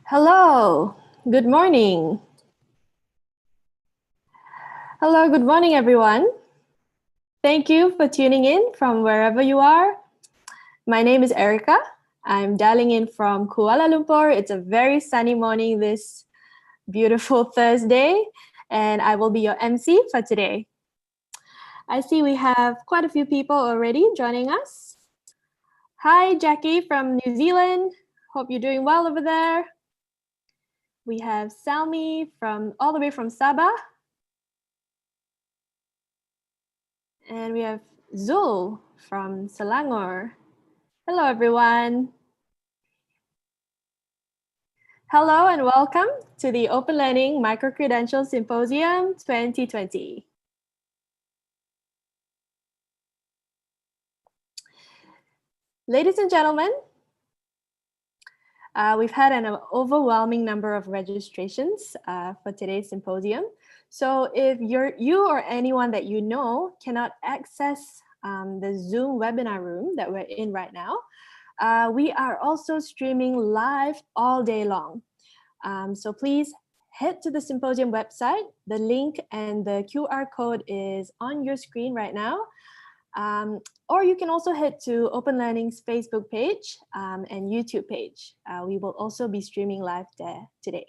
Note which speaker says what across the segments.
Speaker 1: Hello, good morning. Hello, good morning, everyone. Thank you for tuning in from wherever you are. My name is Erica. I'm dialing in from Kuala Lumpur. It's a very sunny morning this beautiful Thursday, and I will be your MC for today. I see we have quite a few people already joining us. Hi, Jackie from New Zealand. Hope you're doing well over there. We have Salmi all the way from Sabah. And we have Zul from Selangor. Hello, everyone. Hello and welcome to the OpenLearning Micro-credential Symposium 2020. Ladies and gentlemen, we've had an overwhelming number of registrations for today's symposium. So if you or anyone that you know cannot access the Zoom webinar room that we're in right now, we are also streaming live all day long. So please head to the symposium website. The link and the QR code is on your screen right now. Or you can also head to OpenLearning's Facebook page and YouTube page. We will also be streaming live there today.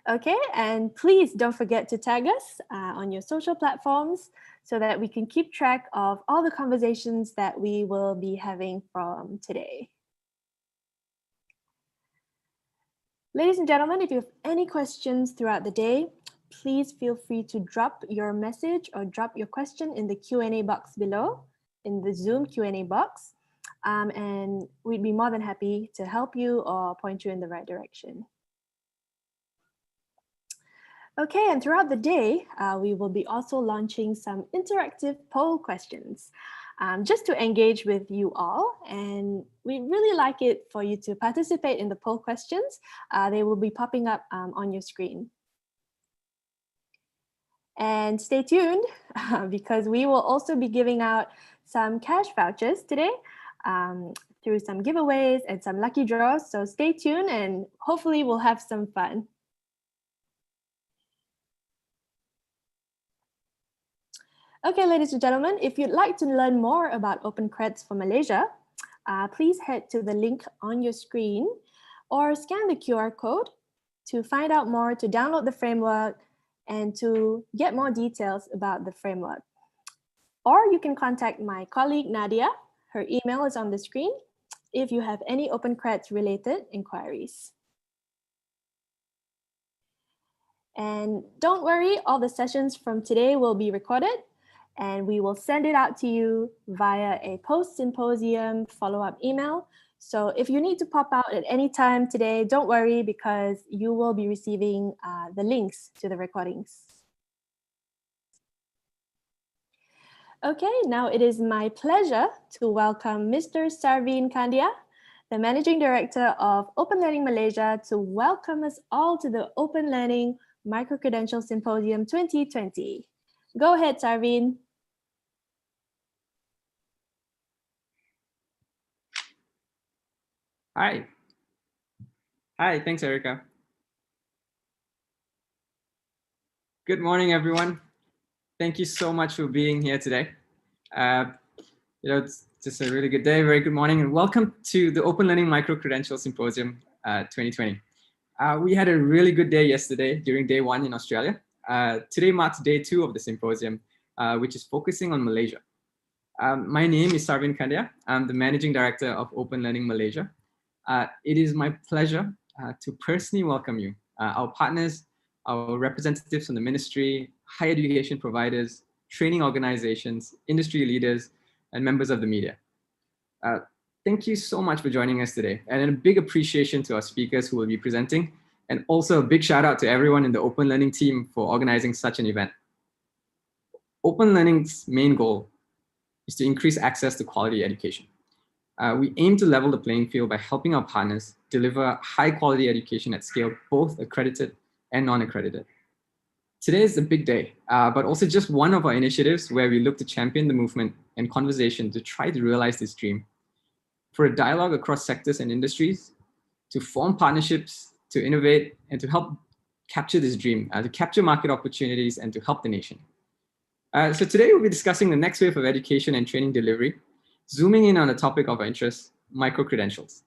Speaker 1: Okay, and please don't forget to tag us on your social platforms so that we can keep track of all the conversations that we will be having from today. Ladies and gentlemen, if you have any questions throughout the day, please feel free to drop your message or drop your question in the Q&A box below, in the Zoom Q&A box, and we'd be more than happy to help you or point you in the right direction. Okay, and throughout the day, we will be also launching some interactive poll questions just to engage with you all. And we'd really like it for you to participate in the poll questions. They will be popping up on your screen. And stay tuned because we will also be giving out some cash vouchers today through some giveaways and some lucky draws. So stay tuned and hopefully we'll have some fun. Okay, ladies and gentlemen, if you'd like to learn more about OpenCreds for Malaysia, please head to the link on your screen or scan the QR code to find out more, to download the framework, and to get more details about the framework. Or you can contact my colleague Nadia. Her email is on the screen if you have any OpenCreds related inquiries. And don't worry, all the sessions from today will be recorded and we will send it out to you via a post-symposium follow-up email. So if you need to pop out at any time today, don't worry because you will be receiving the links to the recordings. Okay, now it is my pleasure to welcome Mr. Sarveen Kandia, the Managing Director of OpenLearning Malaysia, to welcome us all to the OpenLearning Micro-credential Symposium 2020. Go ahead, Sarveen.
Speaker 2: Hi. Hi, thanks, Erica. Good morning, everyone. Thank you so much for being here today. It's just a really good day, very good morning, and welcome to the OpenLearning Micro-credential Symposium 2020. We had a really good day yesterday during day 1 in Australia. Today marks day 2 of the symposium, which is focusing on Malaysia. My name is Sarveen Kandia. I'm the Managing Director of OpenLearning Malaysia. It is my pleasure to personally welcome you, our partners, our representatives from the ministry, higher education providers, training organizations, industry leaders, and members of the media. Thank you so much for joining us today, and a big appreciation to our speakers who will be presenting, and also a big shout out to everyone in the Open Learning team for organizing such an event. Open Learning's main goal is to increase access to quality education. We aim to level the playing field by helping our partners deliver high quality education at scale, both accredited and non-accredited. Today is a big day, but also just one of our initiatives where we look to champion the movement and conversation to try to realize this dream. For a dialogue across sectors and industries, to form partnerships, to innovate, and to help capture this dream, to capture market opportunities, and to help the nation. So today we'll be discussing the next wave of education and training delivery, zooming in on a topic of our interest, micro-credentials.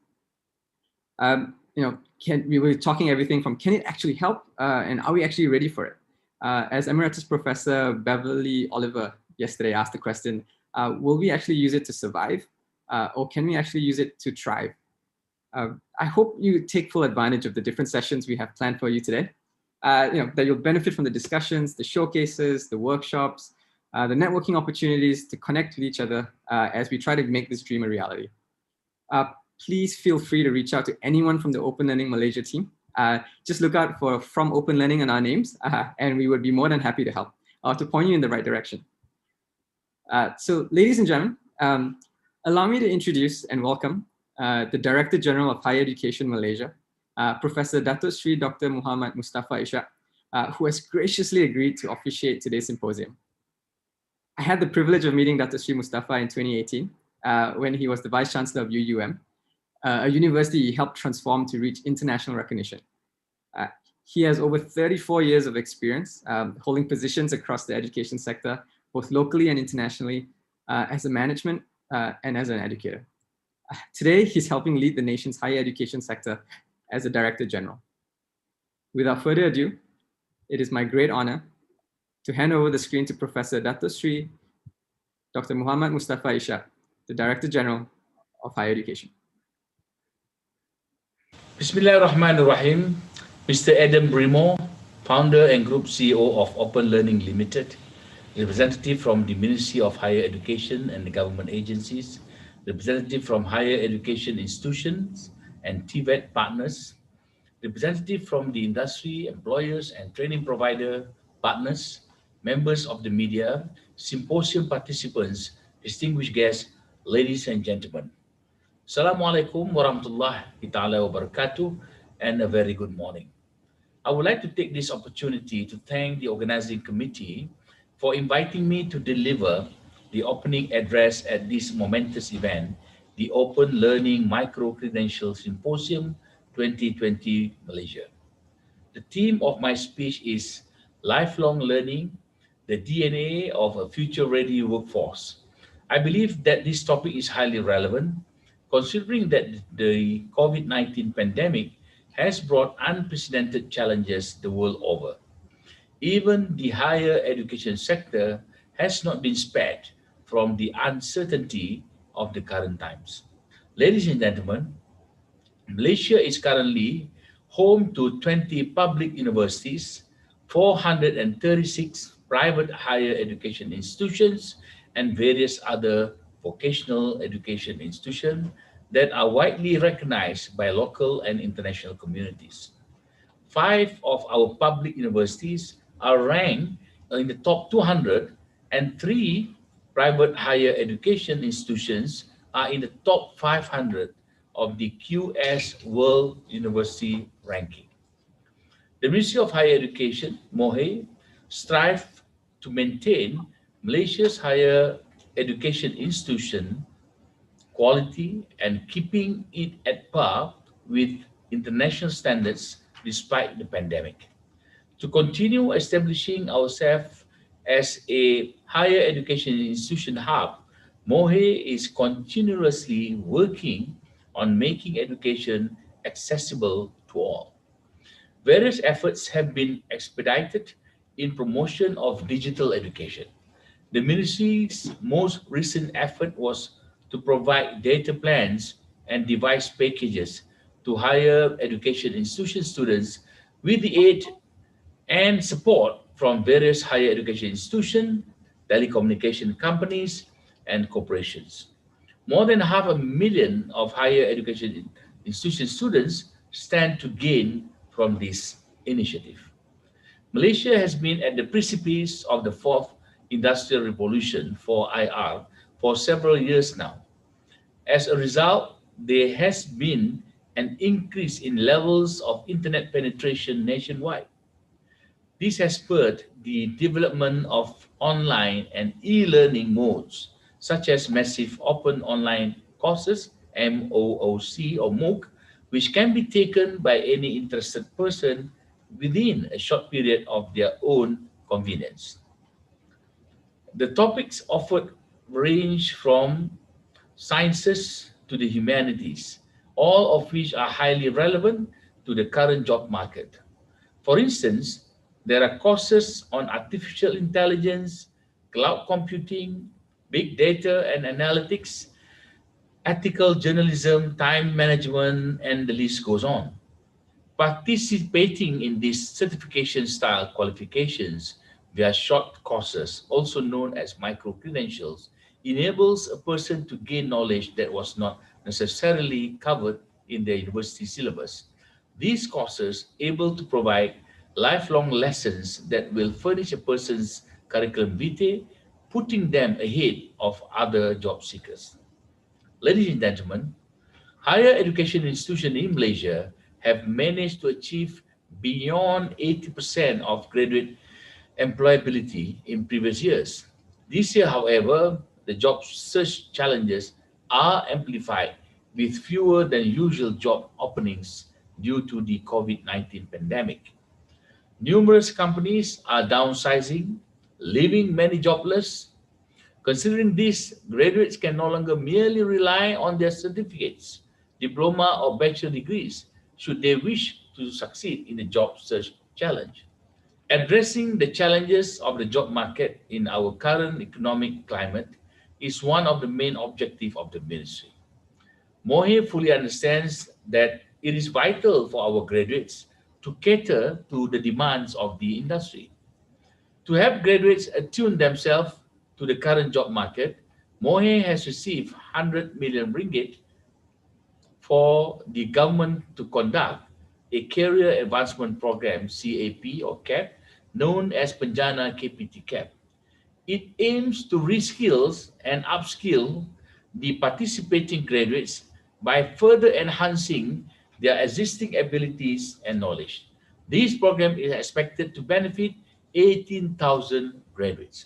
Speaker 2: We were talking everything from can it actually help and are we actually ready for it? As Emeritus Professor Beverly Oliver yesterday asked the question, will we actually use it to survive or can we actually use it to thrive? I hope you take full advantage of the different sessions we have planned for you today. That you'll benefit from the discussions, the showcases, the workshops, the networking opportunities to connect with each other as we try to make this dream a reality. Please feel free to reach out to anyone from the OpenLearning Malaysia team. Just look out for From OpenLearning on our names, and we would be more than happy to help or to point you in the right direction. So ladies and gentlemen, allow me to introduce and welcome the Director General of Higher Education Malaysia, Professor Dato Sri Dr. Muhammad Mustafa Ishak, who has graciously agreed to officiate today's symposium. I had the privilege of meeting Dr. Sri Mustafa in 2018 when he was the Vice Chancellor of UUM, a university he helped transform to reach international recognition. He has over 34 years of experience holding positions across the education sector, both locally and internationally, as a management and as an educator. Today, he's helping lead the nation's higher education sector as a Director General. Without further ado, it is my great honor to hand over the screen to Professor Dato Sri Dr. Muhammad Mustafa Ishak, the Director General of Higher Education.
Speaker 3: Bismillahirrahmanirrahim. Mr. Adam Brimo, Founder and Group CEO of OpenLearning Limited, representative from the Ministry of Higher Education and the government agencies, representative from higher education institutions and TVET partners, representative from the industry, employers and training provider partners, members of the media, symposium participants, distinguished guests, ladies and gentlemen. Assalamualaikum warahmatullahi ta'ala wabarakatuh and a very good morning. I would like to take this opportunity to thank the organizing committee for inviting me to deliver the opening address at this momentous event, the OpenLearning Micro-credential Symposium 2020 Malaysia. The theme of my speech is Lifelong Learning, the DNA of a future-ready workforce. I believe that this topic is highly relevant, considering that the COVID-19 pandemic has brought unprecedented challenges the world over. Even the higher education sector has not been spared from the uncertainty of the current times. Ladies and gentlemen, Malaysia is currently home to 20 public universities, 436 private higher education institutions, and various other vocational education institutions that are widely recognized by local and international communities. 5 of our public universities are ranked in the top 200 and 3 private higher education institutions are in the top 500 of the QS World University Ranking. The Ministry of Higher Education, MOHE, strives to maintain Malaysia's higher education institution quality and keeping it at par with international standards despite the pandemic. To continue establishing ourselves as a higher education institution hub, MOHE is continuously working on making education accessible to all. Various efforts have been expedited in promotion of digital education. The ministry's most recent effort was to provide data plans and device packages to higher education institution students with the aid and support from various higher education institutions, telecommunication companies, and corporations. More than 500,000 of higher education institution students stand to gain from this initiative. Malaysia has been at the precipice of the fourth industrial revolution for IR for several years now. As a result, there has been an increase in levels of internet penetration nationwide. This has spurred the development of online and e-learning modes, such as massive open online courses, MOOC or MOOC, which can be taken by any interested person within a short period of their own convenience. The topics offered range from sciences to the humanities, all of which are highly relevant to the current job market. For instance, there are courses on artificial intelligence, cloud computing, big data and analytics, ethical journalism, time management, and the list goes on. Participating in these certification style qualifications via short courses, also known as micro-credentials, enables a person to gain knowledge that was not necessarily covered in their university syllabus. These courses able to provide lifelong lessons that will furnish a person's curriculum vitae, putting them ahead of other job seekers. Ladies and gentlemen, higher education institutions in Malaysia have managed to achieve beyond 80% of graduate employability in previous years. This year, however, the job search challenges are amplified with fewer than usual job openings due to the COVID-19 pandemic. Numerous companies are downsizing, leaving many jobless. Considering this, graduates can no longer merely rely on their certificates, diploma, or bachelor degrees should they wish to succeed in the job search challenge. Addressing the challenges of the job market in our current economic climate is one of the main objectives of the ministry. Mohe fully understands that it is vital for our graduates to cater to the demands of the industry. To help graduates attune themselves to the current job market, Mohe has received 100 million ringgit for the government to conduct a career advancement program, CAP or CAP, known as Penjana KPT CAP. It aims to reskill and upskill the participating graduates by further enhancing their existing abilities and knowledge. This program is expected to benefit 18,000 graduates.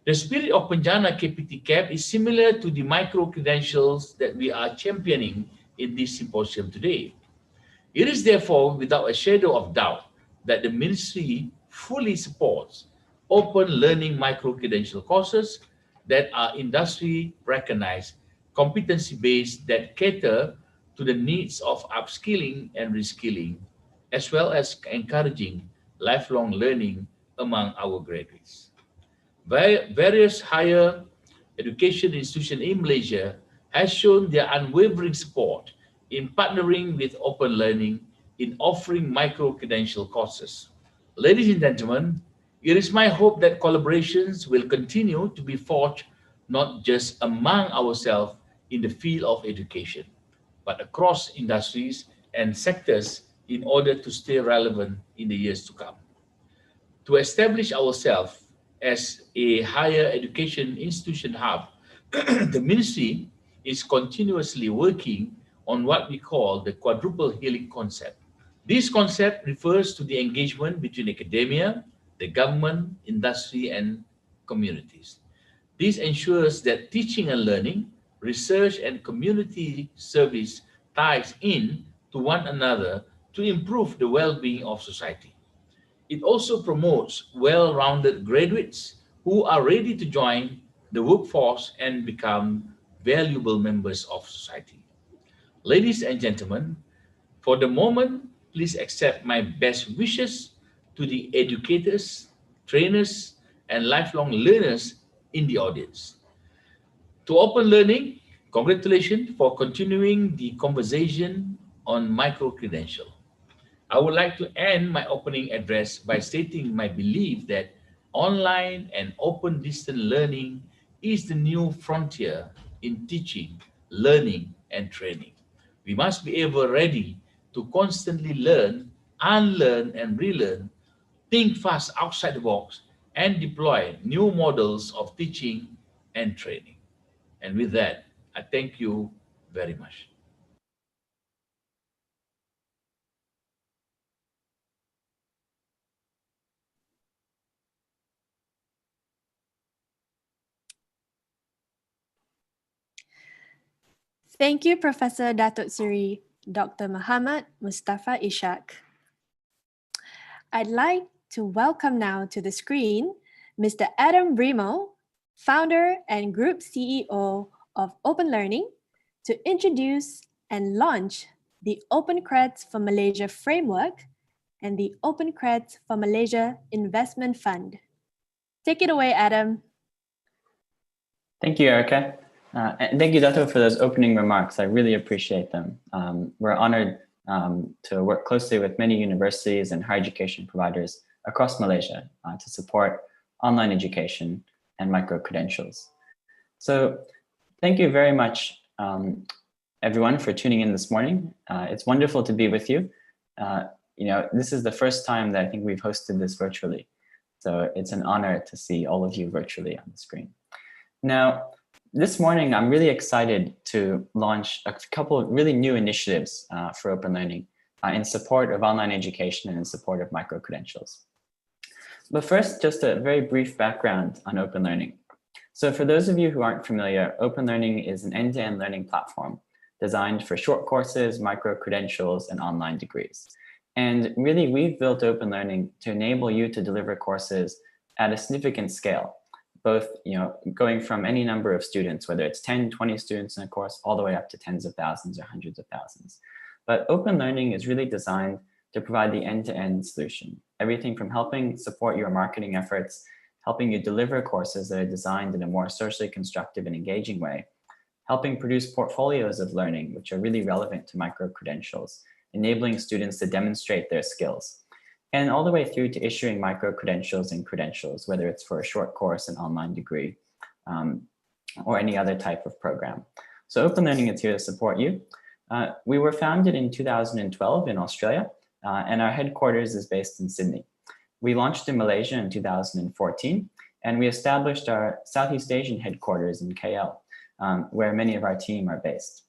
Speaker 3: The spirit of Penjana KPT CAP is similar to the micro-credentials that we are championing in this symposium today. It is therefore without a shadow of doubt that the ministry fully supports open learning micro-credential courses that are industry recognized, competency-based, that cater to the needs of upskilling and reskilling, as well as encouraging lifelong learning among our graduates. Various higher education institutions in Malaysia has shown their unwavering support in partnering with Open Learning in offering micro-credential courses. Ladies and gentlemen, it is my hope that collaborations will continue to be forged not just among ourselves in the field of education, but across industries and sectors in order to stay relevant in the years to come. To establish ourselves as a higher education institution hub, the ministry is continuously working on what we call the quadruple helix concept. This concept refers to the engagement between academia, the government, industry, and communities. This ensures that teaching and learning, research, and community service ties in to one another to improve the well-being of society. It also promotes well-rounded graduates who are ready to join the workforce and become valuable members of society. Ladies and gentlemen, for the moment, please accept my best wishes to the educators, trainers, and lifelong learners in the audience. To Open Learning, congratulations for continuing the conversation on micro-credential. I would like to end my opening address by stating my belief that online and open distance learning is the new frontier in teaching, learning, and training. We must be ever ready to constantly learn, unlearn, and relearn, think fast outside the box, and deploy new models of teaching and training. And with that, I thank you very much.
Speaker 1: Thank you, Professor Datuk Seri. Dr. Muhammad Mustafa Ishak. I'd like to welcome now to the screen Mr. Adam Brimo, founder and group CEO of OpenLearning, to introduce and launch the OpenCreds for Malaysia framework and the OpenCreds for Malaysia Investment Fund. Take it away, Adam.
Speaker 4: Thank you, Erica. And thank you, Dato, for those opening remarks. I really appreciate them. We're honored to work closely with many universities and higher education providers across Malaysia to support online education and micro-credentials. So thank you very much, everyone, for tuning in this morning. It's wonderful to be with you. This is the first time that I think we've hosted this virtually. So it's an honor to see all of you virtually on the screen. Now, this morning, I'm really excited to launch a couple of really new initiatives for OpenLearning in support of online education and in support of micro-credentials. But first, just a very brief background on OpenLearning. So for those of you who aren't familiar, OpenLearning is an end-to-end learning platform designed for short courses, micro-credentials, and online degrees. And really, we've built OpenLearning to enable you to deliver courses at a significant scale, both going from any number of students, whether it's 10, 20 students in a course, all the way up to tens of thousands or hundreds of thousands. But OpenLearning is really designed to provide the end-to-end solution, everything from helping support your marketing efforts, helping you deliver courses that are designed in a more socially constructive and engaging way, helping produce portfolios of learning, which are really relevant to micro-credentials, enabling students to demonstrate their skills, and all the way through to issuing micro-credentials and credentials, whether it's for a short course, an online degree, or any other type of program. So OpenLearning is here to support you. We were founded in 2012 in Australia, and our headquarters is based in Sydney. We launched in Malaysia in 2014, and we established our Southeast Asian headquarters in KL, where many of our team are based.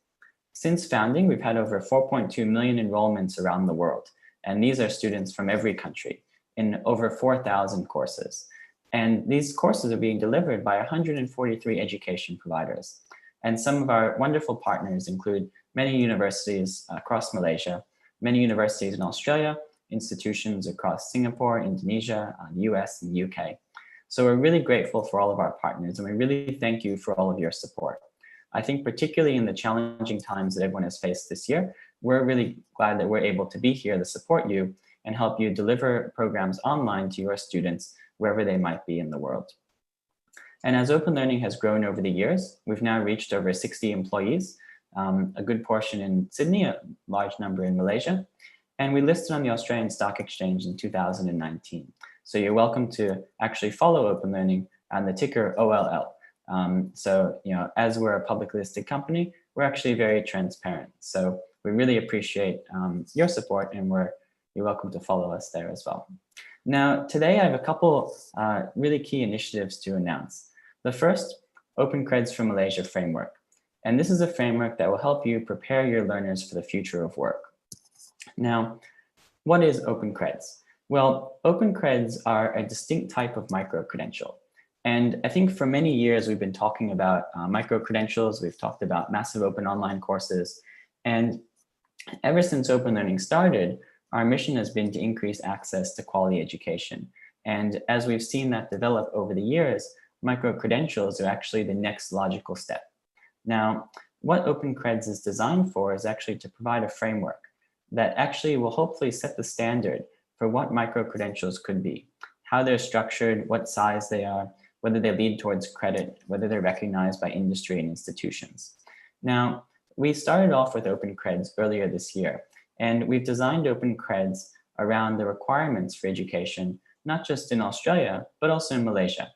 Speaker 4: Since founding, we've had over 4.2 million enrollments around the world. And these are students from every country in over 4,000 courses. And these courses are being delivered by 143 education providers. And some of our wonderful partners include many universities across Malaysia, many universities in Australia, institutions across Singapore, Indonesia, the US, and the UK. So we're really grateful for all of our partners, and we really thank you for all of your support. I think particularly in the challenging times that everyone has faced this year, we're really glad that we're able to be here to support you and help you deliver programs online to your students wherever they might be in the world. And as OpenLearning has grown over the years, we've now reached over 60 employees, a good portion in Sydney, a large number in Malaysia, and we listed on the Australian Stock Exchange in 2019. So you're welcome to actually follow OpenLearning on the ticker OLL. As we're a publicly listed company, we're actually very transparent. So we really appreciate your support, and you're welcome to follow us there as well. Now, today I have a couple really key initiatives to announce. The first, OpenCreds for Malaysia framework. And this is a framework that will help you prepare your learners for the future of work. Now, what is OpenCreds? Well, OpenCreds are a distinct type of micro-credential. And I think for many years, we've been talking about micro-credentials. We've talked about massive open online courses. And ever since OpenLearning started, our mission has been to increase access to quality education. And as we've seen that develop over the years, micro-credentials are actually the next logical step. Now, what OpenCreds is designed for is actually to provide a framework that actually will hopefully set the standard for what micro-credentials could be, how they're structured, what size they are, whether they lead towards credit, whether they're recognized by industry and institutions. Now, we started off with OpenCreds earlier this year, and we've designed OpenCreds around the requirements for education, not just in Australia, but also in Malaysia.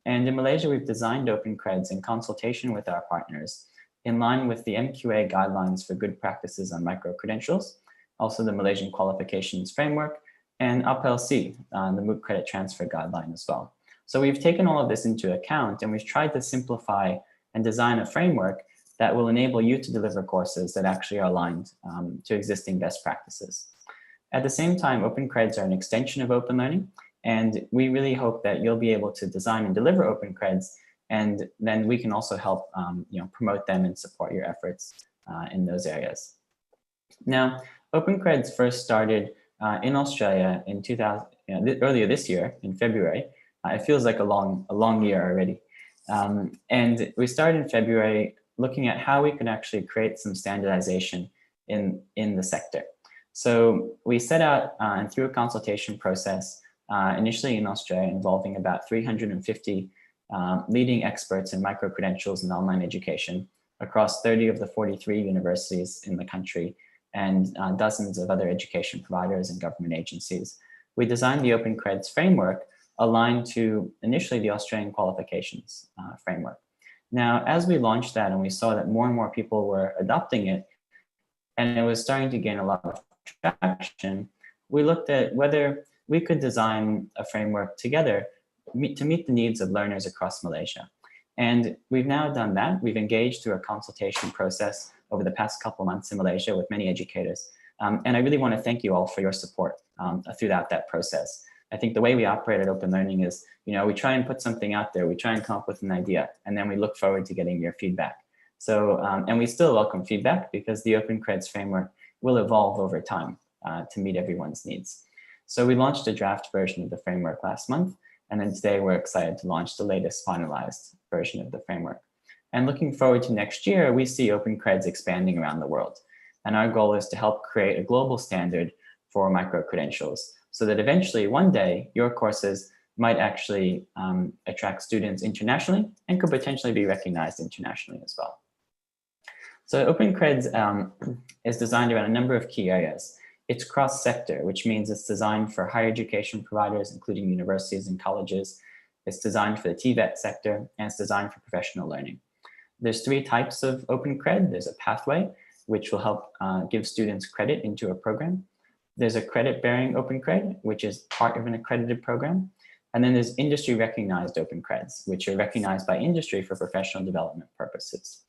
Speaker 4: And in Malaysia, we've designed OpenCreds in consultation with our partners in line with the MQA guidelines for good practices on micro-credentials, also the Malaysian Qualifications Framework, and UPLC, the MOOC Credit Transfer Guideline as well. So we've taken all of this into account, and we've tried to simplify and design a framework that will enable you to deliver courses that actually are aligned to existing best practices. At the same time, OpenCreds are an extension of OpenLearning, and we really hope that you'll be able to design and deliver OpenCreds, and then we can also help promote them and support your efforts in those areas. Now, OpenCreds first started in Australia in 2000, earlier this year in February. It feels like a long year already. And we started in February looking at how we could actually create some standardization in the sector. So we set out and through a consultation process, initially in Australia, involving about 350 leading experts in micro-credentials and online education across 30 of the 43 universities in the country and dozens of other education providers and government agencies. We designed the OpenCreds framework aligned to initially the Australian qualifications framework. Now, as we launched that and we saw that more and more people were adopting it, and it was starting to gain a lot of traction, we looked at whether we could design a framework together to meet the needs of learners across Malaysia. And we've now done that. We've engaged through a consultation process over the past couple months in Malaysia with many educators. And I really want to thank you all for your support throughout that process. I think the way we operate at Open Learning is, we try and put something out there, we try and come up with an idea, and then we look forward to getting your feedback. So, and we still welcome feedback because the OpenCreds framework will evolve over time to meet everyone's needs. So we launched a draft version of the framework last month, and then today we're excited to launch the latest finalized version of the framework. And looking forward to next year, we see OpenCreds expanding around the world. And our goal is to help create a global standard for micro-credentials so that eventually one day your courses might actually attract students internationally and could potentially be recognized internationally as well. So OpenCreds is designed around a number of key areas. It's cross-sector, which means it's designed for higher education providers, including universities and colleges. It's designed for the TVET sector, and it's designed for professional learning. There's 3 types of OpenCred. There's a pathway, which will help give students credit into a program. There's a credit-bearing OpenCred, which is part of an accredited program. And then there's industry-recognized OpenCreds, which are recognized by industry for professional development purposes.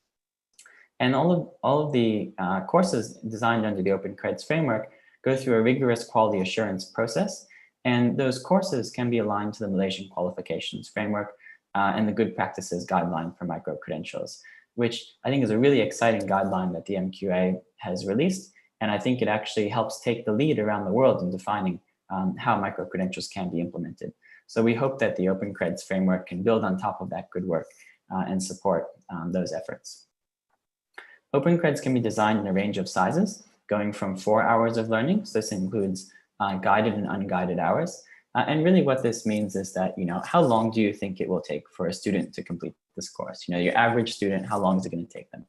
Speaker 4: And all of the courses designed under the OpenCreds framework go through a rigorous quality assurance process. And those courses can be aligned to the Malaysian qualifications framework and the good practices guideline for micro-credentials, which I think is a really exciting guideline that the MQA has released. And I think it actually helps take the lead around the world in defining how micro-credentials can be implemented. So we hope that the OpenCreds framework can build on top of that good work and support those efforts. OpenCreds can be designed in a range of sizes, going from 4 hours of learning. So this includes guided and unguided hours. And really what this means is that, how long do you think it will take for a student to complete this course? Your average student, how long is it going to take them?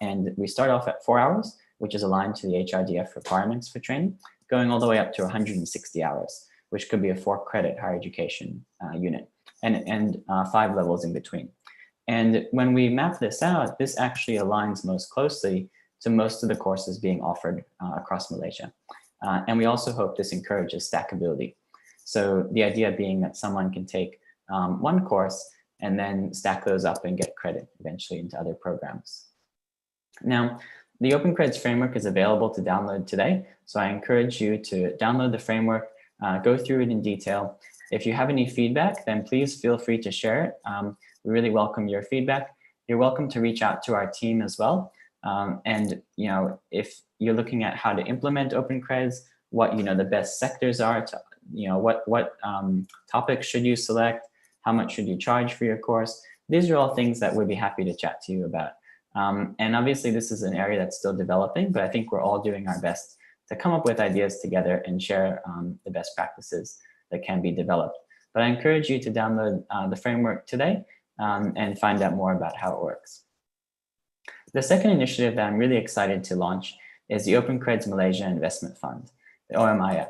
Speaker 4: And we start off at 4 hours, which is aligned to the HRDF requirements for training, going all the way up to 160 hours, which could be a 4-credit higher education unit, and 5 levels in between. And when we map this out, this actually aligns most closely to most of the courses being offered across Malaysia. And we also hope this encourages stackability. So the idea being that someone can take one course and then stack those up and get credit eventually into other programs. Now, the OpenCreds framework is available to download today. So I encourage you to download the framework, go through it in detail. If you have any feedback, then please feel free to share it. We really welcome your feedback. You're welcome to reach out to our team as well. And if you're looking at how to implement OpenCreds, what the best sectors are, to, what topics should you select, how much should you charge for your course. These are all things that we'd be happy to chat to you about. And obviously this is an area that's still developing, but I think we're all doing our best to come up with ideas together and share the best practices that can be developed. But I encourage you to download the framework today and find out more about how it works. The second initiative that I'm really excited to launch is the OpenCreds Malaysia Investment Fund, the OMIF.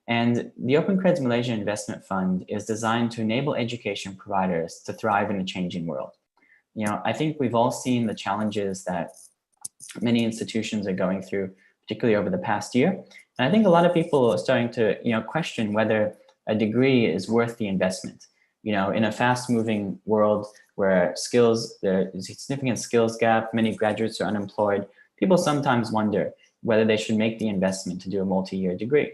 Speaker 4: And the OpenCreds Malaysia Investment Fund is designed to enable education providers to thrive in a changing world. I think we've all seen the challenges that many institutions are going through, particularly over the past year. And I think a lot of people are starting to, question whether a degree is worth the investment. In a fast-moving world where there is a significant skills gap, many graduates are unemployed, people sometimes wonder whether they should make the investment to do a multi-year degree.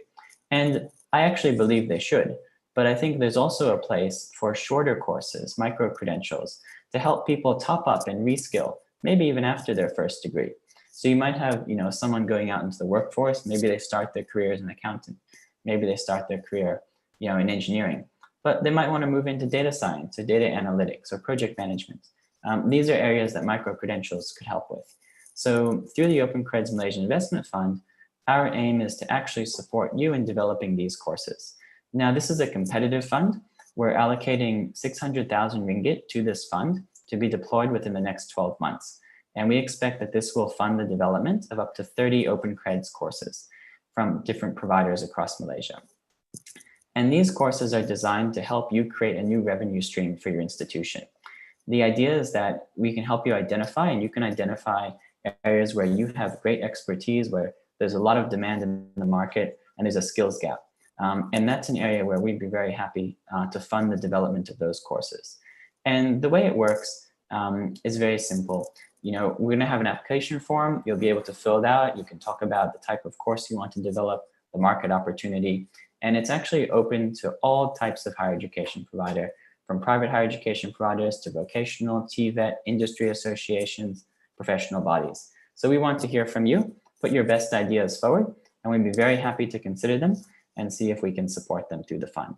Speaker 4: And I actually believe they should. But I think there's also a place for shorter courses, micro-credentials, to help people top up and reskill, maybe even after their first degree. So you might have, someone going out into the workforce. Maybe they start their career as an accountant. Maybe they start their career, in engineering. But they might want to move into data science or data analytics or project management. These are areas that micro-credentials could help with. So through the OpenCreds Malaysian Investment Fund, our aim is to actually support you in developing these courses. Now, this is a competitive fund. We're allocating 600,000 ringgit to this fund to be deployed within the next 12 months. And we expect that this will fund the development of up to 30 OpenCreds courses from different providers across Malaysia. And these courses are designed to help you create a new revenue stream for your institution. The idea is that we can help you identify, and you can identify areas where you have great expertise, where there's a lot of demand in the market and there's a skills gap. And that's an area where we'd be very happy to fund the development of those courses. And the way it works is very simple. We're going to have an application form. You'll be able to fill it out. You can talk about the type of course you want to develop, the market opportunity. And it's actually open to all types of higher education provider, from private higher education providers to vocational, TVET, industry associations, professional bodies. So we want to hear from you. Put your best ideas forward, and we'd be very happy to consider them and see if we can support them through the fund.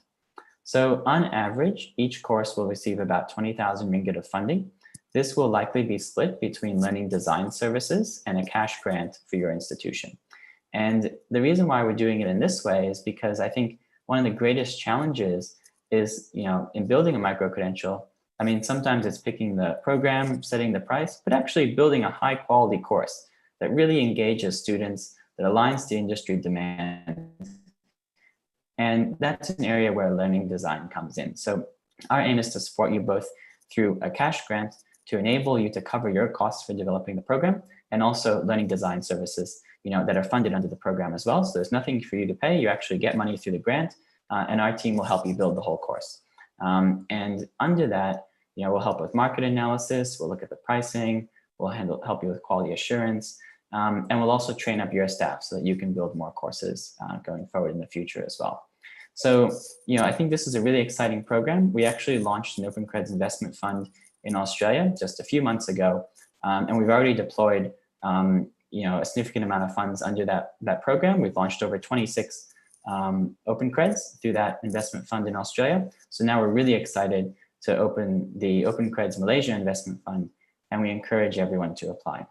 Speaker 4: So on average, each course will receive about 20,000 ringgit of funding. This will likely be split between learning design services and a cash grant for your institution. And the reason why we're doing it in this way is because I think one of the greatest challenges is, in building a micro-credential, sometimes it's picking the program, setting the price, but actually building a high quality course that really engages students, that aligns to industry demand. And that's an area where learning design comes in. So our aim is to support you both through a cash grant to enable you to cover your costs for developing the program, and also learning design services that are funded under the program as well. So there's nothing for you to pay. You actually get money through the grant, and our team will help you build the whole course. And under that, we'll help with market analysis. We'll look at the pricing. We'll help you with quality assurance. And we'll also train up your staff so that you can build more courses going forward in the future as well. So, I think this is a really exciting program. We actually launched an OpenCreds investment fund in Australia just a few months ago. And we've already deployed, a significant amount of funds under that program. We've launched over 26 OpenCreds through that investment fund in Australia. So now we're really excited to open the OpenCreds Malaysia Investment Fund, and we encourage everyone to apply.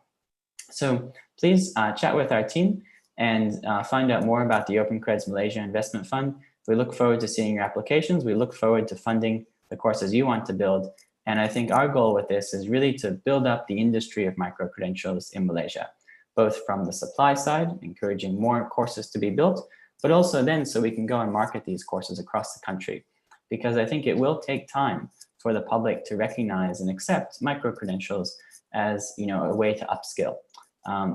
Speaker 4: So please chat with our team and find out more about the OpenCreds Malaysia Investment Fund. We look forward to seeing your applications. We look forward to funding the courses you want to build. And I think our goal with this is really to build up the industry of micro-credentials in Malaysia, both from the supply side, encouraging more courses to be built, but also then so we can go and market these courses across the country. Because I think it will take time for the public to recognize and accept micro-credentials as a way to upskill.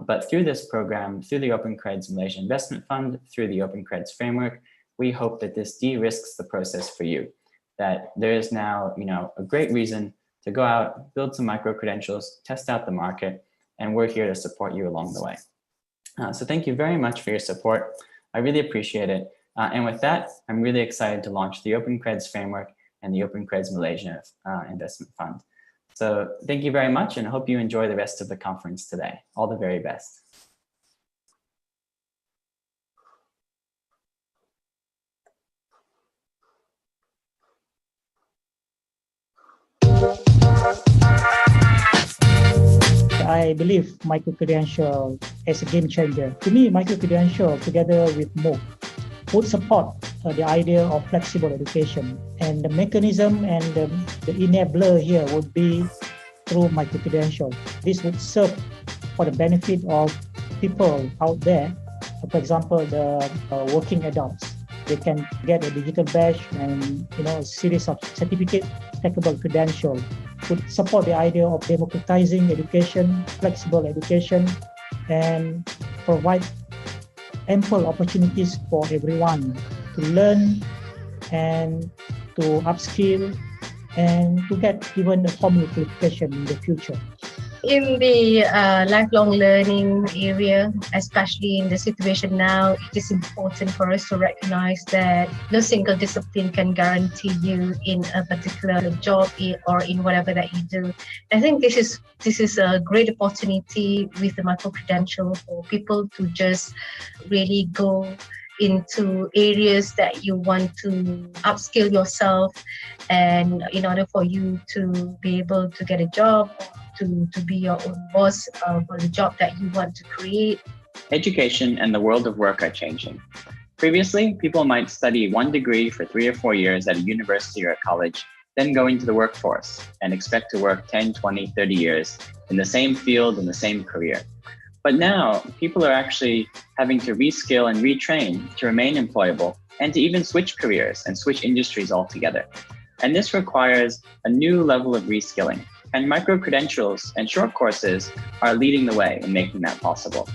Speaker 4: But through this program, through the OpenCreds Malaysia Investment Fund, through the OpenCreds framework, we hope that this de-risks the process for you, that there is now a great reason to go out, build some micro-credentials, test out the market, and we're here to support you along the way. So thank you very much for your support. I really appreciate it. And with that, I'm really excited to launch the OpenCreds framework and the OpenCreds Malaysia Investment Fund. So thank you very much, and I hope you enjoy the rest of the conference today. All the very best.
Speaker 5: I believe micro-credential is a game changer. To me, micro-credential together with MOOC would support the idea of flexible education. And the mechanism and the enabler here would be through micro-credential. This would serve for the benefit of people out there. For example, the working adults. They can get a digital badge and a series of certificate stackable credential would support the idea of democratizing education, flexible education, and provide ample opportunities for everyone to learn and to upskill and to get even a formal qualification in the future.
Speaker 6: In the lifelong learning area, especially in the situation now, it is important for us to recognize that no single discipline can guarantee you in a particular job or in whatever that you do. I think this is a great opportunity with the micro-credential for people to just really go into areas that you want to upskill yourself, and in order for you to be able to get a job, to be your own boss for the job that you want to create.
Speaker 4: Education and the world of work are changing. Previously, people might study one degree for 3 or 4 years at a university or a college, then go into the workforce and expect to work 10, 20, 30 years in the same field, in the same career. But now, people are actually having to reskill and retrain to remain employable and to even switch careers and switch industries altogether. And this requires a new level of reskilling. And micro-credentials and short courses are leading the way in making that possible.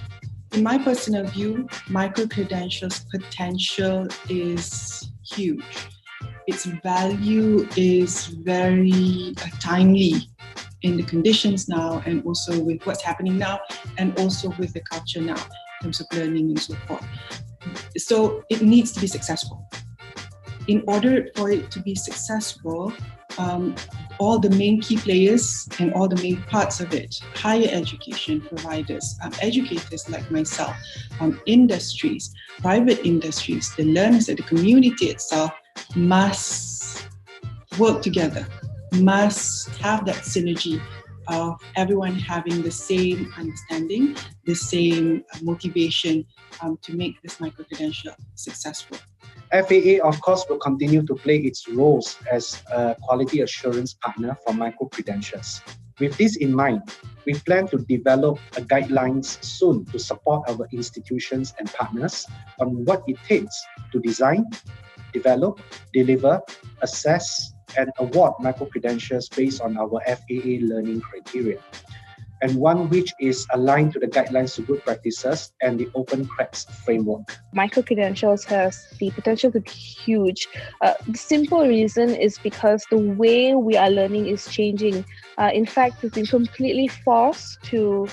Speaker 7: In my personal view, micro-credentials' potential is huge. Its value is very timely in the conditions now, and also with what's happening now, and also with the culture now in terms of learning and so forth. So it needs to be successful. In order for it to be successful, all the main key players and all the main parts of it, higher education providers, educators like myself, industries, private industries, the learners and the community itself must work together, must have that synergy of everyone having the same understanding, the same motivation to make this micro-credential successful.
Speaker 8: FAA, of course, will continue to play its roles as a quality assurance partner for micro-credentials. With this in mind, we plan to develop a guidelines soon to support our institutions and partners on what it takes to design, develop, deliver, assess, and award micro-credentials based on our FAA learning criteria, and one which is aligned to the guidelines to good practices and the OpenCreds framework.
Speaker 9: Micro-credentials has the potential to be huge. The simple reason is because the way we are learning is changing. In fact, we've been completely forced to,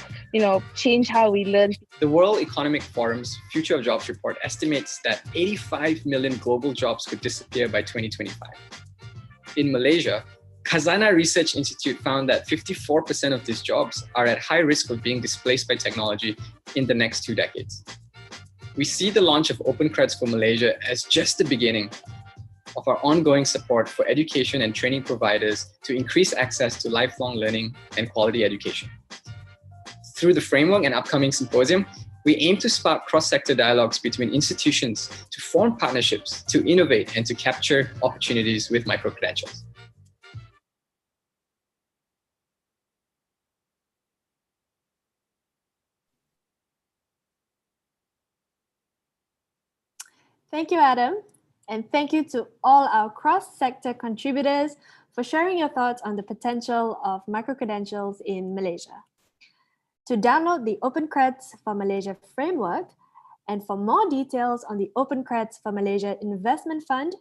Speaker 9: change how we learn.
Speaker 2: The World Economic Forum's Future of Jobs report estimates that 85 million global jobs could disappear by 2025. In Malaysia, Khazanah Research Institute found that 54% of these jobs are at high risk of being displaced by technology in the next 2 decades. We see the launch of OpenCreds for Malaysia as just the beginning of our ongoing support for education and training providers to increase access to lifelong learning and quality education. Through the framework and upcoming symposium, we aim to spark cross-sector dialogues between institutions to form partnerships, to innovate, and to capture opportunities with micro-credentials.
Speaker 1: Thank you, Adam. And thank you to all our cross-sector contributors for sharing your thoughts on the potential of micro-credentials in Malaysia. To download the OpenCreds for Malaysia framework and for more details on the OpenCreds for Malaysia Investment Fund,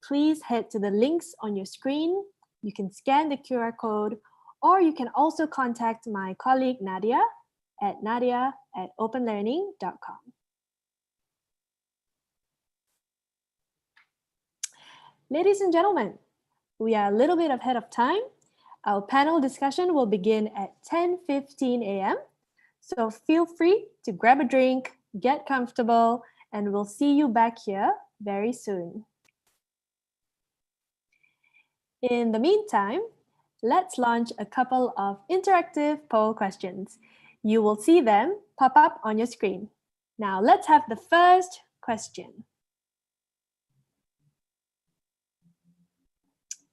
Speaker 1: please head to the links on your screen. You can scan the QR code, or you can also contact my colleague Nadia at nadia@openlearning.com. Ladies and gentlemen, we are a little bit ahead of time. Our panel discussion will begin at 10:15 a.m. So feel free to grab a drink, get comfortable, and we'll see you back here very soon. In the meantime, let's launch a couple of interactive poll questions. You will see them pop up on your screen. Now let's have the first question.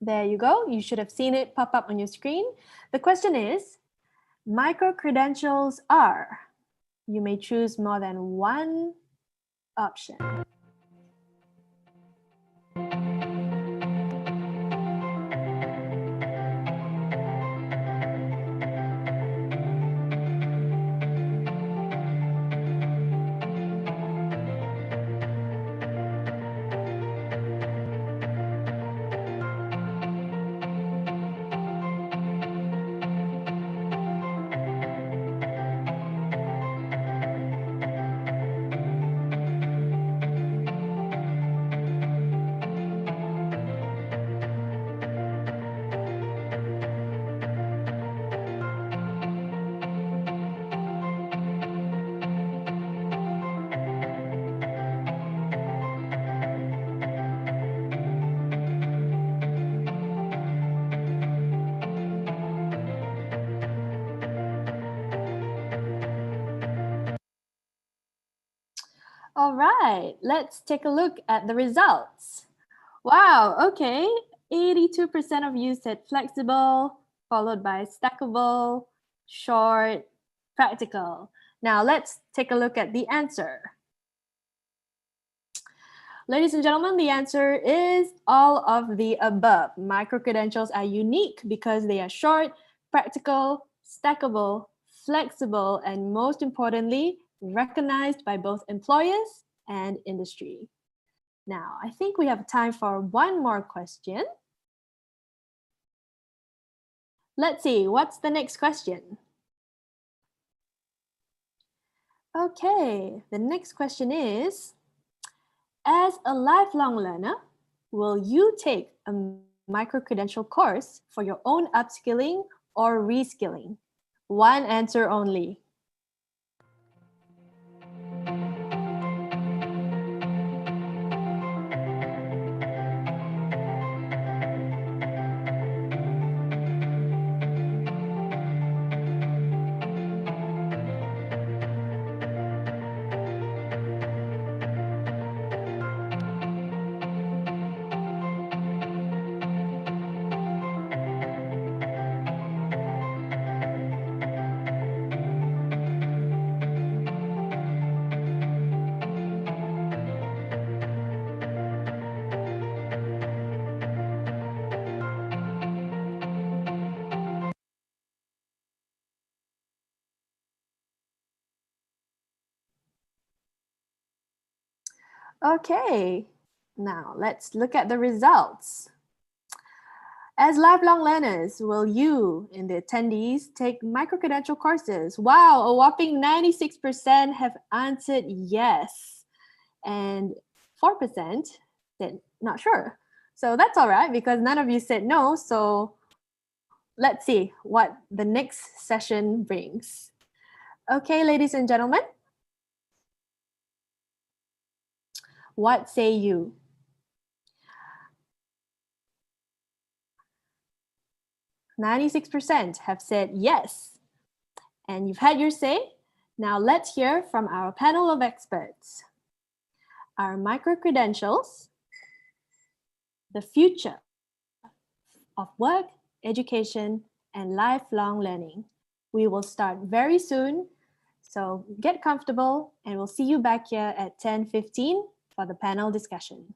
Speaker 1: There you go. You should have seen it pop up on your screen. The question is, micro-credentials are. You may choose more than one option. All right, let's take a look at the results. Wow, okay. 82% of you said flexible, followed by stackable, short, practical. Now let's take a look at the answer. Ladies and gentlemen, the answer is all of the above. Micro-credentials are unique because they are short, practical, stackable, flexible, and most importantly, recognized by both employers and industry. Now, I think we have time for one more question. Let's see, what's the next question? Okay, the next question is, as a lifelong learner, will you take a micro-credential course for your own upskilling or reskilling? One answer only. Okay, now let's look at the results. As lifelong learners, will you and the attendees take micro-credential courses? Wow, a whopping 96% have answered yes, and 4% said not sure. So that's all right because none of you said no, so let's see what the next session brings. Okay, ladies and gentlemen, what say you? %96 have said yes. And you've had your say. Now let's hear from our panel of experts. Our micro-credentials, the future of work, education, and lifelong learning. We will start very soon, so get comfortable and we'll see you back here at 10:15 for the panel discussion.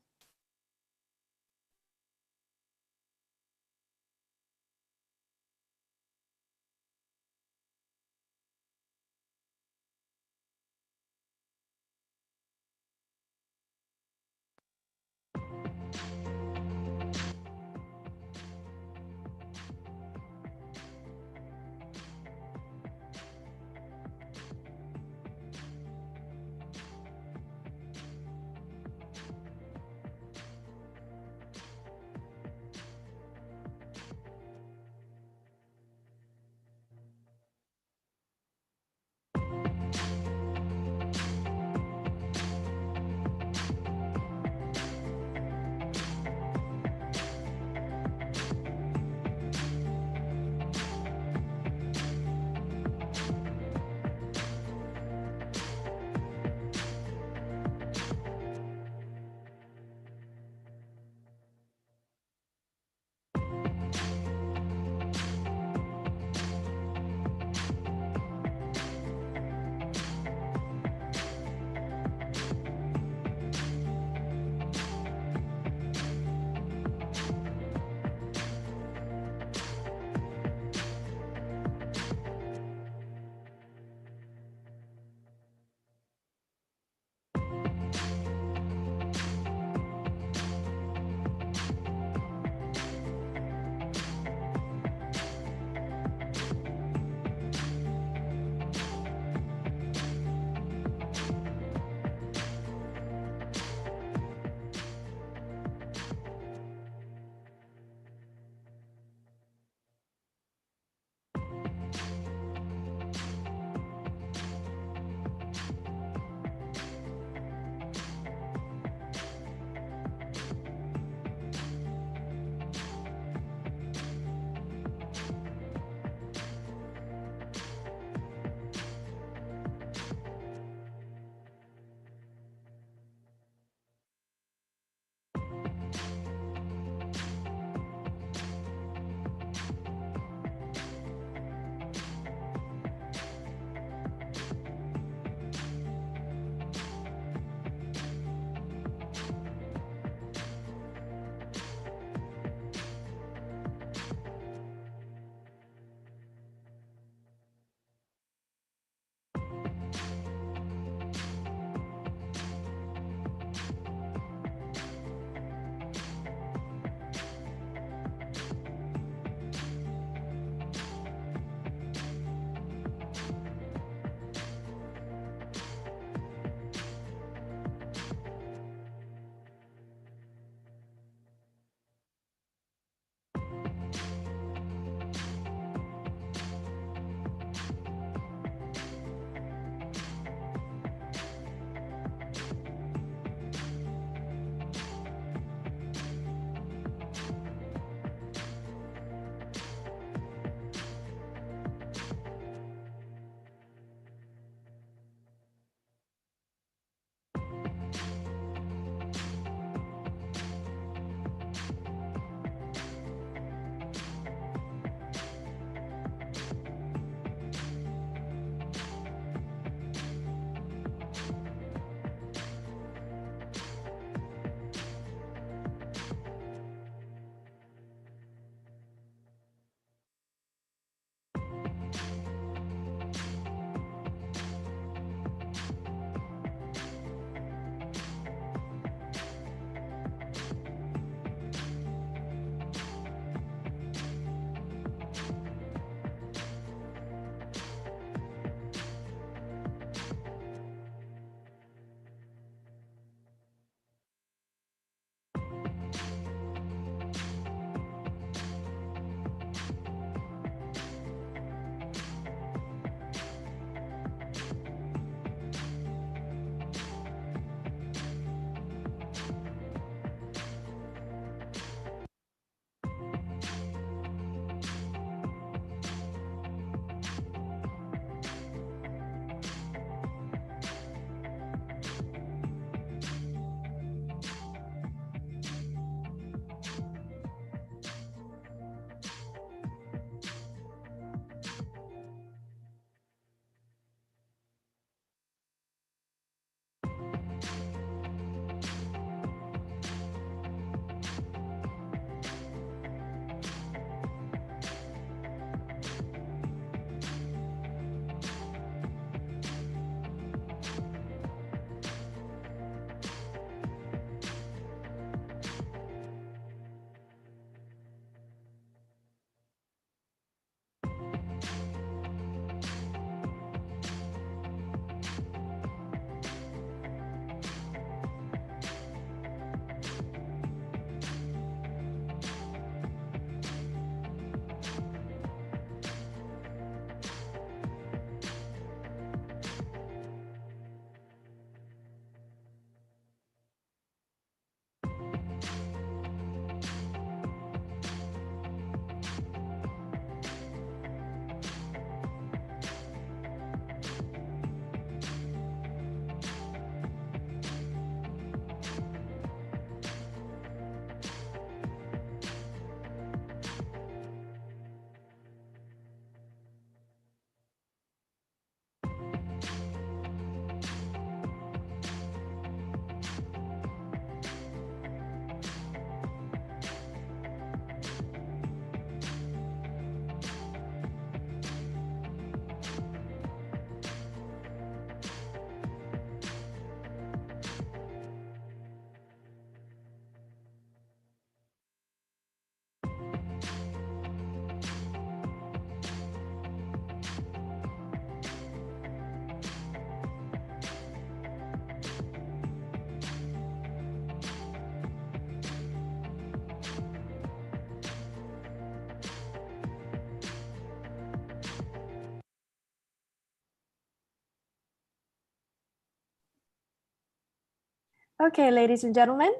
Speaker 1: Okay, ladies and gentlemen,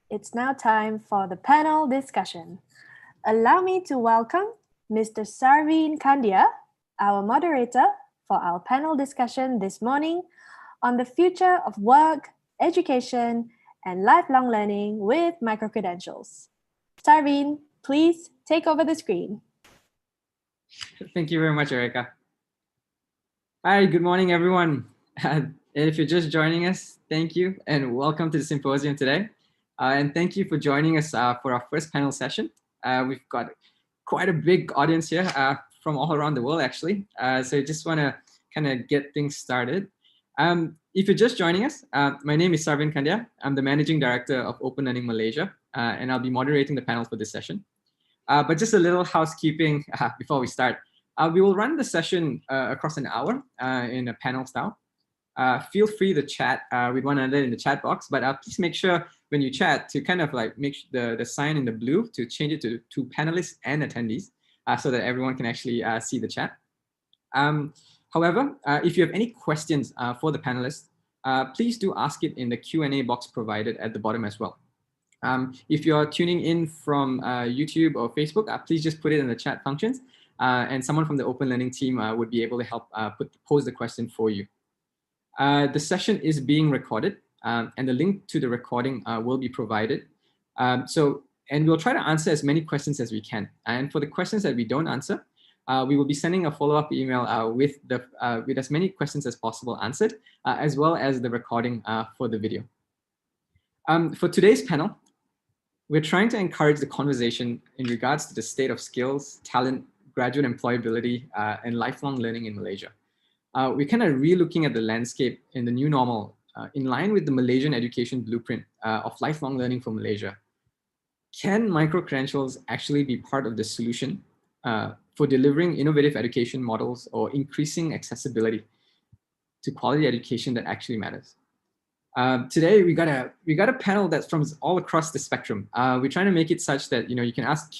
Speaker 1: it's now time for the panel discussion. Allow me to welcome Mr. Sarveen Kandia, our moderator for our panel discussion this morning on the future of work, education, and lifelong learning with micro-credentials. Sarveen, please take over the screen.
Speaker 2: Thank you very much, Erica. Hi, good morning, everyone. If you're just joining us, thank you and welcome to the symposium today. And thank you for joining us for our first panel session. We've got quite a big audience here from all around the world, actually. So I just want to kind of get things started. If you're just joining us, my name is Sarveen Kandia. I'm the Managing Director of OpenLearning Malaysia, and I'll be moderating the panel for this session. But just a little housekeeping before we start. We will run the session across an hour in a panel style. Feel free to chat with one another in the chat box, but please make sure when you chat to kind of like make the sign in the blue to change it to panelists and attendees so that everyone can actually see the chat. However, if you have any questions for the panelists, please do ask it in the Q&A box provided at the bottom as well. If you're tuning in from YouTube or Facebook, please just put it in the chat functions and someone from the Open Learning team would be able to help pose the question for you. The session is being recorded and the link to the recording will be provided. And we'll try to answer as many questions as we can. And for the questions that we don't answer, we will be sending a follow-up email with as many questions as possible answered, as well as the recording for the video. For today's panel, we're trying to encourage the conversation in regards to the state of skills, talent, graduate employability, and lifelong learning in Malaysia. We're kind of re-looking at the landscape in the new normal in line with the Malaysian education blueprint of lifelong learning for Malaysia. Can micro-credentials actually be part of the solution for delivering innovative education models or increasing accessibility to quality education that actually matters? Today we got a panel that's from all across the spectrum. We're trying to make it such that you can ask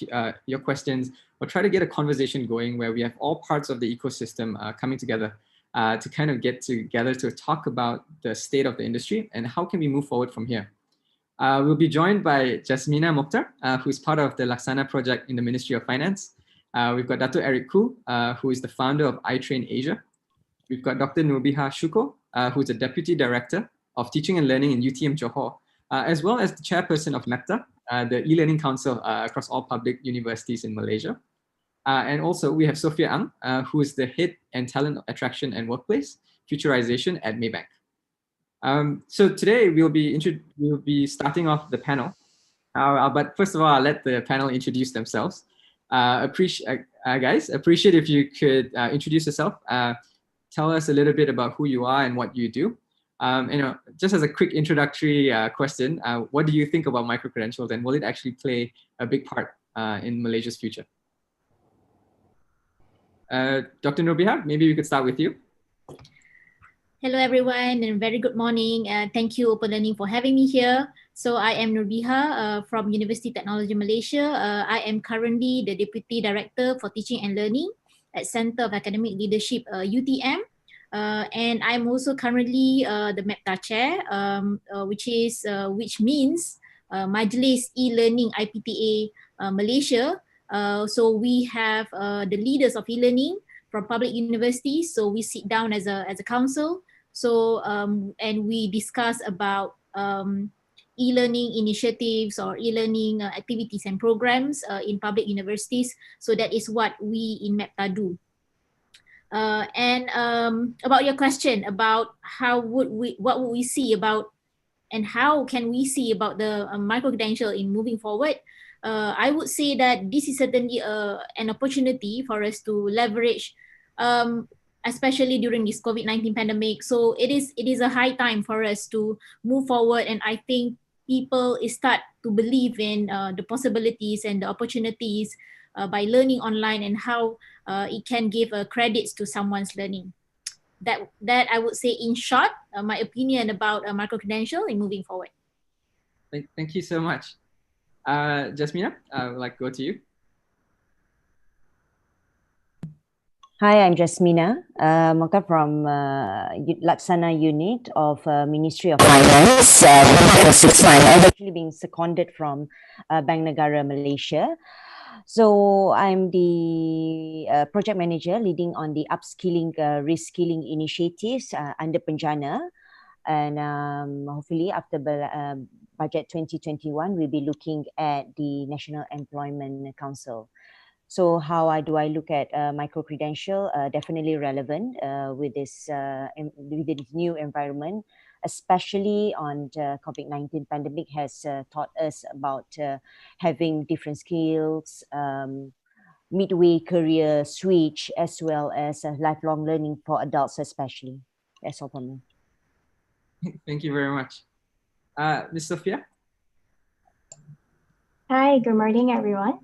Speaker 2: your questions or try to get a conversation going where we have all parts of the ecosystem coming together to kind of get together to talk about the state of the industry and how can we move forward from here. We'll be joined by Jasmina Mokhtar, who's part of the Laksana project in the Ministry of Finance. We've got Dr. Eric Koo, who is the founder of iTrain Asia. We've got Dr. Nurbiha Shuko, who's a Deputy Director of Teaching and Learning in UTM Johor, as well as the Chairperson of MEPTA, the e-learning council across all public universities in Malaysia. And also we have Sophia Ang, who is the Head and Talent Attraction and Workplace Futurization at Maybank. So today we'll be starting off the panel, but first of all, I'll let the panel introduce themselves. Guys, appreciate if you could introduce yourself, tell us a little bit about who you are and what you do. Just as a quick introductory question, what do you think about micro-credentials and will it actually play a big part in Malaysia's future? Dr. Nurbiha, maybe we could start with you.
Speaker 10: Hello everyone and very good morning. Thank you Open Learning for having me here. So I am Nurbiha from University Technology Malaysia. I am currently the Deputy Director for Teaching and Learning at Center of Academic Leadership UTM. And I'm also currently the MEPTA Chair, which means Majlis E-Learning IPTA Malaysia. So we have the leaders of e-learning from public universities. So we sit down as a council. So and we discuss about e-learning initiatives or e-learning activities and programs in public universities. So that is what we in MEPTA do. And about your question about what would we see about and how can we see about the micro-credential in moving forward? I would say that this is certainly an opportunity for us to leverage, especially during this COVID-19 pandemic. So it is a high time for us to move forward, and I think people start to believe in the possibilities and the opportunities by learning online and how it can give credits to someone's learning. That I would say in short, my opinion about a micro-credential in moving forward.
Speaker 2: Thank you so much. Jasmina, I would like to go to you.
Speaker 11: Hi, I'm Jasmina Moka from Laksana Unit of Ministry of Finance. For 6 months, I've actually been seconded from Bank Negara, Malaysia. So I'm the project manager leading on the upskilling, reskilling initiatives under Penjana. And hopefully after budget 2021, we'll be looking at the National Employment Council. So how do I look at micro-credential? Definitely relevant with this new environment, especially on the COVID-19 pandemic has taught us about having different skills, midway career switch, as well as lifelong learning for adults especially. That's all from me.
Speaker 2: Thank you very much. Ms. Sophia?
Speaker 12: Hi, good morning, everyone.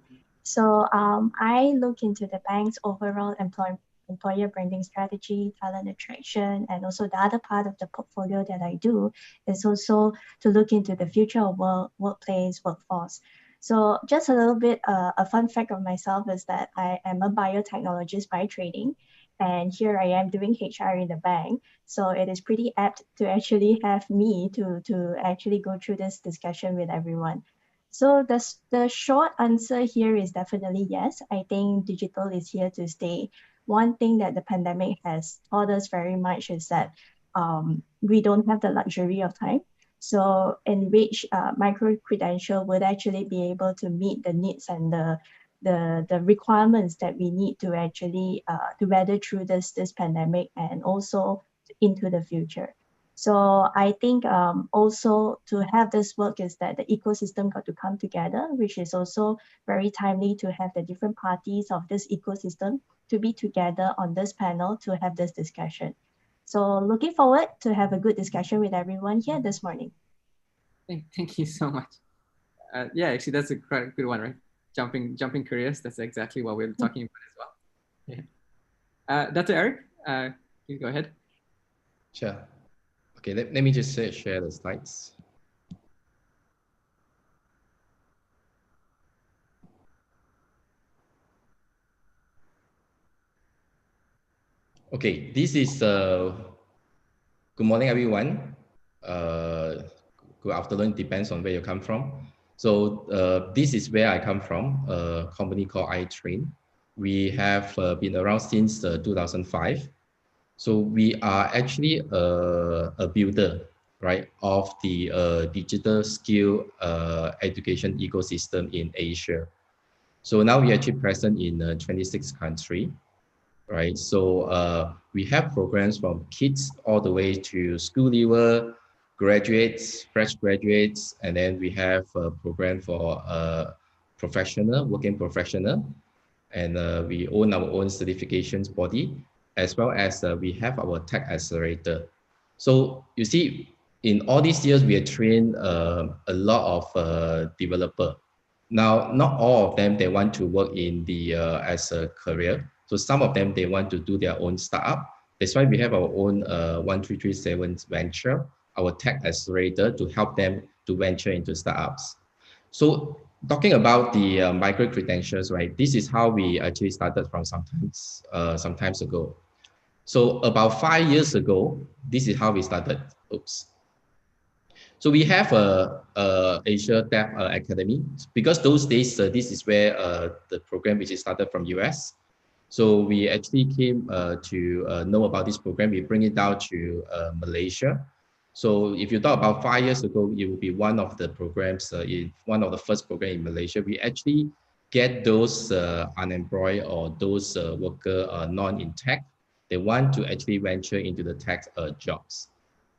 Speaker 12: So I look into the bank's overall employer branding strategy, talent attraction, and also the other part of the portfolio that I do is also to look into the future of workplace, workforce. So just a little bit, a fun fact of myself is that I am a biotechnologist by training, and here I am doing HR in the bank. So it is pretty apt to actually have me to actually go through this discussion with everyone. So the short answer here is definitely yes. I think digital is here to stay. One thing that the pandemic has taught us very much is that we don't have the luxury of time. So in which micro-credential would actually be able to meet the needs and the requirements that we need to actually to weather through this pandemic and also into the future. So I think also to have this work is that the ecosystem got to come together, which is also very timely to have the different parties of this ecosystem to be together on this panel to have this discussion. So looking forward to have a good discussion with everyone here this morning.
Speaker 2: Thank you so much. Yeah, actually that's a quite good one, right? Jumping careers, that's exactly what we're talking about as well. Yeah. Dr. Eric, you go ahead.
Speaker 13: Sure. Okay, let me just share the slides. Okay, this is, good morning, everyone. Good afternoon, depends on where you come from. So this is where I come from, a company called iTrain. We have been around since 2005. So we are actually a builder, right, of the digital skill education ecosystem in Asia. So now we are actually present in 26 countries, right? So we have programs from kids all the way to school leaver, graduates, fresh graduates, and then we have a program for professional, working professional, and we own our own certifications body, as well as we have our tech accelerator. So you see, in all these years, we have trained a lot of developer. Now, not all of them, they want to work in the as a career. So some of them, they want to do their own startup. That's why we have our own 1337 venture, our tech accelerator to help them to venture into startups. So talking about the micro-credentials, right? This is how we actually started from some times ago. So about 5 years ago, this is how we started. Oops. So we have a Asia Tech Academy, because those days, this is where the program which is started from US. So we actually came to know about this program. We bring it down to Malaysia. So if you talk about 5 years ago, it will be one of the programs, one of the first program in Malaysia. We actually get those unemployed or those worker non in tech. They want to actually venture into the tech jobs,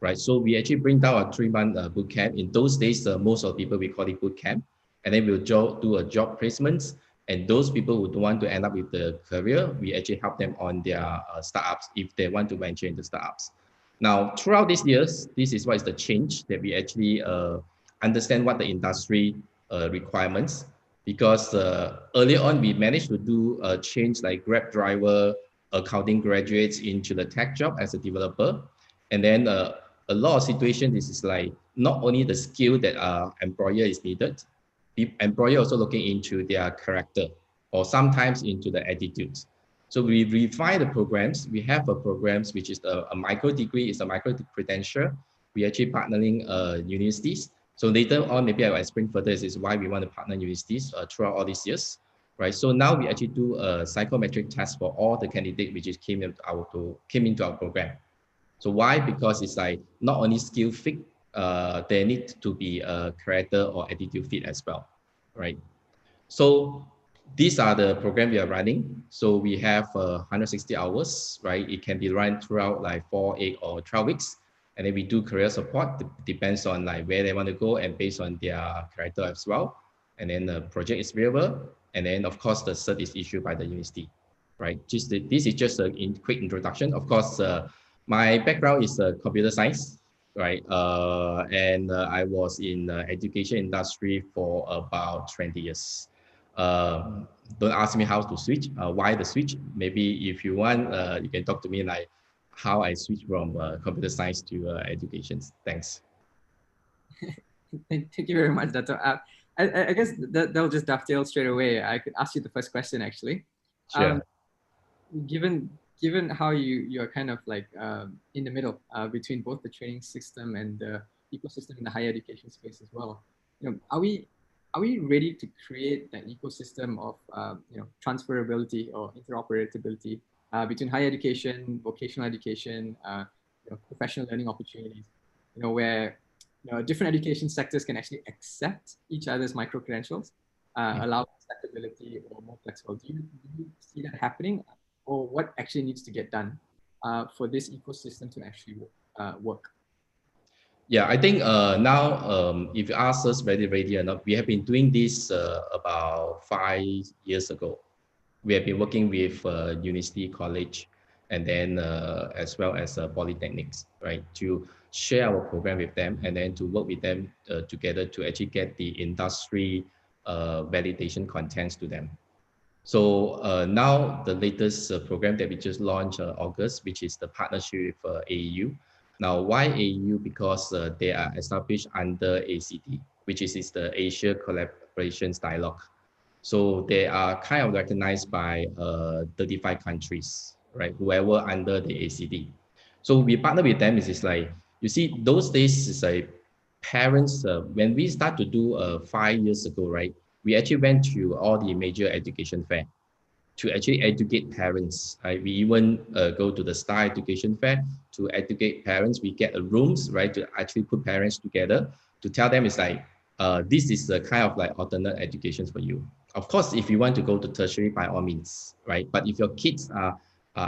Speaker 13: right? So we actually bring down a 3-month boot camp. In those days, most of the people, we call it boot camp. And then we'll do a job placements. And those people who want to end up with the career, we actually help them on their startups if they want to venture into startups. Now, throughout these years, this is what is the change that we actually understand what the industry requirements, because early on, we managed to do a change like Grab driver, accounting graduates into the tech job as a developer. And then a lot of situations, this is like not only the skill that employer is needed, the employer also looking into their character or sometimes into the attitudes. So we refine the programs. We have a programs which is a micro degree, it's a micro credential. We actually partnering universities. So later on, maybe I will explain further is why we want to partner universities throughout all these years, right? So now we actually do a psychometric test for all the candidates which is came into our program. So why? Because it's like not only skill fit, they need to be a character or attitude fit as well, right? So these are the program we are running. So we have 160 hours, right? It can be run throughout like 4, 8, or 12 weeks. And then we do career support, depends on like where they want to go and based on their character as well. And then the project is available. And then of course the cert is issued by the university, right? This is just a quick introduction. Of course, my background is computer science, right? I was in education industry for about 20 years. Don't ask me how to switch, why the switch. Maybe if you want, you can talk to me like how I switched from computer science to education. Thanks.
Speaker 2: Thank you very much, Dato'. I guess that'll just dovetail straight away. I could ask you the first question actually.
Speaker 13: Sure.
Speaker 2: Given how you're kind of like in the middle between both the training system and the ecosystem in the higher education space as well, are we ready to create that ecosystem of transferability or interoperability between higher education, vocational education, professional learning opportunities, where different education sectors can actually accept each other's micro-credentials, allow acceptability or more flexible. Do you see that happening? Or what actually needs to get done for this ecosystem to actually work?
Speaker 13: Yeah, I think now, if you ask us very ready or not, we have been doing this about 5 years ago. We have been working with university, college, and then as well as polytechnics, right, to share our program with them and then to work with them together to actually get the industry validation contents to them. So now the latest program that we just launched August, which is the partnership with AEU. Now, why AEU? Because they are established under ACD, which is the Asia Collaborations Dialogue. So they are kind of recognized by 35 countries, right? Whoever under the ACD. So we partner with them. It's like, you see, those days is like parents, when we start to do 5 years ago, right? We actually went to all the major education fair to actually educate parents. Right? We even go to the Star Education Fair to educate parents. We get rooms, right, to actually put parents together to tell them it's like, this is the kind of like alternate education for you. Of course, if you want to go to tertiary, by all means, right? But if your kids are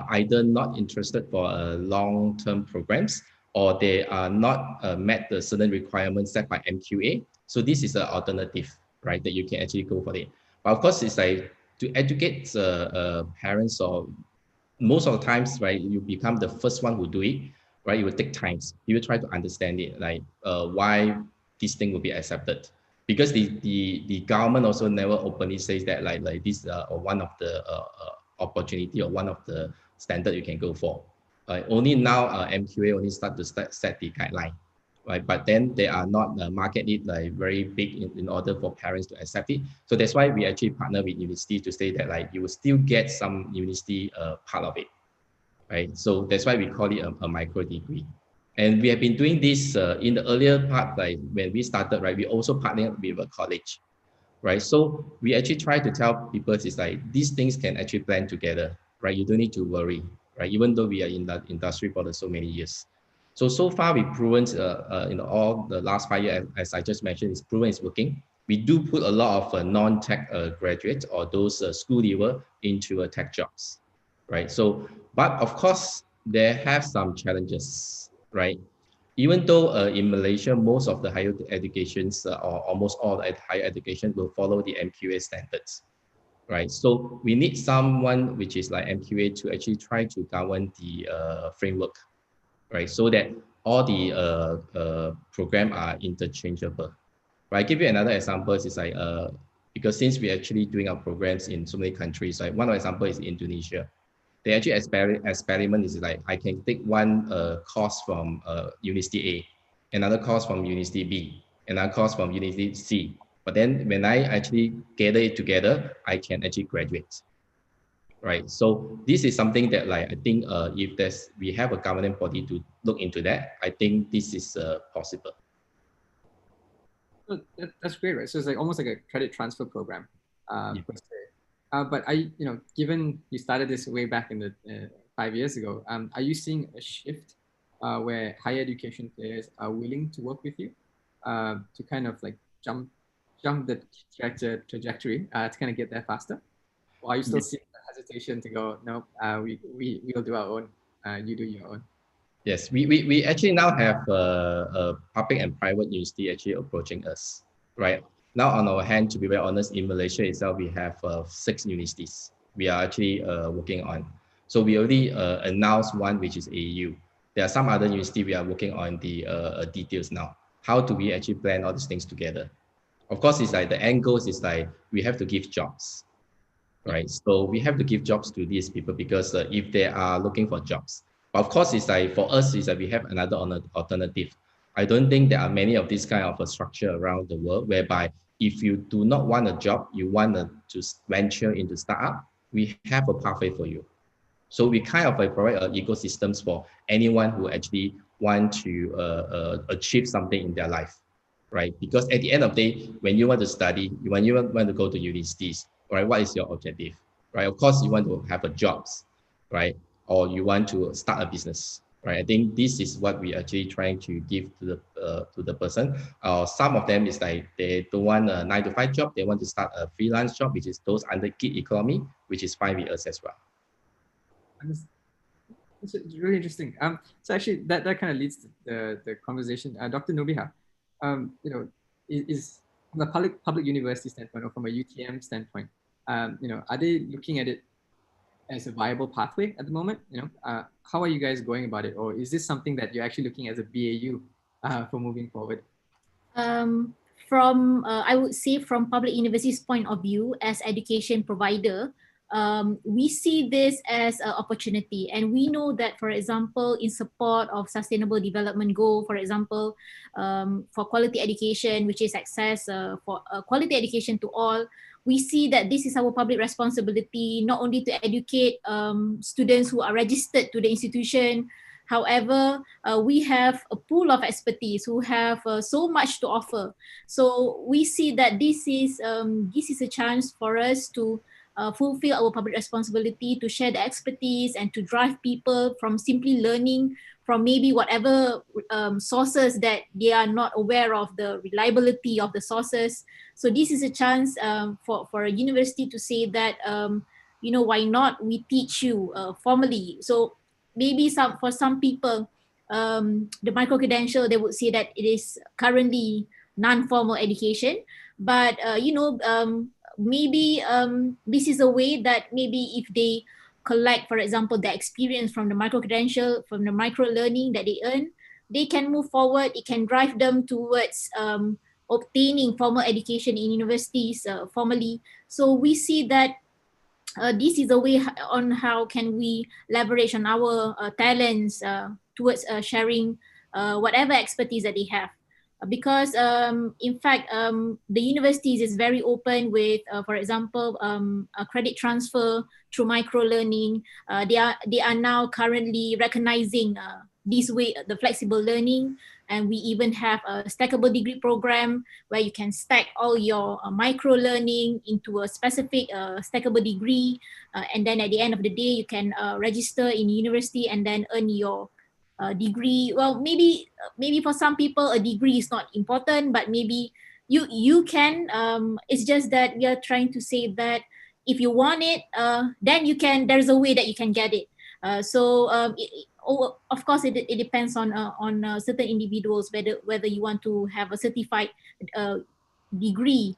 Speaker 13: either not interested for long-term programs or they are not met the certain requirements set by MQA, so this is an alternative, right, that you can actually go for it. But of course, it's like to educate parents, or most of the times, right, you become the first one who do it, right? It will take time. You will try to understand it, like why this thing will be accepted. Because the government also never openly says that like this one of the opportunity or one of the standard you can go for. Only now MQA only start to set the guideline, right? But then they are not market it like very big in order for parents to accept it. So that's why we actually partner with university to say that like you will still get some university part of it, right? So that's why we call it a micro degree. And we have been doing this in the earlier part, like when we started, right? We also partnered with a college, right? So we actually try to tell people it's like these things can actually blend together, right? You don't need to worry, right? Even though we are in that industry for so many years. So far we've proven, all the last 5 years, as I just mentioned, it's proven it's working. We do put a lot of non-tech graduates or those school leaver into tech jobs, right? So, but of course, they have some challenges, right? Even though in Malaysia, most of the higher educations or almost all higher education will follow the MQA standards, right? So we need someone which is like MQA to actually try to govern the framework, right? So that all the program are interchangeable. Right? I give you another example. It's like because since we're actually doing our programs in so many countries, right? One example is Indonesia. They actually experiment is like I can take one course from University A, another course from University B, another course from University C. But then when I actually gather it together, I can actually graduate. right? So this is something that like I think if we have a governing body to look into that, I think this is possible.
Speaker 2: So that's great, right? So it's like almost like a credit transfer program,
Speaker 13: Yeah.
Speaker 2: per se. But given you started this way back in the 5 years ago, are you seeing a shift where higher education players are willing to work with you to kind of like jump the trajectory to kind of get there faster? Or are you still seeing the hesitation to go, no, we'll do our own, you do your own?
Speaker 13: Yes, we actually now have a public and private university actually approaching us, right? Now on our hand, to be very honest, in Malaysia itself, we have 6 universities we are actually working on. So we already announced one, which is AU. There are some other university we are working on the details now. How do we actually plan all these things together? Of course, it's like the end goal is like we have to give jobs, right? So we have to give jobs to these people because if they are looking for jobs. But of course, it's like for us, is that we have another alternative. I don't think there are many of this kind of a structure around the world whereby if you do not want a job, you want to venture into startup, we have a pathway for you. So we kind of like provide ecosystems for anyone who actually want to achieve something in their life, right? Because at the end of the day, when you want to study, when you want to go to universities, right? What is your objective, right? Of course, you want to have a jobs, right? Or you want to start a business, right? I think this is what we actually trying to give to the person. Some of them is like they don't want a 9-to-5 job; they want to start a freelance job, which is those under gig economy, which is fine with us as well.
Speaker 2: It's really interesting. So actually, that kind of leads to the conversation. Dr. Nubiha, is from a public university standpoint or from a UTM standpoint, are they looking at it as a viable pathway at the moment? How are you guys going about it, or is this something that you're actually looking as a BAU for moving forward?
Speaker 10: From I would say from public universities' point of view, as education provider, we see this as an opportunity, and we know that, for example, in support of sustainable development goal, for example, for quality education, which is access for quality education to all, we see that this is our public responsibility, not only to educate students who are registered to the institution. However, we have a pool of expertise who have so much to offer. So we see that this is a chance for us to fulfill our public responsibility, to share the expertise and to drive people from simply learning from maybe whatever sources that they are not aware of the reliability of the sources. So this is a chance for a university to say that, why not we teach you formally. So maybe for some people, the micro-credential, they would say that it is currently non-formal education, but maybe this is a way that maybe if they collect, for example, the experience from the micro-credential, from the micro-learning that they earn, they can move forward. It can drive them towards obtaining formal education in universities formally. So we see that this is a way on how can we leverage on our talents towards sharing whatever expertise that they have. Because in fact, the universities is very open with, for example, a credit transfer through micro-learning. They are now currently recognizing this way, the flexible learning. And we even have a stackable degree program where you can stack all your micro-learning into a specific stackable degree. And then at the end of the day, you can register in university and then earn your degree. Well, maybe for some people, a degree is not important, but maybe you can. It's just that we are trying to say that if you want it, then you can. There's a way that you can get it. Of course, it depends on certain individuals whether you want to have a certified degree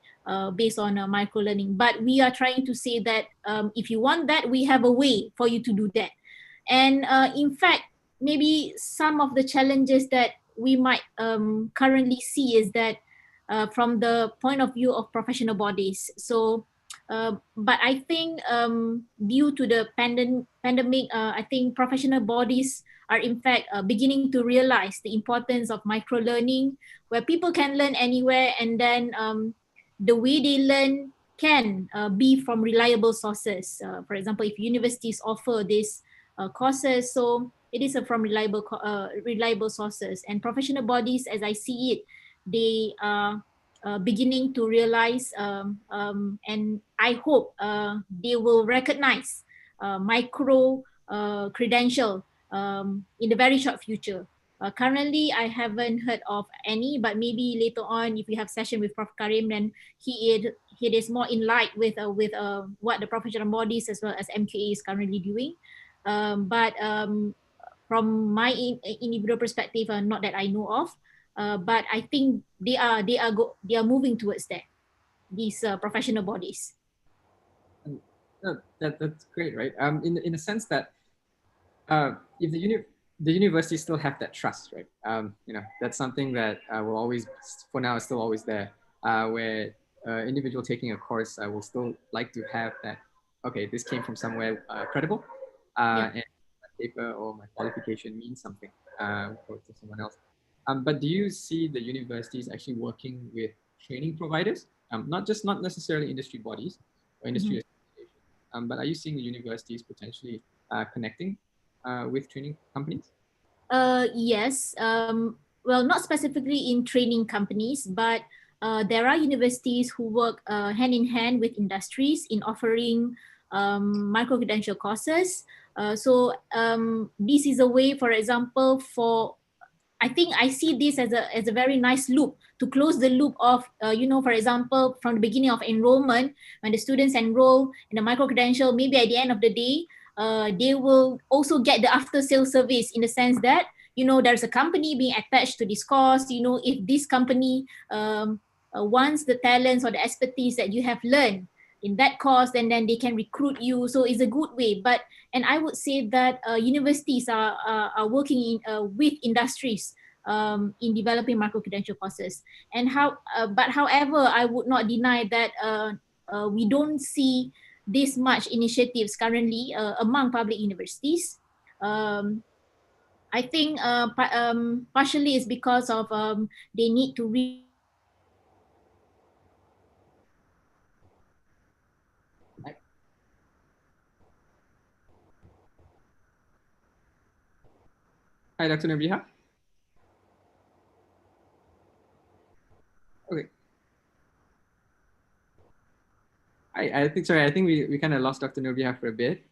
Speaker 10: based on micro-learning. But we are trying to say that if you want that, we have a way for you to do that. And in fact, maybe some of the challenges that we might currently see is that from the point of view of professional bodies. So, but I think due to the pandemic, I think professional bodies are in fact beginning to realize the importance of micro-learning, where people can learn anywhere, and then the way they learn can be from reliable sources. For example, if universities offer these courses, so it is from reliable sources. And professional bodies, as I see it, they are beginning to realize, and I hope they will recognize micro-credential in the very short future. Currently, I haven't heard of any, but maybe later on, if we have session with Prof. Karim, then he is more in line with what the professional bodies as well as MQA is currently doing. But from my individual perspective, not that I know of, but I think they are moving towards that. These professional bodies.
Speaker 2: That's great, right? In a sense that if the universities still have that trust, right? That's something that will always, for now, is still always there. Where individual taking a course will still like to have that. Okay, this came from somewhere credible, and my paper or my qualification means something to someone else. But do you see the universities actually working with training providers, not necessarily industry bodies or industry associations, but are you seeing the universities potentially connecting with training companies?
Speaker 10: Yes. Well, not specifically in training companies, but there are universities who work hand in hand with industries in offering micro-credential courses. So this is a way, for example, I think I see this as a very nice loop to close the loop of, for example, from the beginning of enrollment, when the students enroll in the micro-credential, maybe at the end of the day, they will also get the after-sales service, in the sense that, there's a company being attached to this course. If this company wants the talents or the expertise that you have learned in that course, then they can recruit you. So it's a good way. And I would say that universities are working with industries in developing micro-credential courses. But however, I would not deny that we don't see this much initiatives currently among public universities. I think partially is because of they need to
Speaker 2: Hi, Dr. Nabiha. Okay. I think we kind of lost Dr. Nabiha for a bit.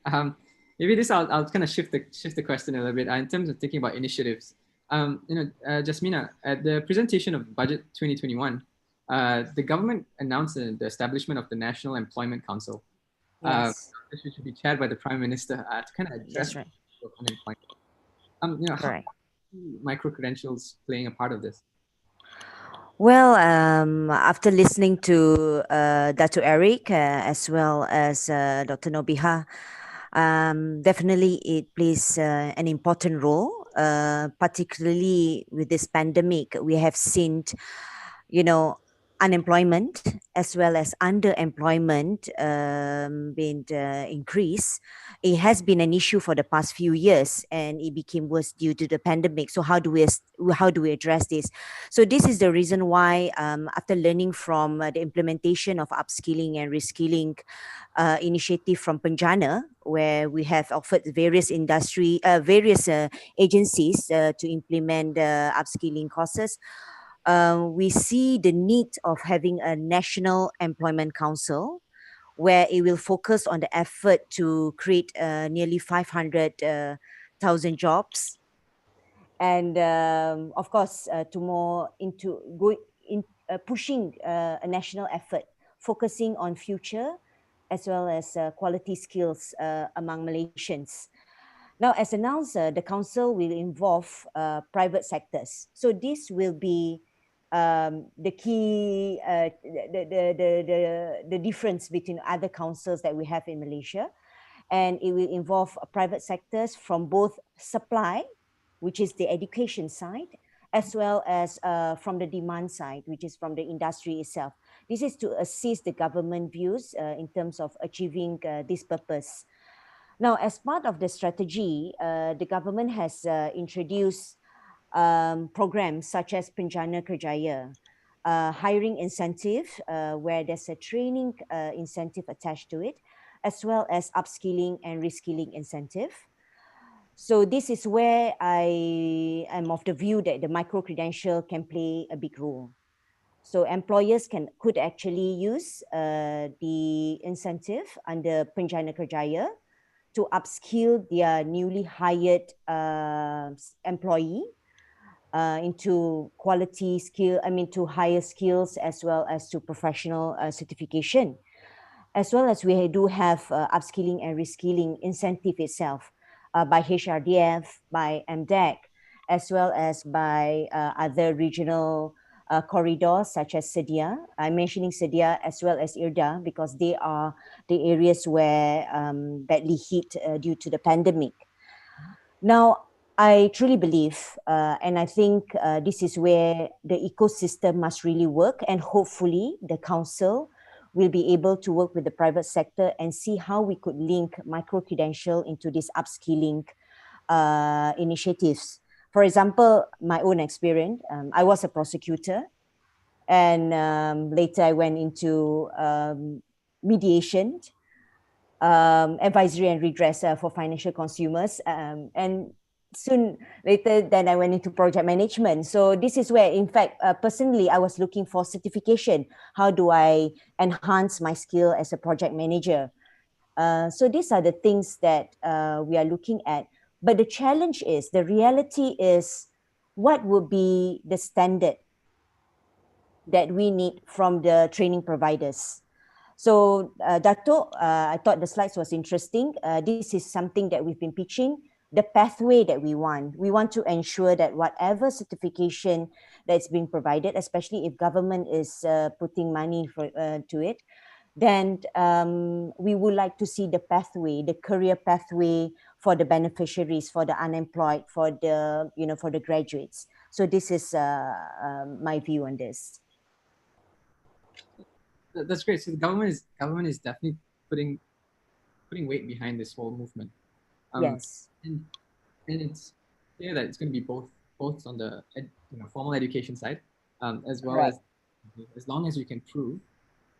Speaker 2: Maybe I'll kind of shift the question a little bit in terms of thinking about initiatives. Jasmina, at the presentation of Budget 2021, the government announced the establishment of the National Employment Council.
Speaker 11: Yes.
Speaker 2: This should be chaired by the Prime Minister to kind of address unemployment. How are micro-credentials playing a part of this?
Speaker 11: Well, after listening to Dr. Eric as well as Dr. Nobiha, definitely it plays an important role, particularly with this pandemic. We have seen, unemployment as well as underemployment been increased. It has been an issue for the past few years, and it became worse due to the pandemic. So how do we address this? So this is the reason why, after learning from the implementation of upskilling and reskilling initiative from Penjana, where we have offered various agencies to implement upskilling courses, we see the need of having a national employment council where it will focus on the effort to create nearly 500,000 jobs, and of course pushing a national effort focusing on future as well as quality skills among Malaysians. Now, as announced, the council will involve private sectors. So this will be the key, the difference between other councils that we have in Malaysia. And it will involve private sectors from both supply, which is the education side, as well as from the demand side, which is from the industry itself. This is to assist the government views in terms of achieving this purpose. Now, as part of the strategy, the government has introduced programs such as Penjana Kerjaya, hiring incentive where there's a training incentive attached to it, as well as upskilling and reskilling incentive. So this is where I am of the view that the micro-credential can play a big role. So employers could actually use the incentive under Penjana Kerjaya to upskill their newly hired employee into quality skill, to higher skills, as well as to professional certification. As well as we do have upskilling and reskilling incentive itself by HRDF, by MDEC, as well as by other regional corridors such as Sedia. I'm mentioning Sedia as well as IRDA because they are the areas where badly hit due to the pandemic. Now, I truly believe, and I think this is where the ecosystem must really work, and hopefully the council will be able to work with the private sector and see how we could link micro-credential into these upskilling initiatives. For example, my own experience, I was a prosecutor, and later I went into mediation, advisory and redress for financial consumers, and soon later then I went into project management. So this is where, in fact, personally, I was looking for certification. How do I enhance my skill as a project manager? So these are the things that we are looking at. But the challenge is, the reality is, what would be the standard that we need from the training providers? So Dato, I thought the slides was interesting. This is something that we've been pitching, the pathway that we want. We want to ensure that whatever certification that's being provided, especially if government is putting money to it, then we would like to see the pathway, the career pathway for the beneficiaries, for the unemployed, for the, for the graduates. So this is my view on this.
Speaker 2: That's great. So the government is definitely putting weight behind this whole movement.
Speaker 11: Yes.
Speaker 2: And it's clear that it's going to be both on the formal education side, as well as long as you can prove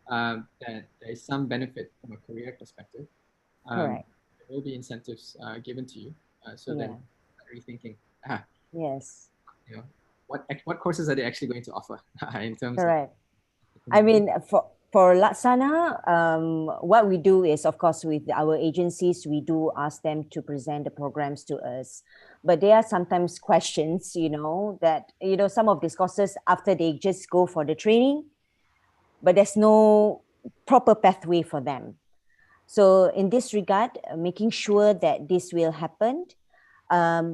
Speaker 2: that there is some benefit from a career perspective. There will be incentives given to you, so that rethinking.
Speaker 11: Yes.
Speaker 2: What courses are they actually going to offer in terms
Speaker 11: Correct.
Speaker 2: of?
Speaker 11: I mean, for Laksana, what we do is, of course, with our agencies, we do ask them to present the programs to us. But there are sometimes questions, that, some of these courses, after they just go for the training, but there's no proper pathway for them. So in this regard, making sure that this will happen,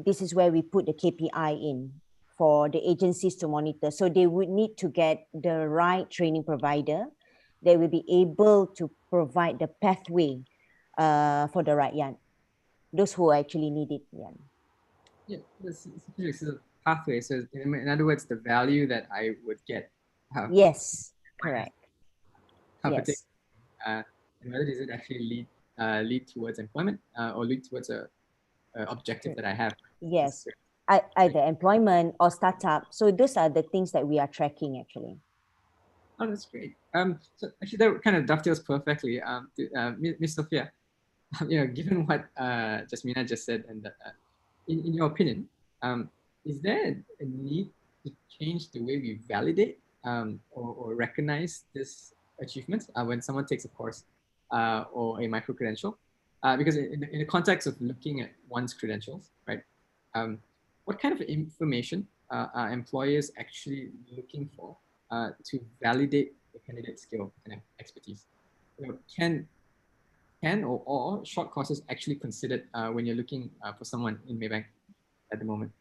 Speaker 11: this is where we put the KPI in for the agencies to monitor. So they would need to get the right training provider. They will be able to provide the pathway for the right those who actually need it.
Speaker 2: Yeah, this is a pathway. So in other words, the value that I would get.
Speaker 11: Yes, correct.
Speaker 2: Yes. And whether does it actually lead towards employment or lead towards a objective that I have.
Speaker 11: Yes, either employment or startup. So those are the things that we are tracking actually.
Speaker 2: Oh, that's great. So actually, that kind of dovetails perfectly. Ms. Sophia, given what Jasmina just said, and in your opinion, is there a need to change the way we validate or recognize this achievement when someone takes a course or a micro-credential? Because in the context of looking at one's credentials, right? What kind of information are employers actually looking for to validate the candidate's skill and expertise? Can or short courses actually considered when you're looking for someone in Maybank at the moment?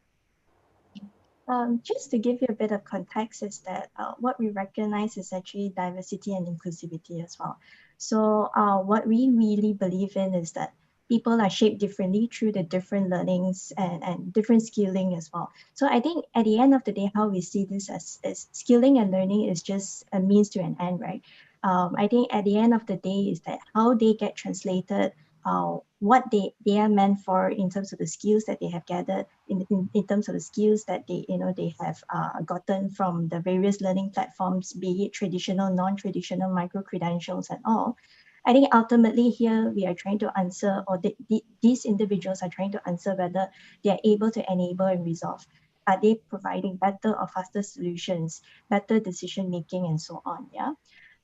Speaker 12: Just to give you a bit of context is that what we recognize is actually diversity and inclusivity as well. So what we really believe in is that people are shaped differently through the different learnings and different skilling as well. So I think at the end of the day, how we see this as skilling and learning is just a means to an end, right? I think at the end of the day is that how they get translated, what they are meant for in terms of the skills that they have gathered in terms of the skills that they have gotten from the various learning platforms, be it traditional, non-traditional, micro-credentials and all. I think ultimately here we are trying to answer, or these individuals are trying to answer whether they are able to enable and resolve. Are they providing better or faster solutions, better decision making, and so on? Yeah.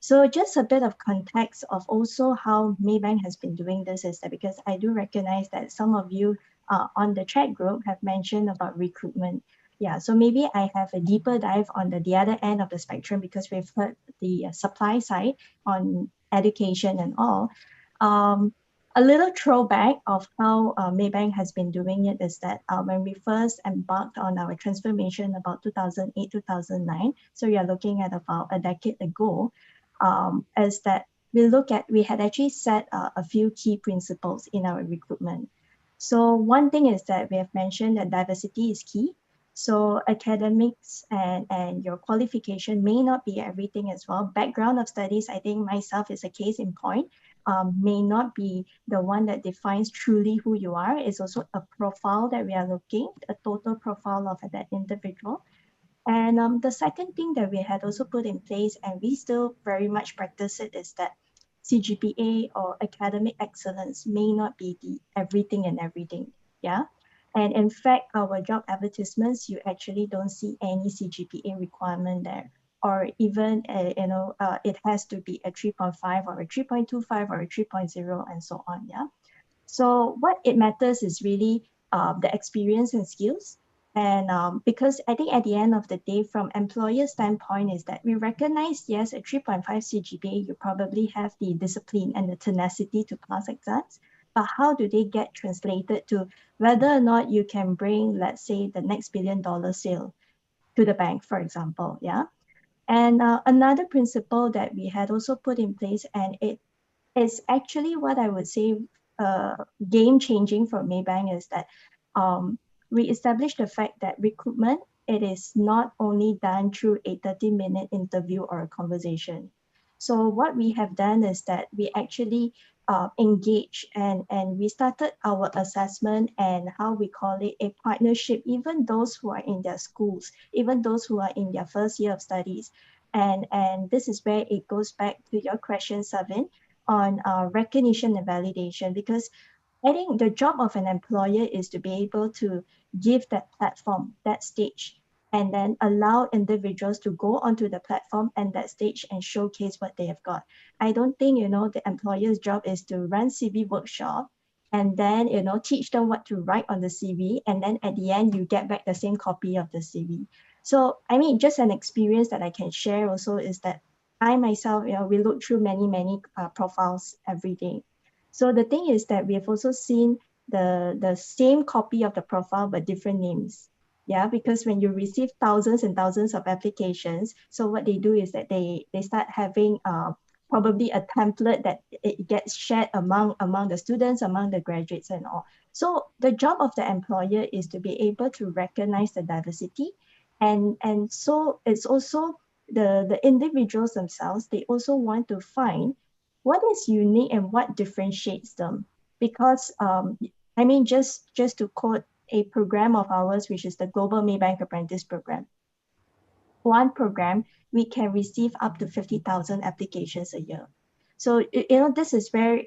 Speaker 12: So just a bit of context of also how Maybank has been doing this is that because I do recognize that some of you on the chat group have mentioned about recruitment. Yeah, so maybe I have a deeper dive on the other end of the spectrum because we've heard the supply side on education and all. A little throwback of how Maybank has been doing it is that when we first embarked on our transformation about 2008, 2009, so we are looking at about a decade ago, is that we had actually set a few key principles in our recruitment. So one thing is that we have mentioned that diversity is key. So academics and your qualification may not be everything as well. Background of studies, I think myself is a case in point, may not be the one that defines truly who you are. It's also a profile that we are looking, a total profile of that individual. And the second thing that we had also put in place, and we still very much practice it, is that CGPA or academic excellence may not be the everything and everything. Yeah. And in fact, our job advertisements, you actually don't see any CGPA requirement there, or even, it has to be a 3.5 or a 3.25 or a 3.0 and so on. Yeah. So what it matters is really the experience and skills. And because I think at the end of the day, from employer standpoint, is that we recognize, yes, a 3.5 CGPA, you probably have the discipline and the tenacity to pass exams, but how do they get translated to whether or not you can bring, let's say, the next $1 billion sale to the bank, for example, yeah? And another principle that we had also put in place, and it is actually what I would say game-changing for Maybank, is that we established the fact that recruitment, it is not only done through a 30-minute interview or a conversation. So what we have done is that we actually engage and we started our assessment and how we call it a partnership, even those who are in their schools, even those who are in their first year of studies. And this is where it goes back to your question, Savin, on recognition and validation, because I think the job of an employer is to be able to give that platform, that stage, and then allow individuals to go onto the platform and that stage and showcase what they have got. I don't think, the employer's job is to run CV workshop and then, teach them what to write on the CV. And then at the end, you get back the same copy of the CV. So, I mean, just an experience that I can share also is that I myself, we look through many profiles every day. So the thing is that we have also seen the same copy of the profile but different names. Yeah, because when you receive thousands and thousands of applications, so what they do is that they start having probably a template that it gets shared among the students, among the graduates and all. So the job of the employer is to be able to recognize the diversity, and so it's also the individuals themselves, they also want to find what is unique and what differentiates them. Because, I mean, just to quote a program of ours, which is the Global Maybank Apprentice Program. One program, we can receive up to 50,000 applications a year. So, this is where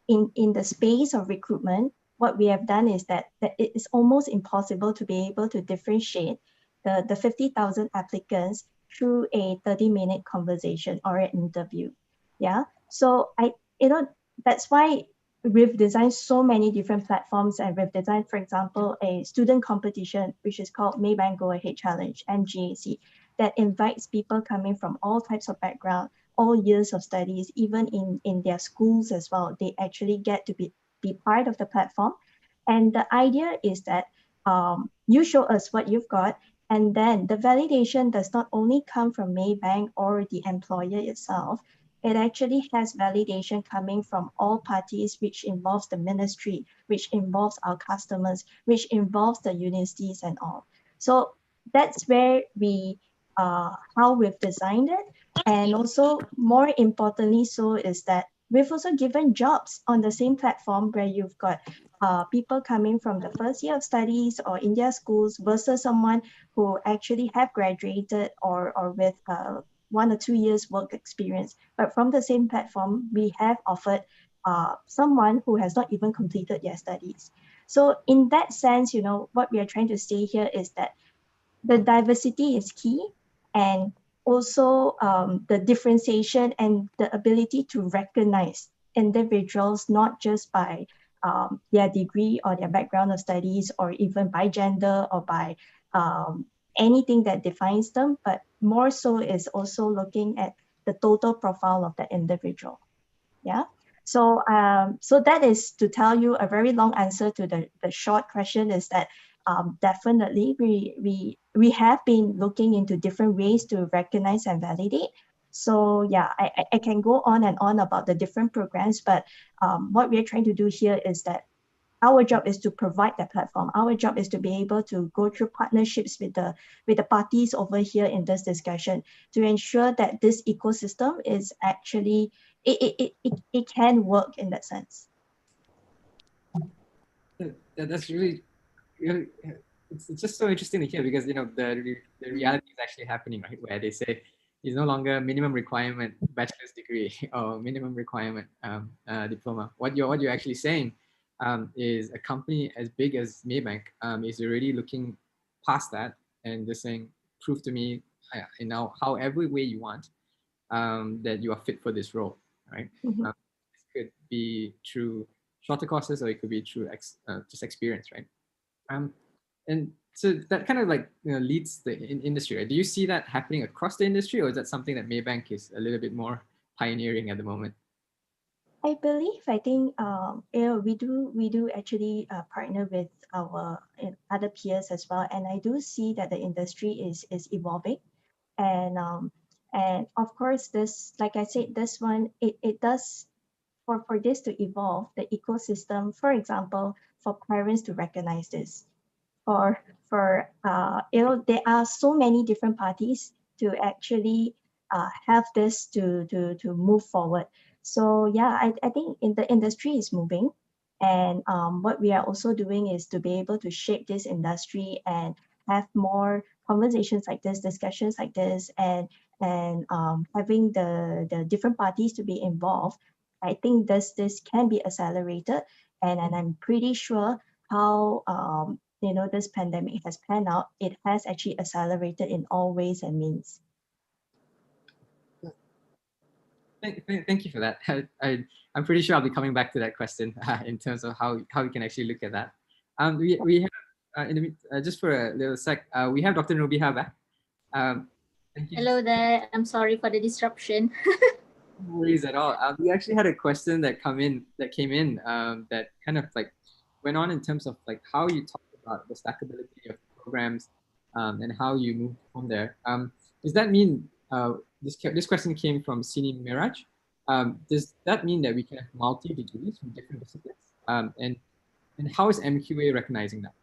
Speaker 12: in the space of recruitment, what we have done is that it is almost impossible to be able to differentiate the 50,000 applicants through a 30-minute conversation or an interview. Yeah. So that's why we've designed so many different platforms, and we've designed, for example, a student competition, which is called Maybank Go Ahead Challenge, MGAC, that invites people coming from all types of background, all years of studies, even in their schools as well. They actually get to be part of the platform. And the idea is that you show us what you've got, and then the validation does not only come from Maybank or the employer itself. It actually has validation coming from all parties, which involves the ministry, which involves our customers, which involves the universities and all. So that's where how we've designed it. And also more importantly so is that we've also given jobs on the same platform where you've got people coming from the first year of studies or India schools versus someone who actually have graduated or with 1 or 2 years work experience. But from the same platform, we have offered someone who has not even completed their studies. So in that sense, you know, what we are trying to say here is that the diversity is key, and also the differentiation and the ability to recognize individuals not just by their degree or their background of studies, or even by gender or by anything that defines them, but more so is also looking at the total profile of the individual. Yeah. So so that is to tell you a very long answer to the short question is that definitely we have been looking into different ways to recognize and validate. So yeah, I can go on and on about the different programs, but what we're trying to do here is that our job is to provide that platform. Our job is to be able to go through partnerships with the parties over here in this discussion to ensure that this ecosystem is actually, it can work in that sense.
Speaker 2: That's really, it's just so interesting to hear, because, you know, the reality is actually happening, right? Where they say it's no longer minimum requirement bachelor's degree or minimum requirement diploma. What you're actually saying is a company as big as Maybank is already looking past that and just saying, prove to me in now however way you want that you are fit for this role, right?
Speaker 12: Mm-hmm.
Speaker 2: This could be through shorter courses, or it could be through just experience, right? And so that kind of like, you know, leads the industry, right? Do you see that happening across the industry, or is that something that Maybank is a little bit more pioneering at the moment?
Speaker 12: I believe, I think, you know, we do actually partner with our other peers as well, and I do see that the industry is evolving, and of course, this, like I said, this one it does, for this to evolve, the ecosystem, for example, for parents to recognize this, or for you know, there are so many different parties to actually have this to move forward. So yeah, I think the industry is moving, and what we are also doing is to be able to shape this industry and have more conversations like this, discussions like this, and having the different parties to be involved. I think this can be accelerated, and I'm pretty sure how you know, this pandemic has panned out, it has actually accelerated in all ways and means.
Speaker 2: Thank you for that. I'm pretty sure I'll be coming back to that question in terms of how we can actually look at that. We have just for a little sec, we have Dr. Nubiha back. Thank you.
Speaker 10: Hello there. I'm sorry for the disruption.
Speaker 2: No worries at all. We actually had a question that came in that kind of like went on in terms of like how you talk about the stackability of programs and how you move from there. Does that mean this question came from Sini Miraj? Does that mean that we can have multi-degrees from different disciplines? And how is MQA recognizing that?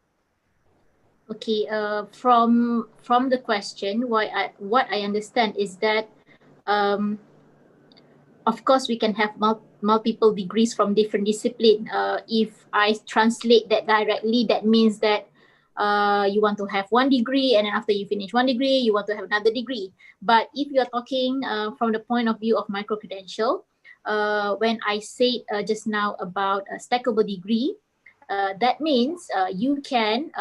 Speaker 10: Okay, from the question, what I understand is that of course we can have multiple degrees from different discipline. If I translate that directly, that means that you want to have 1 degree, and then after you finish 1 degree, you want to have another degree. But if you're talking from the point of view of micro-credential, when I said just now about a stackable degree, that means you can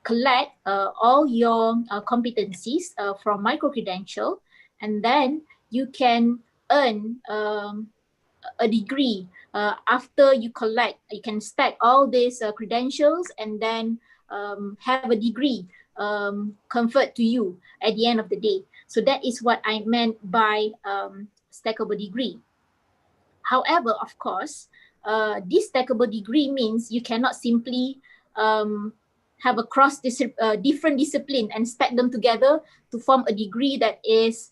Speaker 10: collect all your competencies from micro-credential, and then you can earn a degree after you collect. You can stack all these credentials and then have a degree conferred to you at the end of the day. So that is what I meant by stackable degree. However, of course, this stackable degree means you cannot simply have a different discipline and stack them together to form a degree that is,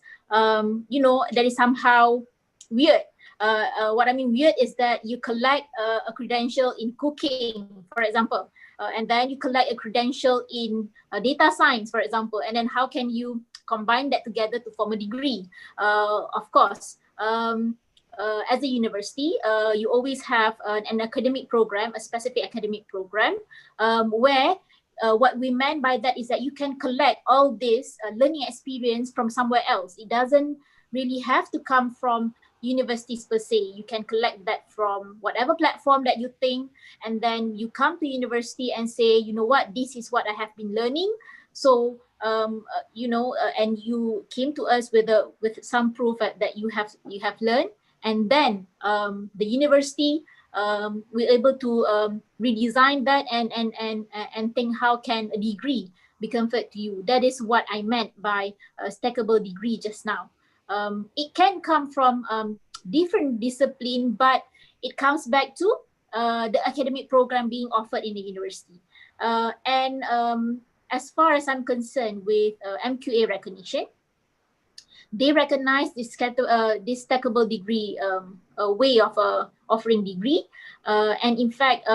Speaker 10: you know, that is somehow weird. What I mean weird is that you collect a credential in cooking, for example, and then you collect a credential in data science, for example, and then how can you combine that together to form a degree? Of course, as a university, you always have an academic program, a specific academic program, where what we meant by that is that you can collect all this learning experience from somewhere else. It doesn't really have to come from universities per se. You can collect that from whatever platform that you think, and then you come to university and say, you know what, this is what I have been learning. So and you came to us with some proof that you have learned, and then the university we're able to redesign that and think how can a degree be conferred to you. That is what I meant by a stackable degree just now. It can come from different discipline, but it comes back to the academic program being offered in the university. As far as I'm concerned with MQA recognition, they recognize this stackable degree way of offering degree, and in fact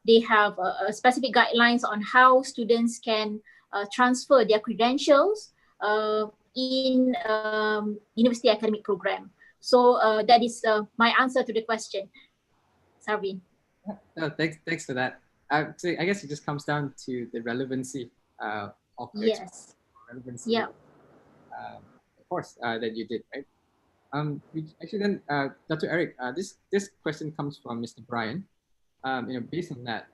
Speaker 10: they have specific guidelines on how students can transfer their credentials in university academic program. So that is my answer to the question, Sarvin.
Speaker 2: Thanks for that. So I guess it just comes down to the relevancy of
Speaker 10: yes,
Speaker 2: relevancy.
Speaker 10: Yeah.
Speaker 2: Course that you did, right? Actually, then, Dr. Eric, this question comes from Mr. Brian. Based on that,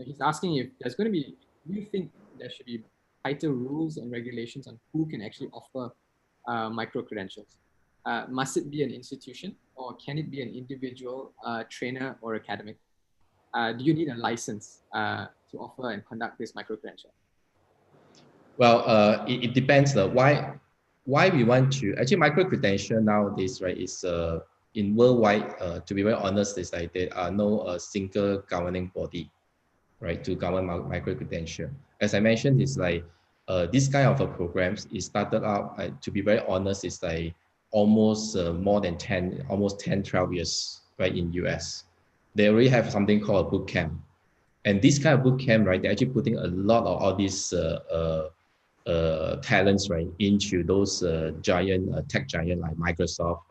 Speaker 2: he's asking if there's going to be. Do you think there should be tighter rules and regulations on who can actually offer micro credentials? Must it be an institution, or can it be an individual trainer or academic? Do you need a license to offer and conduct this micro credential?
Speaker 13: Well, it depends. Why we want to actually micro-credential nowadays, right, is in worldwide, to be very honest, is like there are no single governing body, right, to govern micro-credential. As I mentioned, it's like this kind of programs is started out, to be very honest, it's like almost more than 12 years, right, in US. They already have something called a boot camp. And this kind of boot camp, right, they're actually putting a lot of all these talents, right, into those giant tech giant like Microsoft,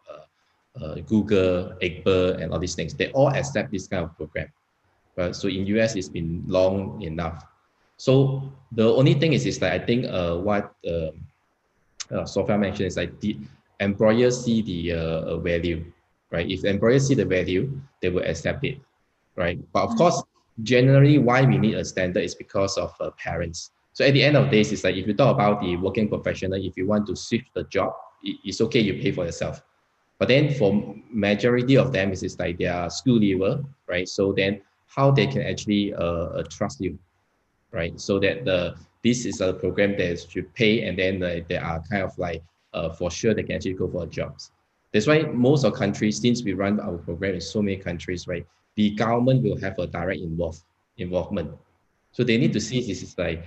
Speaker 13: Google, Apple, and all these things. They all accept this kind of program. Right? So in US, it's been long enough. So the only thing is that I think what Sophia mentioned is like the employers see the value, right? If the employers see the value, they will accept it, right? But of course, generally, why we need a standard is because of parents. So at the end of the day, it's like if you talk about the working professional, if you want to switch the job, it's okay, you pay for yourself. But then for majority of them, it's like they are school leaver, right? So then how they can actually trust you, right? So that this is a program that should pay, and then they are kind of like for sure they can actually go for jobs. That's why most of countries, since we run our program in so many countries, right, the government will have a direct involvement. So they need to see this is like,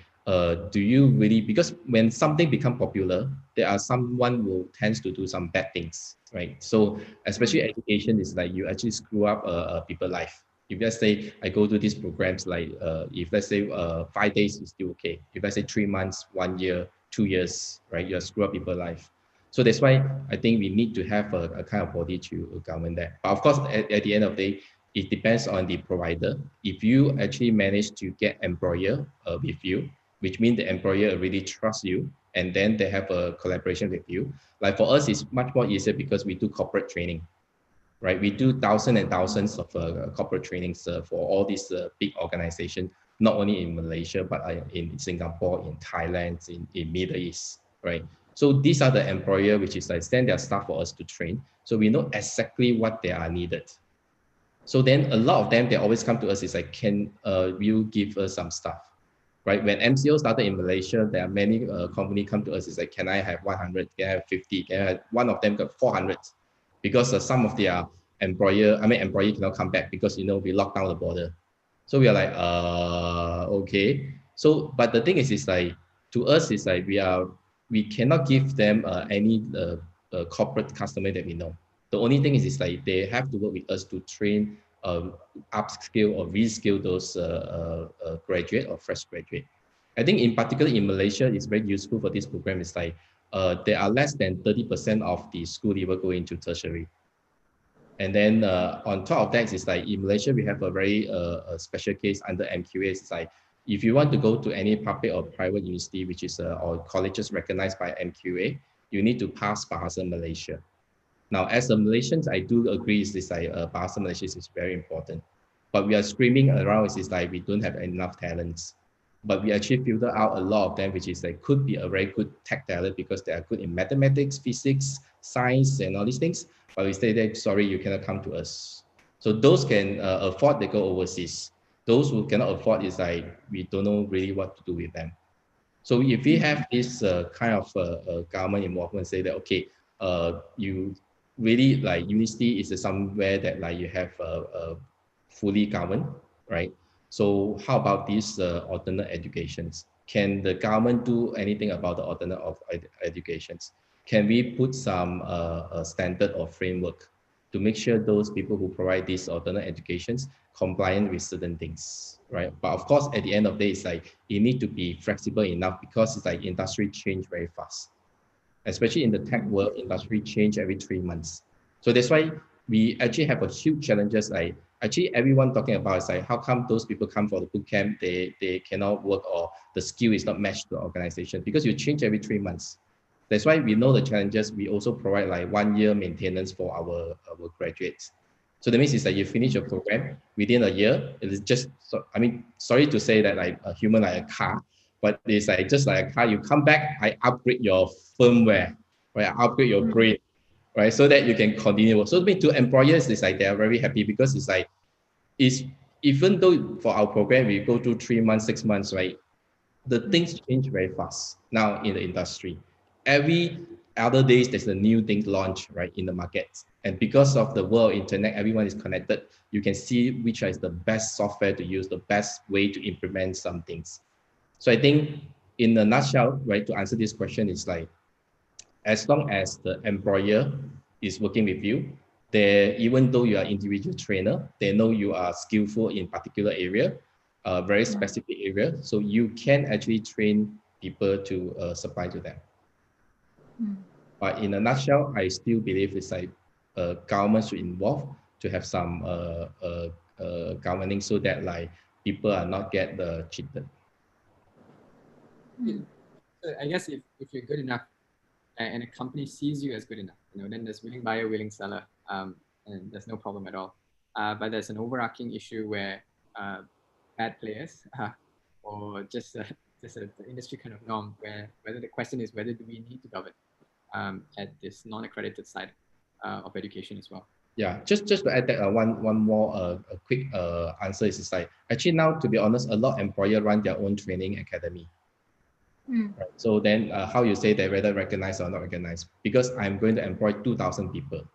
Speaker 13: do you really, because when something become popular, there are someone who tends to do some bad things, right? So especially education is like you actually screw up people's life. If let's say I go to these programs, like if let's say 5 days is still okay. If let's say 3 months, 1 year, 2 years, right, you screw up people's life. So that's why I think we need to have a kind of body to govern that. But of course, at the end of the day, it depends on the provider. If you actually manage to get employer with you, which means the employer really trusts you, and then they have a collaboration with you. Like for us, it's much more easier because we do corporate training, right? We do thousands and thousands of corporate trainings for all these big organizations, not only in Malaysia, but in Singapore, in Thailand, in Middle East, right? So these are the employer which is like send their staff for us to train. So we know exactly what they are needed. So then a lot of them, they always come to us is like, can you give us some stuff? Right, when MCO started in Malaysia, there are many companies come to us. Is like, can I have 100? Can I have 50? Can I have, one of them got 400, because some of their employee cannot come back because we locked down the border. So we are like, okay. So, but the thing is like to us is like we cannot give them any corporate customer that we know. The only thing is like they have to work with us to train, upskill or reskill those graduate or fresh graduate. I think in particular in Malaysia, it's very useful for this program. It's like there are less than 30% of the school leaver go into tertiary. And then on top of that, it's like in Malaysia, we have a very a special case under MQA. It's like if you want to go to any public or private university, which is or colleges recognized by MQA, you need to pass Bahasa Malaysia. Now, as a Malaysians, I do agree is this like Bahasa Malaysia is very important. But we are screaming around is like we don't have enough talents. But we actually filter out a lot of them, which is like could be a very good tech talent because they are good in mathematics, physics, science, and all these things. But we say that, sorry, you cannot come to us. So those can afford, they go overseas. Those who cannot afford is like, we don't know really what to do with them. So if we have this kind of government involvement, say that, okay, you really like university is somewhere that like you have fully governed, right? So how about these alternate educations? Can the government do anything about the alternate educations? Can we put some standard or framework to make sure those people who provide these alternate educations compliant with certain things, right? But of course, at the end of the day, it's like you need to be flexible enough because it's like industry change very fast, especially in the tech world. Industry change every 3 months. So that's why we actually have a huge challenges. Like actually everyone talking about is like how come those people come for the boot camp, they cannot work or the skill is not matched to the organization because you change every 3 months. That's why we know the challenges. We also provide like 1 year maintenance for our graduates. So that means it's like you finish your program within a year. It is just, I mean, sorry to say that like a human like a car, but it's like just like a car. You come back, I upgrade your firmware, right? I upgrade your brain, right? So that you can continue. So to employers, it's like they are very happy because it's like, even though for our program we go through 3 months, 6 months, right? The things change very fast now in the industry. Every other days, there's a new thing launched, right, in the market. And because of the world internet, everyone is connected. You can see which is the best software to use, the best way to implement some things. So I think in a nutshell, right, to answer this question is like, as long as the employer is working with you, even though you are individual trainer, they know you are skillful in particular area, a very specific area. So you can actually train people to supply to them. But in a nutshell, I still believe it's like government should involve to have some governing so that like people are not get cheated.
Speaker 2: So I guess if you're good enough and a company sees you as good enough, then there's willing buyer, willing seller, and there's no problem at all. But there's an overarching issue where bad players or just the industry kind of norm whether the question is whether do we need to govern at this non-accredited side of education as well.
Speaker 13: Yeah, just to add that one more a quick answer is like actually now, to be honest, a lot of employers run their own training academy. Right? So then how you say they whether recognized or not recognized? Because I'm going to employ 2,000 people,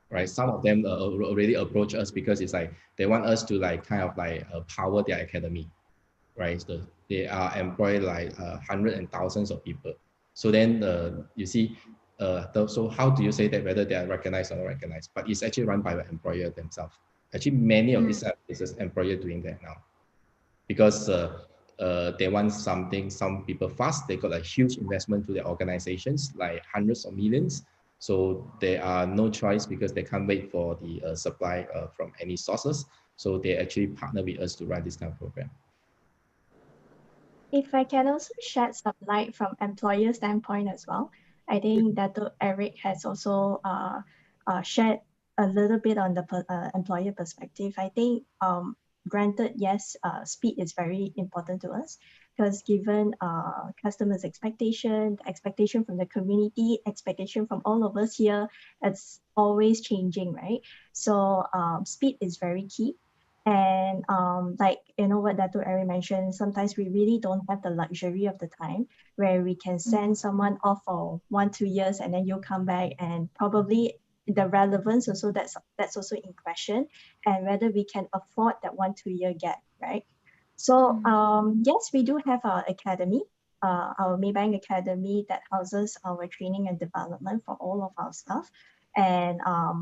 Speaker 13: right? Some of them already approach us because it's like they want us to like kind of like power their academy, right? So they are employed like hundreds and thousands of people. So then you see, so how do you say that whether they are recognized or not recognized? But it's actually run by the employer themselves. Actually, many of these is employer doing that now, because they want something, some people fast, they got a huge investment to their organizations, like hundreds of millions. So there are no choice because they can't wait for the supply from any sources. So they actually partner with us to run this kind of program.
Speaker 12: If I can also shed some light from employer standpoint as well, I think Dato' Eric has also shared a little bit on the employer perspective. I think granted, yes, speed is very important to us because given customers' expectation, the expectation from the community, expectation from all of us here, it's always changing, right? So speed is very key. And like, what Dato' Eric mentioned, sometimes we really don't have the luxury of the time where we can send someone off for 1-2 years and then you'll come back, and probably the relevance also that's also in question, and whether we can afford that 1-2 year gap, right? So yes, we do have our academy, our Maybank Academy that houses our training and development for all of our staff. And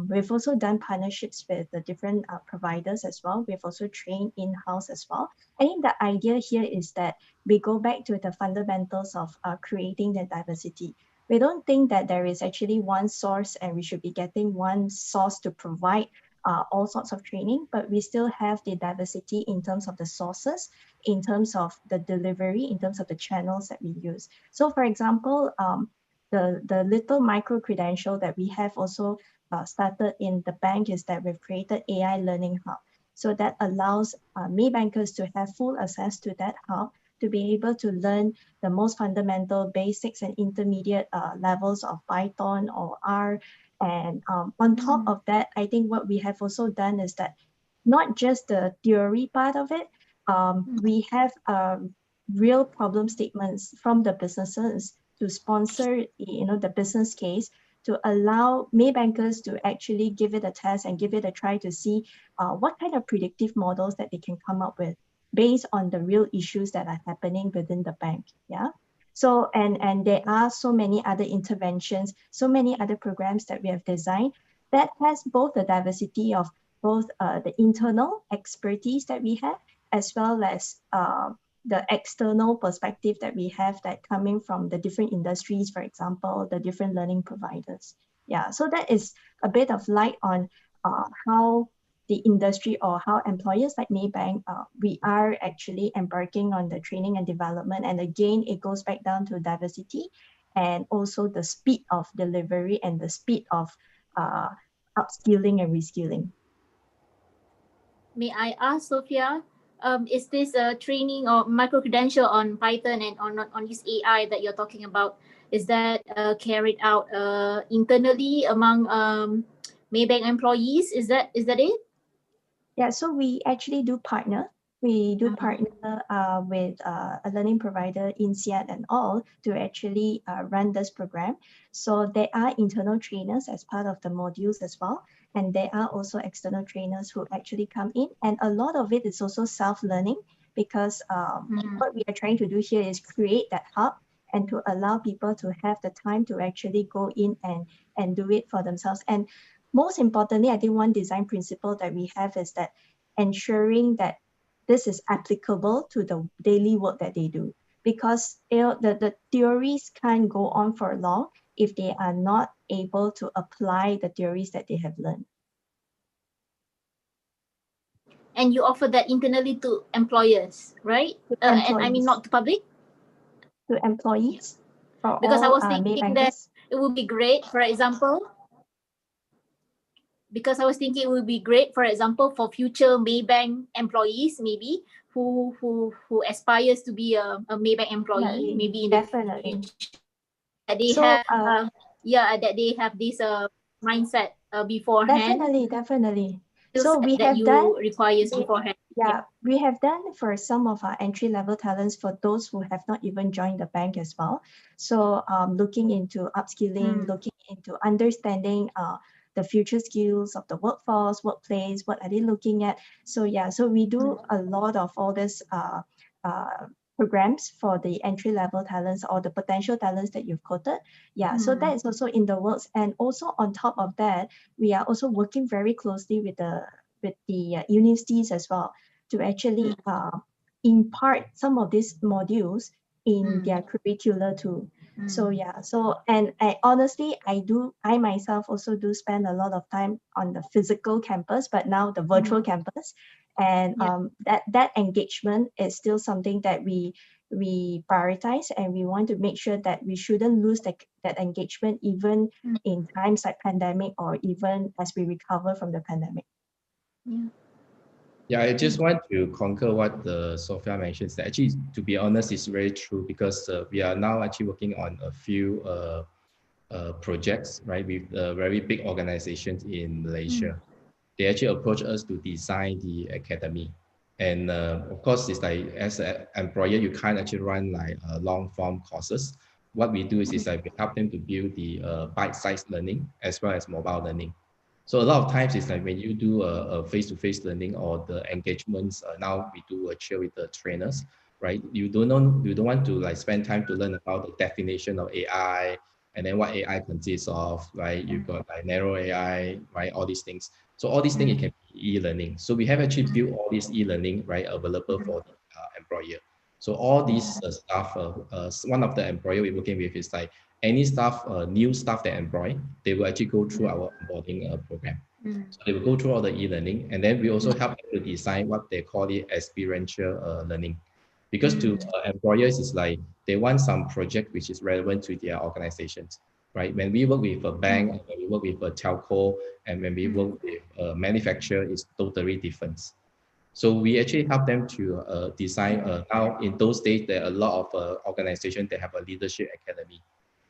Speaker 12: we've also done partnerships with the different providers as well. We've also trained in-house as well. I think the idea here is that we go back to the fundamentals of creating the diversity. we don't think that there is actually one source and we should be getting one source to provide all sorts of training, but we still have the diversity in terms of the sources, in terms of the delivery, in terms of the channels that we use. So for example, the little micro-credential that we have also started in the bank is that we've created AI Learning Hub. So that allows Maybankers to have full access to that hub to be able to learn the most fundamental basics and intermediate levels of Python or R. And on top of that, I think what we have also done is that not just the theory part of it, we have real problem statements from the businesses to sponsor, the business case to allow Maybankers to actually give it a test and give it a try to see what kind of predictive models that they can come up with based on the real issues that are happening within the bank. Yeah. So, and there are so many other interventions, so many other programs that we have designed that has both the diversity of both the internal expertise that we have, as well as the external perspective that we have that coming from the different industries, for example, the different learning providers. Yeah, so that is a bit of light on how the industry or how employers like Maybank, we are actually embarking on the training and development. And again, it goes back down to diversity and also the speed of delivery and the speed of upskilling and reskilling.
Speaker 10: May I ask, Sophia, is this a training or micro-credential on Python and on this AI that you're talking about, is that carried out internally among Maybank employees? Is that it?
Speaker 12: Yeah, so we actually do partner. We do partner with a learning provider, INSEAD and all, to actually run this program. So there are internal trainers as part of the modules as well. And there are also external trainers who actually come in. And a lot of it is also self-learning because what we are trying to do here is create that hub and to allow people to have the time to actually go in and do it for themselves. And most importantly, I think one design principle that we have is that ensuring that this is applicable to the daily work that they do. Because the theories can't go on for long if they are not able to apply the theories that they have learned.
Speaker 10: And you offer that internally to employers, right? And I mean not to public?
Speaker 12: To employees.
Speaker 10: Because I was thinking that it would be great, for example, for for future Maybank employees, maybe who aspires to be a Maybank employee, maybe in
Speaker 12: definitely.
Speaker 10: That they that they have this mindset beforehand.
Speaker 12: Definitely. So we
Speaker 10: that
Speaker 12: have done
Speaker 10: requires beforehand.
Speaker 12: Yeah, we have done for some of our entry-level talents for those who have not even joined the bank as well. So looking into upskilling, looking into understanding the future skills of the workforce, workplace, what are they looking at? So yeah, so we do a lot of all this programs for the entry-level talents or the potential talents that you've quoted. Yeah, so that is also in the works. And also on top of that, we are also working very closely with the universities as well to actually impart some of these modules in their curricula too. So yeah, so and I honestly, I myself also do spend a lot of time on the physical campus, but now the virtual campus. And that engagement is still something that we prioritize, and we want to make sure that we shouldn't lose that engagement even in times like pandemic or even as we recover from the pandemic.
Speaker 13: Yeah, I just want to concur what Sophia mentions. That actually, to be honest, it's very true because we are now actually working on a few projects, right, with very big organizations in Malaysia. They actually approach us to design the academy. And of course, it's like as an employer, you can't actually run like long form courses. What we do is like we help them to build the bite-sized learning as well as mobile learning. So a lot of times it's like when you do a face-to-face learning or the engagements, now we do a chill with the trainers, right? You don't want to like spend time to learn about the definition of AI and then what AI consists of, right? You've got like narrow AI, right? All these things. So all these things, it can be e-learning. So we have actually built all this e-learning, right, available for the employer. So all these stuff, one of the employer we're working with is like any staff, new staff that employ, they will actually go through our onboarding program. So they will go through all the e-learning, and then we also help them to design what they call it experiential learning. Because to employers, it's like they want some project which is relevant to their organizations, right? When we work with a bank, when we work with a telco, and when we work with a manufacturer, it's totally different. So we actually help them to design. Now in those days, there are a lot of organizations that have a leadership academy.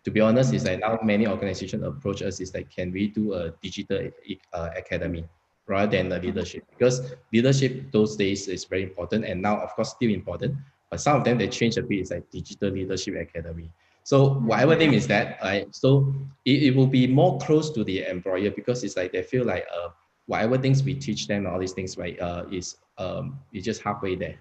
Speaker 13: To be honest, is that now many organizations approach us is like, can we do a digital academy rather than a leadership? Because leadership those days is very important, and now of course still important. But some of them they change a bit. It's like digital leadership academy. So whatever name is that, so it will be more close to the employer, because it's like they feel like whatever things we teach them, all these things, right, is just halfway there,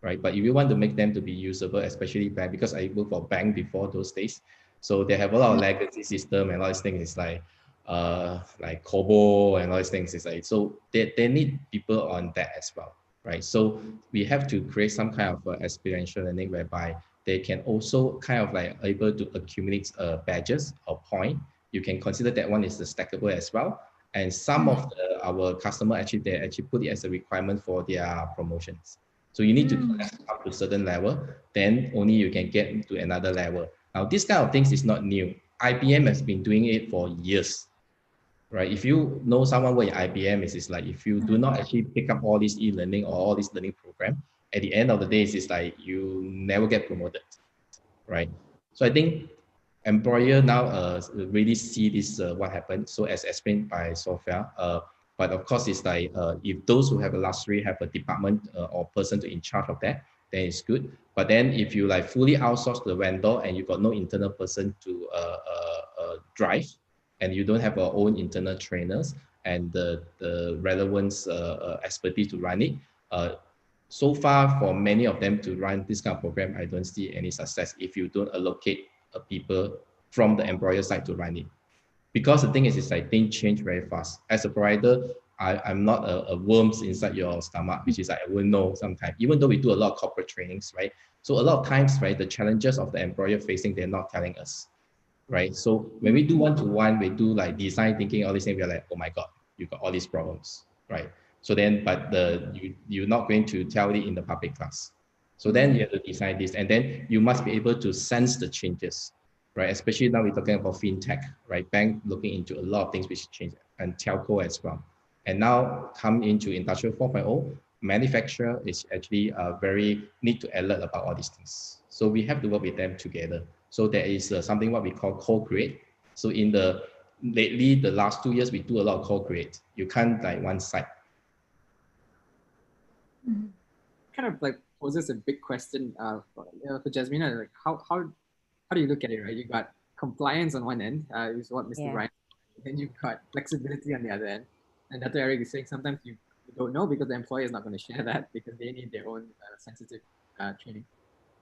Speaker 13: right? But if you want to make them to be usable, especially bank, because I worked for bank before those days, so they have a lot of legacy system and all these things. It's like COBOL and all these things. It's like, so they need people on that as well, right? So we have to create some kind of experiential learning whereby they can also kind of like able to accumulate badges or point. You can consider that one is the stackable as well. And some of our customer actually, they actually put it as a requirement for their promotions. So you need to collect up to a certain level, then only you can get to another level. Now, this kind of things is not new. IBM has been doing it for years, right? If you know someone where IBM is, it's like if you do not actually pick up all this e-learning or all this learning program, at the end of the day, it's like you never get promoted, right? So I think employer now really see this what happened. So as explained by Sophia, but of course it's like if those who have a luxury have a department or person to in charge of that, then it's good. But then if you like fully outsource the vendor and you got no internal person to drive, and you don't have our own internal trainers and the relevant expertise to run it, so far for many of them to run this kind of program, I don't see any success if you don't allocate people from the employer side to run it. Because the thing is like things change very fast. As a provider, I'm not a worms inside your stomach, which is like, I will know sometimes, even though we do a lot of corporate trainings, right? So a lot of times, right, the challenges of the employer facing, they're not telling us, right? So when we do one-to-one, we do like design thinking, all these things, we're like, oh my God, you got all these problems, right? So then, but you're not going to tell it in the public class. So then you have to design this, and then you must be able to sense the changes, right? Especially now we're talking about fintech, right? Bank looking into a lot of things which change, and telco as well. And now come into Industrial 4.0, manufacturer is actually very need to alert about all these things. So we have to work with them together. So there is something what we call co-create. So in lately, the last 2 years, we do a lot of co-create. You can't like one side.
Speaker 2: Kind of like poses a big question for Jasmina, like how do you look at it, right? You got compliance on one end, is what Mr. Ryan, then you've got flexibility on the other end. And Dr. Eric is saying sometimes you don't know because the employer is not going to share that because they need their own sensitive training.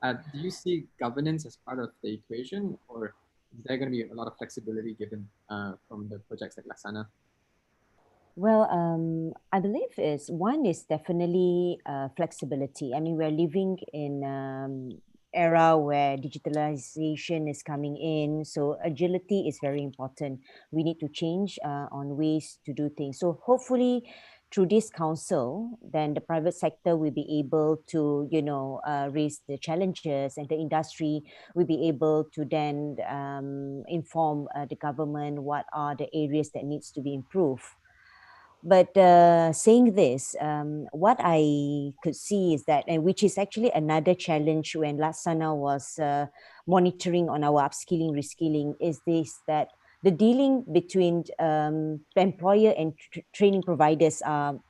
Speaker 2: Do you see governance as part of the equation, or is there going to be a lot of flexibility given from the projects like Laksana?
Speaker 11: Well, I believe one is definitely flexibility. I mean, we're living in era where digitalization is coming in, so agility is very important. We need to change on ways to do things. So hopefully through this council, then the private sector will be able to, raise the challenges, and the industry will be able to then inform the government what are the areas that needs to be improved. But saying this, what I could see is that, and which is actually another challenge when Laksana was monitoring on our upskilling, reskilling, is this, that the dealing between employer and training providers are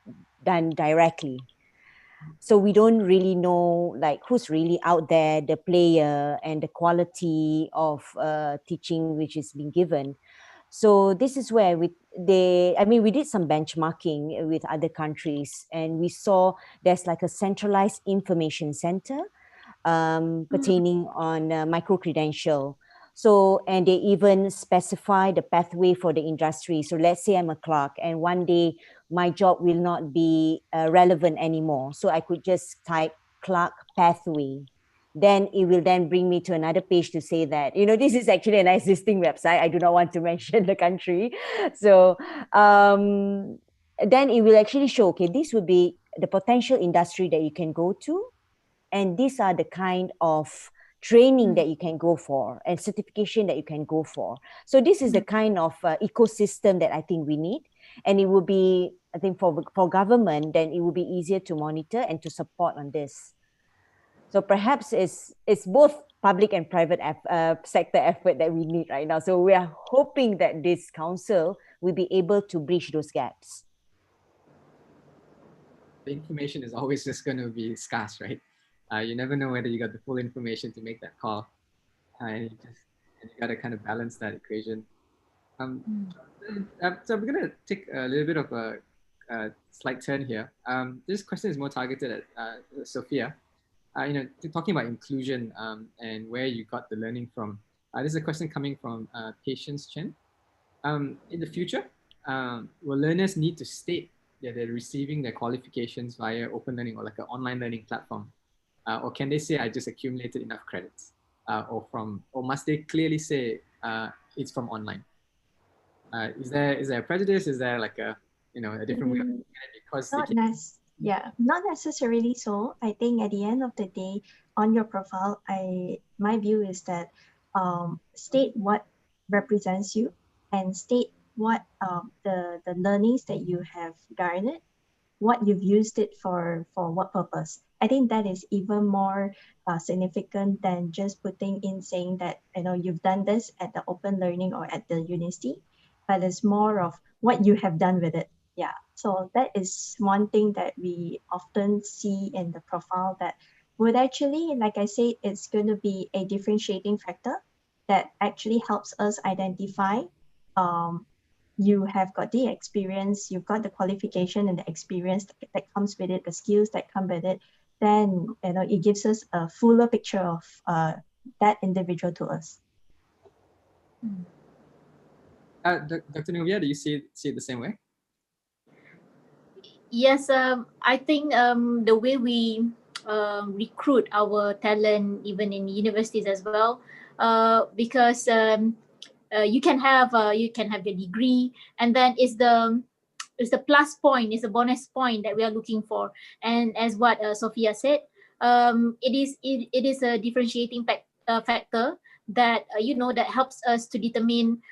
Speaker 11: done directly. So we don't really know like who's really out there, the player, and the quality of teaching which is being given. So this is where we did some benchmarking with other countries, and we saw there's like a centralized information center pertaining on micro-credential. So, and they even specify the pathway for the industry. So let's say I'm a clerk and one day my job will not be relevant anymore. So I could just type clerk pathway. then it will then bring me to another page to say that, this is actually an existing website. I do not want to mention the country. So then it will actually show, okay, this would be the potential industry that you can go to. And these are the kind of training that you can go for and certification that you can go for. So this is the kind of ecosystem that I think we need. And it will be, I think for government, then it will be easier to monitor and to support on this. So perhaps it's both public and private sector effort that we need right now. So we are hoping that this council will be able to bridge those gaps.
Speaker 2: The information is always just going to be scarce, right? You never know whether you got the full information to make that call. And you got to kind of balance that equation. So we're going to take a little bit of a slight turn here. This question is more targeted at Sophia. Talking about inclusion and where you got the learning from. This is a question coming from Patience Chen. In the future, will learners need to state that they're receiving their qualifications via open learning or like an online learning platform? Or can they say, I just accumulated enough credits? Or must they clearly say it's from online? Is there a prejudice? Is there like a different way of looking at it? Because
Speaker 12: not necessarily so. I think at the end of the day, on your profile, my view is that state what represents you and state what the learnings that you have garnered, what you've used it for what purpose. I think that is even more significant than just putting in saying that you've done this at the open learning or at the university, but it's more of what you have done with it. Yeah, so that is one thing that we often see in the profile that would actually, like I said, it's going to be a differentiating factor that actually helps us identify you have got the experience, you've got the qualification and the experience that comes with it, the skills that come with it, then it gives us a fuller picture of that individual to us.
Speaker 2: Dr. Nubia, do you see it the same way?
Speaker 10: Yes, I think the way we recruit our talent, even in universities as well, because you can have the degree, and then it's the plus point, it's a bonus point that we are looking for. And as what Sophia said, it is a differentiating factor that that helps us to determine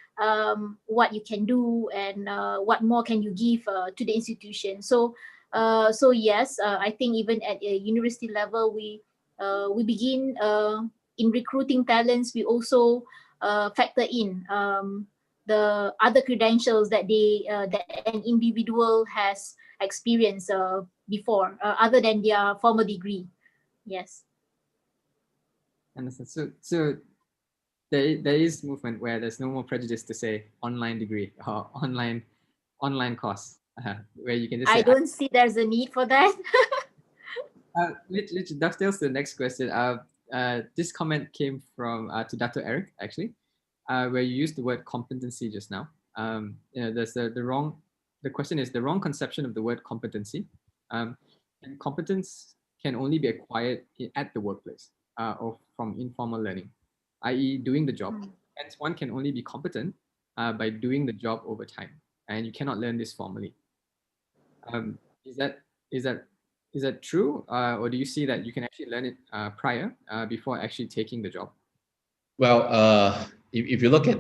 Speaker 10: what you can do and what more can you give to the institution. So yes, I think even at a university level, we begin in recruiting talents. We also factor in the other credentials that that an individual has experienced before, other than their formal degree. Yes.
Speaker 2: Understand. So there is movement where there's no more prejudice to say online degree or online course, where you can just say,
Speaker 10: I don't see there's a need for that.
Speaker 2: Which dovetails to the next question. This comment came from to Dr. Eric, actually, where you used the word competency just now. There's the question is the wrong conception of the word competency. And competence can only be acquired at the workplace or from informal learning, i.e. doing the job. Hence, one can only be competent by doing the job over time, and you cannot learn this formally. Is that true, or do you see that you can actually learn it prior, before actually taking the job?
Speaker 13: Well, if you look at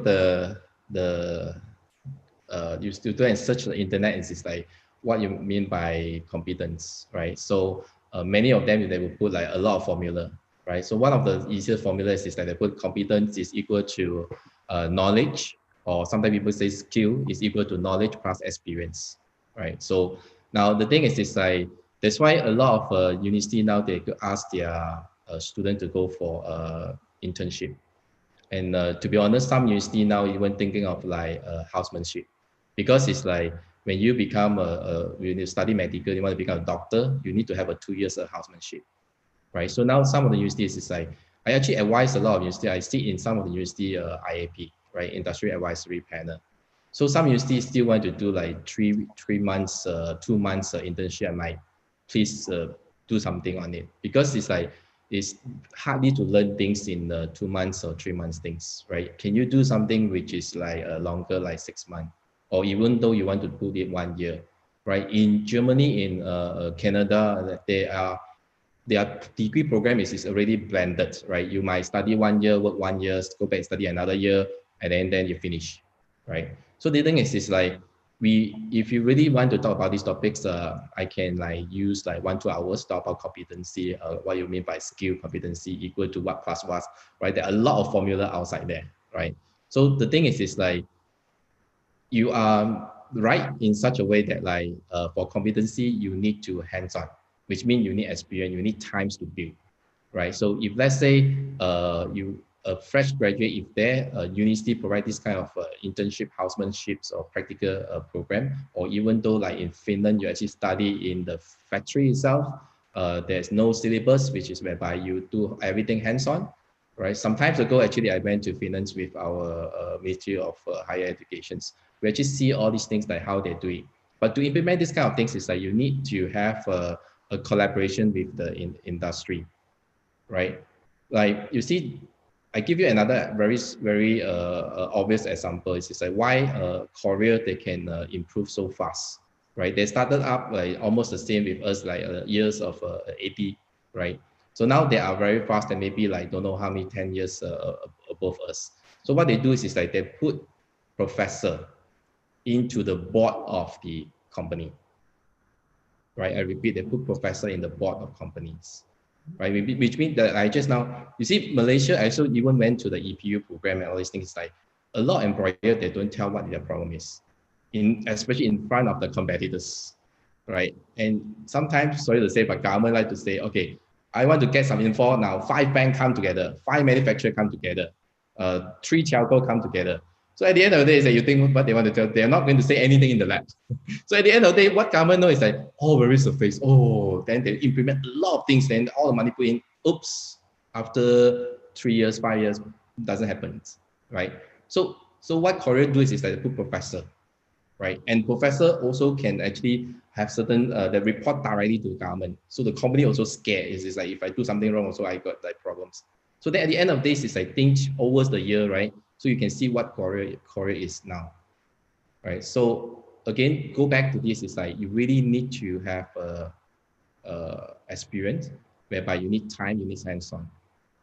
Speaker 13: you still do and search the internet, it's like what you mean by competence, right? So many of them, they will put like a lot of formula, right? So one of the easiest formulas is that they put competence is equal to knowledge, or sometimes people say skill is equal to knowledge plus experience, right? So now the thing is like, that's why a lot of university now, they could ask their student to go for internship. And to be honest, some university now even thinking of like housemanship, because it's like when you become when you study medical, you want to become a doctor, you need to have a 2 years of housemanship, right? So now some of the universities is like, I actually advise a lot of university. I sit in some of the university IAP, right, Industry Advisory Panel. So some universities still want to do like 3 months, 2 months internship. I might please do something on it, because it's like it's hardly to learn things in 2 months or 3 months things, right? Can you do something which is like longer, like 6 months, or even though you want to put it 1 year, right? In Germany, in Canada, their degree program is already blended, right? You might study 1 year, work 1 year, go back study another year, and then you finish, right? So the thing is like, if you really want to talk about these topics, I can like use like 1-2 hours to talk about competency, what you mean by skill competency equal to what plus what, right? There are a lot of formula outside there, right? So the thing is like, you are right in such a way that like for competency, you need to hands-on, which means you need experience, you need times to build, right? So if let's say you a fresh graduate, if their university provide this kind of internship, housemanships or practical program, or even though like in Finland, you actually study in the factory itself, there's no syllabus, which is whereby you do everything hands-on, right? Some times ago, actually, I went to Finland with our Ministry of Higher Educations. We actually see all these things like how they do it. But to implement this kind of things is like you need to have a collaboration with the industry, right? Like you see, I give you another very obvious example. It's like why Korea, they can improve so fast, right? They started up like almost the same with us, like years of 80, right? So now they are very fast and maybe like don't know how many 10 years above us. So what they do is like they put professor into the board of the company, right? I repeat, they put professor in the board of companies, right? Which means that I just now, you see, Malaysia also even went to the EPU program and all these things. Like a lot of employers, they don't tell what their problem is, especially in front of the competitors, right? And sometimes, sorry to say, but government like to say, okay, I want to get some info now. 5 banks come together, 5 manufacturers come together, 3 telco come together. So at the end of the day, you think what they want to tell, they're not going to say anything in the lab. So at the end of the day, what government knows is like, oh, where is the face? Oh, then they implement a lot of things, then all the money put in, oops, after 3 years, 5 years, doesn't happen, right? So what Korea do is like they put professor, right? And professor also can actually have certain, the report directly to the government. So the company also scared, is like, if I do something wrong, also I got like problems. So then at the end of this, is like things over the year, right? So you can see what Korea is now, right? So again, go back to this, is like you really need to have experience, whereby you need time, you need hands-on,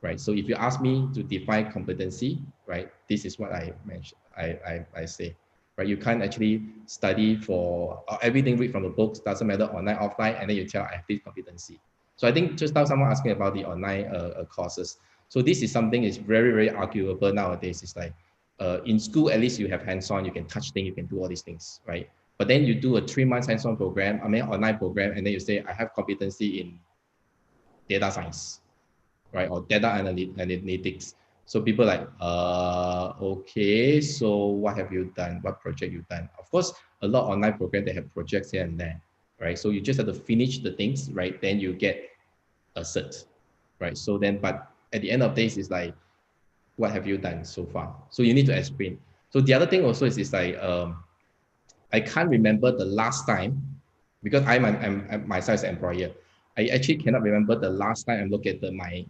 Speaker 13: right? So if you ask me to define competency, right, this is what I mentioned, I say, right? You can't actually study for everything, read from the books, doesn't matter online, offline, and then you tell I have this competency. So I think just now someone asking about the online courses. So this is something is very arguable nowadays. It's like in school, at least you have hands-on, you can touch things, you can do all these things, right? But then you do a 3 months hands-on program, online program, and then you say, I have competency in data science, right? Or data analytics. So people like, okay, so what have you done? What project you've done? Of course, a lot of online programs, they have projects here and there, right? So you just have to finish the things, right? Then you get a cert, right? So then, but at the end of days, it's like, what have you done so far? So you need to explain. So the other thing also is like, I can't remember the last time, because I'm myself as an employer, I actually cannot remember the last time I looked at my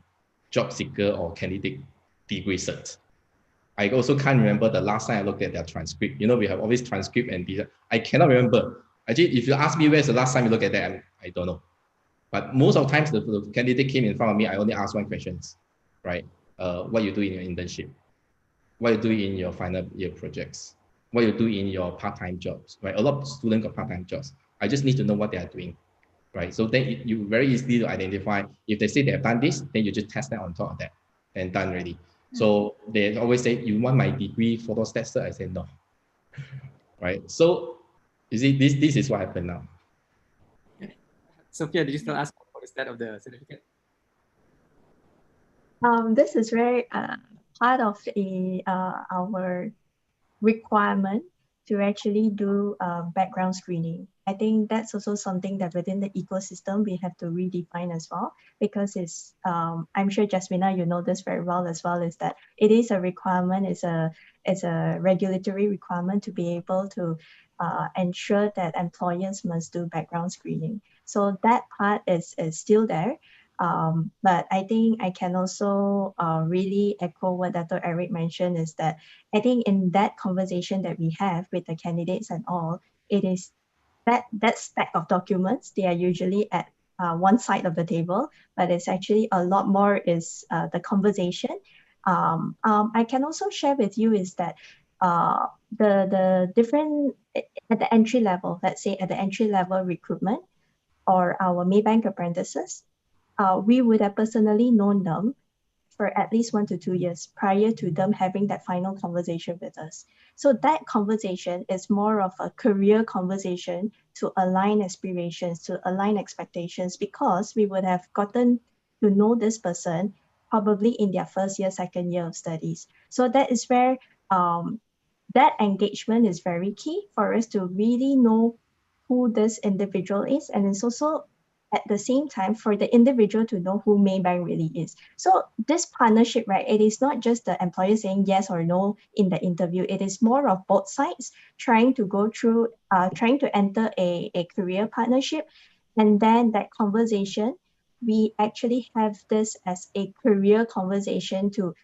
Speaker 13: job seeker or candidate degree cert. I also can't remember the last time I looked at their transcript. You know, we have always transcript and data. I cannot remember. Actually, if you ask me where's the last time you look at that, I don't know. But most of the times, the candidate came in front of me, I only ask one question, right? What you do in your internship, what you do in your final year projects, what you do in your part-time jobs, right? A lot of students got part-time jobs. I just need to know what they are doing, right? So then you very easily to identify, if they say they have done this, then you just test that on top of that and done already. So they always say, you want my degree photo stat cert? I say no, right? So you see, this is what happened now.
Speaker 2: Sophia, did you still ask for the stat of the certificate?
Speaker 12: This is very part of our requirement to actually do background screening. I think that's also something that within the ecosystem we have to redefine as well, because it's I'm sure Jasmina, you know this very well as well, is that it is a requirement, it's a regulatory requirement to be able to ensure that employers must do background screening. So that part is still there. But I think I can also really echo what Dr. Eric mentioned is that I think in that conversation that we have with the candidates and all, it is that stack of documents, they are usually at one side of the table, but it's actually a lot more is the conversation. I can also share with you is that the different at the entry level, let's say at the entry level recruitment or our Maybank apprentices, we would have personally known them for at least 1 to 2 years prior to them having that final conversation with us. So that conversation is more of a career conversation to align aspirations, to align expectations, because we would have gotten to know this person probably in their first year, second year of studies. So that is where that engagement is very key for us to really know who this individual is. And it's also at the same time for the individual to know who Maybank really is. So this partnership, right, it is not just the employer saying yes or no in the interview. It is more of both sides trying to go through, trying to enter a career partnership. And then that conversation, we actually have this as a career conversation to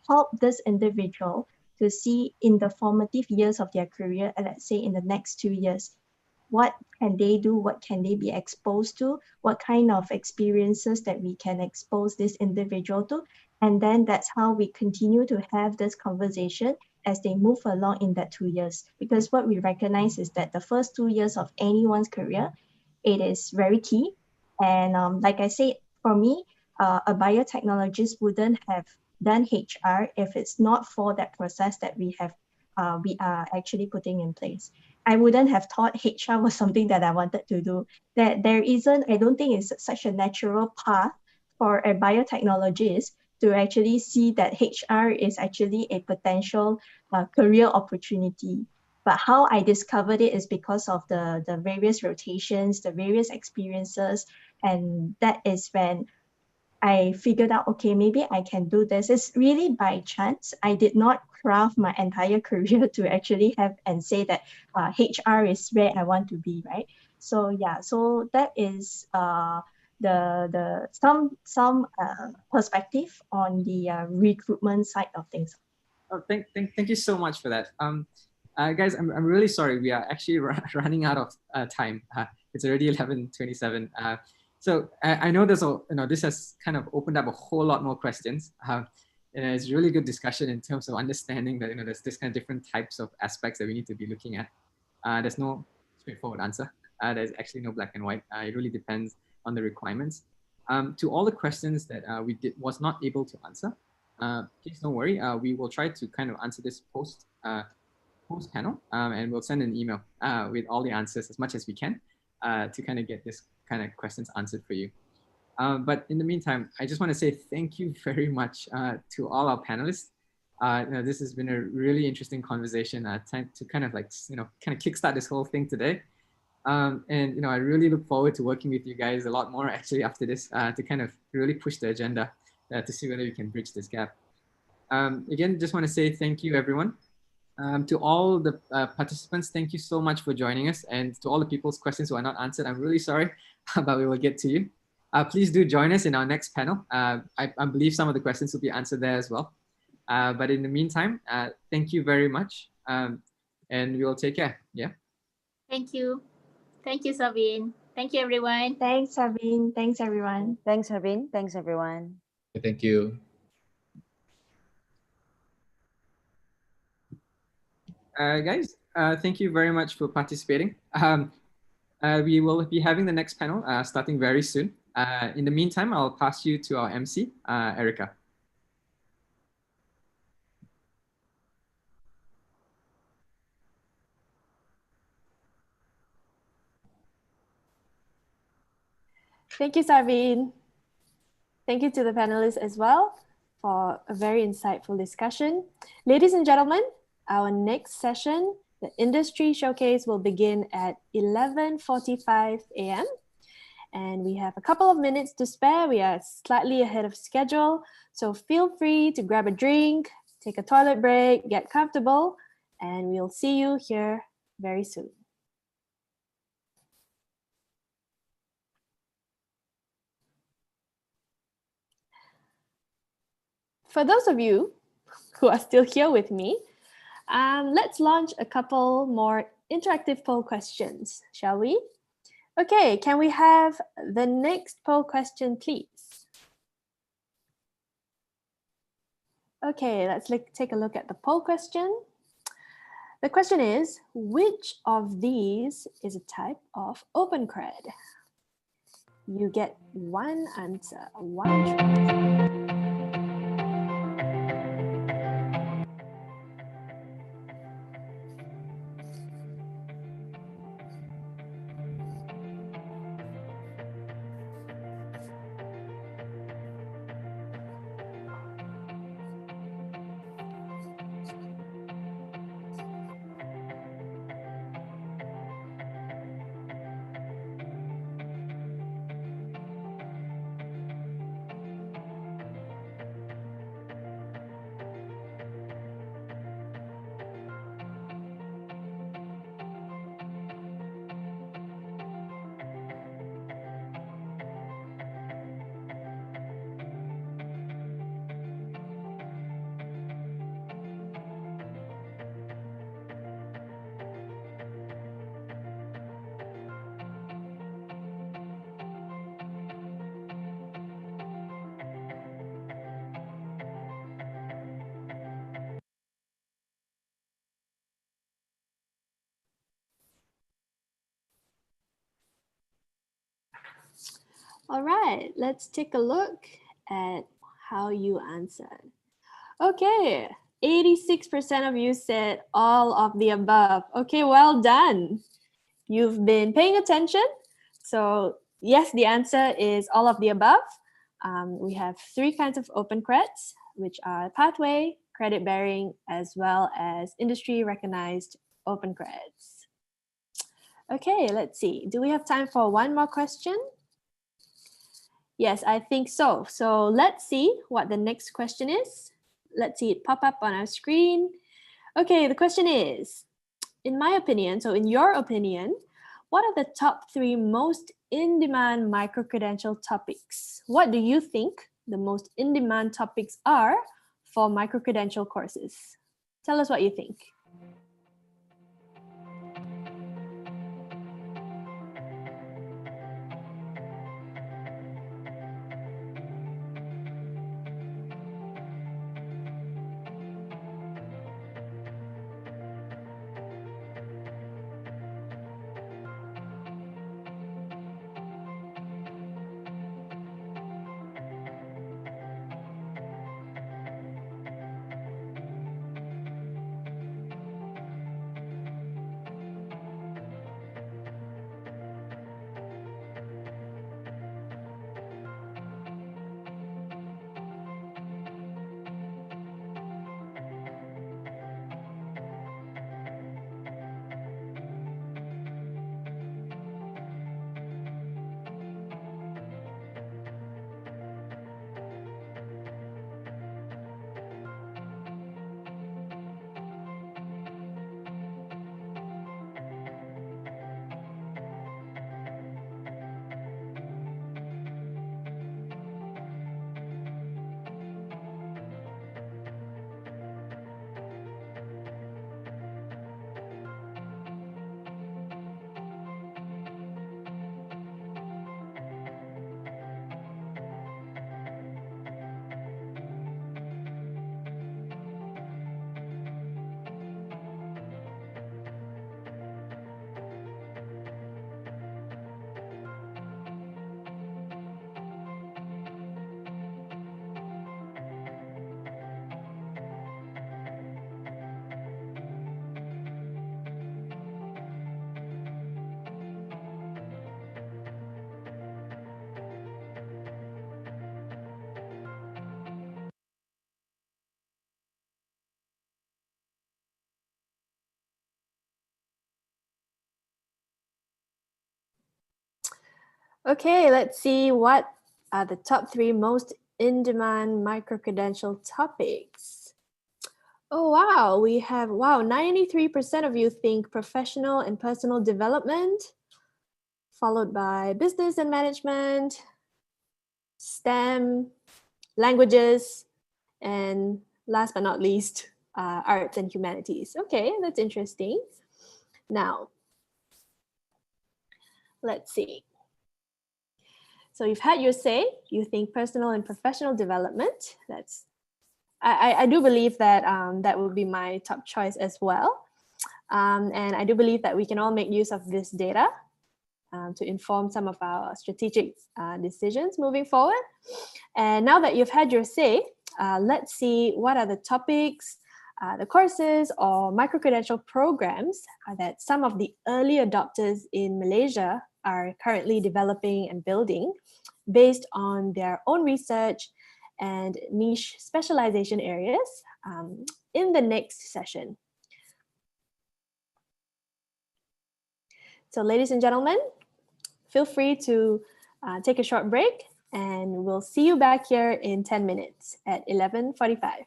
Speaker 12: help this individual to see in the formative years of their career, let's say in the next 2 years, what can they do? What can they be exposed to? What kind of experiences that we can expose this individual to? And then that's how we continue to have this conversation as they move along in that 2 years. Because what we recognize is that the first 2 years of anyone's career, it is very key. And like I said, for me, a biotechnologist wouldn't have done HR if it's not for that process that we are actually putting in place. I wouldn't have thought HR was something that I wanted to do. That there isn't, I don't think it's such a natural path for a biotechnologist to actually see that HR is actually a potential career opportunity. But how I discovered it is because of the various rotations, the various experiences, and that is when I figured out, okay, maybe I can do this. It's really by chance. I did not craft my entire career to actually have and say that HR is where I want to be, right? So yeah, so that is the some perspective on the recruitment side of things.
Speaker 2: Oh, thank you so much for that. Guys, I'm really sorry. We are actually running out of time. It's already 11:27. So I know there's this has kind of opened up a whole lot more questions. And it's really good discussion in terms of understanding that there's this kind of different types of aspects that we need to be looking at. There's no straightforward answer. There's actually no black and white. It really depends on the requirements. To all the questions that we was not able to answer, please don't worry. We will try to kind of answer this post panel, and we'll send an email with all the answers as much as we can to kind of get this kind of questions answered for you. But in the meantime, I just want to say thank you very much to all our panelists. This has been a really interesting conversation to kind of like, kind of kickstart this whole thing today. And I really look forward to working with you guys a lot more actually after this to kind of really push the agenda to see whether we can bridge this gap. Again, just want to say thank you, everyone. To all the participants, thank you so much for joining us. And to all the people's questions who are not answered, I'm really sorry, but we will get to you. Please do join us in our next panel. I believe some of the questions will be answered there as well. But in the meantime, thank you very much. And we will take care. Yeah.
Speaker 10: Thank you. Thank you, Sabine. Thank you, everyone.
Speaker 12: Thanks, Sabine. Thanks, everyone.
Speaker 11: Thanks, Arvin. Thanks, everyone.
Speaker 13: Thank you.
Speaker 2: Guys, thank you very much for participating. We will be having the next panel starting very soon. In the meantime, I'll pass you to our MC, Erica.
Speaker 1: Thank you, Sarveen. Thank you to the panelists as well for a very insightful discussion. Ladies and gentlemen, our next session, the industry showcase, will begin at 11:45 a.m. And we have a couple of minutes to spare. We are slightly ahead of schedule. So feel free to grab a drink, take a toilet break, get comfortable, and we'll see you here very soon. for those of you who are still here with me, let's launch a couple more interactive poll questions, shall we? Okay, can we have the next poll question, please? Okay, let's take a look at the poll question. The question is, which of these is a type of OpenCred? You get one answer, one choice. All right, let's take a look at how you answered. Okay, 86% of you said all of the above. Okay, well done. You've been paying attention. So yes, the answer is all of the above. We have three kinds of OpenCreds, which are pathway, credit bearing, as well as industry recognized OpenCreds. Okay, let's see. Do we have time for one more question? Yes, I think so. So let's see what the next question is. Let's see it pop up on our screen. Okay, the question is, in my opinion, so in your opinion, what are the top 3 most in-demand micro-credential topics? What do you think the most in-demand topics are for micro-credential courses? Tell us what you think. Okay, let's see what are the top 3 most in-demand micro-credential topics. Oh, wow, we have, 93% of you think professional and personal development, followed by business and management, STEM, languages, And last but not least, arts and humanities. Okay, that's interesting. Now, let's see. So you've had your say. You think personal and professional development. I do believe that that would be my top choice as well. And I do believe that we can all make use of this data to inform some of our strategic decisions moving forward. And now that you've had your say, let's see what are the topics, the courses or micro-credential programs that some of the early adopters in Malaysia are currently developing and building based on their own research and niche specialization areas in the next session. So ladies and gentlemen, feel free to take a short break, and we'll see you back here in 10 minutes at 11:45.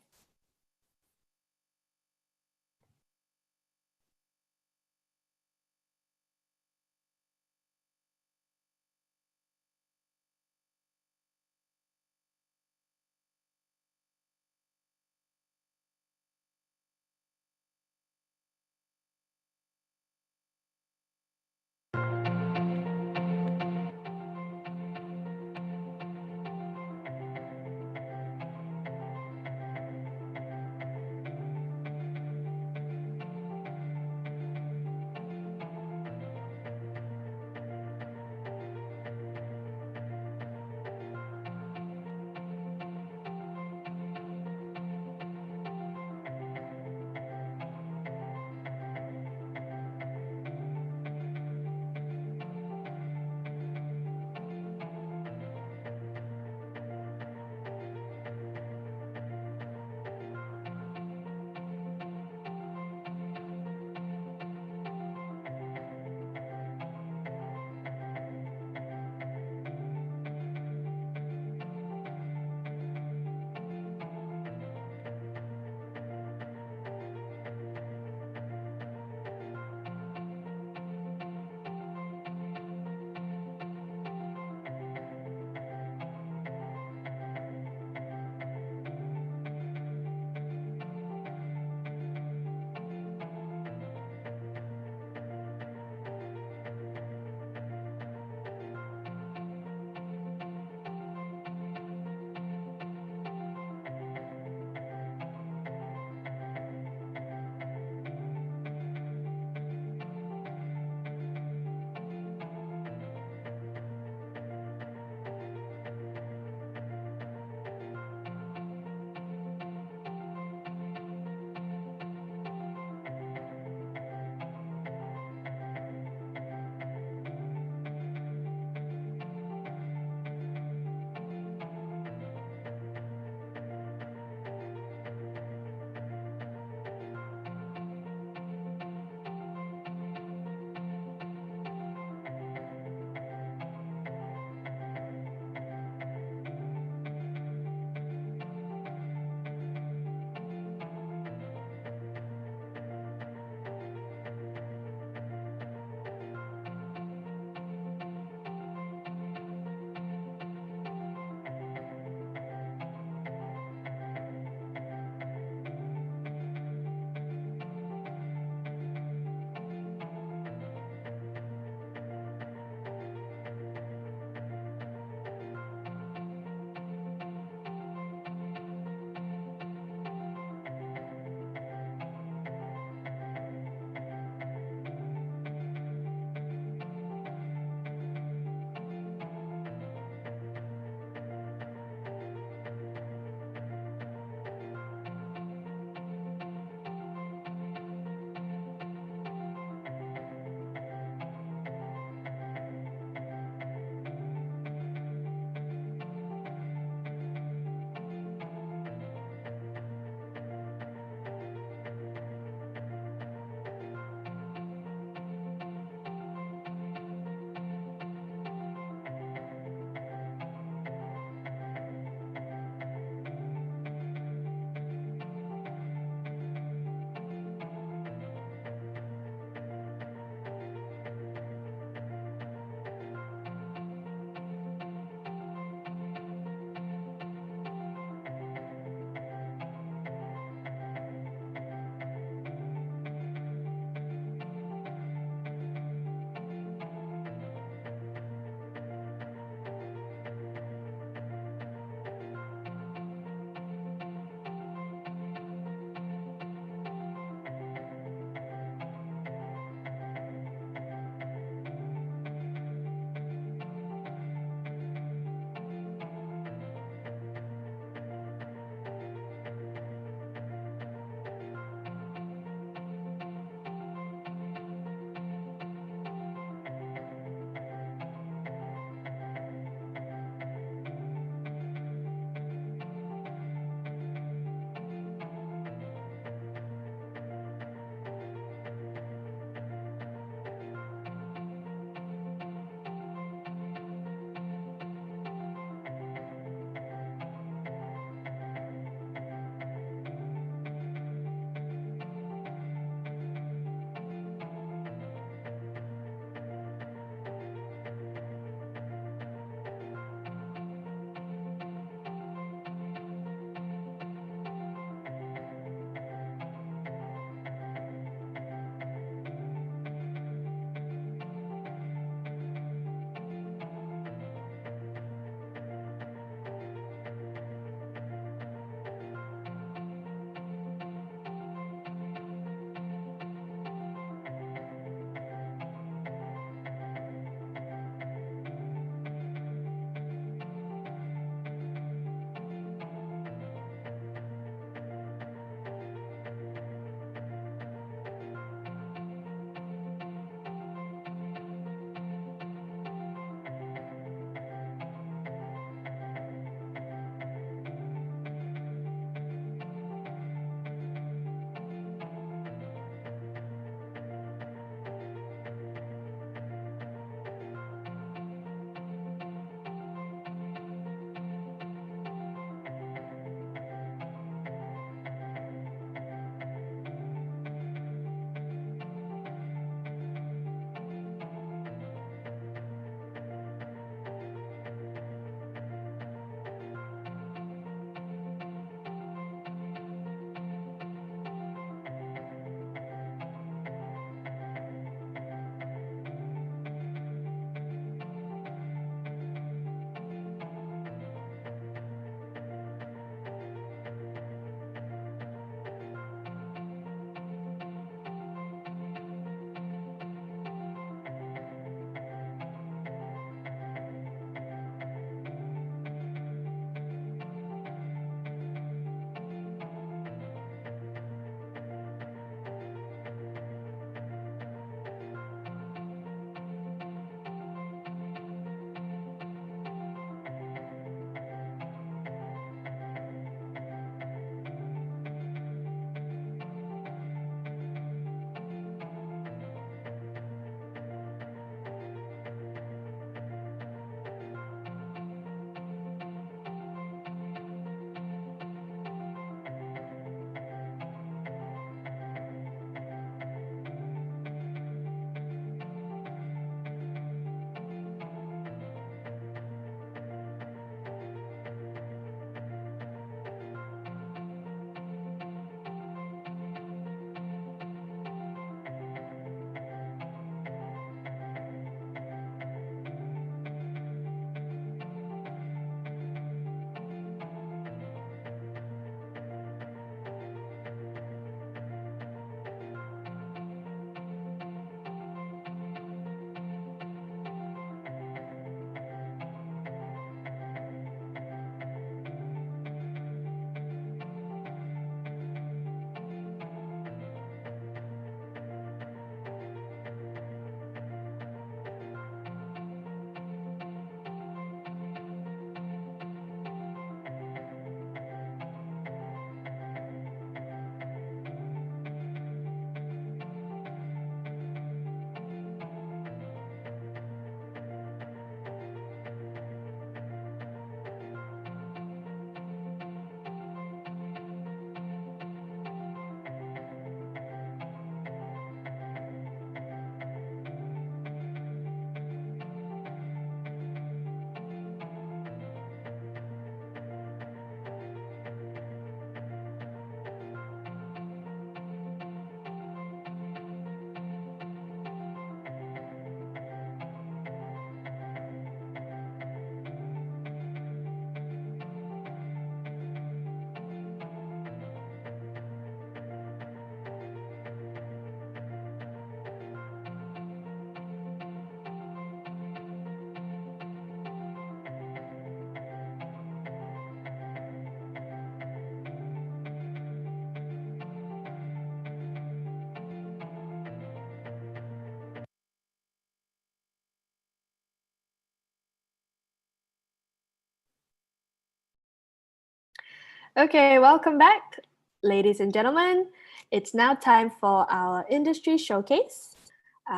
Speaker 1: Okay, welcome back, ladies and gentlemen. It's now time for our industry showcase.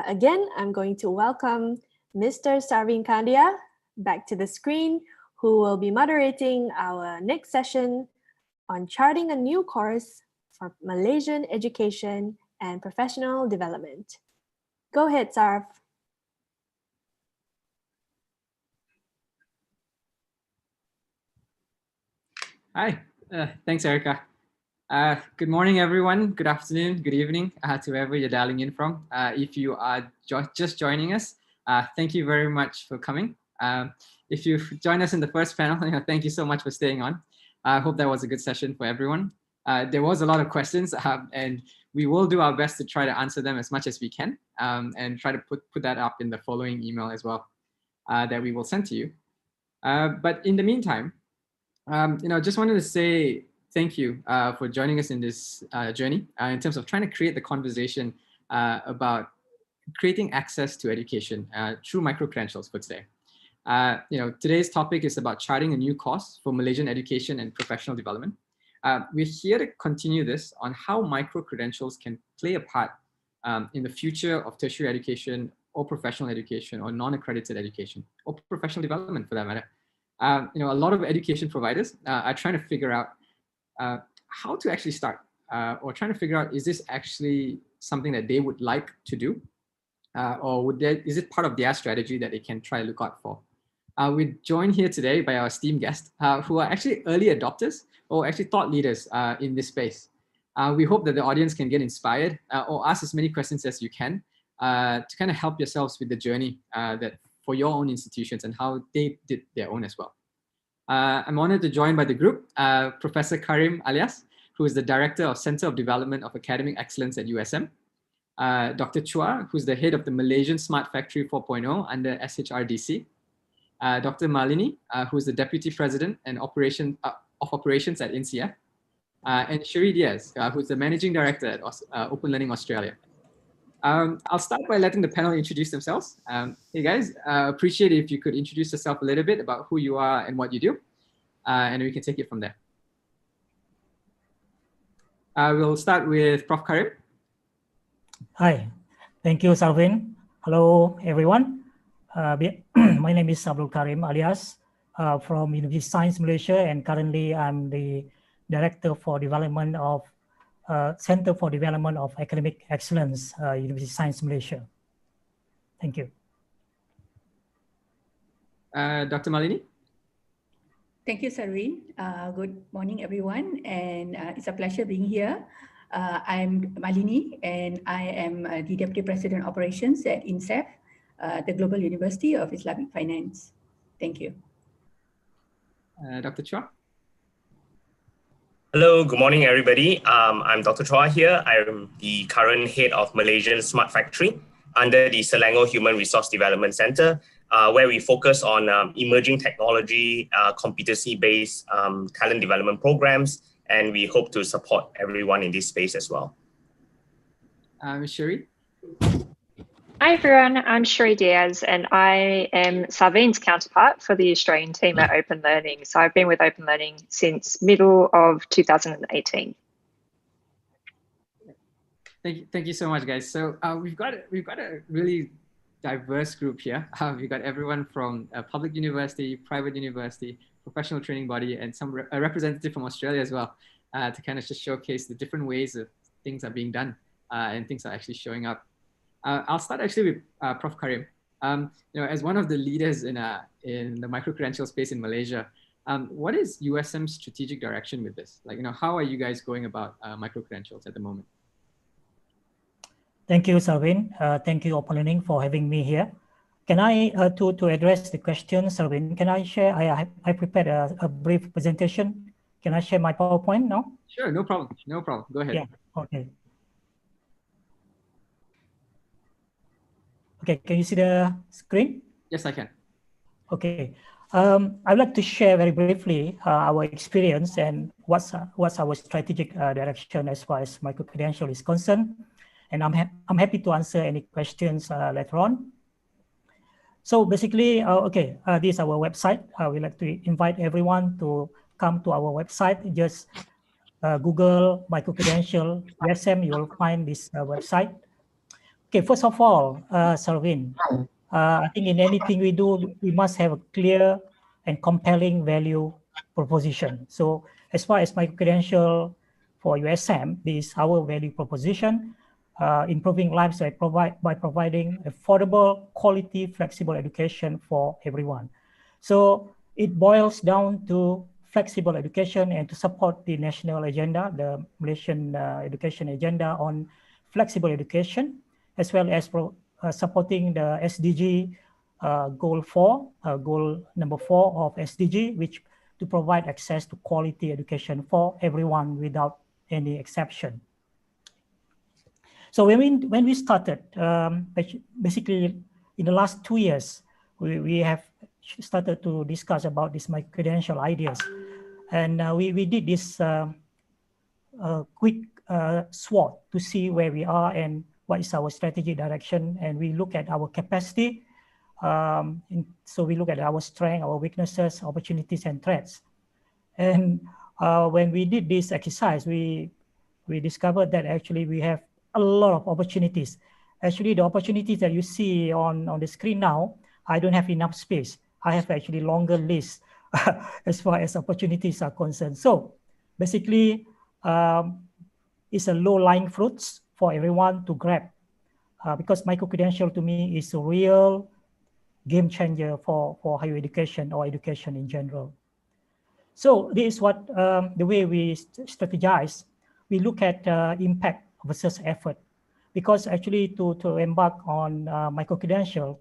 Speaker 1: Again, I'm going to welcome Mr. Sarvin Kandia back to the screen, who will be moderating our next session on charting a new course for Malaysian education and professional development. Go ahead, Sarv.
Speaker 2: Hi, thanks, Erica. Good morning, everyone. Good afternoon, good evening to wherever you're dialing in from. If you are just joining us, thank you very much for coming. If you've joined us in the first panel, thank you so much for staying on. I hope that was a good session for everyone. There was a lot of questions, and we will do our best to try to answer them as much as we can, and try to put that up in the following email as well that we will send to you. But in the meantime, just wanted to say thank you for joining us in this journey in terms of trying to create the conversation about creating access to education through micro-credentials for today. Today's topic is about charting a new course for Malaysian education and professional development. We're here to continue this on how micro-credentials can play a part in the future of tertiary education or professional education or non-accredited education or professional development for that matter. A lot of education providers are trying to figure out how to actually start or trying to figure out, is this actually something that they would like to do? Or is it part of their strategy that they can try to look out for? We're joined here today by our esteemed guests who are actually early adopters or actually thought leaders in this space. We hope that the audience can get inspired or ask as many questions as you can to kind of help yourselves with the journey that for your own institutions and how they did their own as well. I'm honored to join by the group, Professor Karim Alias, who is the Director of Center of Development of Academic Excellence at USM, Dr. Chua, who's the head of the Malaysian Smart Factory 4.0 under SHRDC, Dr. Malini, who is the Deputy President and of Operations at NCF, and Sherry Diaz, who's the Managing Director at OpenLearning Australia. I'll start by letting the panel introduce themselves. Hey guys, appreciate it if you could introduce yourself a little bit about who you are and what you do, and we can take it from there. We'll start with Prof. Karim.
Speaker 5: Hi, thank you, Sarvin. Hello, everyone. My name is Abdul Karim Alias from University of Science Malaysia, and currently I'm the Director for Development of Center for Development of Academic Excellence, University of Science Malaysia. Thank you.
Speaker 2: Dr. Malini.
Speaker 14: Thank you, Sarvin. Good morning, everyone, and it's a pleasure being here. I'm Malini, and I am the Deputy President Operations at INSEF, the Global University of Islamic Finance. Thank you.
Speaker 2: Dr. Chua.
Speaker 15: Hello, good morning, everybody. I'm Dr. Chua here. I'm the current head of Malaysian Smart Factory under the Selangor Human Resource Development Center, where we focus on emerging technology, competency-based talent development programs, and we hope to support everyone in this space as well.
Speaker 2: Ms. Sherry.
Speaker 16: Hi everyone, I'm Sherry Diaz and I am Sarvin's counterpart for the Australian team at OpenLearning. So I've been with OpenLearning since middle of 2018.
Speaker 2: Thank you so much, guys. So we've got a really diverse group here. We've got everyone from a public university, private university, professional training body, and a representative from Australia as well, to kind of just showcase the different ways that things are being done and things are actually showing up. I'll start actually with Prof. Karim. As one of the leaders in the micro-credential space in Malaysia, what is USM's strategic direction with this? How are you guys going about micro-credentials at the moment?
Speaker 5: Thank you, Sarvin. Thank you, OpenLearning, for having me here. Can I, to address the question, Sarvin, can I share, I prepared a brief presentation. Can I share my PowerPoint now?
Speaker 2: Sure, no problem. No problem. Go ahead.
Speaker 5: Yeah, okay. Okay, can you see the screen?
Speaker 2: Yes, I can.
Speaker 5: Okay. I'd like to share very briefly our experience and what's our strategic direction as far as micro-credential is concerned. And I'm happy to answer any questions later on. So basically, this is our website. We'd like to invite everyone to come to our website, just Google micro-credential USM, you will find this website. Okay, first of all, Sarvin, I think in anything we do, we must have a clear and compelling value proposition. So as far as micro-credential for USM, this is our value proposition, improving lives by providing affordable, quality, flexible education for everyone. So it boils down to flexible education and to support the national agenda, the Malaysian education agenda on flexible education, as well as supporting the SDG goal number 4 of SDG, which to provide access to quality education for everyone without any exception. So when we started, basically in the last 2 years, we have started to discuss about these micro-credential ideas. And we did this quick SWOT to see where we are and what is our strategic direction. And we look at our capacity. So we look at our strength, our weaknesses, opportunities, and threats. And when we did this exercise, we discovered that actually we have a lot of opportunities. Actually, the opportunities that you see on the screen now, I don't have enough space. I have actually longer list as far as opportunities are concerned. So basically, it's a low-lying fruits for everyone to grab because micro-credential to me is a real game changer for higher education or education in general. So this is what the way we strategize. We look at impact versus effort, because actually to embark on micro-credential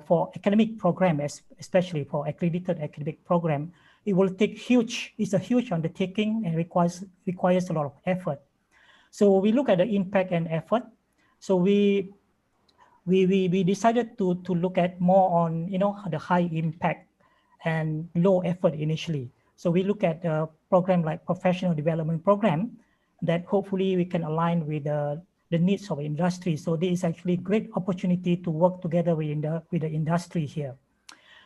Speaker 5: for academic program, especially for accredited academic program, it will take it's a huge undertaking and requires a lot of effort. So we look at the impact and effort. So we decided to look at more on the high impact and low effort initially. So we look at a program like professional development program that hopefully we can align with the needs of industry. So this is actually a great opportunity to work together with the industry here.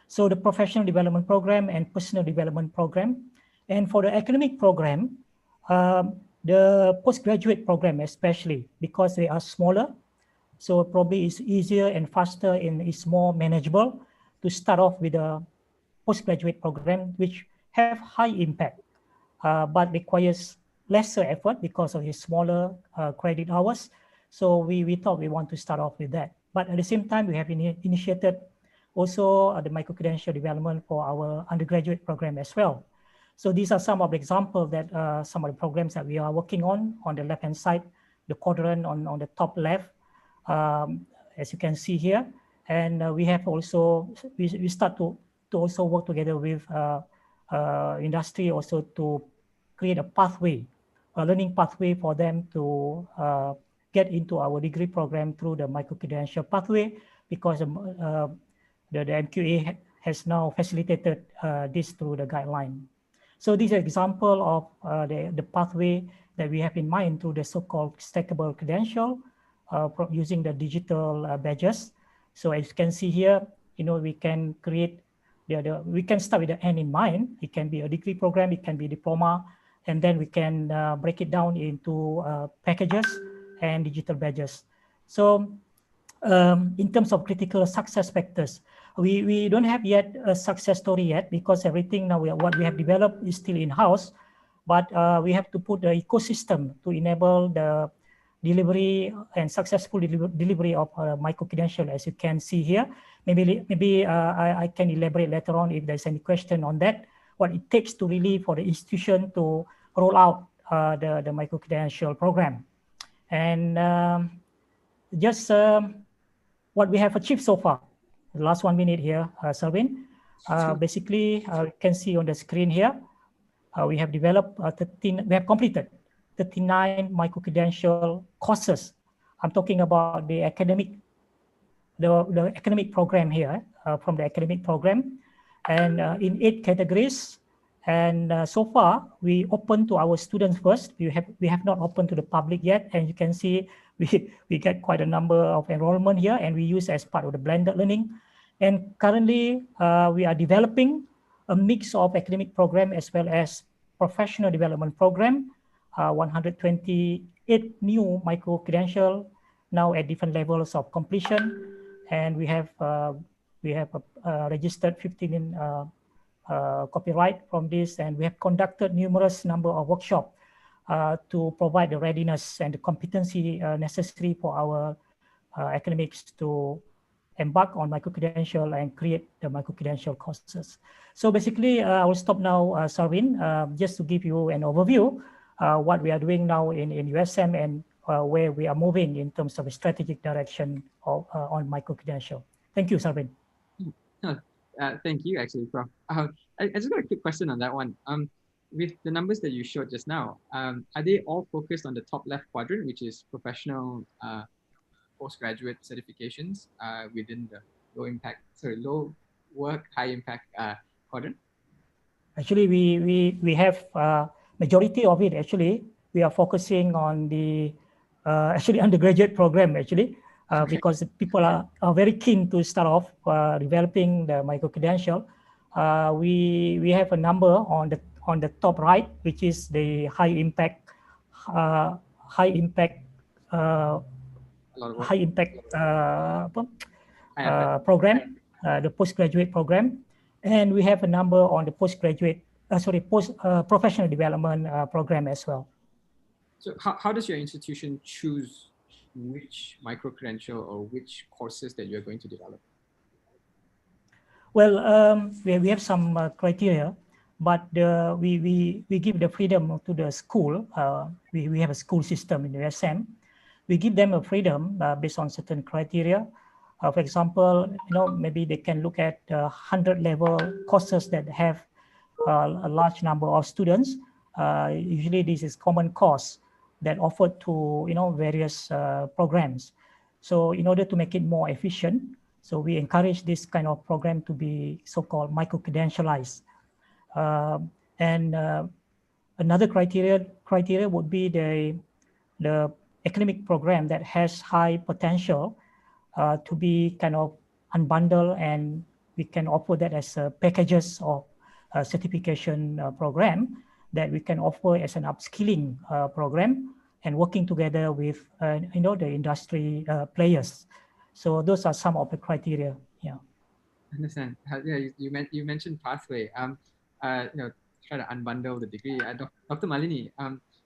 Speaker 5: So the professional development program and personal development program. And for the academic program, the postgraduate program especially, because they are smaller, so probably it's easier and faster and it's more manageable to start off with a postgraduate program, which have high impact, but requires lesser effort because of its smaller credit hours. So we thought we want to start off with that. But at the same time, we have initiated also the micro-credential development for our undergraduate program as well. So these are some of the examples that some of the programs that we are working on the left-hand side, the quadrant on the top left, as you can see here. And we have also, we start to also work together with industry also to create a pathway, a learning pathway for them to get into our degree program through the micro-credential pathway, because the MQA has now facilitated this through the guideline. So this is an example of the pathway that we have in mind through the so-called stackable credential using the digital badges. So as you can see here, we can create, we can start with the end in mind. It can be a degree program, it can be a diploma, and then we can break it down into packages and digital badges. So in terms of critical success factors, we don't have yet a success story yet, because everything now what we have developed is still in-house, but we have to put the ecosystem to enable the delivery and successful delivery of micro-credential, as you can see here. Maybe I can elaborate later on if there's any question on that, what it takes to really for the institution to roll out the micro-credential program. And just what we have achieved so far. The last 1 minute here, Selvin. Basically, you can see on the screen here, we have developed we have completed 39 micro-credential courses. I'm talking about the academic program here, from the academic program, and in 8 categories. And so far, we open to our students first. We have not opened to the public yet, and you can see we get quite a number of enrollment here, and we use as part of the blended learning. And currently, we are developing a mix of academic program as well as professional development program, 128 new micro-credential now at different levels of completion. And we have registered 15 copyright from this, and we have conducted numerous number of workshops to provide the readiness and the competency necessary for our academics to embark on micro-credential and create the micro-credential courses. So basically, I will stop now, Sarvin, just to give you an overview what we are doing now in USM and where we are moving in terms of a strategic direction on micro-credential. Thank you, Sarvin.
Speaker 2: Thank you, actually, Prof. I just got a quick question on that one. With the numbers that you showed just now, are they all focused on the top left quadrant, which is professional postgraduate certifications within the low work, high impact quadrant?
Speaker 5: Actually, we have majority of it. Actually, we are focusing on the actually undergraduate program actually. Because people are very keen to start off developing the micro-credential. We have a number on the top right, which is the high impact program, the postgraduate program, and we have a number on the professional development program as well.
Speaker 2: So how does your institution choose which micro-credential or which courses that you're going to develop?
Speaker 5: Well, we have some criteria, but we give the freedom to the school. We have a school system in USM. We give them a freedom based on certain criteria. For example, maybe they can look at 100 level courses that have a large number of students. Usually this is common course that offered to various programs. So in order to make it more efficient, so we encourage this kind of program to be so-called micro-credentialized. And another criteria would be the academic program that has high potential to be kind of unbundled, and we can offer that as packages of certification program that we can offer as an upskilling program and working together with the industry players. So those are some of the criteria. Yeah.
Speaker 2: I understand. Yeah, you mentioned pathway. Try to unbundle the degree. Dr. Malini,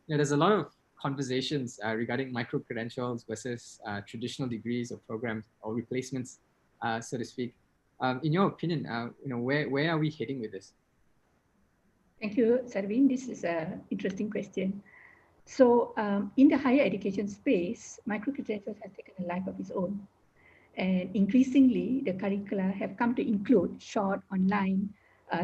Speaker 2: there's a lot of conversations regarding micro-credentials versus traditional degrees or programs or replacements, so to speak. In your opinion, where are we heading with this?
Speaker 14: Thank you, Sarvin. This is an interesting question. So in the higher education space, micro-credentials have taken a life of its own. And increasingly, the curricula have come to include short online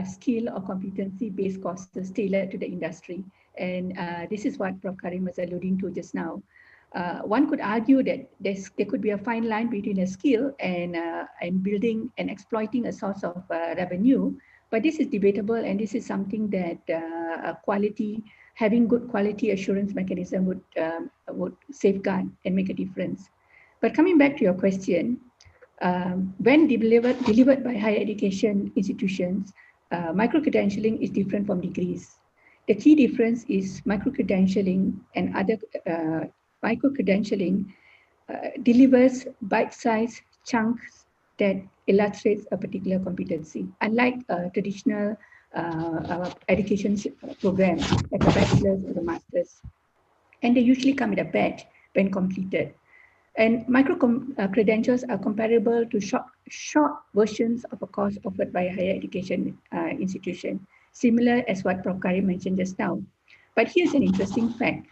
Speaker 14: skill or competency-based courses tailored to the industry. And this is what Prof. Karim was alluding to just now. One could argue that there could be a fine line between a skill and building and exploiting a source of revenue. But this is debatable, and this is something that having good quality assurance mechanism would safeguard and make a difference. But coming back to your question, when delivered by higher education institutions, micro-credentialing is different from degrees. The key difference is micro-credentialing and other micro-credentialing delivers bite-sized chunks that illustrates a particular competency, unlike a traditional education program like a bachelor's or a master's. And they usually come with a badge when completed. And micro-credentials are comparable to short versions of a course offered by a higher education institution, similar as what Prof. Karim mentioned just now. But here's an interesting fact.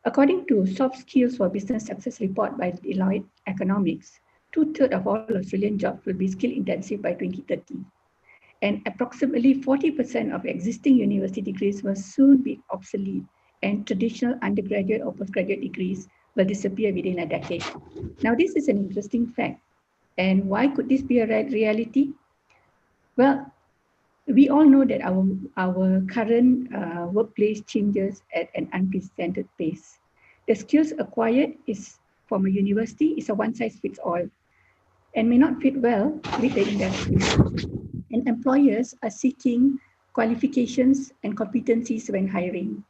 Speaker 14: According to Soft Skills for Business Success report by Deloitte Economics, 2/3 of all Australian jobs will be skill intensive by 2030. And approximately 40% of existing university degrees will soon be obsolete, and traditional undergraduate or postgraduate degrees will disappear within a decade. Now, this is an interesting fact. And why could this be a reality? Well, we all know that our current workplace changes at an unprecedented pace. The skills acquired from a university is a one-size-fits-all and may not fit well with the industry. And employers are seeking qualifications, and competencies when hiring.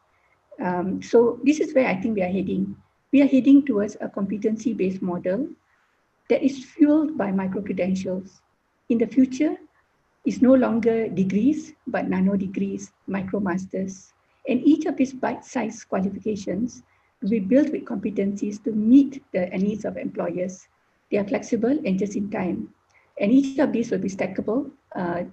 Speaker 14: So this is where I think we are heading. We are heading towards a competency-based model that is fueled by micro-credentials. In the future, it's no longer degrees, but nano degrees, micro-masters. And each of these bite-sized qualifications will be built with competencies to meet the needs of employers. They are flexible and just in time. And each of these will be stackable,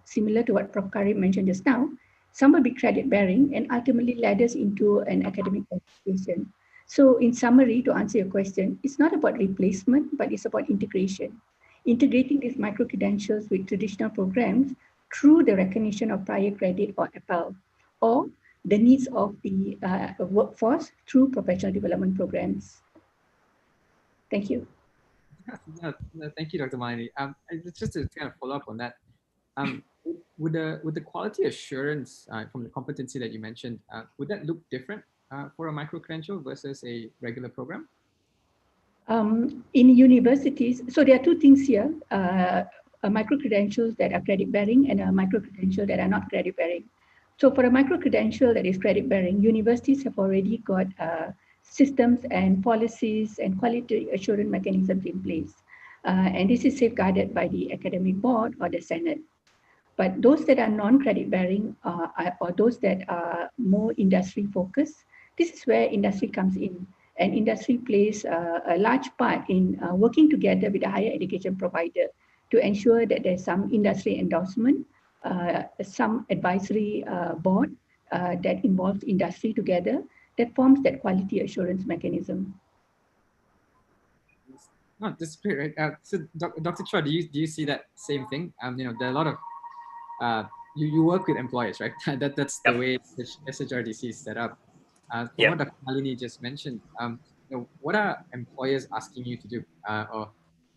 Speaker 14: similar to what Prof. Karim mentioned just now. Some will be credit-bearing and ultimately ladders into an academic qualification. So in summary, to answer your question, it's not about replacement, but it's about integration. Integrating these micro-credentials with traditional programs through the recognition of prior credit or APAL, or the needs of the workforce through professional development programs. Thank you.
Speaker 2: No, thank you, Dr. Malini. Just to kind of follow up on that, would the quality assurance from the competency that you mentioned, would that look different for a micro-credential versus a regular program?
Speaker 14: In universities, so there are two things here, micro-credentials that are credit-bearing and a micro-credential that are not credit-bearing. So for a micro-credential that is credit-bearing, universities have already got systems and policies and quality assurance mechanisms in place. And this is safeguarded by the academic board or the Senate. But those that are non-credit-bearing or those that are more industry-focused, this is where industry comes in. And industry plays a large part in working together with the higher education provider to ensure that there's some industry endorsement, some advisory board that involves industry together, that forms that quality assurance mechanism.
Speaker 2: No, this is great, right? So, Dr. Chua, do you see that same thing? You know, there are a lot of you work with employers, right? That's the way SHRDC is set up. What Dr. Malini just mentioned, you know, what are employers asking you to do, or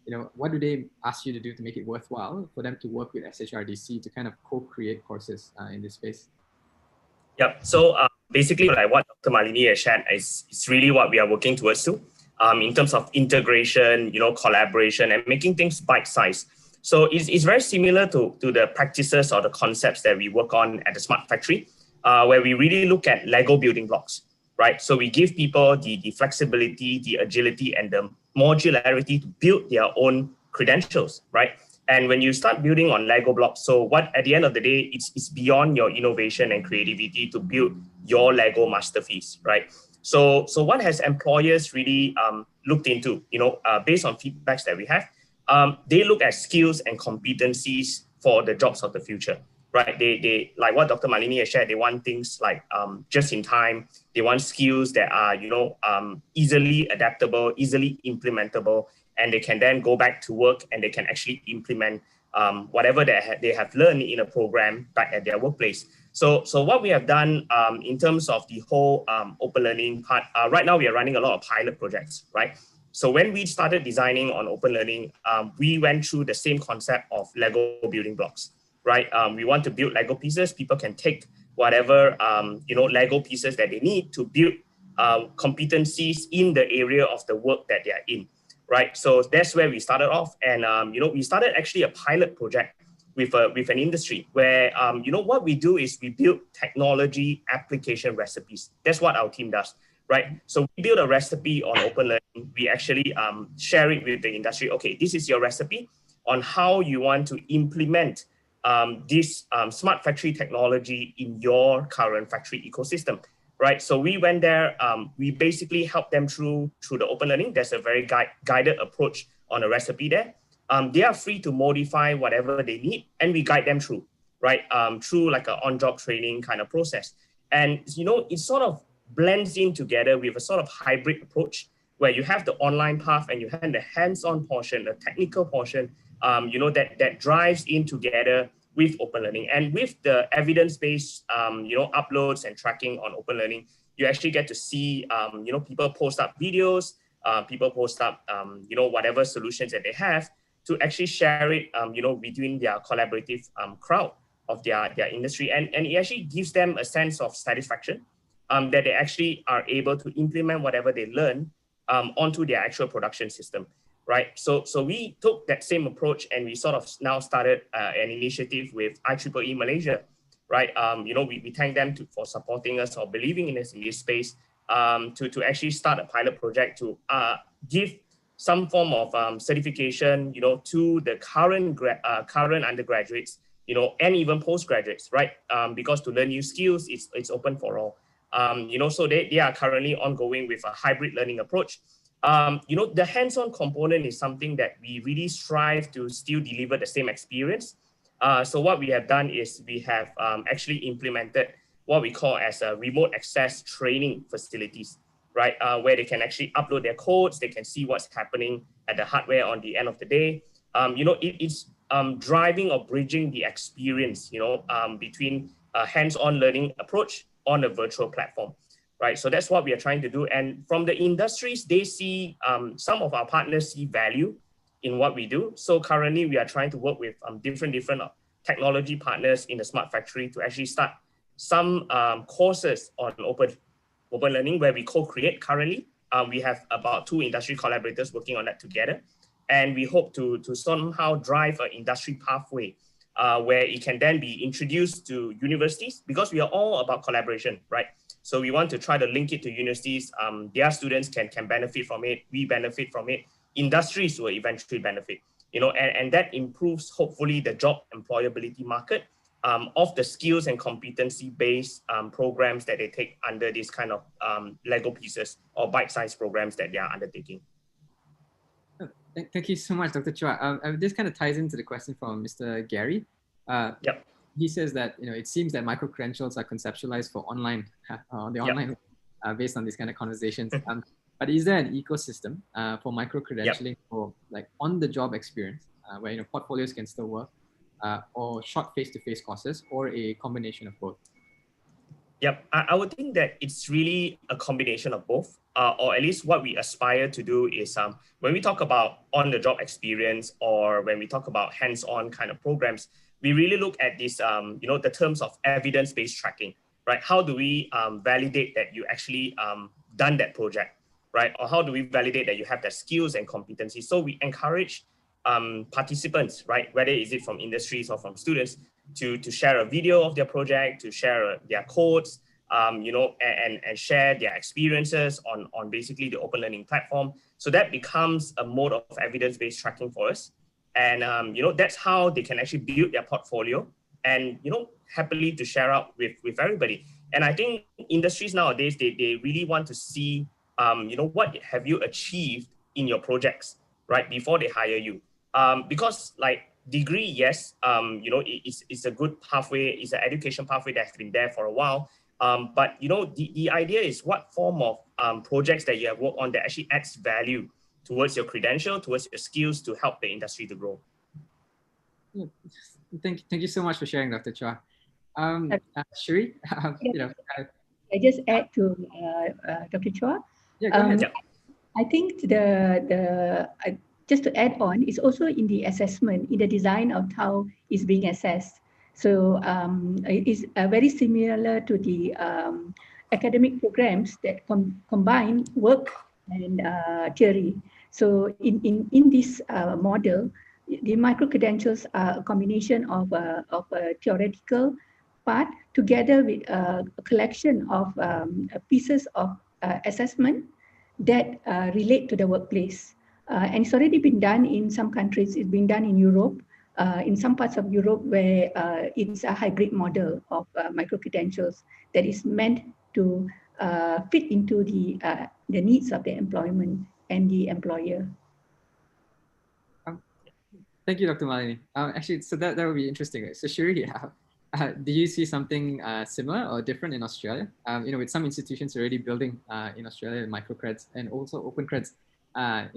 Speaker 2: you know, what do they ask you to do to make it worthwhile for them to work with SHRDC to kind of co-create courses in this space?
Speaker 15: Yep. So basically, like what Dr. Malini has shared is really what we are working towards to, in terms of integration, you know, collaboration, and making things bite-sized. So it's very similar to the practices or the concepts that we work on at the Smart Factory, where we really look at Lego building blocks, right? So we give people the flexibility, the agility, and the modularity to build their own credentials, right? And when you start building on Lego blocks, so what at the end of the day, it's beyond your innovation and creativity to build your Lego masterpiece, right? So what has employers really looked into, you know, based on feedbacks that we have, they look at skills and competencies for the jobs of the future, right? They like what Dr. Malini has shared, they want things like just in time, they want skills that are, you know, easily adaptable, easily implementable, and they can then go back to work and they can actually implement whatever they have learned in a program back at their workplace. So what we have done in terms of the whole open learning part, right now we are running a lot of pilot projects, right? So when we started designing on open learning, we went through the same concept of Lego building blocks, right? We want to build Lego pieces. People can take whatever you know, Lego pieces that they need to build competencies in the area of the work that they are in. Right, so that's where we started off, and you know, we started actually a pilot project with an industry where you know, what we do is we build technology application recipes. That's what our team does, right? So we build a recipe on open learning. We actually share it with the industry. Okay, this is your recipe on how you want to implement this smart factory technology in your current factory ecosystem. Right, so we went there. We basically helped them through the open learning. There's a very guided approach on a recipe there. They are free to modify whatever they need, and we guide them through, right? Through like an on-job training kind of process. And you know, it sort of blends in together with a sort of hybrid approach where you have the online path and you have the hands-on portion, the technical portion, you know, that drives in together with open learning. And with the evidence-based, you know, uploads and tracking on open learning, you actually get to see, you know, people post up videos, people post up, you know, whatever solutions that they have to actually share it, you know, between their collaborative crowd of their industry. And it actually gives them a sense of satisfaction that they actually are able to implement whatever they learn onto their actual production system. Right, so we took that same approach and we sort of now started an initiative with IEEE Malaysia, right? We thank them for supporting us or believing in us in this space, to actually start a pilot project to give some form of certification, to the current undergraduates, and even postgraduates, right? Because to learn new skills, it's open for all. So they are currently ongoing with a hybrid learning approach. The hands-on component is something that we really strive to still deliver the same experience. So what we have done is we have actually implemented what we call as a remote access training facilities, right? Where they can actually upload their codes, they can see what's happening at the hardware on the end of the day. It's driving or bridging the experience, between a hands-on learning approach on a virtual platform, right? So that's what we are trying to do. And from the industries, they see, some of our partners see value in what we do. So currently we are trying to work with different technology partners in the smart factory to actually start some courses on open learning where we co-create currently. We have about 2 industry collaborators working on that together. And we hope to somehow drive an industry pathway where it can then be introduced to universities, because we are all about collaboration, right? So we want to try to link it to universities. Their students can benefit from it. We benefit from it. Industries will eventually benefit, and that improves hopefully the job employability market of the skills and competency-based programs that they take under this kind of Lego pieces or bite-sized programs that they are undertaking.
Speaker 2: Thank you so much, Dr. Chua. This kind of ties into the question from Mr. Gary.
Speaker 15: Yep.
Speaker 2: He says that it seems that micro-credentials are conceptualized for online, online based on these kind of conversations. But is there an ecosystem for micro-credentialing for like on-the-job experience where portfolios can still work, or short face-to-face courses, or a combination of both?
Speaker 15: Yep, I would think that it's really a combination of both, or at least what we aspire to do is when we talk about on-the-job experience, or when we talk about hands-on kind of programs, we really look at this, the terms of evidence-based tracking, right? How do we validate that you actually done that project, right? Or how do we validate that you have the skills and competencies? So we encourage participants, right? Whether is it from industries or from students, to share a video of their project, to share their codes, and share their experiences on basically the open learning platform. So that becomes a mode of evidence-based tracking for us. And, that's how they can actually build their portfolio and, happily to share out with everybody. And I think industries nowadays, they really want to see, what have you achieved in your projects, right? Before they hire you. Because like degree, yes, it's a good pathway, it's an education pathway that's been there for a while. But, the idea is what form of projects that you have worked on that actually adds value towards your credential, towards your skills to help the industry to grow.
Speaker 2: Yeah. Thank you so much for sharing, Dr. Chua. Shri,
Speaker 14: I just add to Dr. Chua.
Speaker 2: Yeah, go ahead.
Speaker 14: I think just to add on, it's also in the assessment, in the design of how it's being assessed. So it is very similar to the academic programs that combine work and theory. So in this model, the micro-credentials are a combination of a theoretical part together with a collection of pieces of assessment that relate to the workplace. And it's already been done in some countries. It's been done in Europe, in some parts of Europe where it's a hybrid model of micro-credentials that is meant to fit into the needs of the employment and the employer.
Speaker 2: Thank you, Dr. Malini. Actually, so that would be interesting. So Shiri, do you see something similar or different in Australia? With some institutions already building in Australia micro-creds and also OpenCreds on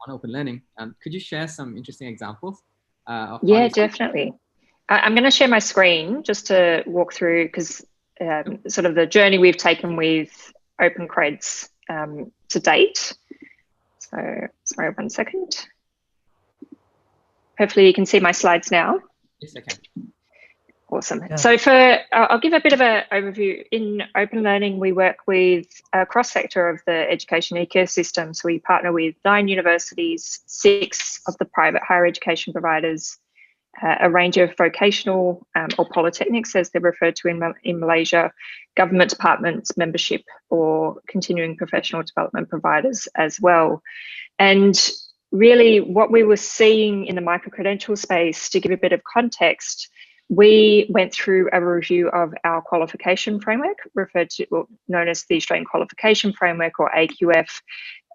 Speaker 2: open learning. Could you share some interesting examples?
Speaker 16: Yeah, definitely. I'm going to share my screen just to walk through, because sort of the journey we've taken with OpenCreds to date. So sorry, 1 second. Hopefully you can see my slides now.
Speaker 2: Yes, I can.
Speaker 16: Awesome.
Speaker 2: Yeah.
Speaker 16: So I'll give a bit of an overview. In open learning, we work with a cross-sector of the education ecosystem. So we partner with 9 universities, 6 of the private higher education providers, a range of vocational or polytechnics, as they're referred to in Malaysia, government departments, membership, or continuing professional development providers as well. And really what we were seeing in the micro-credential space, to give a bit of context, we went through a review of our qualification framework, referred to, well, known as the Australian Qualification Framework, or AQF,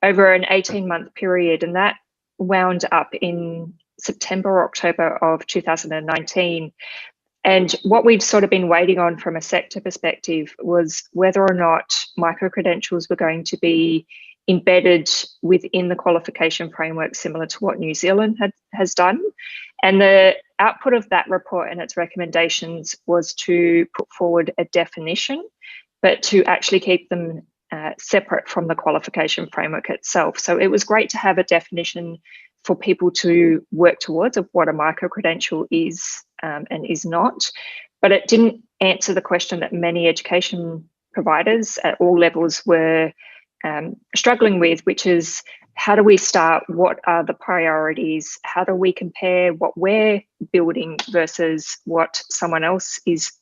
Speaker 16: over an 18-month period, and that wound up in September or October of 2019. And what we've sort of been waiting on from a sector perspective was whether or not micro-credentials were going to be embedded within the qualification framework, similar to what New Zealand has done. And the output of that report and its recommendations was to put forward a definition, but to actually keep them separate from the qualification framework itself. So it was great to have a definition for people to work towards of what a micro-credential is and is not, but it didn't answer the question that many education providers at all levels were struggling with, which is, how do we start? What are the priorities? How do we compare what we're building versus what someone else is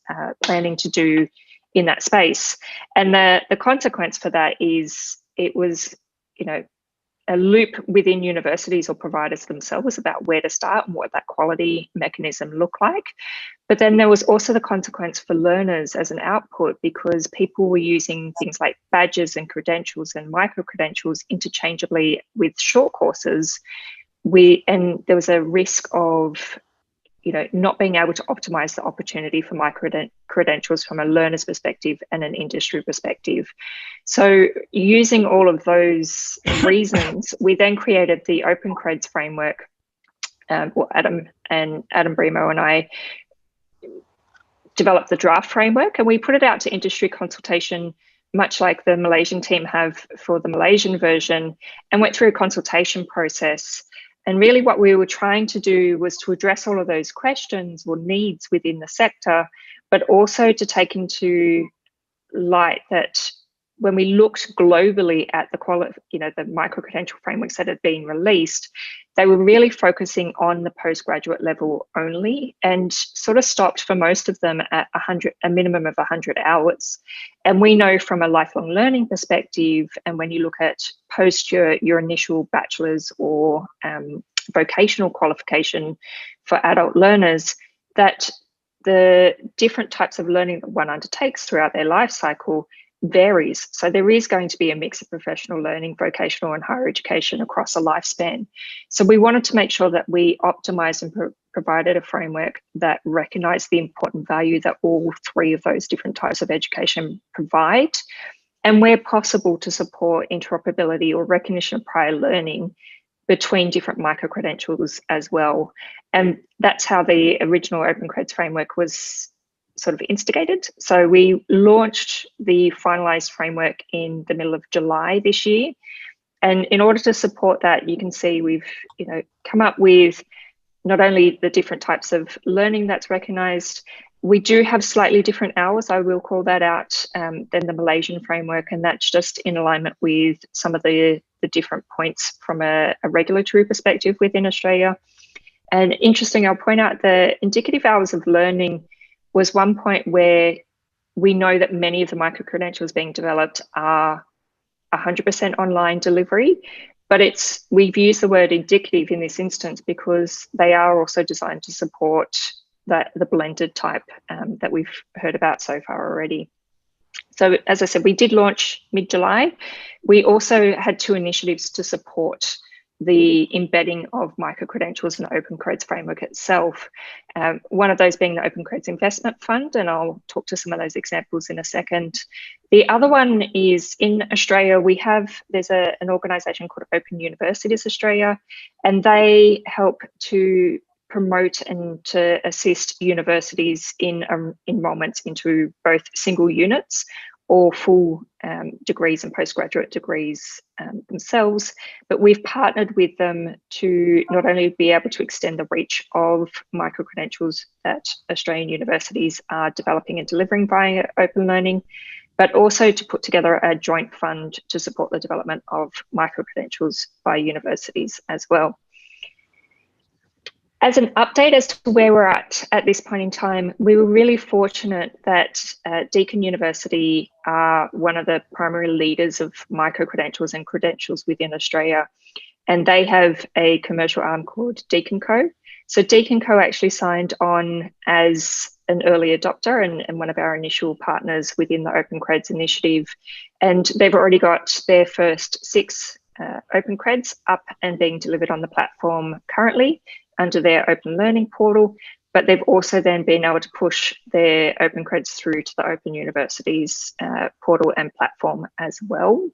Speaker 16: planning to do in that space? And the consequence for that is it was, you know, a loop within universities or providers themselves about where to start and what that quality mechanism looked like. But then there was also the consequence for learners as an output, because people were using things like badges and credentials and micro-credentials interchangeably with short courses. And there was a risk of, you know, not being able to optimize the opportunity for micro-credentials from a learner's perspective and an industry perspective. So using all of those reasons, we then created the OpenCreds framework. Well, Adam Brimo and I developed the draft framework, and we put it out to industry consultation, much like the Malaysian team have for the Malaysian version, and went through a consultation process. And really what we were trying to do was to address all of those questions or needs within the sector, but also to take into light that when we looked globally at the micro-credential frameworks that had been released, they were really focusing on the postgraduate level only, and sort of stopped for most of them at a minimum of 100 hours. And we know from a lifelong learning perspective, and when you look at post your initial bachelor's or vocational qualification for adult learners, that the different types of learning that one undertakes throughout their life cycle varies. So there is going to be a mix of professional learning, vocational and higher education across a lifespan. So we wanted to make sure that we optimized and provided a framework that recognized the important value that all three of those different types of education provide, and where possible to support interoperability or recognition of prior learning between different micro-credentials as well. And that's how the original OpenCreds framework was sort of instigated. So we launched the finalized framework in the middle of July this year. And in order to support that, you can see we've, you know, come up with not only the different types of learning that's recognized, we do have slightly different hours, I will call that out, than the Malaysian framework, and that's just in alignment with some of the different points from a regulatory perspective within Australia. And interesting, I'll point out the indicative hours of learning was one point where we know that many of the micro-credentials being developed are 100% online delivery, but we've used the word indicative in this instance because they are also designed to support the blended type that we've heard about so far already. So as I said, we did launch mid-July. We also had two initiatives to support the embedding of micro-credentials in the OpenCreds framework itself. One of those being the OpenCreds Investment Fund, and I'll talk to some of those examples in a second. The other one is in Australia, there's an organisation called Open Universities Australia, and they help to promote and to assist universities in enrolments into both single units or full degrees and postgraduate degrees themselves. But we've partnered with them to not only be able to extend the reach of micro-credentials that Australian universities are developing and delivering via Open Learning, but also to put together a joint fund to support the development of micro-credentials by universities as well. As an update as to where we're at this point in time, we were really fortunate that Deakin University are one of the primary leaders of micro-credentials and credentials within Australia. And they have a commercial arm called Deakin Co. So Deakin Co actually signed on as an early adopter and one of our initial partners within the OpenCreds initiative. And they've already got their first 6 OpenCreds up and being delivered on the platform currently under their Open Learning portal. But they've also then been able to push their OpenCreds through to the Open University's portal and platform as well.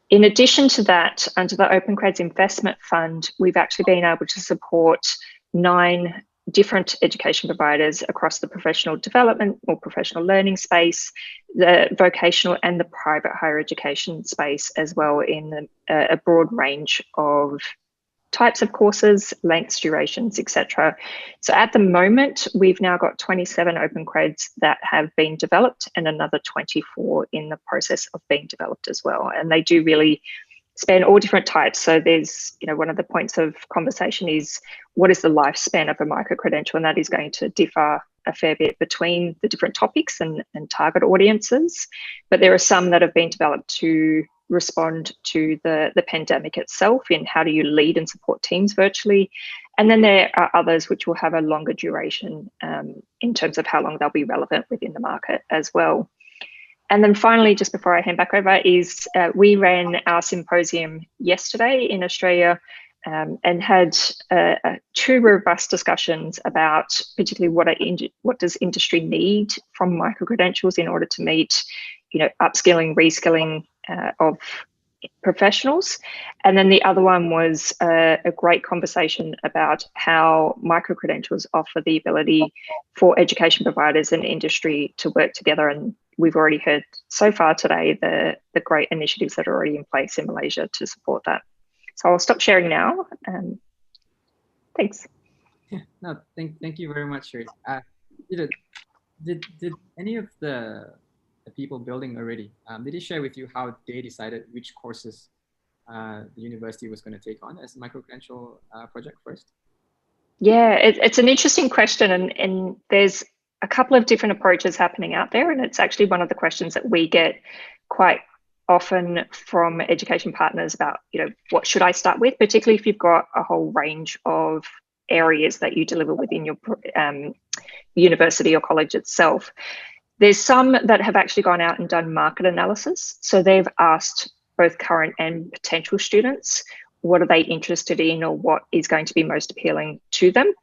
Speaker 16: In addition to that, under the OpenCreds Investment Fund, we've actually been able to support 9 different education providers across the professional development or professional learning space, the vocational and the private higher education space as well, in a broad range of types of courses, lengths, durations, etc. So at the moment, we've now got 27 OpenCreds that have been developed and another 24 in the process of being developed as well. And they do really span all different types. So there's, one of the points of conversation is what is the lifespan of a micro-credential, and that is going to differ a fair bit between the different topics and target audiences. But there are some that have been developed to respond to the pandemic itself in how do you lead and support teams virtually. And then there are others which will have a longer duration in terms of how long they'll be relevant within the market as well. And then finally, just before I hand back over, is we ran our symposium yesterday in Australia and had 2 robust discussions about particularly what does industry need from micro-credentials in order to meet, upskilling, reskilling of professionals. And then the other one was a great conversation about how micro-credentials offer the ability for education providers and industry to work together. And we've already heard so far today the great initiatives that are already in place in Malaysia to support that. So I'll stop sharing now. Thanks.
Speaker 2: Yeah, no, thank you very much, Sherry. Did any of the people building already, did they share with you how they decided which courses the university was going to take on as a micro-credential project first?
Speaker 16: Yeah, it's an interesting question, and there's a couple of different approaches happening out there, and it's actually one of the questions that we get quite often from education partners about, what should I start with, particularly if you've got a whole range of areas that you deliver within your university or college itself. There's some that have actually gone out and done market analysis. So they've asked both current and potential students, what are they interested in or what is going to be most appealing to them?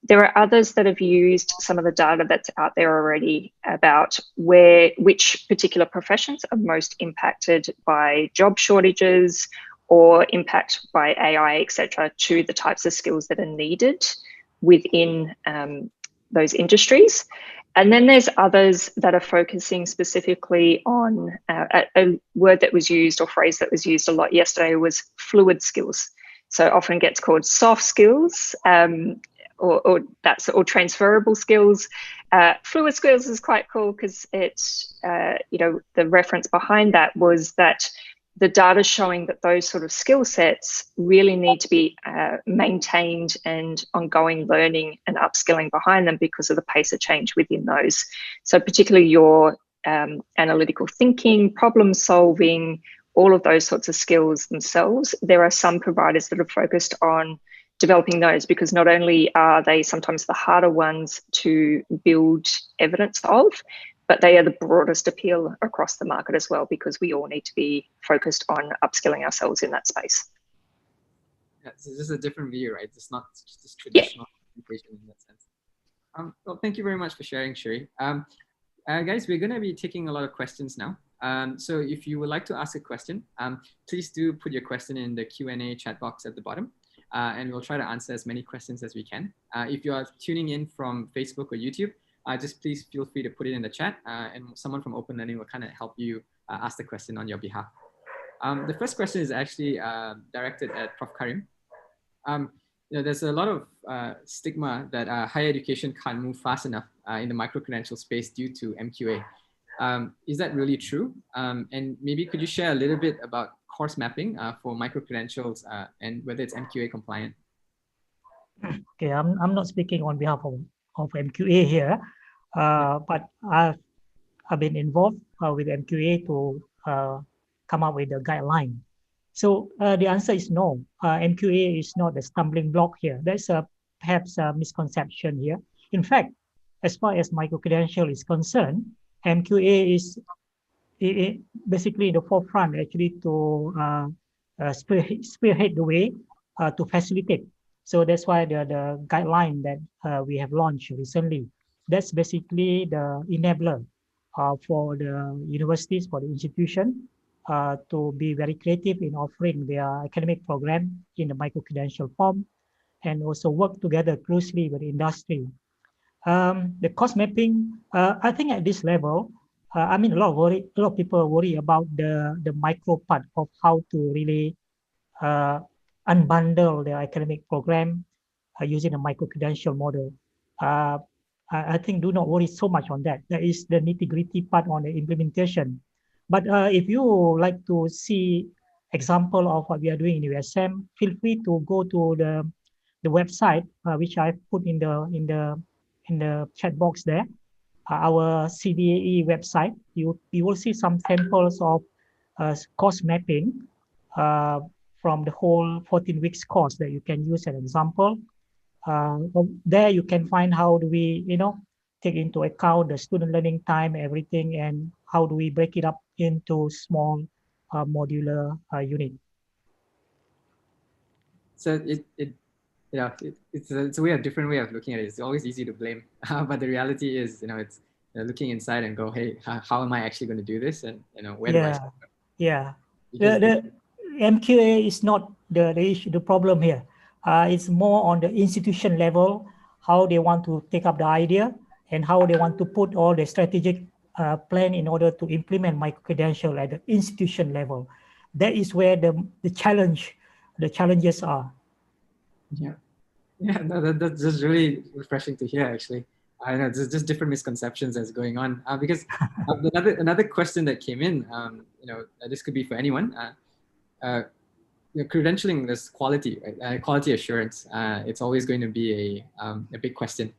Speaker 16: There are others that have used some of the data that's out there already about which particular professions are most impacted by job shortages or impact by AI, etc., to the types of skills that are needed within those industries. And then there's others that are focusing specifically on a word that was used or phrase that was used a lot yesterday was fluid skills. So often gets called soft skills or transferable skills. Fluid skills is quite cool because it's, the reference behind that was that the data showing that those sort of skill sets really need to be maintained and ongoing learning and upskilling behind them because of the pace of change within those. So particularly your analytical thinking, problem solving, all of those sorts of skills themselves. There are some providers that are focused on developing those because not only are they sometimes the harder ones to build evidence of, but they are the broadest appeal across the market as well, because we all need to be focused on upskilling ourselves in that space.
Speaker 2: Yeah, so this is a different view, right? It's not just traditional education in that sense. Well, thank you very much for sharing, Sherry. Guys, we're going to be taking a lot of questions now. So if you would like to ask a question, please do put your question in the Q&A chat box at the bottom, and we'll try to answer as many questions as we can. If you are tuning in from Facebook or YouTube, just please feel free to put it in the chat, and someone from Open Learning will kind of help you ask the question on your behalf. The first question is actually directed at Prof. Karim. There's a lot of stigma that higher education can't move fast enough in the micro-credential space due to MQA. Is that really true? And maybe could you share a little bit about course mapping for micro-credentials and whether it's MQA compliant?
Speaker 5: Okay, I'm not speaking on behalf of MQA here, but I've been involved with MQA to come up with a guideline. So the answer is no. MQA is not a stumbling block here. There's perhaps a misconception here. In fact, as far as micro-credential is concerned, MQA is basically in the forefront actually to spearhead the way to facilitate. So that's why the guideline that we have launched recently, that's basically the enabler for the universities, for the institution to be very creative in offering their academic program in the micro-credential form, and also work together closely with the industry. The cost mapping, I think at this level, I mean, a lot of people worry about the micro part of how to really unbundle the academic program using a micro-credential model. I think do not worry so much on that. That is the nitty-gritty part on the implementation. But if you like to see example of what we are doing in USM, feel free to go to the website which I put in the chat box there. Our CDAE website. You will see some samples of cost mapping from the whole 14 weeks course that you can use as an example. There you can find how do we, take into account the student learning time, everything, and how do we break it up into small modular unit.
Speaker 2: So it's a different way of looking at it. It's always easy to blame, but the reality is, it's looking inside and go, hey, how am I actually going to do this, and where do I start?
Speaker 5: Yeah. The MQA is not the issue, the problem here. It's more on the institution level, how they want to take up the idea and how they want to put all the strategic plan in order to implement micro-credential at the institution level. That is where the challenges are.
Speaker 2: Yeah, that's just really refreshing to hear, actually. I know there's just different misconceptions that's going on because another question that came in, this could be for anyone. Credentialing, this quality, right? Quality assurance. It's always going to be a big question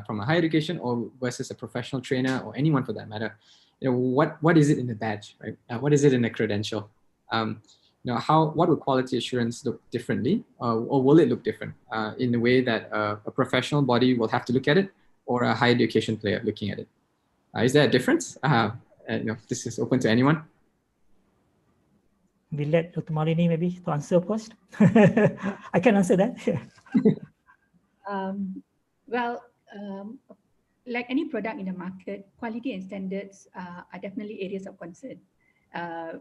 Speaker 2: from a higher education or versus a professional trainer or anyone for that matter. What is it in the badge, right? What is it in the credential? What would quality assurance look differently, or will it look different in the way that a professional body will have to look at it, or a higher education player looking at it? Is there a difference? This is open to anyone.
Speaker 5: We let Dr. Malini maybe to answer first. I can answer that.
Speaker 14: Like any product in the market, quality and standards are definitely areas of concern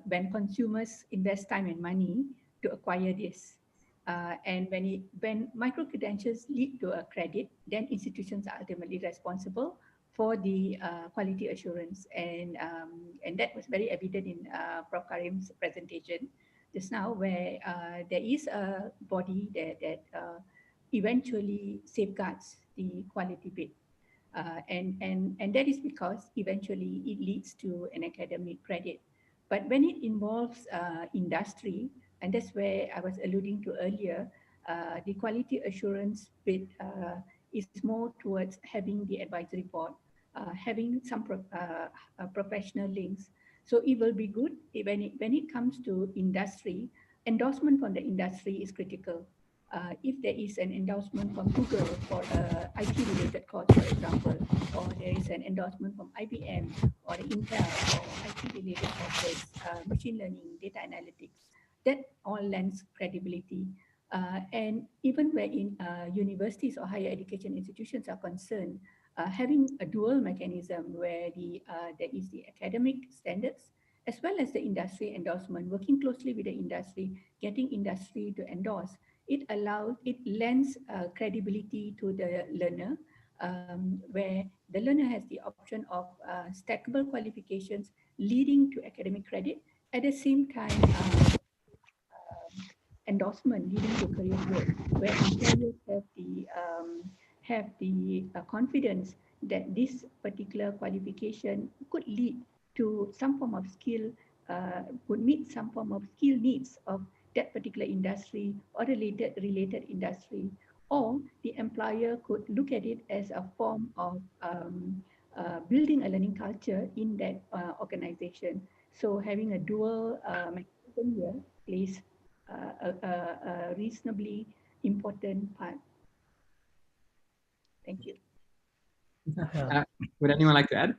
Speaker 14: when consumers invest time and money to acquire this. And when micro-credentials lead to a credit, then institutions are ultimately responsible for the quality assurance. And that was very evident in Prof. Karim's presentation just now, where there is a body that eventually safeguards the quality bit. And that is because eventually it leads to an academic credit. But when it involves industry, and that's where I was alluding to earlier, the quality assurance bit is more towards having the advisory board, having some professional links. So it will be good when it comes to industry. Endorsement from the industry is critical. If there is an endorsement from Google for an IT-related course, for example, or there is an endorsement from IBM or Intel for IT-related courses, machine learning, data analytics, that all lends credibility. And even where in universities or higher education institutions are concerned, having a dual mechanism where there is the academic standards as well as the industry endorsement, working closely with the industry, getting industry to endorse, it lends credibility to the learner, where the learner has the option of stackable qualifications leading to academic credit, at the same time endorsement leading to career growth, where employers have the confidence that this particular qualification could lead to some form of skill, would meet some form of skill needs of that particular industry or related industry, or the the employer could look at it as a form of building a learning culture in that organization. So having a dual mechanism here plays a reasonably important part. Thank you.
Speaker 2: Would anyone like to add?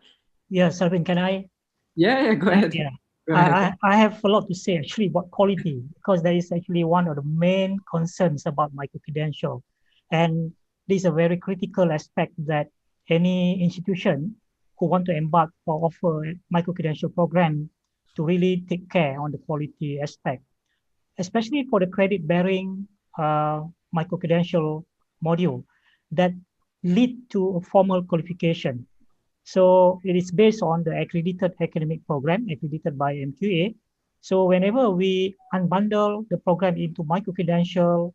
Speaker 5: Yeah, Selvin, can I?
Speaker 2: Yeah, go ahead.
Speaker 5: Yeah.
Speaker 2: Go ahead.
Speaker 5: I have a lot to say actually about quality, because that is actually one of the main concerns about micro-credential. And this is a very critical aspect that any institution who want to embark or offer a micro-credential program to really take care on the quality aspect, especially for the credit-bearing micro-credential module that lead to a formal qualification. So it is based on the accredited academic program accredited by MQA. So whenever we unbundle the program into micro-credential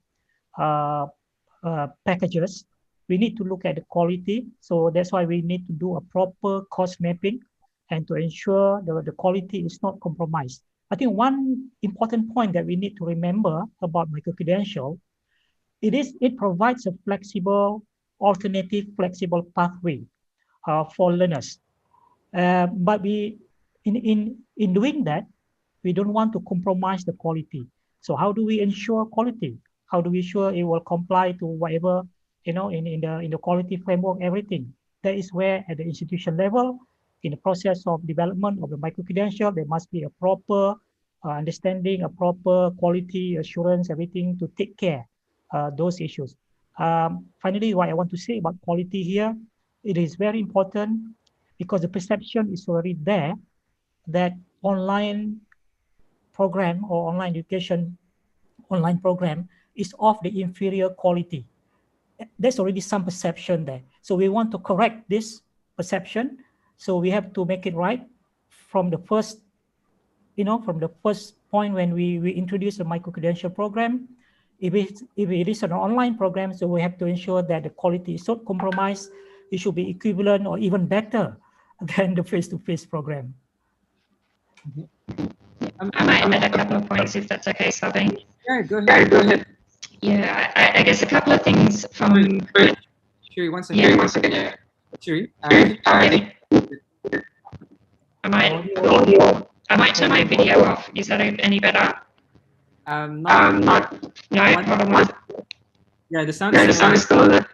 Speaker 5: packages, we need to look at the quality. So that's why we need to do a proper cost mapping and to ensure the quality is not compromised. I think one important point that we need to remember about micro-credential, it provides a flexible, alternative, flexible pathway for learners. But in doing that, we don't want to compromise the quality. So how do we ensure quality? How do we ensure it will comply to whatever, in the quality framework, everything? That is where at the institution level, in the process of development of the micro-credential, there must be a proper understanding, a proper quality assurance, everything to take care those issues. Finally, what I want to say about quality here, it is very important because the perception is already there that online program or online education, online program is of the inferior quality. There's already some perception there. So we want to correct this perception. So we have to make it right from the first, from the first point when we introduce a micro-credential program. If it is an online program, so we have to ensure that the quality is not compromised. It should be equivalent or even better than the face-to-face program.
Speaker 16: I might add a couple of points if that's okay, Sabine.
Speaker 2: Yeah, go ahead.
Speaker 16: Yeah, I guess a couple of things from...
Speaker 2: Shuri, 1 second.
Speaker 16: Yeah, 1 second, yeah.
Speaker 2: Shuri,
Speaker 16: I might turn my video off. Is that any better?
Speaker 2: Not.
Speaker 16: No, hold on one.
Speaker 2: Yeah, the sound is still there.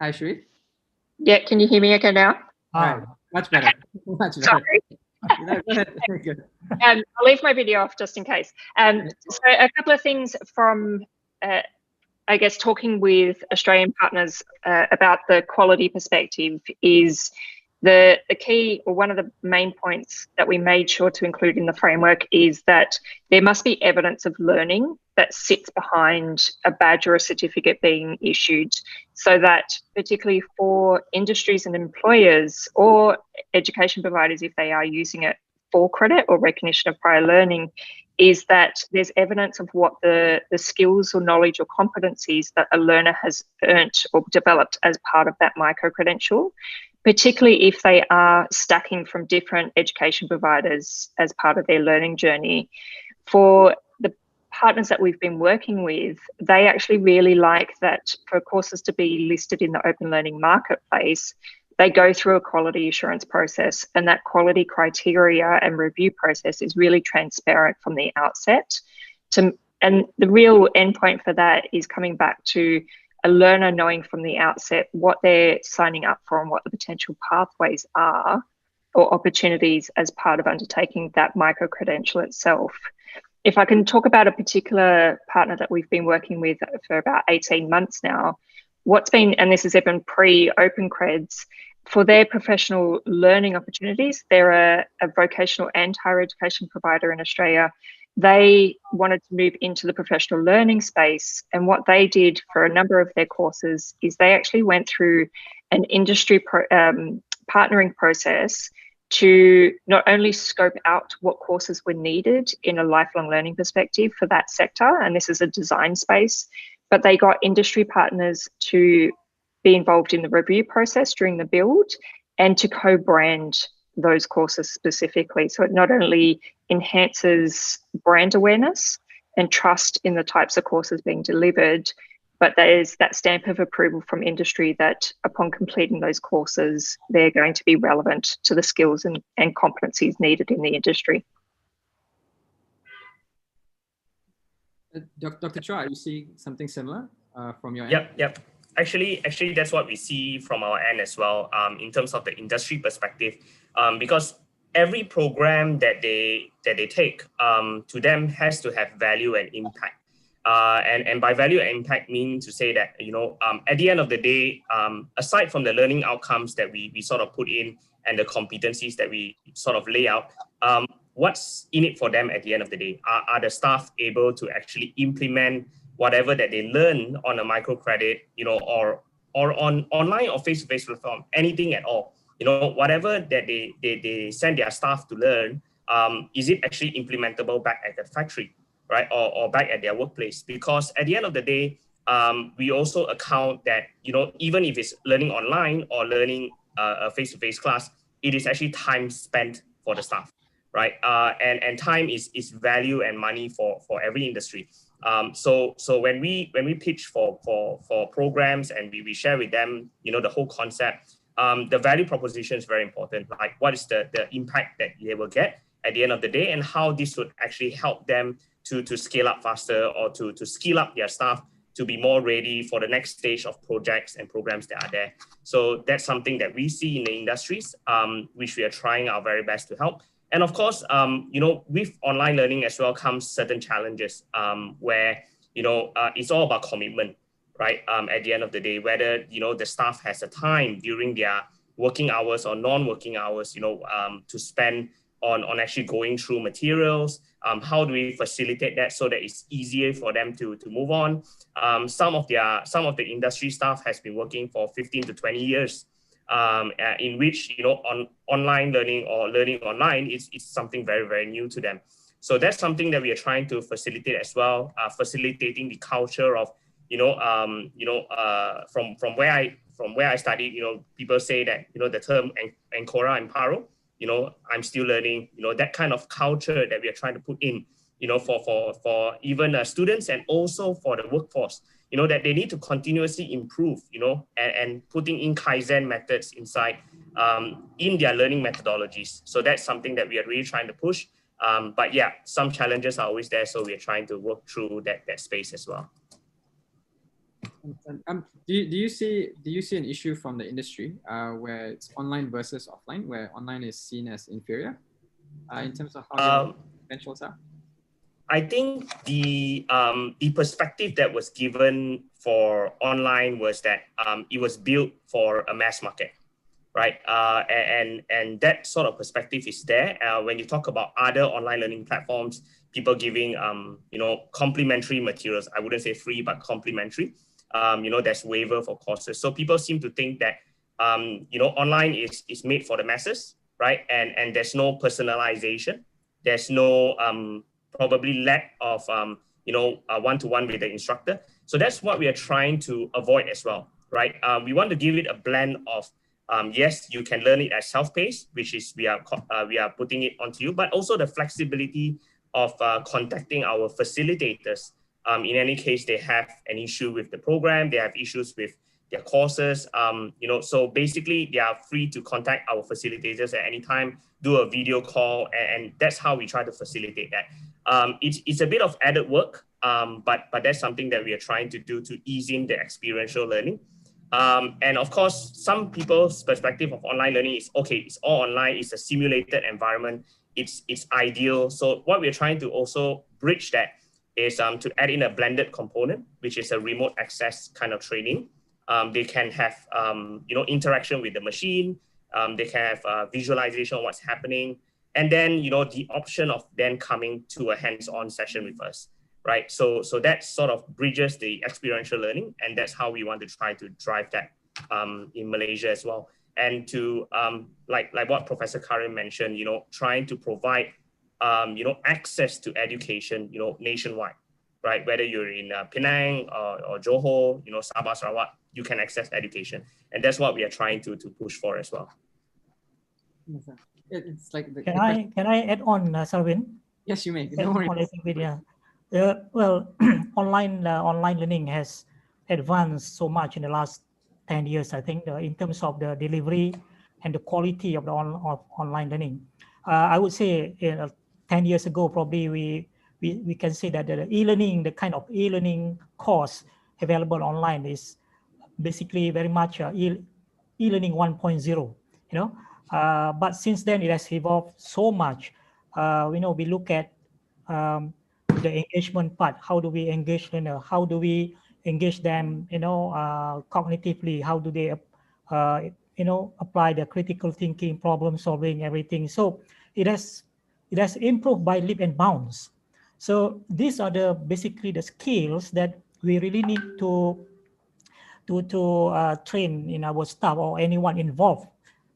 Speaker 2: Hi, Shuri.
Speaker 16: Yeah, can you hear me okay now?
Speaker 2: Right. Much better. Much better.
Speaker 16: Sorry.
Speaker 2: No, go ahead. Good.
Speaker 16: I'll leave my video off just in case. So a couple of things from, I guess, talking with Australian partners about the quality perspective is the key, or one of the main points that we made sure to include in the framework is that there must be evidence of learning that sits behind a badge or a certificate being issued, so that particularly for industries and employers or education providers, if they are using it for credit or recognition of prior learning, is that there's evidence of what the skills or knowledge or competencies that a learner has earned or developed as part of that micro-credential, particularly if they are stacking from different education providers as part of their learning journey. For the partners that we've been working with, they actually really like that for courses to be listed in the Open Learning Marketplace, they go through a quality assurance process, and that quality criteria and review process is really transparent from the outset. And the real endpoint for that is coming back to a learner knowing from the outset what they're signing up for and what the potential pathways are or opportunities as part of undertaking that micro-credential itself. If I can talk about a particular partner that we've been working with for about 18 months now, what's been, and this is even pre-OpenCreds, for their professional learning opportunities, they're a vocational and higher education provider in Australia. They wanted to move into the professional learning space, and what they did for a number of their courses is they actually went through an industry partnering process to not only scope out what courses were needed in a lifelong learning perspective for that sector, and this is a design space, but they got industry partners to be involved in the review process during the build and to co-brand those courses specifically. So it not only enhances brand awareness, and trust in the types of courses being delivered. But there is that stamp of approval from industry that upon completing those courses, they're going to be relevant to the skills and competencies needed in the industry.
Speaker 2: Dr. Chua, are you seeing something similar from your end?
Speaker 15: Yep. Actually, that's what we see from our end as well, in terms of the industry perspective, because every program that they take, to them has to have value and impact. And by value and impact mean to say that, at the end of the day, aside from the learning outcomes that we sort of put in and the competencies that we sort of lay out, what's in it for them at the end of the day? Are the staff able to actually implement whatever that they learn on a microcredit, or on online or face-to-face platform, anything at all? Whatever that they send their staff to learn, is it actually implementable back at the factory, right? Or back at their workplace? Because at the end of the day, we also account that, even if it's learning online or learning a face-to-face class, it is actually time spent for the staff, right? And time is value and money for every industry. So when we pitch for programs and we share with them, the whole concept, the value proposition is very important. Like, what is the impact that they will get at the end of the day, and how this would actually help them to scale up faster, or to skill up their staff to be more ready for the next stage of projects and programs that are there. So that's something that we see in the industries, which we are trying our very best to help. And of course, with online learning as well comes certain challenges, where, it's all about commitment, right? At the end of the day, whether, the staff has a time during their working hours or non-working hours, to spend on actually going through materials. How do we facilitate that so that it's easier for them to move on? Some of the industry staff has been working for 15 to 20 years, in which, online learning or learning online is something very, very new to them. So that's something that we are trying to facilitate as well, facilitating the culture of, from where I studied, people say that, the term Ancora and Paro, I'm still learning, that kind of culture that we are trying to put in, for even students and also for the workforce, that they need to continuously improve, and putting in Kaizen methods inside, in their learning methodologies. So that's something that we are really trying to push. But yeah, some challenges are always there. So we're trying to work through that space as well.
Speaker 2: Do you see an issue from the industry where it's online versus offline, where online is seen as inferior in terms of how your credentials are?
Speaker 15: I think the perspective that was given for online was that it was built for a mass market, right? And that sort of perspective is there. When you talk about other online learning platforms, people giving complimentary materials. I wouldn't say free, but complimentary. There's waiver for courses. So people seem to think that, online is made for the masses, right? And there's no personalization. There's no probably lack of, one-to-one with the instructor. So that's what we are trying to avoid as well, right? We want to give it a blend of, yes, you can learn it as self-paced, which is we are putting it onto you, but also the flexibility of contacting our facilitators. In any case, they have an issue with the program, they have issues with their courses, so basically they are free to contact our facilitators at any time, do a video call, and that's how we try to facilitate that. It's a bit of added work, but that's something that we are trying to do to ease in the experiential learning. And of course, some people's perspective of online learning is, okay, it's all online, it's a simulated environment, it's ideal. So what we're trying to also bridge that is to add in a blended component, which is a remote access kind of training. They can have, interaction with the machine. They can have visualization of what's happening. And then, the option of then coming to a hands-on session with us, right? So that sort of bridges the experiential learning. And that's how we want to try to drive that in Malaysia as well. And to, like what Professor Karim mentioned, trying to provide access to education, nationwide, right? Whether you're in Penang or Johor, Sabah, Sarawak, you can access education. And that's what we are trying to push for as well.
Speaker 2: It's like
Speaker 5: can I add on, Sarwin?
Speaker 2: Yes, you may.
Speaker 5: No worries. Well, online learning has advanced so much in the last 10 years, I think, in terms of the delivery and the quality of the online learning. I would say 10 years ago, probably we can say that the e-learning, the kind of e-learning course available online is basically very much e-learning 1.0, you know. But since then, it has evolved so much. We look at the engagement part. How do we engage learner? How do we engage them, cognitively? How do they, apply the critical thinking, problem solving, everything? So it has improved by leap and bounds. So these are basically the skills that we really need to train in our staff or anyone involved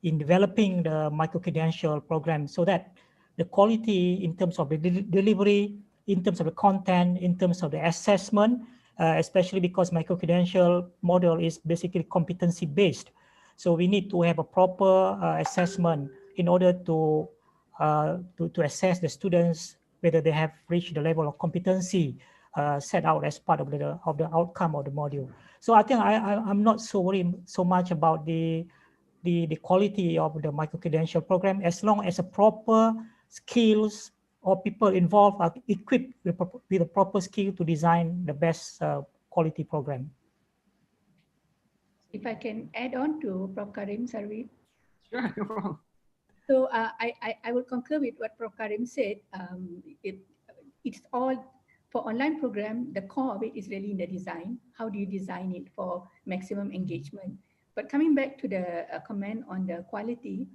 Speaker 5: in developing the micro-credential program, so that the quality in terms of the delivery, in terms of the content, in terms of the assessment, especially because micro-credential model is basically competency-based. So we need to have a proper assessment in order to assess the students whether they have reached the level of competency set out as part of the outcome of the module. So I think I'm not so worried so much about the quality of the micro-credential program, as long as a proper skills or people involved are equipped with a proper skill to design the best quality program.
Speaker 14: If I can add on to Prof. Karim, Sarvi.
Speaker 2: Sure, no problem.
Speaker 14: So I will concur with what Prof. Karim said. It's all for online program. The core of it is really in the design. How do you design it for maximum engagement? But coming back to the comment on the quality,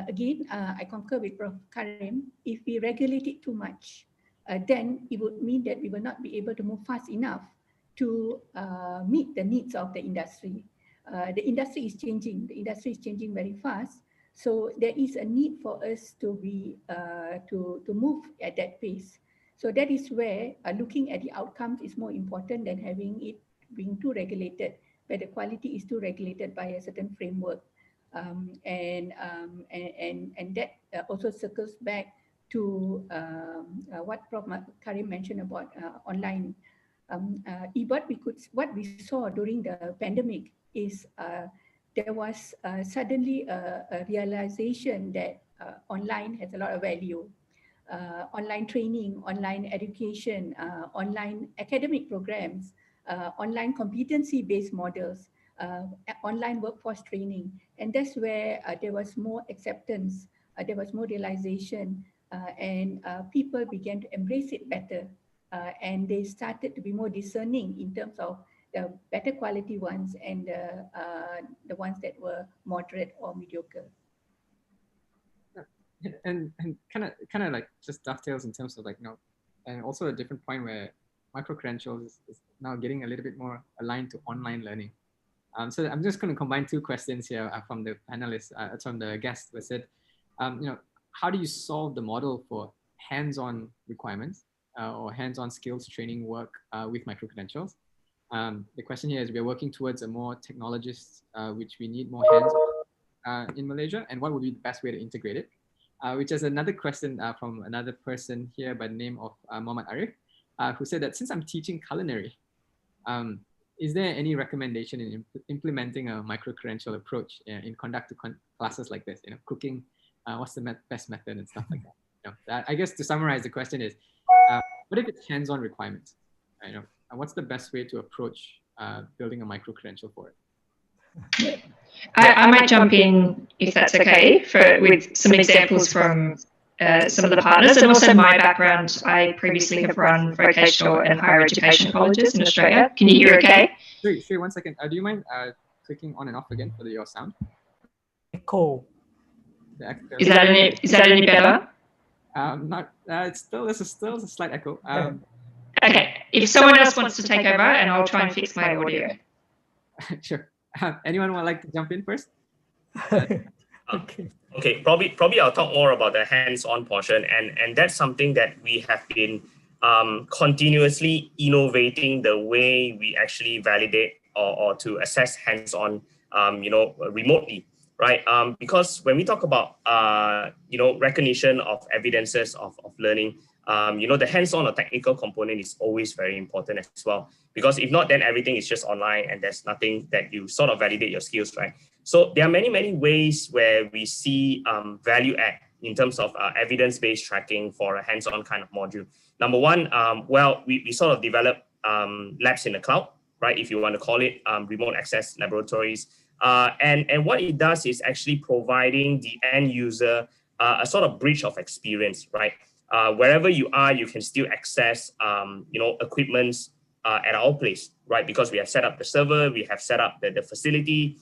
Speaker 14: again, I concur with Prof. Karim. If we regulate it too much, then it would mean that we will not be able to move fast enough to meet the needs of the industry. The industry is changing. The industry is changing very fast. So there is a need for us to be to move at that pace. So that is where looking at the outcomes is more important than having it being too regulated, where the quality is too regulated by a certain framework. And that also circles back to what Prof. Karim mentioned about online. What we saw during the pandemic is there was suddenly a realization that online has a lot of value. Online training, online education, online academic programs, online competency-based models, online workforce training. And that's where there was more acceptance, there was more realization, and people began to embrace it better. And they started to be more discerning in terms of the better quality ones and the ones that were moderate or mediocre.
Speaker 2: And kind of like just dovetails in terms of like, and also a different point where micro-credentials is now getting a little bit more aligned to online learning. So I'm just going to combine two questions here from the panelists, from the guests who said, how do you solve the model for hands-on requirements or hands-on skills training work with micro-credentials? The question here is, we're working towards a more technologist, which we need more hands in Malaysia, and what would be the best way to integrate it? Which is another question from another person here by the name of Muhammad Arif, who said that since I'm teaching culinary, is there any recommendation in implementing a micro-credential approach in conduct to classes like this? Cooking, what's the best method and stuff like that? I guess to summarize the question is, what if it's hands-on requirements? What's the best way to approach building a micro-credential for it?
Speaker 16: I might jump in, if that's okay, with some examples from some of the partners, and also my background. I previously have run vocational and higher education colleges in Australia. Can you hear okay?
Speaker 2: Sure, 1 second. Do you mind clicking on and off again for your sound?
Speaker 5: Echo.
Speaker 16: Is that any better?
Speaker 2: It's still a slight echo.
Speaker 16: Okay, if someone else wants to take over, and I'll try and fix my audio.
Speaker 2: Sure. Anyone would like to jump in first?
Speaker 15: Okay, probably I'll talk more about the hands-on portion, and that's something that we have been continuously innovating the way we actually validate or to assess hands-on, remotely, right? Because when we talk about recognition of evidences of learning, the hands-on or technical component is always very important as well, because if not, then everything is just online and there's nothing that you sort of validate your skills, right? So there are many, many ways where we see value add in terms of evidence-based tracking for a hands-on kind of module. Number one, well, we sort of develop labs in the cloud, right? If you want to call it remote access laboratories. And what it does is actually providing the end user a sort of bridge of experience, right? Wherever you are, you can still access, equipments at our place, right? Because we have set up the server, we have set up the facility.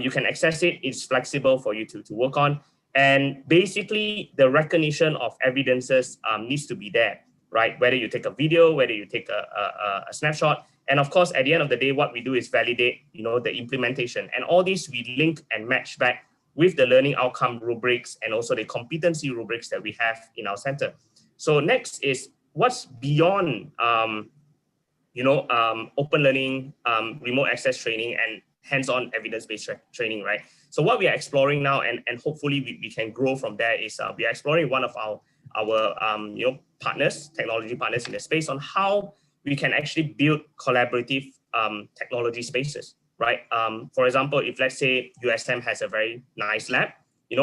Speaker 15: You can access it. It's flexible for you to work on. And basically, the recognition of evidences needs to be there, right? Whether you take a video, whether you take a snapshot. And of course, at the end of the day, what we do is validate, the implementation. And all these we link and match back with the learning outcome rubrics and also the competency rubrics that we have in our center. So next is what's beyond, open learning, remote access training, and hands-on evidence-based training, right? So what we are exploring now, and hopefully we can grow from there, is we are exploring one of our partners, technology partners in the space, on how we can actually build collaborative technology spaces, right? For example, if let's say USM has a very nice lab,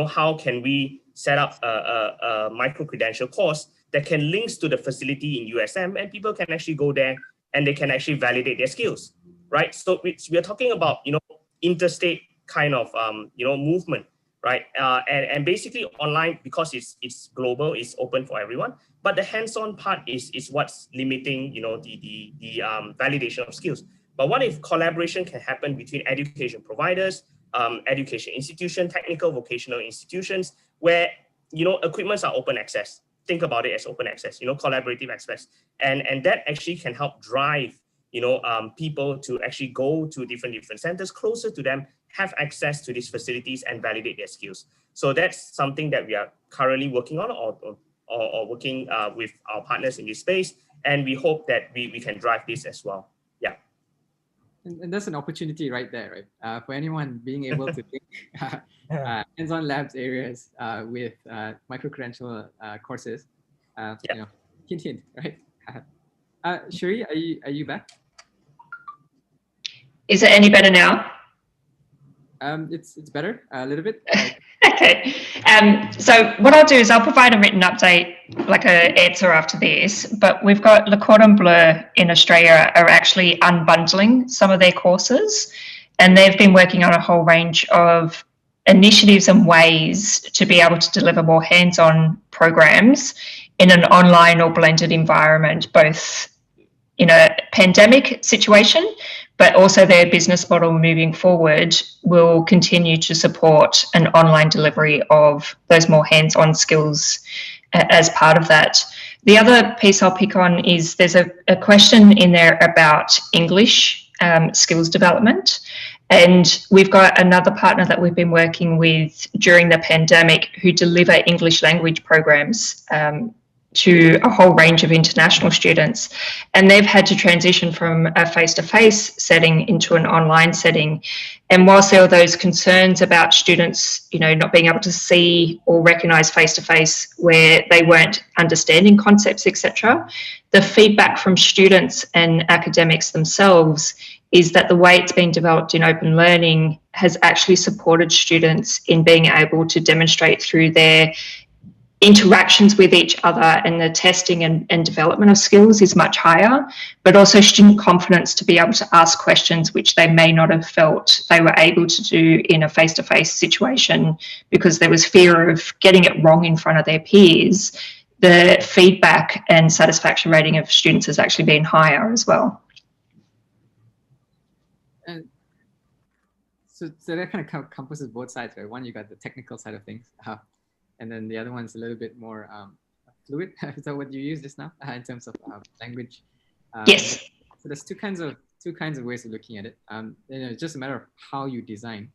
Speaker 15: how can we set up a micro-credential course that can link to the facility in USM, and people can actually go there and they can actually validate their skills, right? So we are talking about, interstate kind of, movement, right? And basically online, because it's global, it's open for everyone. But the hands-on part is what's limiting, the validation of skills. But what if collaboration can happen between education providers, education institutions, technical vocational institutions, where, equipments are open access. Think about it as open access, collaborative access. And that actually can help drive, people to actually go to different centers closer to them, have access to these facilities and validate their skills. So that's something that we are currently working on or working with our partners in this space. And we hope that we can drive this as well. Yeah.
Speaker 2: And that's an opportunity right there, right? For anyone being able to link hands-on labs areas with micro-credential courses, hint, hint, right? Shuri, are you back?
Speaker 16: Is it any better now?
Speaker 2: It's better a little bit.
Speaker 16: Okay. So what I'll do is I'll provide a written update, like an answer after this. But we've got Le Cordon Bleu in Australia are actually unbundling some of their courses, and they've been working on a whole range of initiatives and ways to be able to deliver more hands-on programs in an online or blended environment, both in a pandemic situation, but also their business model moving forward will continue to support an online delivery of those more hands-on skills as part of that. The other piece I'll pick on is there's a question in there about English skills development. And we've got another partner that we've been working with during the pandemic who deliver English language programs to a whole range of international students. And they've had to transition from a face-to-face setting into an online setting. And whilst there are those concerns about students, not being able to see or recognise face-to-face where they weren't understanding concepts, etc., the feedback from students and academics themselves is that the way it's been developed in open learning has actually supported students in being able to demonstrate through their interactions with each other, and the testing and development of skills is much higher, but also student confidence to be able to ask questions which they may not have felt they were able to do in a face-to-face situation because there was fear of getting it wrong in front of their peers. The feedback and satisfaction rating of students has actually been higher as well.
Speaker 2: And so that kind of encompasses both sides, right? One, you got the technical side of things. And then the other one's a little bit more fluid. Is that what you used just now in terms of language?
Speaker 16: Yes.
Speaker 2: So there's two kinds of ways of looking at it. It's just a matter of how you design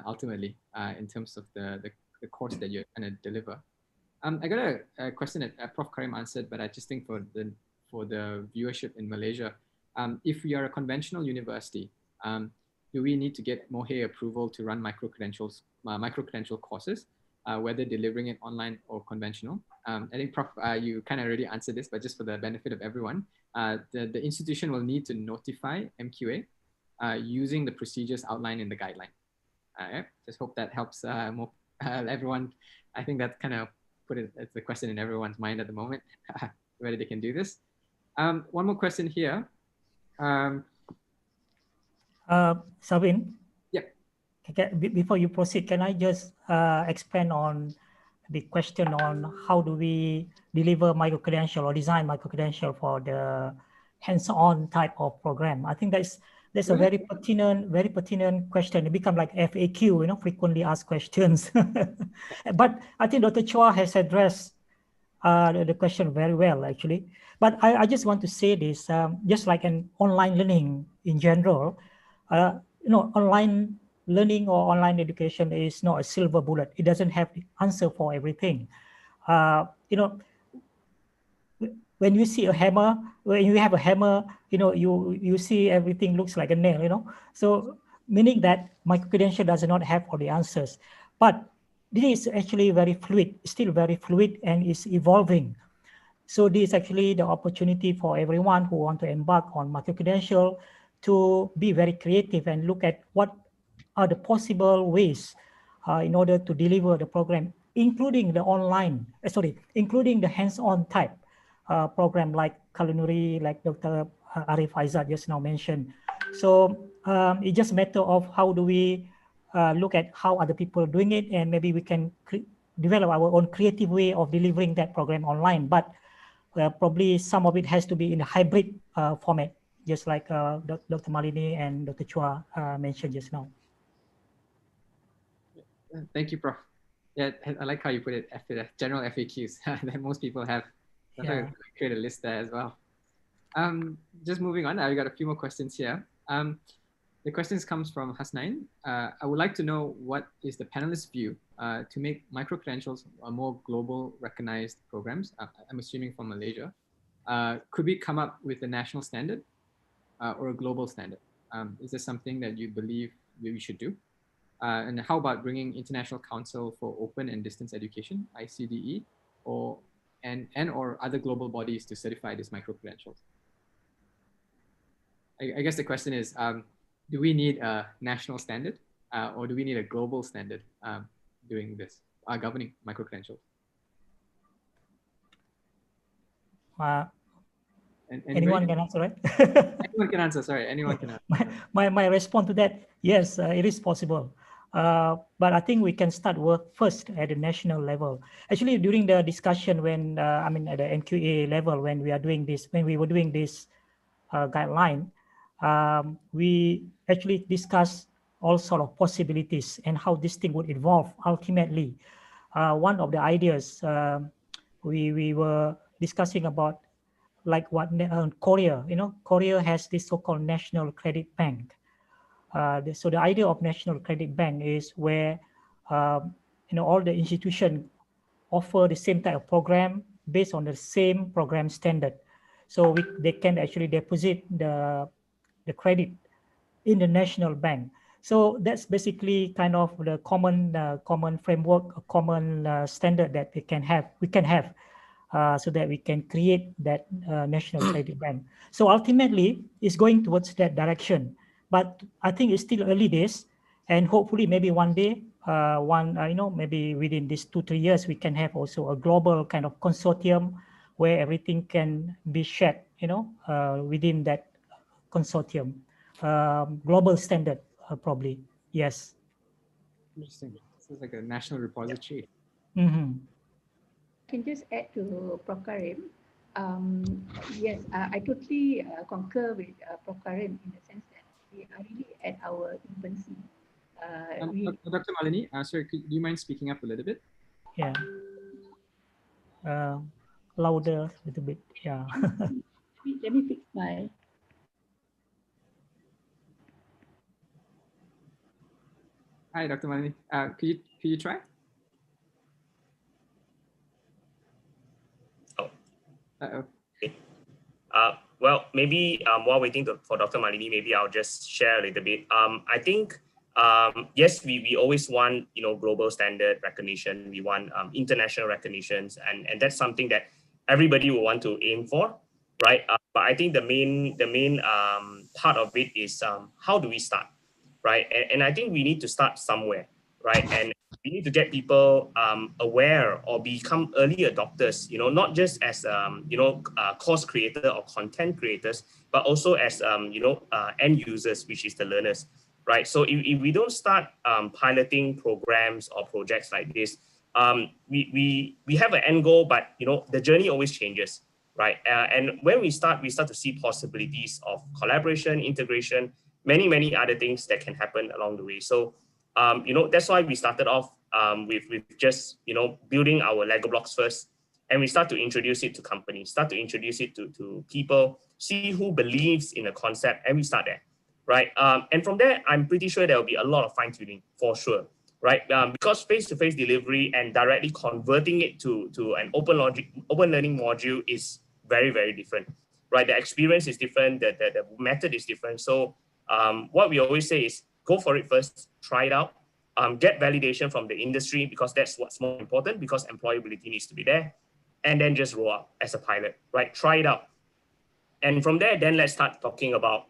Speaker 2: ultimately in terms of the course that you're going to deliver. I got a question that Prof. Karim answered, but I just think for the viewership in Malaysia, if we are a conventional university, do we need to get MOHE approval to run micro-credential courses? whether delivering it online or conventional. I think, Prof, you kind of already answered this, but just for the benefit of everyone, the institution will need to notify MQA using the procedures outlined in the guideline. Just hope that helps more everyone. I think that kind of put it as the question in everyone's mind at the moment, whether they can do this. One more question here.
Speaker 5: Savin?
Speaker 2: Yeah.
Speaker 5: Before you proceed, can I just expand on the question on how do we deliver micro-credential or design micro-credential for the hands-on type of program? I think that's a very pertinent question. It becomes like FAQ, frequently asked questions. But I think Dr. Chua has addressed the question very well, actually. But I just want to say this, just like an online learning in general, online learning or online education is not a silver bullet. It doesn't have the answer for everything. When you see a hammer, when you have a hammer, you see everything looks like a nail, So meaning that micro-credential does not have all the answers. But this is actually very fluid, still very fluid, and is evolving. So this is actually the opportunity for everyone who want to embark on micro-credential to be very creative and look at what are the possible ways in order to deliver the program, including the including the hands-on type program like culinary, like Dr. Arif Aizat just now mentioned. So it's just a matter of how do we look at how other people are doing it, and maybe we can develop our own creative way of delivering that program online. But probably some of it has to be in a hybrid format, just like Dr. Malini and Dr. Chua mentioned just now.
Speaker 2: Thank you, Prof. Yeah, I like how you put it, general FAQs that most people have.
Speaker 5: Yeah.
Speaker 2: Create a list there as well. Just moving on, I've got a few more questions here. The questions comes from Hasnain. I would like to know what is the panelist's view to make micro-credentials more global recognized programs. I'm assuming from Malaysia. Could we come up with a national standard or a global standard? Is this something that you believe we should do? And how about bringing International Council for Open and Distance Education, ICDE, or other global bodies to certify these micro-credentials? I guess the question is, do we need a national standard or do we need a global standard doing this, governing micro-credentials?
Speaker 5: Anyone can answer, right?
Speaker 2: Anyone can answer, sorry, anyone can answer.
Speaker 5: My response to that, yes, it is possible. But I think we can start work first at the national level. Actually, during the discussion when, at the MQA level, when we were doing this guideline, we actually discussed all sort of possibilities and how this thing would evolve ultimately. One of the ideas we were discussing about, like what Korea, Korea has this so-called National Credit Bank. So the idea of National Credit Bank is where all the institutions offer the same type of program based on the same program standard. So they can actually deposit the credit in the national bank. So that's basically kind of the common framework, a common standard that we can have, so that we can create that national credit bank. So ultimately, it's going towards that direction. But I think it's still early days, and hopefully maybe one day, maybe within these 2-3 years, we can have also a global kind of consortium where everything can be shared, within that consortium. Global standard, probably, yes.
Speaker 2: Interesting. This is like a national repository.
Speaker 5: Mm-hmm.
Speaker 14: I can just add to Prof. Karim. Yes, I totally concur with Prof. Karim in the sense that we are really at our infancy.
Speaker 2: Dr. Malini, sorry, do you mind speaking up a little bit?
Speaker 5: Yeah. Louder a little bit, yeah.
Speaker 14: Let me fix my...
Speaker 2: Hi, Dr. Malini. Could you try?
Speaker 15: Oh.
Speaker 2: Uh-oh.
Speaker 15: Okay. Well, maybe while waiting for Dr. Malini, maybe I'll just share a little bit. I think Yes, we always want, global standard recognition. We want international recognitions, and that's something that everybody will want to aim for, right? But I think the main part of it is how do we start, right? And I think we need to start somewhere, right? And we need to get people aware or become early adopters, not just as course creator or content creators, but also as end users, which is the learners. Right, so if we don't start piloting programs or projects like this, we have an end goal, but the journey always changes, right? And when we start to see possibilities of collaboration, integration, many other things that can happen along the way. So that's why we started off with just building our Lego blocks first, and we start to introduce it to companies, start to introduce it to people, see who believes in the concept, and we start there. Right, and from there, I'm pretty sure there will be a lot of fine-tuning for sure, right? Because face-to-face delivery and directly converting it to an open learning module is very different, right? The experience is different, the method is different. So what we always say is go for it first, try it out, get validation from the industry, because that's what's more important, because employability needs to be there, and then just roll out as a pilot, right? Try it out. And from there, then let's start talking about,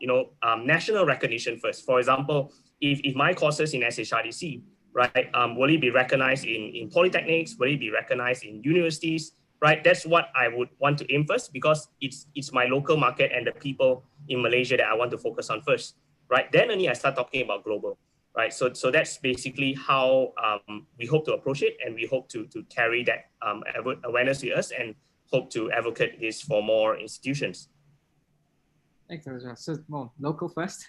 Speaker 15: national recognition first. For example, if my courses in SHRDC, right, will it be recognized in polytechnics? Will it be recognized in universities? Right, that's what I would want to aim first, because it's my local market and the people in Malaysia that I want to focus on first. Right, then only I start talking about global. Right, so that's basically how we hope to approach it, and we hope to carry that awareness with us, and hope to advocate this for more institutions.
Speaker 2: Thanks, Arjun. So, more local first.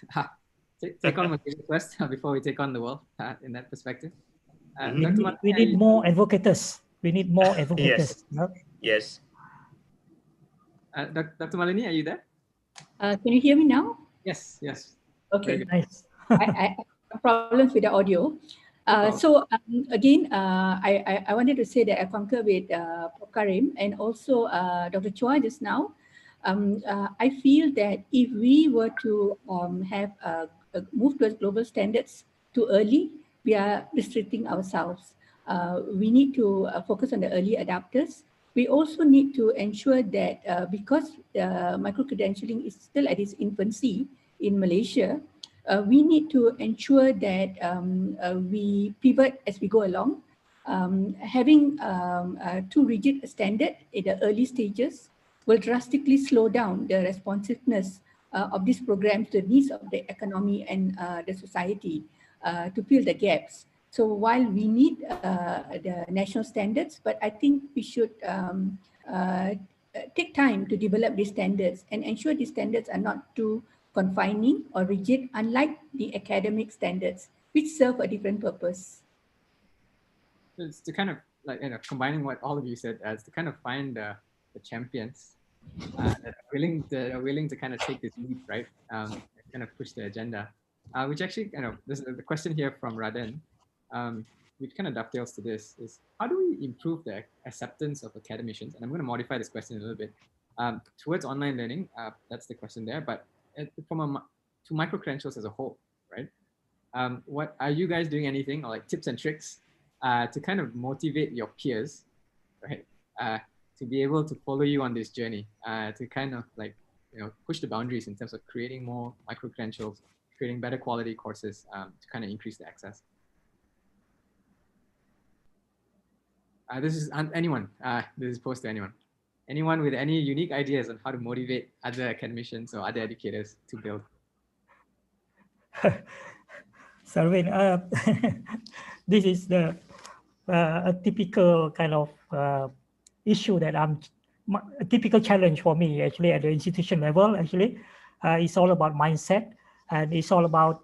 Speaker 2: Take on Malaysia first before we take on the world in that perspective.
Speaker 5: We need more advocates. We need more advocates.
Speaker 15: Yes.
Speaker 2: Dr. Malini, are you there?
Speaker 14: Can you hear me now?
Speaker 2: Yes.
Speaker 14: Okay.
Speaker 5: Nice.
Speaker 14: I have problems with the audio. So again, I wanted to say that I concur with Prof. Karim and also Dr. Chua just now. I feel that if we were to have move towards global standards too early, we are restricting ourselves. We need to focus on the early adapters. We also need to ensure that because micro-credentialing is still at its infancy in Malaysia, we need to ensure that we pivot as we go along. Having too rigid a standard in the early stages will drastically slow down the responsiveness of these programs to the needs of the economy and the society to fill the gaps. So while we need the national standards, but I think we should take time to develop these standards and ensure these standards are not too confining or rigid, unlike the academic standards, which serve a different purpose.
Speaker 2: It's to kind of combining what all of you said, as to kind of find the champions that are willing to kind of take this leap, right? Kind of push the agenda, which actually, this is the question here from Raden, which kind of dovetails to this, is how do we improve the acceptance of academicians? And I'm going to modify this question a little bit towards online learning. That's the question there, but to micro-credentials as a whole, right? What are you guys doing anything, or like tips and tricks to kind of motivate your peers, right? To be able to follow you on this journey, to kind of push the boundaries in terms of creating more micro-credentials, creating better quality courses to kind of increase the access. This is anyone. This is posed to anyone. Anyone with any unique ideas on how to motivate other academicians or other educators to build?
Speaker 5: Sarvin, this is a typical kind of issue that a typical challenge for me actually at the institution level. Actually, it's all about mindset, and it's all about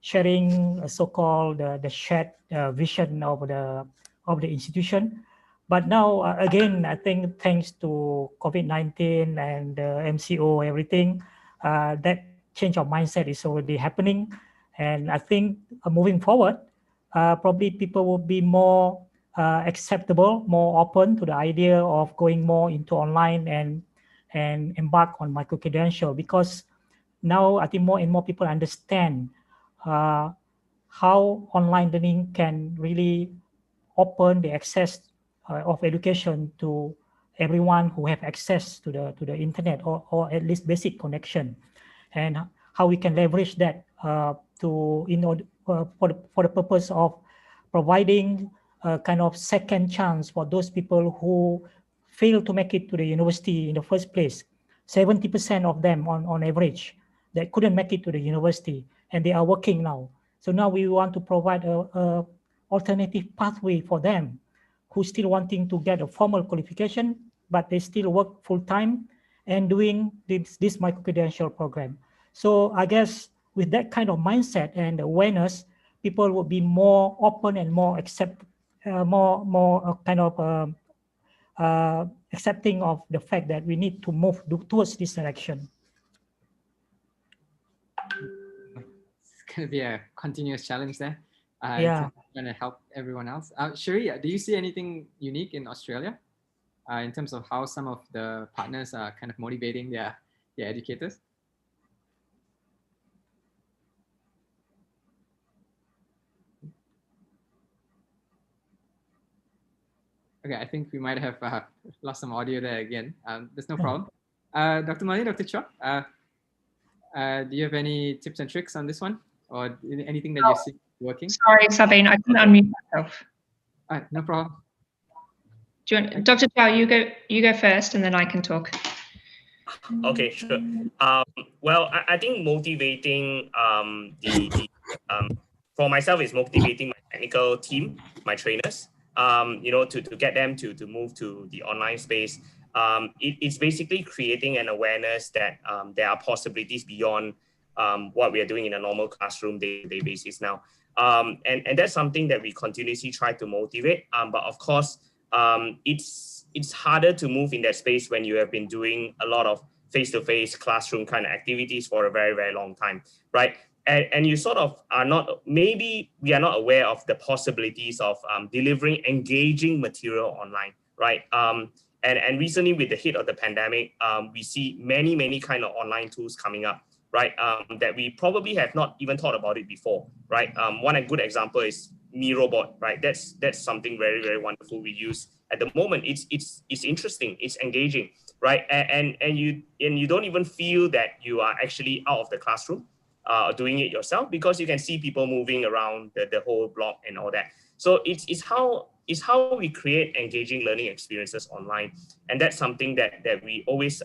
Speaker 5: sharing so-called the shared vision of the institution. But now again, I think thanks to COVID-19 and MCO, everything, that change of mindset is already happening. And I think moving forward, probably people will be more acceptable, more open to the idea of going more into online and embark on micro-credential, because now I think more and more people understand how online learning can really open the access of education to everyone who have access to the internet, or at least basic connection, and how we can leverage that for the purpose of providing a kind of second chance for those people who fail to make it to the university in the first place. 70% of them on average that couldn't make it to the university, and they are working now. So now we want to provide a alternative pathway for them who still wanting to get a formal qualification, but they still work full time and doing this micro-credential program. So I guess with that kind of mindset and awareness, people will be more open and more accepting of the fact that we need to move towards this direction.
Speaker 2: It's going to be a continuous challenge there.
Speaker 5: Yeah.
Speaker 2: Trying to help everyone else. Sherry, do you see anything unique in Australia in terms of how some of the partners are kind of motivating their educators? Okay, I think we might have lost some audio there again. There's no problem. Dr. Mali, Dr. Chua, do you have any tips and tricks on this one, or anything that you see working?
Speaker 16: Sorry, Sabine, I couldn't unmute myself.
Speaker 2: No problem.
Speaker 16: Do you want, Dr. Chow, you go first, and then I can talk.
Speaker 15: Okay, sure. Well, I think motivating for myself is motivating my technical team, my trainers. To get them to move to the online space. It's basically creating an awareness that there are possibilities beyond what we are doing in a normal classroom day-to-day basis now. And that's something that we continuously try to motivate. But of course, it's harder to move in that space when you have been doing a lot of face-to-face classroom kind of activities for a very, very long time, right? And you sort of are not, maybe we are not aware of the possibilities of delivering engaging material online, right? And recently with the hit of the pandemic, we see many kind of online tools coming up, right? That we probably have not even thought about it before, right? One good example is MiroBot, right? That's something very, very wonderful we use at the moment. It's interesting, it's engaging, right? And you don't even feel that you are actually out of the classroom. Doing it yourself, because you can see people moving around the whole block and all that. So it's how we create engaging learning experiences online, and that's something that we always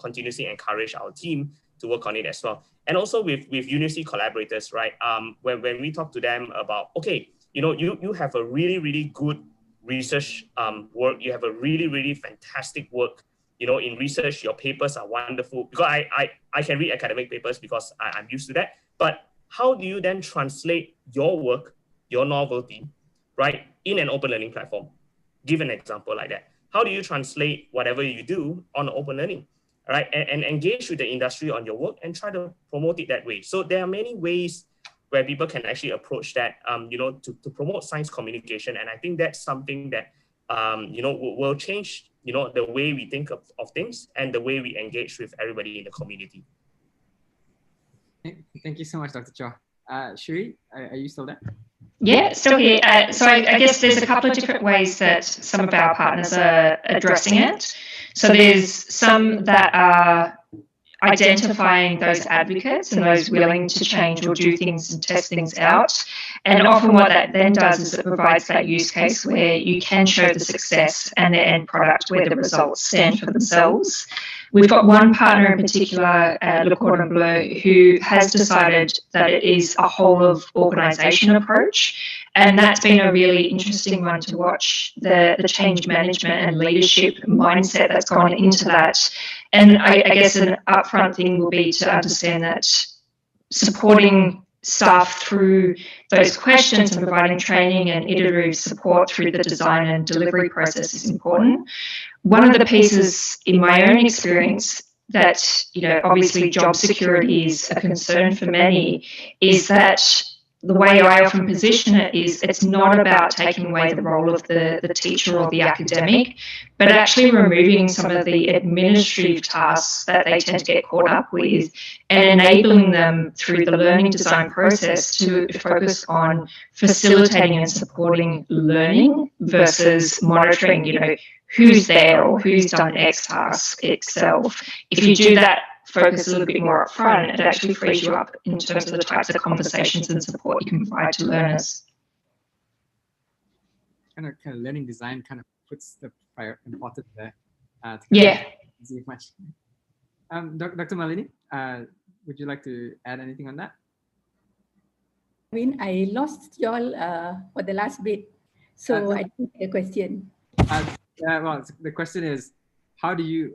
Speaker 15: continuously encourage our team to work on it as well. And also with university collaborators, right? When we talk to them about, okay, you have a really good research work, you have a really fantastic work. In research, your papers are wonderful, because I can read academic papers because I'm used to that. But how do you then translate your work, your novelty, right, in an open learning platform? Give an example like that. How do you translate whatever you do on open learning, right? And engage with the industry on your work and try to promote it that way. So there are many ways where people can actually approach that, to promote science communication. And I think that's something that, will change the way we think of things and the way we engage with everybody in the community.
Speaker 2: Thank you so much, Dr. Chua. Shri, are you still there?
Speaker 16: Yeah, still here. So I guess there's a couple of different ways that some of our partners are addressing it. So there's some that are identifying those advocates and those willing to change or do things and test things out. And often what that then does is it provides that use case where you can show the success and the end product where the results stand for themselves. We've got one partner in particular, Le Cordon Bleu, who has decided that it is a whole of organisation approach. And that's been a really interesting one to watch, the change management and leadership mindset that's gone into that. And I guess an upfront thing will be to understand that supporting staff through those questions and providing training and iterative support through the design and delivery process is important. One of the pieces in my own experience that, obviously job security is a concern for many, is that the way I often position it is it's not about taking away the role of the teacher or the academic, but actually removing some of the administrative tasks that they tend to get caught up with and enabling them through the learning design process to focus on facilitating and supporting learning versus monitoring, who's there or who's done X task itself. If you do that, focus a little bit more upfront, it actually frees you up in terms of the types of conversations and support you can provide to learners.
Speaker 2: Kind of learning design kind of puts the importance there.
Speaker 16: Yeah.
Speaker 2: Much. Dr. Malini, would you like to add anything on that?
Speaker 14: I lost y'all for the last bit, so I didn't get the question.
Speaker 2: Well, the question is, how do you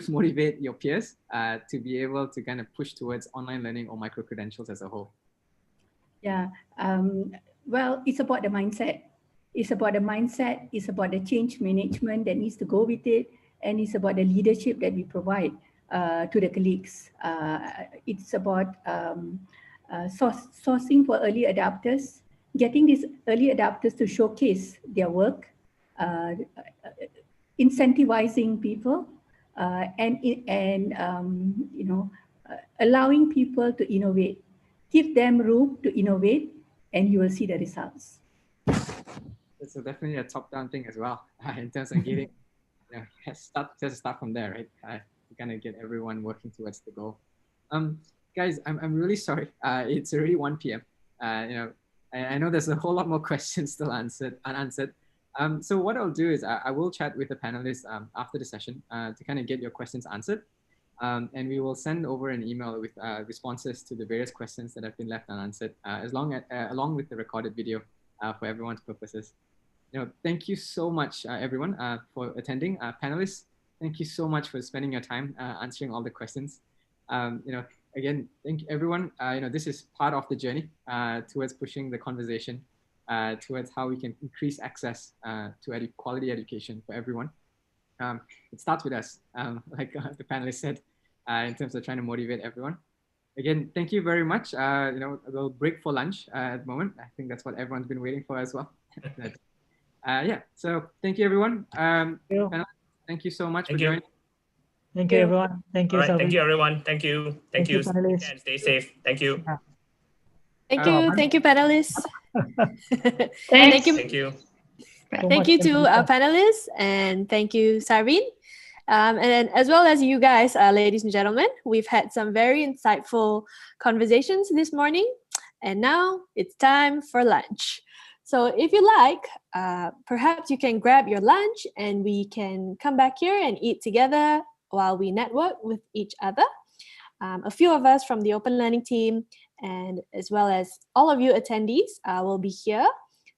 Speaker 2: motivate your peers to be able to kind of push towards online learning or micro-credentials as a whole?
Speaker 14: Yeah, well, it's about the mindset. It's about the mindset. It's about the change management that needs to go with it, and it's about the leadership that we provide to the colleagues. It's about sourcing for early adopters, getting these early adopters to showcase their work, incentivizing people, and allowing people to innovate. Give them room to innovate, and you will see the results.
Speaker 2: So definitely a top-down thing as well in terms of getting, start from there, right? To kind of get everyone working towards the goal. Guys, I'm really sorry. It's already 1 p.m. I know there's a whole lot more questions still unanswered. So what I'll do is I will chat with the panelists after the session to kind of get your questions answered. And we will send over an email with responses to the various questions that have been left unanswered, along with the recorded video for everyone's purposes. Thank you so much, everyone, for attending. Panelists, thank you so much for spending your time answering all the questions. Again, thank you, everyone. This is part of the journey towards pushing the conversation towards how we can increase access to quality education for everyone. It starts with us, like the panelists said, in terms of trying to motivate everyone. Again, thank you very much. We'll break for lunch at the moment. I think that's what everyone's been waiting for as well. Yeah, so thank you, everyone. Thank you so much for joining.
Speaker 5: Thank you, everyone. Thank you.
Speaker 15: All right, thank you, everyone. Thank you. Thank you.
Speaker 5: Panelists.
Speaker 15: Stay safe. Thank you.
Speaker 1: Thank you. Thank you, panelists.
Speaker 16: Thank
Speaker 1: you.
Speaker 15: Thank you.
Speaker 1: Thank you to our panelists, and thank you, Sareen. And as well as you guys, ladies and gentlemen, we've had some very insightful conversations this morning, and now it's time for lunch. So if you like, perhaps you can grab your lunch and we can come back here and eat together while we network with each other. A few of us from the Open Learning team, and as well as all of you attendees will be here.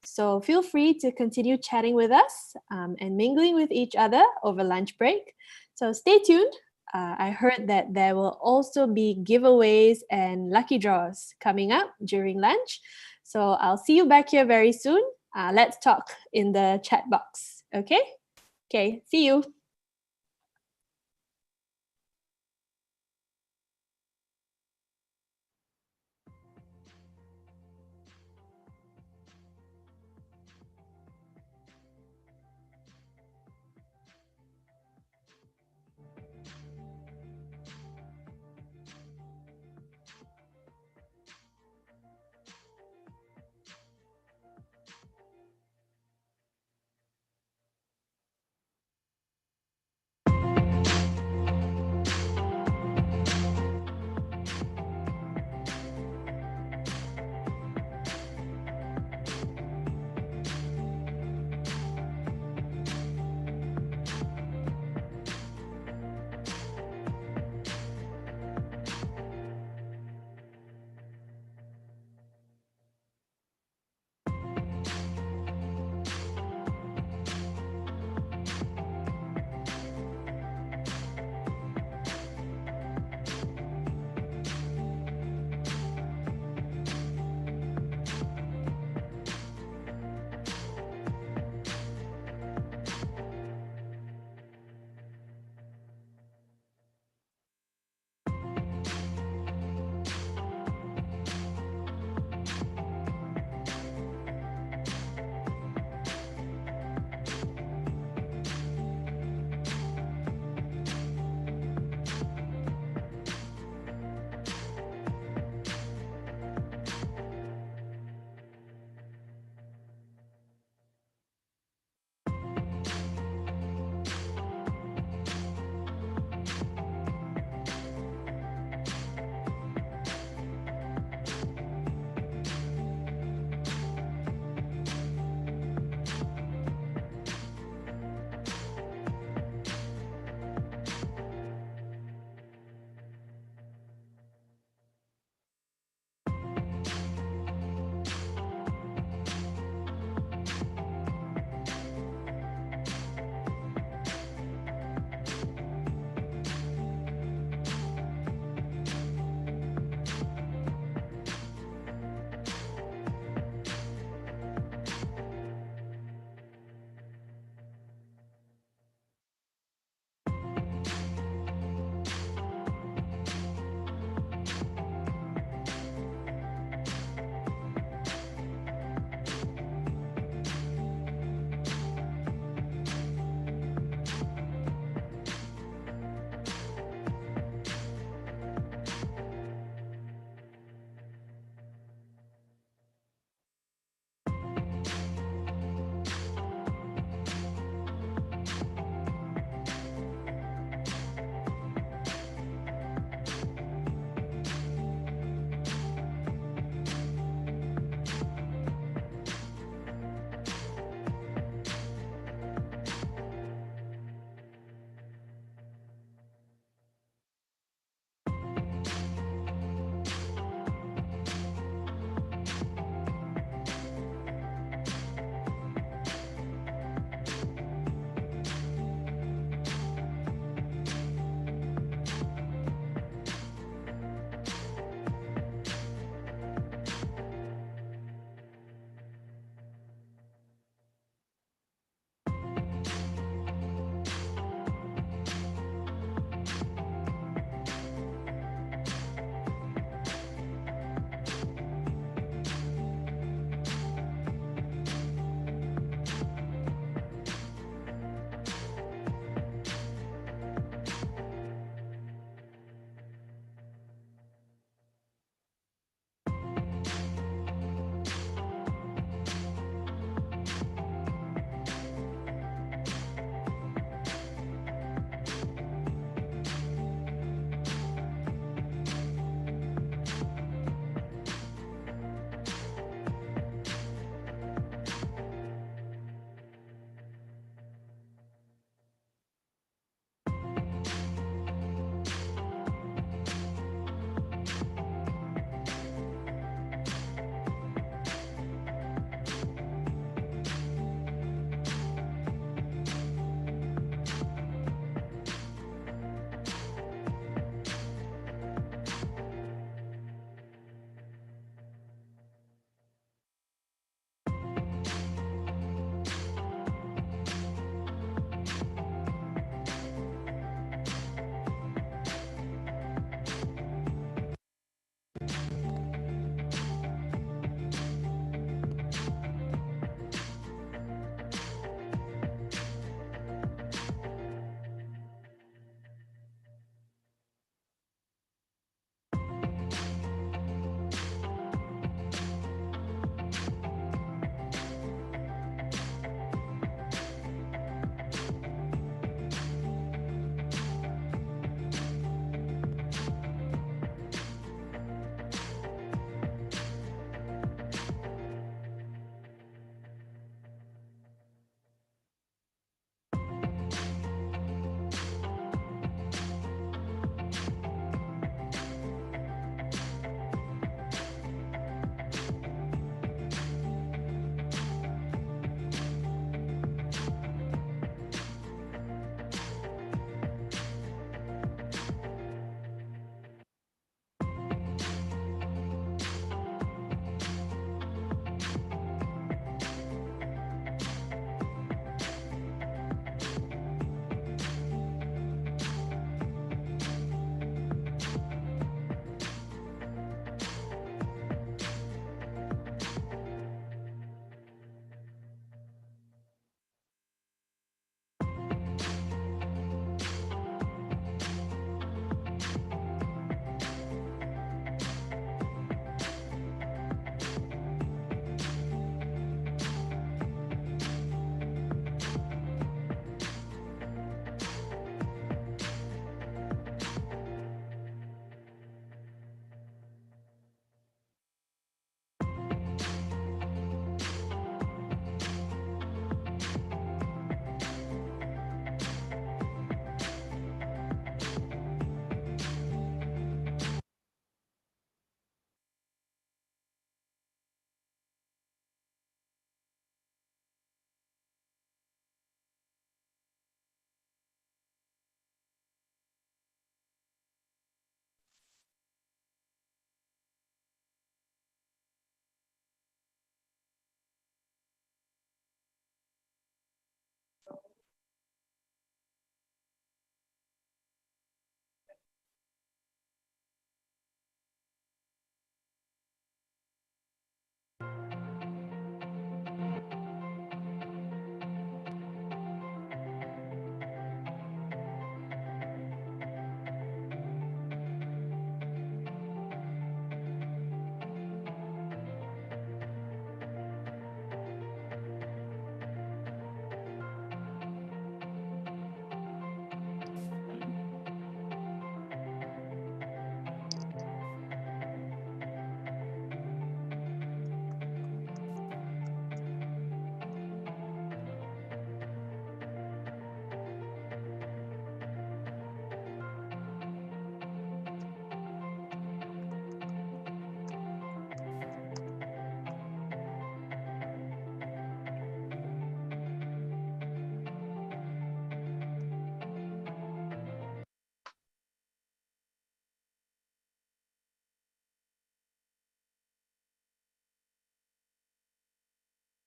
Speaker 1: So feel free to continue chatting with us and mingling with each other over lunch break. So stay tuned. I heard that there will also be giveaways and lucky draws coming up during lunch. So I'll see you back here very soon. Let's talk in the chat box. Okay? Okay, see you.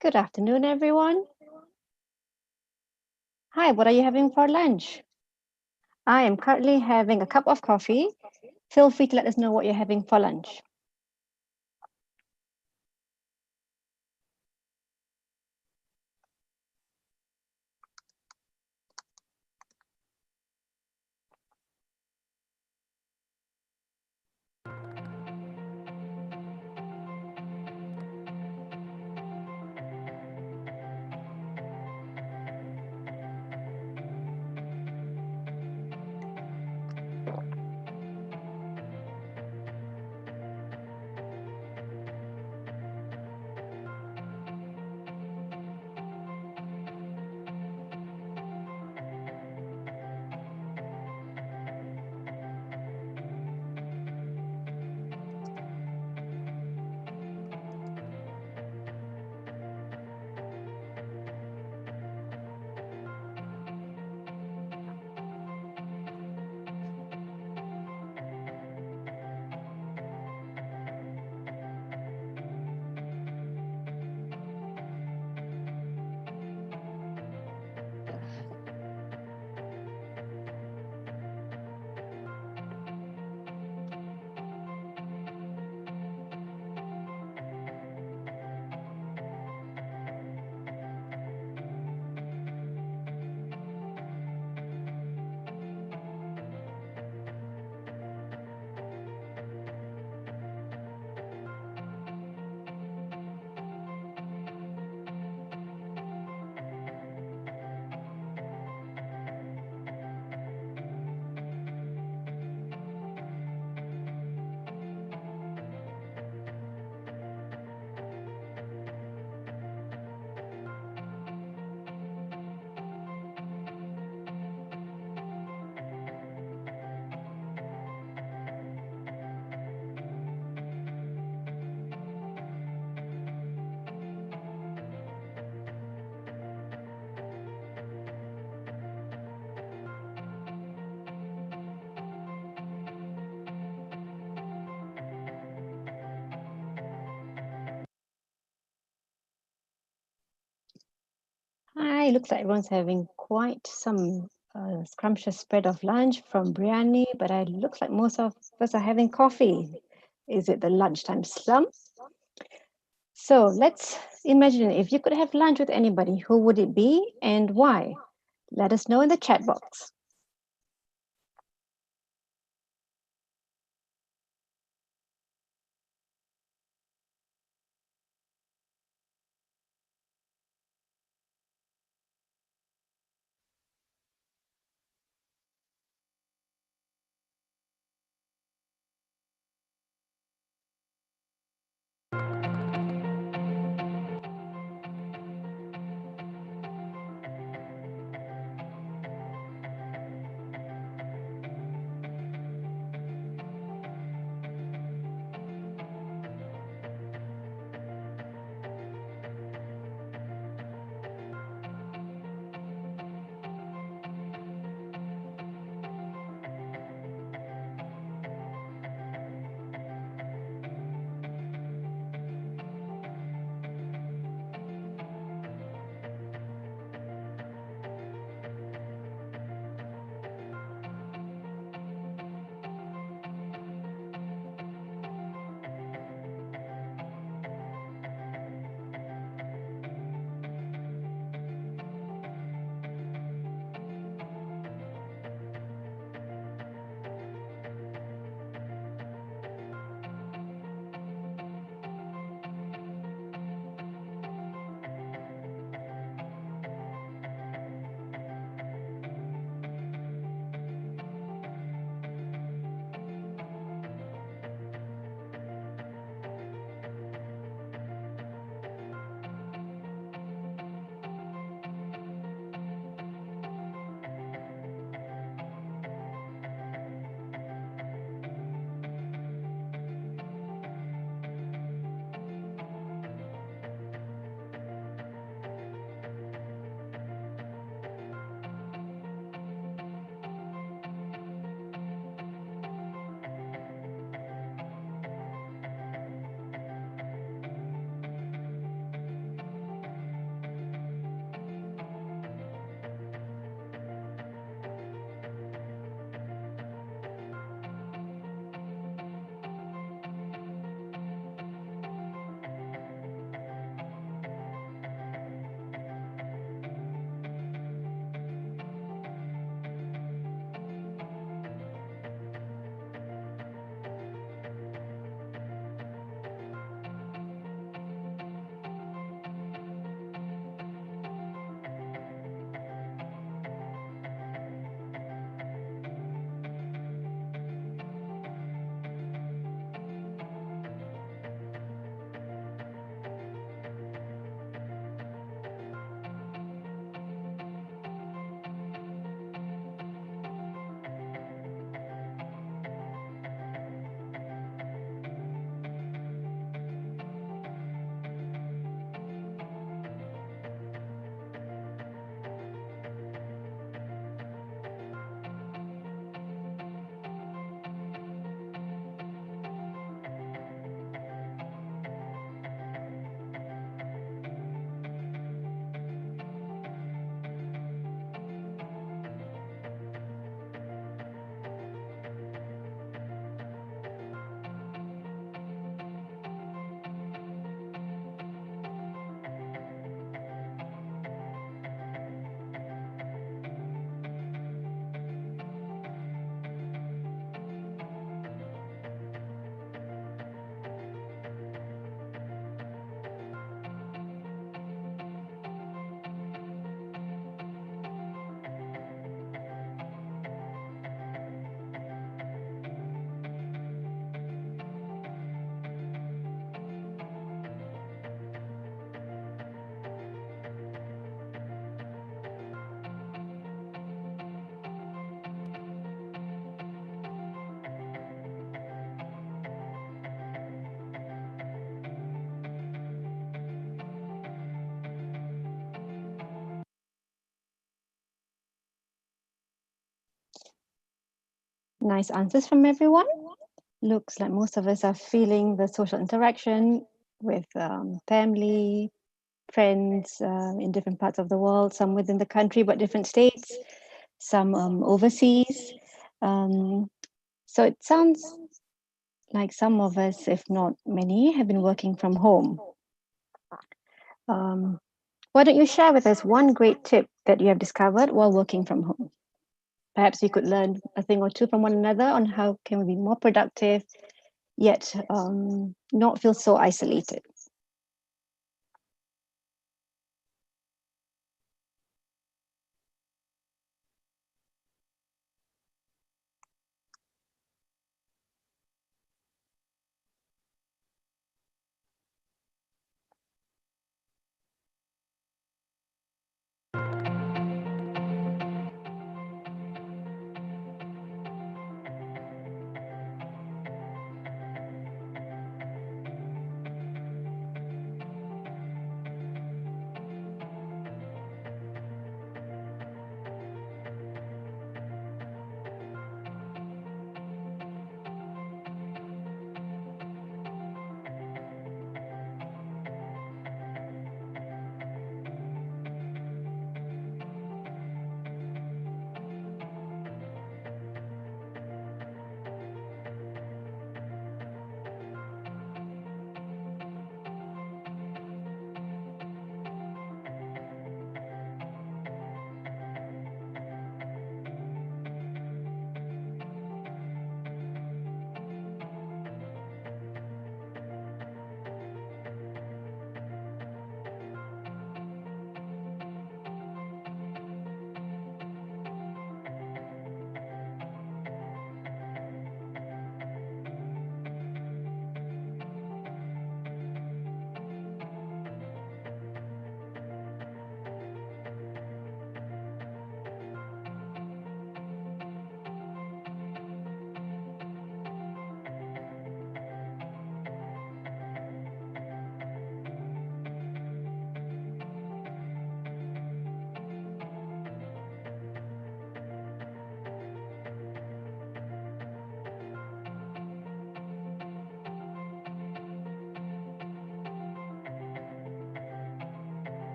Speaker 17: Good afternoon, everyone. Hi, what are you having for lunch? I am currently having a cup of coffee. Feel free to let us know what you're having for lunch. Hi, looks like everyone's having quite some scrumptious spread of lunch from biryani, but it looks like most of us are having coffee. Is it the lunchtime slump? So let's imagine if you could have lunch with anybody, who would it be and why? Let us know in the chat box. nice answers from everyone. Looks like most of us are feeling the social interaction with family, friends in different parts of the world, some within the country but different states, some overseas. So it sounds like some of us, if not many, have been working from home. Why don't you share with us one great tip that you have discovered while working from home? Perhaps we could learn a thing or two from one another on how can we be more productive, yet not feel so isolated.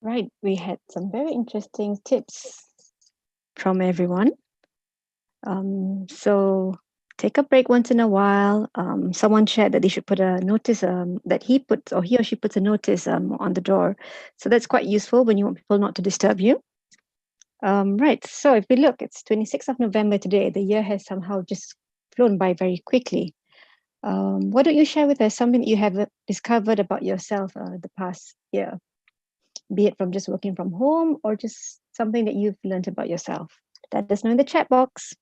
Speaker 17: Right, we had some very interesting tips from everyone. So take a break once in a while. Someone shared that they should put a notice that he or she puts a notice on the door. So that's quite useful when you want people not to disturb you. Right, so if we look, it's 26th of November today. The year has somehow just flown by very quickly. Why don't you share with us something that you have discovered about yourself the past year? Be it from just working from home or just something that you've learned about yourself. Let us know in the chat box.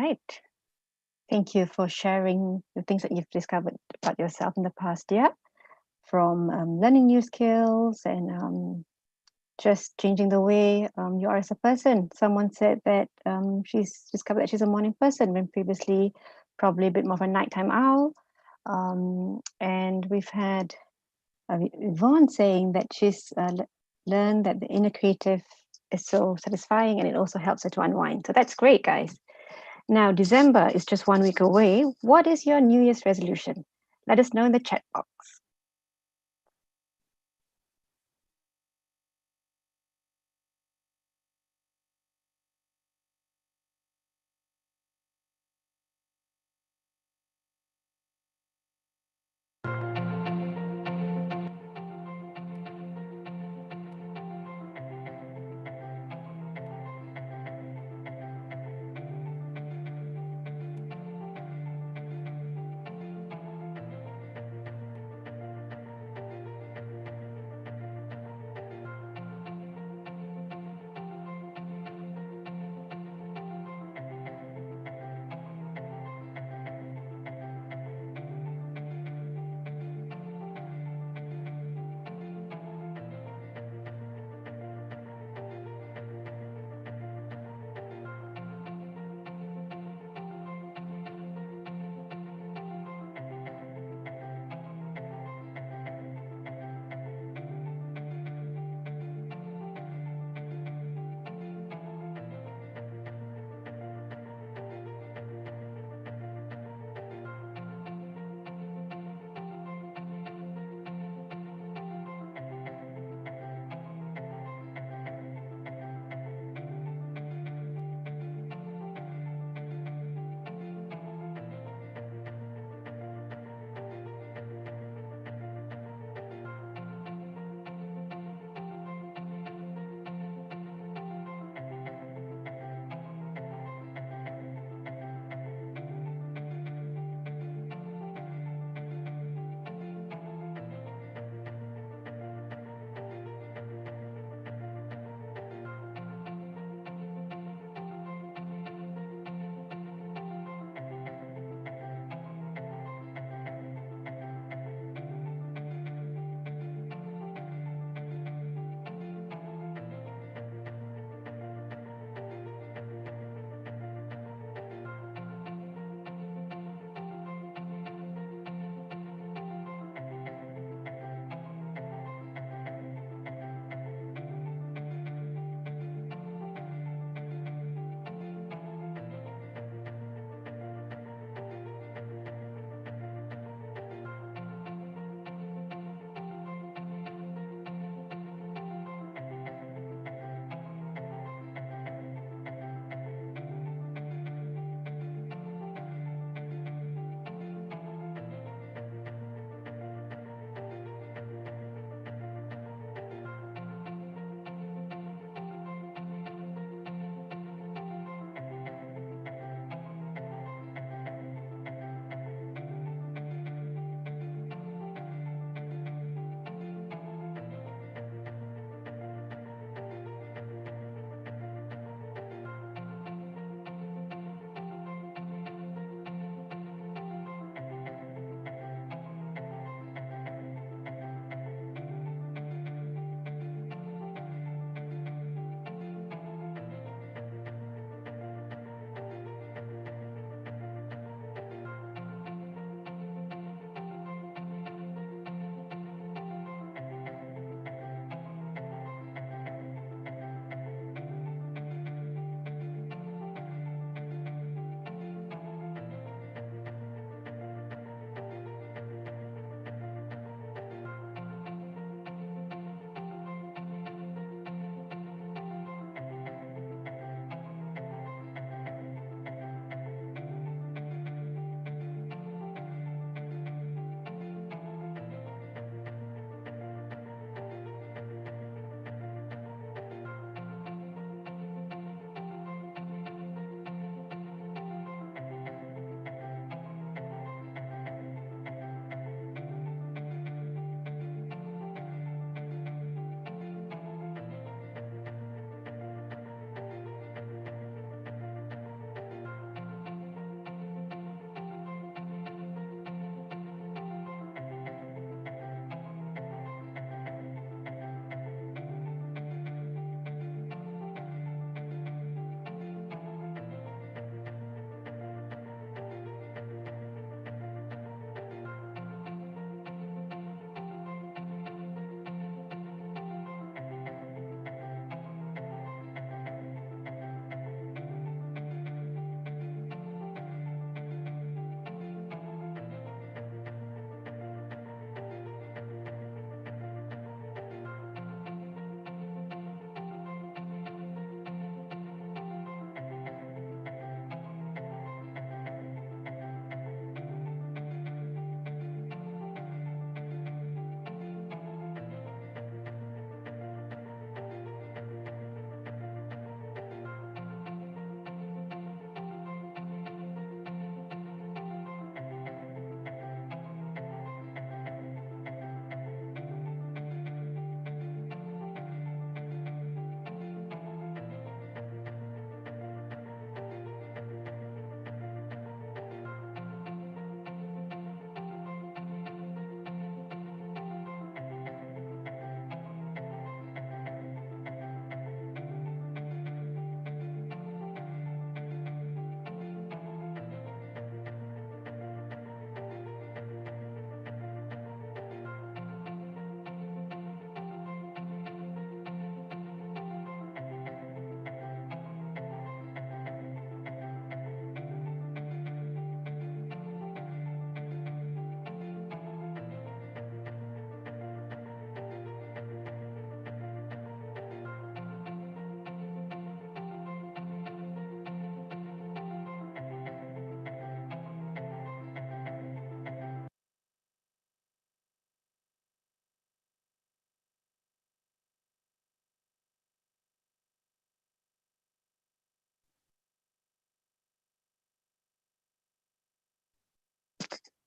Speaker 17: right. Thank you for sharing the things that you've discovered about yourself in the past year, from learning new skills and just changing the way you are as a person. Someone said that she's discovered that she's a morning person when previously probably a bit more of a nighttime owl. And we've had Yvonne saying that she's learned that the inner creative is so satisfying and it also helps her to unwind. So that's great, guys. Now, December is just 1 week away. What is your New Year's resolution? Let us know in the chat box.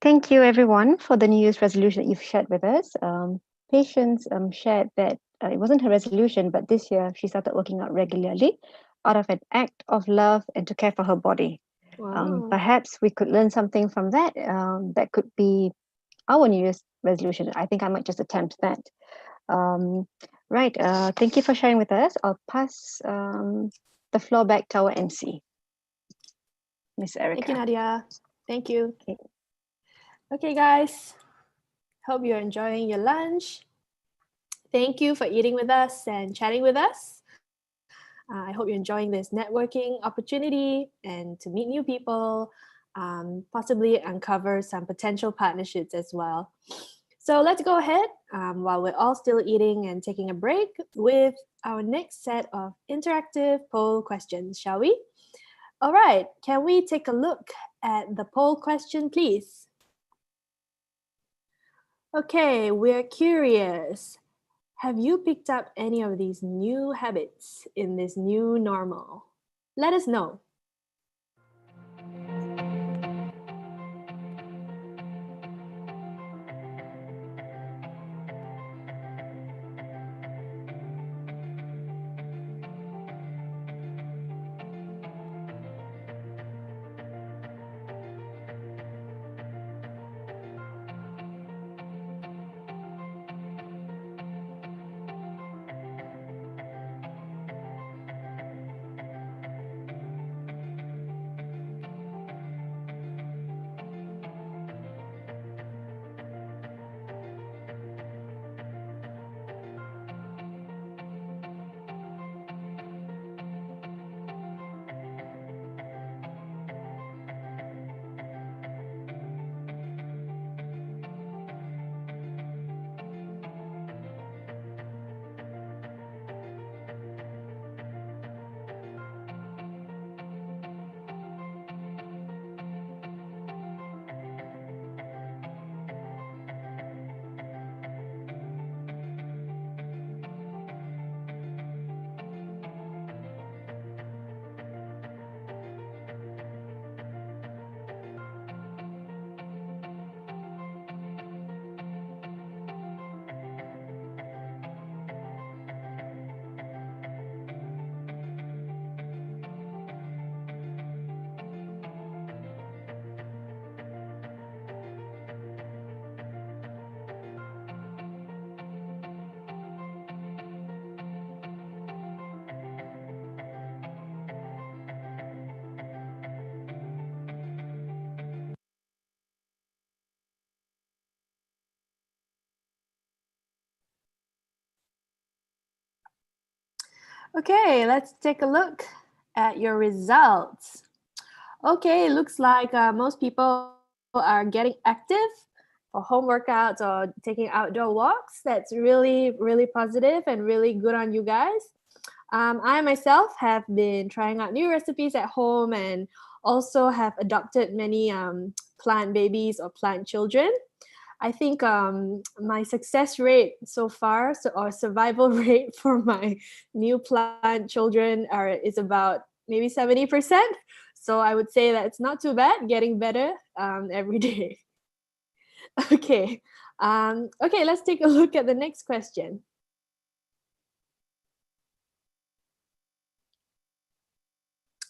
Speaker 17: Thank you, everyone, for the New Year's resolution that you've shared with us. Patience shared that it wasn't her resolution, but this year she started working out regularly out of an act of love and to care for her body.
Speaker 1: Wow.
Speaker 17: Perhaps we could learn something from that. That could be our New Year's resolution. I think I might just attempt that. Right. Thank you for sharing with us. I'll pass the floor back to our MC, Miss Erica.
Speaker 1: Thank you, Nadia. Thank you. Okay, guys. Hope you're enjoying your lunch. Thank you for eating with us and chatting with us. I hope you're enjoying this networking opportunity and to meet new people, possibly uncover some potential partnerships as well. So let's go ahead while we're all still eating and taking a break with our next set of interactive poll questions, shall we? All right, can we take a look at the poll question, please? Okay, we're curious. Have you picked up any of these new habits in this new normal? Let us know. Okay, let's take a look at your results. Okay, looks like most people are getting active for home workouts or taking outdoor walks. That's really, really positive and really good on you guys. I myself have been trying out new recipes at home and also have adopted many plant babies or plant children. I think my success rate so far, or survival rate for my new plant children is about maybe 70%. So I would say that it's not too bad, getting better every day. Okay, okay, let's take a look at the next question.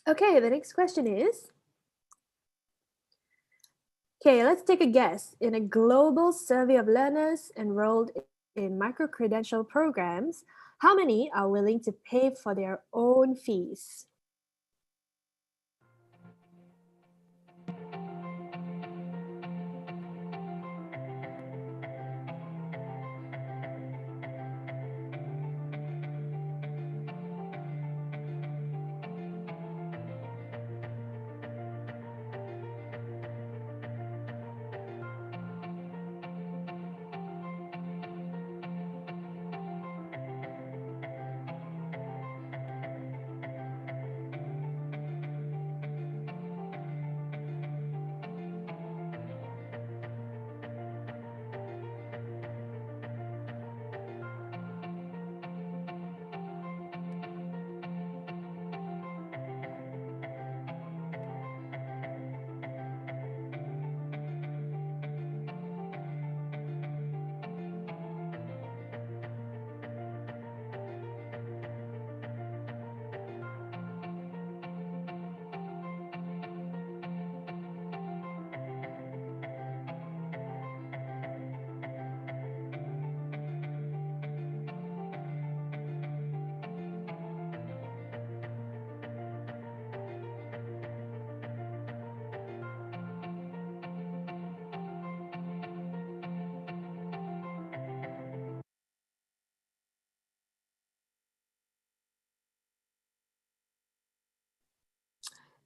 Speaker 1: Okay, the next question is, okay, let's take a guess. In a global survey of learners enrolled in micro-credential programs, how many are willing to pay for their own fees?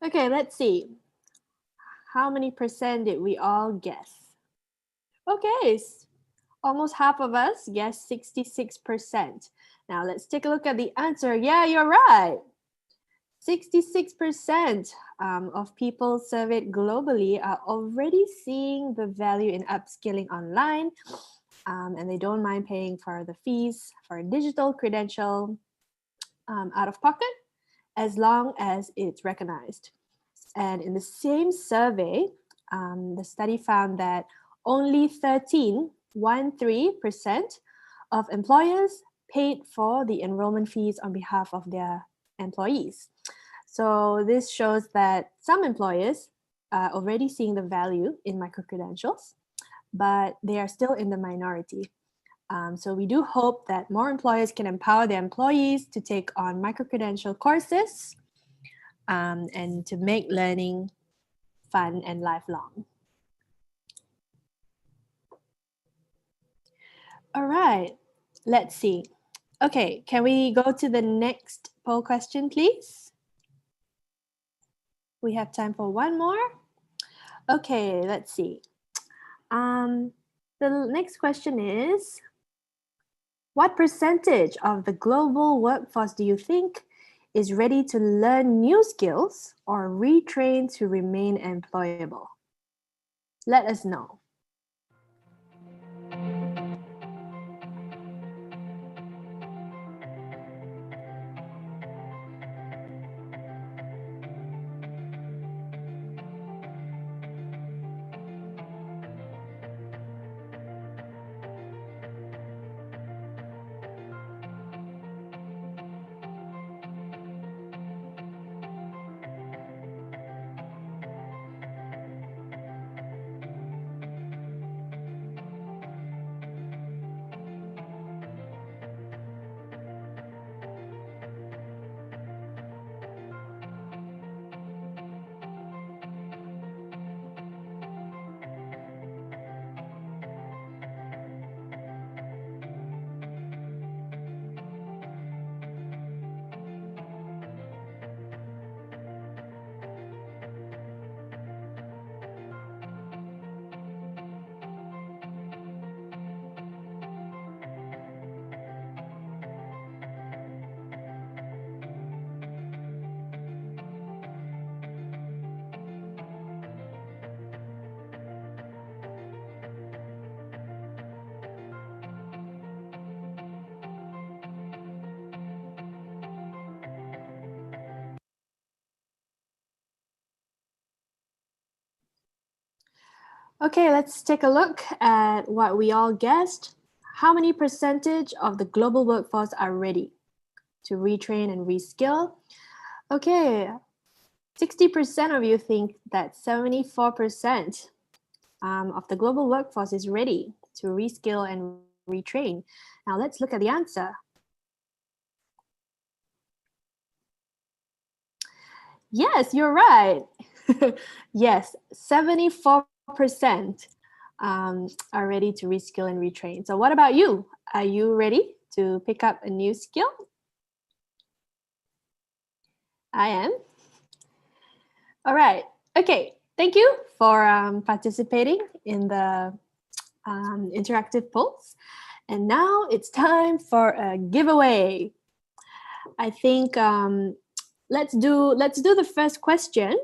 Speaker 1: Okay, let's see. How many percent did we all guess? Okay, almost half of us guessed 66%. Now let's take a look at the answer. Yeah, you're right. 66% of people surveyed globally are already seeing the value in upskilling online, and they don't mind paying for the fees for a digital credential out of pocket, as long as it's recognized. And in the same survey, the study found that only 13% of employers paid for the enrollment fees on behalf of their employees. So this shows that some employers are already seeing the value in micro-credentials, but they are still in the minority. So we do hope that more employers can empower their employees to take on micro-credential courses and to make learning fun and lifelong. All right, let's see. Okay, can we go to the next poll question, please? We have time for one more. Okay, let's see. The next question is, what percentage of the global workforce do you think is ready to learn new skills or retrain to remain employable? Let us know. Okay, let's take a look at what we all guessed. How many percentage of the global workforce are ready to retrain and reskill? Okay, 60% of you think that 74% of the global workforce is ready to reskill and retrain. Now let's look at the answer. Yes, you're right. Yes, 74% are ready to reskill and retrain. So what about you? Are you ready to pick up a new skill? I am. All right. Okay. Thank you for participating in the interactive polls. And now it's time for a giveaway. I think let's do the first question.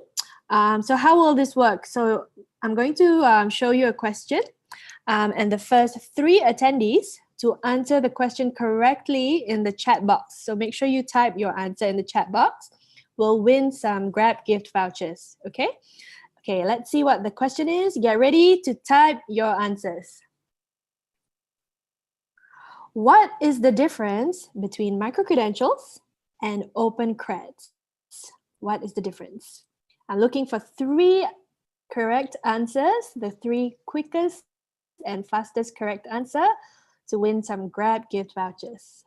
Speaker 1: So how will this work? So I'm going to show you a question, and the first 3 attendees to answer the question correctly in the chat box. So make sure you type your answer in the chat box. We'll win some Grab gift vouchers, okay? Okay, let's see what the question is. Get ready to type your answers. What is the difference between micro-credentials and OpenCreds? What is the difference? I'm looking for 3 correct answers, the 3 quickest and fastest correct answer to win some Grab gift vouchers.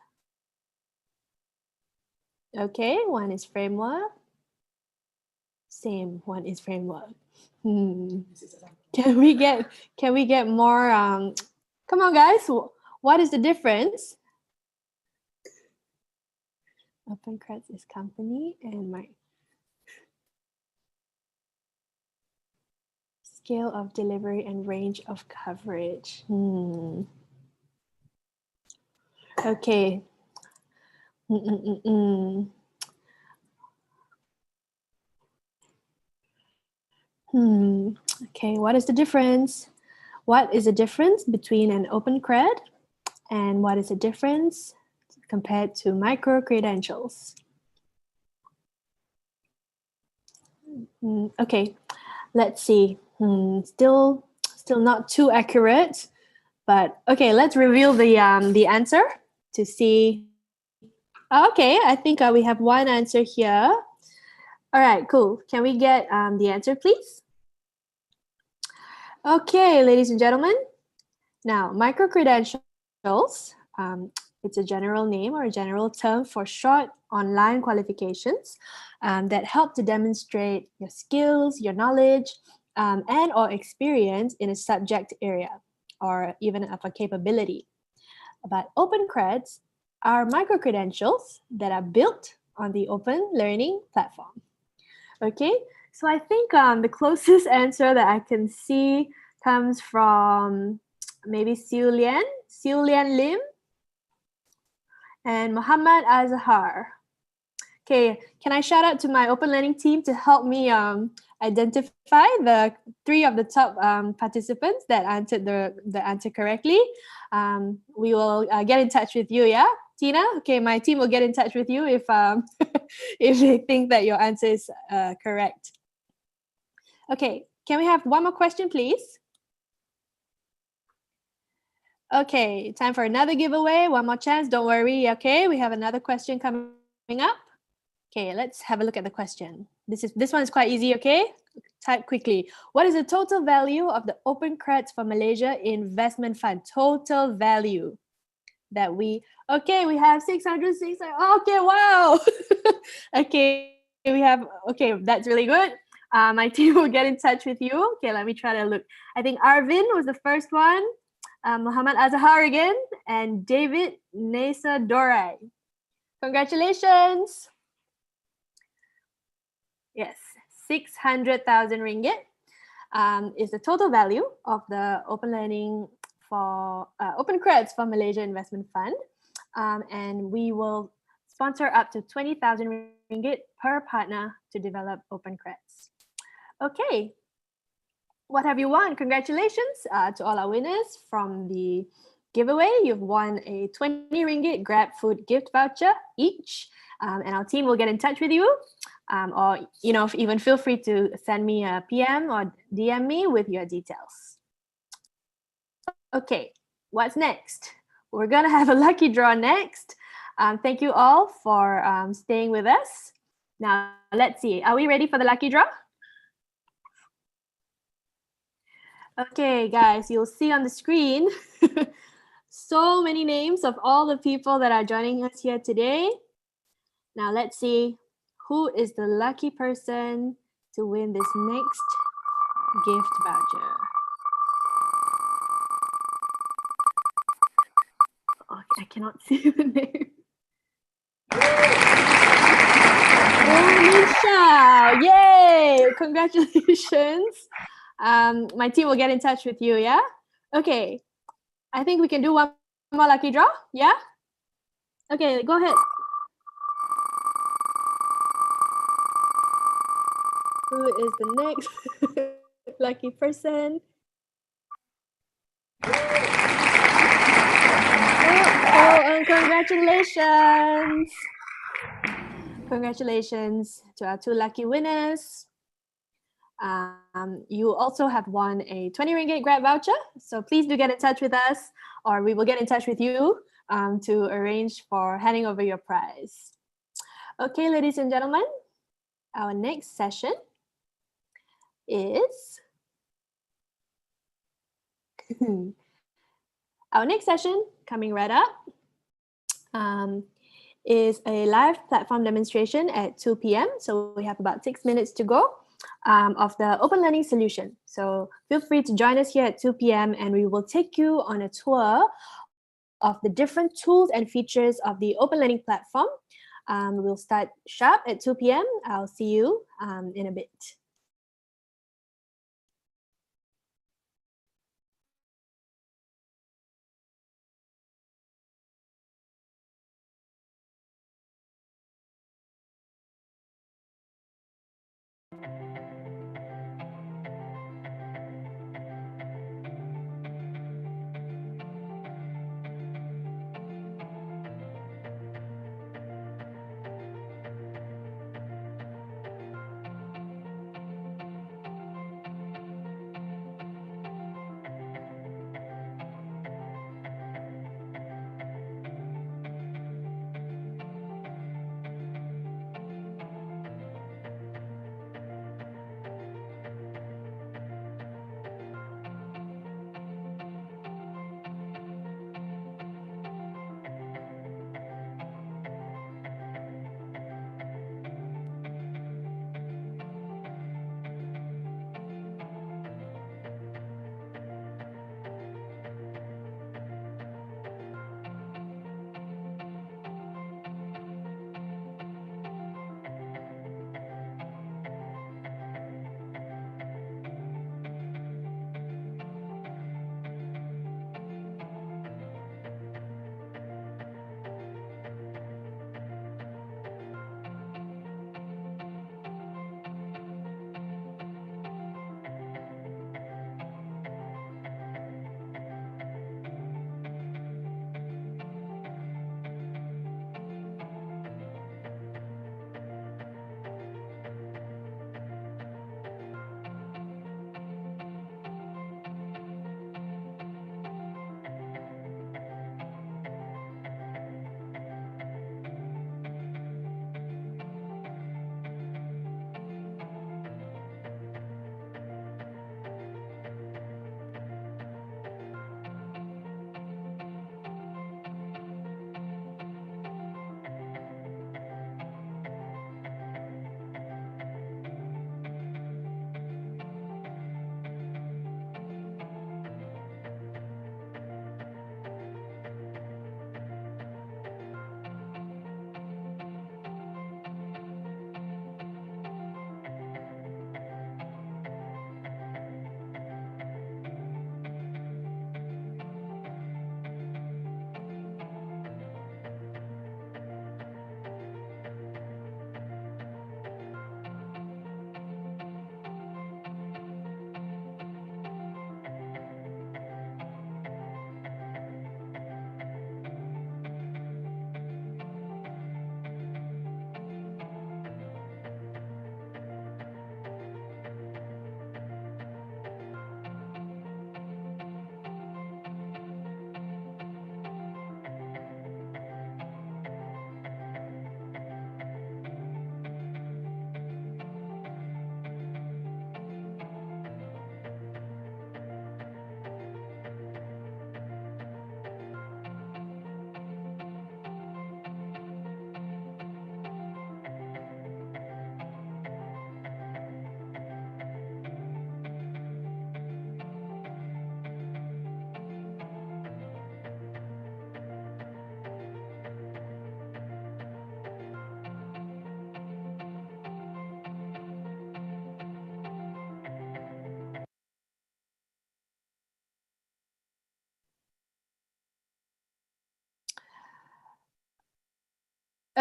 Speaker 1: Okay, one is framework. Same, one is framework. Can we get more? Come on, guys. What is the difference? OpenCreds is company and my. Scale of delivery and range of coverage. Okay. Okay, what is the difference? What is the difference between an OpenCred and what is the difference compared to micro-credentials? Okay, let's see. Still not too accurate, but okay, let's reveal the answer to see. Okay, I think we have one answer here. All right, cool. Can we get the answer, please? Okay, ladies and gentlemen. Now, micro-credentials, it's a general name or a general term for short online qualifications that help to demonstrate your skills, your knowledge, and or experience in a subject area or even of a capability. But OpenCreds are micro-credentials that are built on the OpenLearning platform. Okay, so I think the closest answer that I can see comes from maybe Siu Lian Lim, and Muhammad Azhar. Okay, can I shout out to my OpenLearning team to help me identify the 3 of the top participants that answered the answer correctly? We will get in touch with you, yeah? Tina? Okay, my team will get in touch with you if if they think that your answer is correct. Okay, can we have one more question, please? Okay, time for another giveaway. One more chance, don't worry, okay? We have another question coming up. Okay, let's have a look at the question. This one is quite easy, okay? Type quickly. What is the total value of the OpenCreds for Malaysia investment fund? Total value that we have 606. Okay, wow. Okay, that's really good. My team will get in touch with you. Okay, let me try to look. I think Arvin was the first one. Muhammad Azhar again, and David Nesa Dorai. Congratulations. Yes, 600,000 ringgit is the total value of the OpenLearning for OpenCreds for Malaysia Investment Fund. And we will sponsor up to 20,000 ringgit per partner to develop OpenCreds. Okay. What have you won? Congratulations to all our winners from the giveaway. You've won a 20 ringgit Grab food gift voucher each, and our team will get in touch with you. Or even feel free to send me a PM or DM me with your details. Okay, what's next? We're gonna have a lucky draw next. Thank you all for staying with us. Now, let's see. Are we ready for the lucky draw? Okay, guys, you'll see on the screen so many names of all the people that are joining us here today. Now, let's see who is the lucky person to win this next gift voucher. Okay, I cannot see the name. Oh, Nisha! Yay! Congratulations. My team will get in touch with you, yeah? Okay, I think we can do one more lucky draw, yeah? Okay, go ahead. Who is the next lucky person? And congratulations! Congratulations to our 2 lucky winners. You also have won a 20 ringgit Grab voucher. So please do get in touch with us, or we will get in touch with you to arrange for handing over your prize. Okay, ladies and gentlemen, our next session is our next session coming right up is a live platform demonstration at 2 p.m. So we have about 6 minutes to go. Of the Open Learning solution. So feel free to join us here at 2 p.m. and we will take you on a tour of the different tools and features of the Open Learning platform. We'll start sharp at 2 p.m. I'll see you in a bit.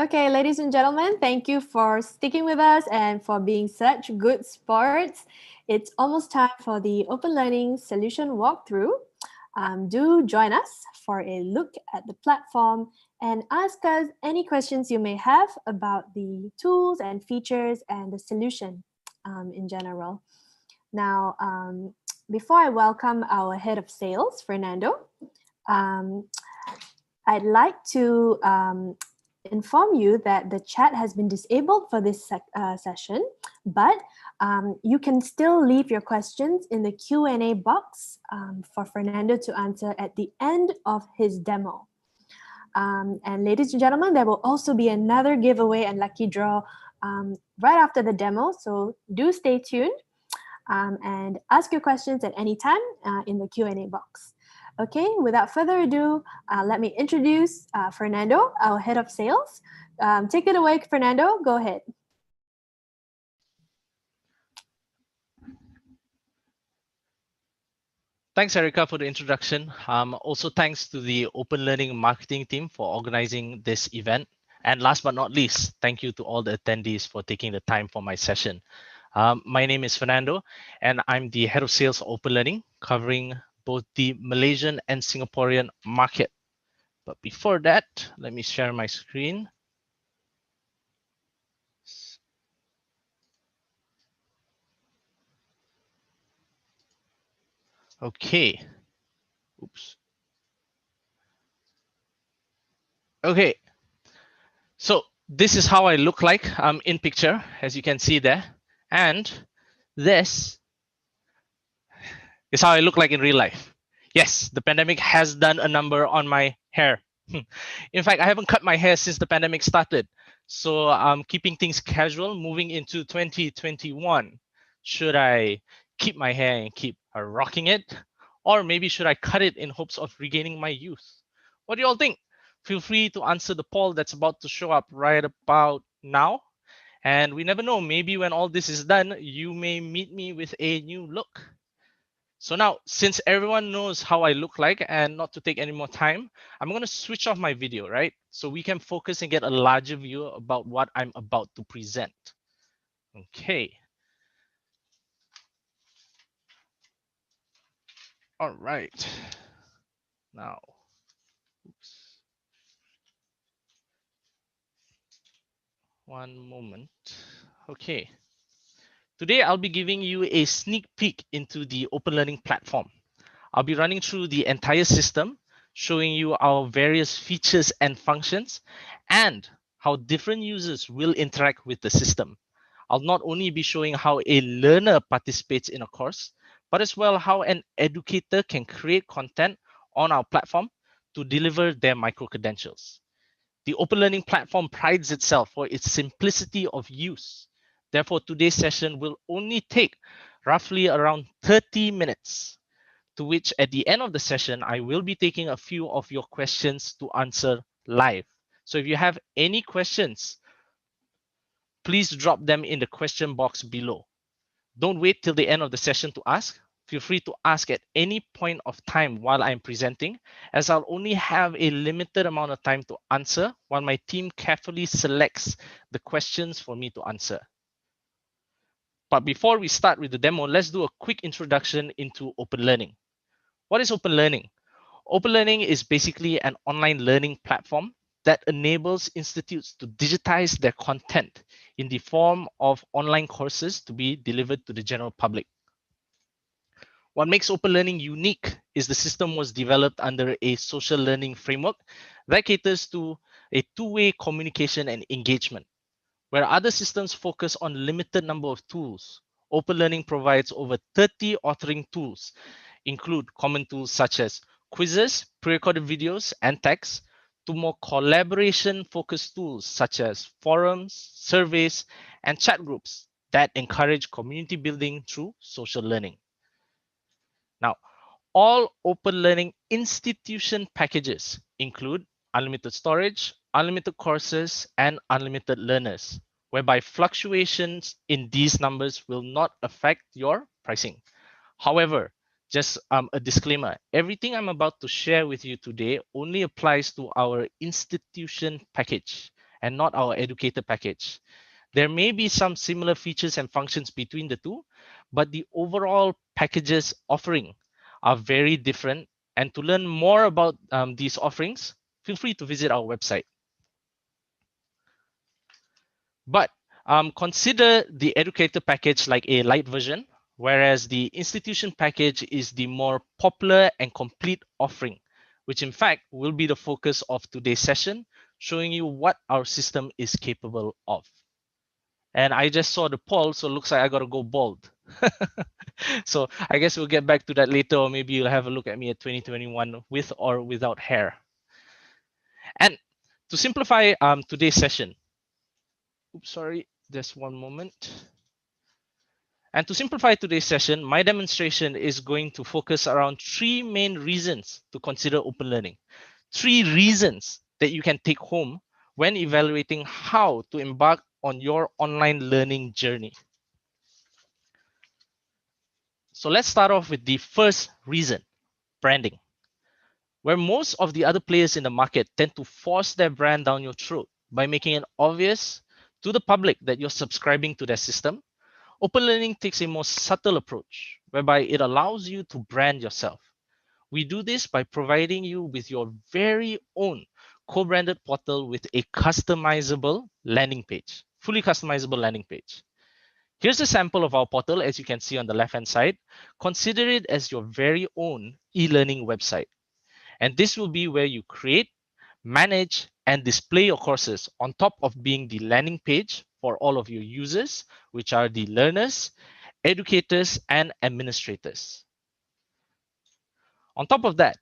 Speaker 1: Okay, ladies and gentlemen, thank you for sticking with us and for being such good sports. It's almost time for the Open Learning Solution Walkthrough. Do join us for a look at the platform and ask us any questions you may have about the tools and features and the solution in general. Now, before I welcome our head of sales, Fernando, I'd like to inform you that the chat has been disabled for this session, but you can still leave your questions in the Q&A box for Fernando to answer at the end of his demo. And ladies and gentlemen, there will also be another giveaway and lucky draw right after the demo, so do stay tuned and ask your questions at any time in the Q&A box. Okay, without further ado, let me introduce Fernando, our head of sales. Take it away, Fernando. Go ahead.
Speaker 18: Thanks, Erica, for the introduction. Also, thanks to the Open Learning marketing team for organizing this event. And last but not least, thank you to all the attendees for taking the time for my session. My name is Fernando, and I'm the head of sales for Open Learning, covering both the Malaysian and Singaporean market. But before that, let me share my screen. Okay. Oops. Okay. So this is how I look like in picture, as you can see there. And this is how I look like in real life. Yes, the pandemic has done a number on my hair. In fact, I haven't cut my hair since the pandemic started. So I'm keeping things casual moving into 2021. Should I keep my hair and keep rocking it? Or maybe should I cut it in hopes of regaining my youth? What do you all think? Feel free to answer the poll that's about to show up right about now. And we never know, maybe when all this is done, you may meet me with a new look. So now, since everyone knows how I look like and not to take any more time, I'm going to switch off my video, right? So we can focus and get a larger view about what I'm about to present. Okay. All right. Now, oops. One moment. Okay. Today, I'll be giving you a sneak peek into the Open Learning platform. I'll be running through the entire system, showing you our various features and functions, and how different users will interact with the system. I'll not only be showing how a learner participates in a course, but as well how an educator can create content on our platform to deliver their micro-credentials. The Open Learning platform prides itself for its simplicity of use. Therefore, today's session will only take roughly around 30 minutes, to which at the end of the session, I will be taking a few of your questions to answer live. So if you have any questions, please drop them in the question box below. Don't wait till the end of the session to ask. Feel free to ask at any point of time while I'm presenting, as I'll only have a limited amount of time to answer while my team carefully selects the questions for me to answer. But before we start with the demo, let's do a quick introduction into Open Learning. What is Open Learning? Open Learning is basically an online learning platform that enables institutes to digitize their content in the form of online courses to be delivered to the general public. What makes Open Learning unique is the system was developed under a social learning framework that caters to a two-way communication and engagement. Where other systems focus on limited number of tools, Open Learning provides over 30 authoring tools, include common tools such as quizzes, pre-recorded videos, and text, to more collaboration-focused tools such as forums, surveys, and chat groups that encourage community building through social learning. Now, all Open Learning institution packages include unlimited storage, unlimited courses, and unlimited learners, whereby fluctuations in these numbers will not affect your pricing. However, just a disclaimer, everything I'm about to share with you today only applies to our institution package, and not our educator package. There may be some similar features and functions between the two, but the overall packages offering are very different. And to learn more about these offerings, feel free to visit our website. But consider the educator package like a light version, whereas the institution package is the more popular and complete offering, which in fact will be the focus of today's session, showing you what our system is capable of. And I just saw the poll, so it looks like I gotta go bald. So I guess we'll get back to that later, or maybe you'll have a look at me at 2021 with or without hair. And to simplify today's session, oops, sorry, just one moment. And to simplify today's session, my demonstration is going to focus around 3 main reasons to consider open learning. 3 reasons that you can take home when evaluating how to embark on your online learning journey. So let's start off with the first reason, branding. Where most of the other players in the market tend to force their brand down your throat by making it obvious to the public that you're subscribing to their system, open learning takes a more subtle approach, whereby it allows you to brand yourself. We do this by providing you with your very own co-branded portal with a customizable landing page, fully customizable landing page. Here's a sample of our portal, as you can see on the left-hand side. Consider it as your very own e-learning website. And this will be where you create, manage, and display your courses on top of being the landing page for all of your users, which are the learners, educators, and administrators. On top of that,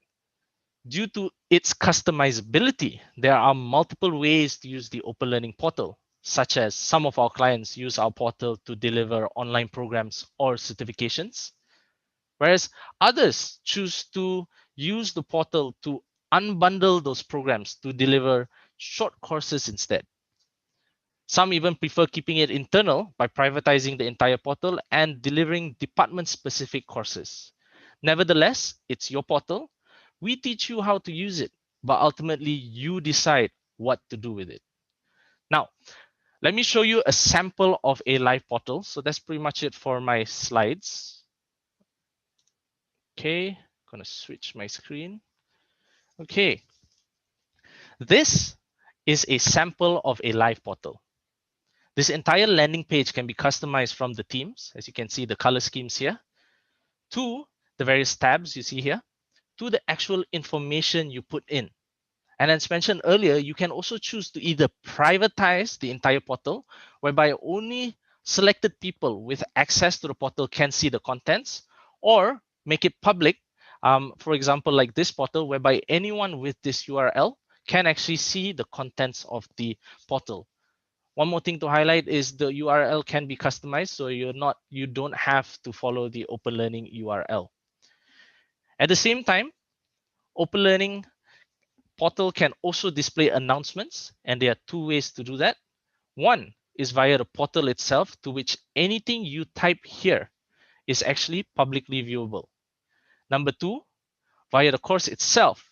Speaker 18: due to its customizability, there are multiple ways to use the Open Learning portal, such as some of our clients use our portal to deliver online programs or certifications, whereas others choose to use the portal to unbundle those programs to deliver short courses instead. Some even prefer keeping it internal by privatizing the entire portal and delivering department-specific courses. Nevertheless, it's your portal. We teach you how to use it, but ultimately you decide what to do with it. Now, let me show you a sample of a live portal. So that's pretty much it for my slides. Okay, gonna switch my screen. Okay, this is a sample of a live portal. This entire landing page can be customized from the themes, as you can see the color schemes here, to the various tabs you see here, to the actual information you put in. And as mentioned earlier, you can also choose to either privatize the entire portal, whereby only selected people with access to the portal can see the contents, or make it public. For example, like this portal, whereby anyone with this URL can actually see the contents of the portal. One more thing to highlight is the URL can be customized, so you don't have to follow the Open Learning URL. At the same time, Open Learning portal can also display announcements, and there are 2 ways to do that. One is via the portal itself, to which anything you type here is actually publicly viewable. Number 2, via the course itself,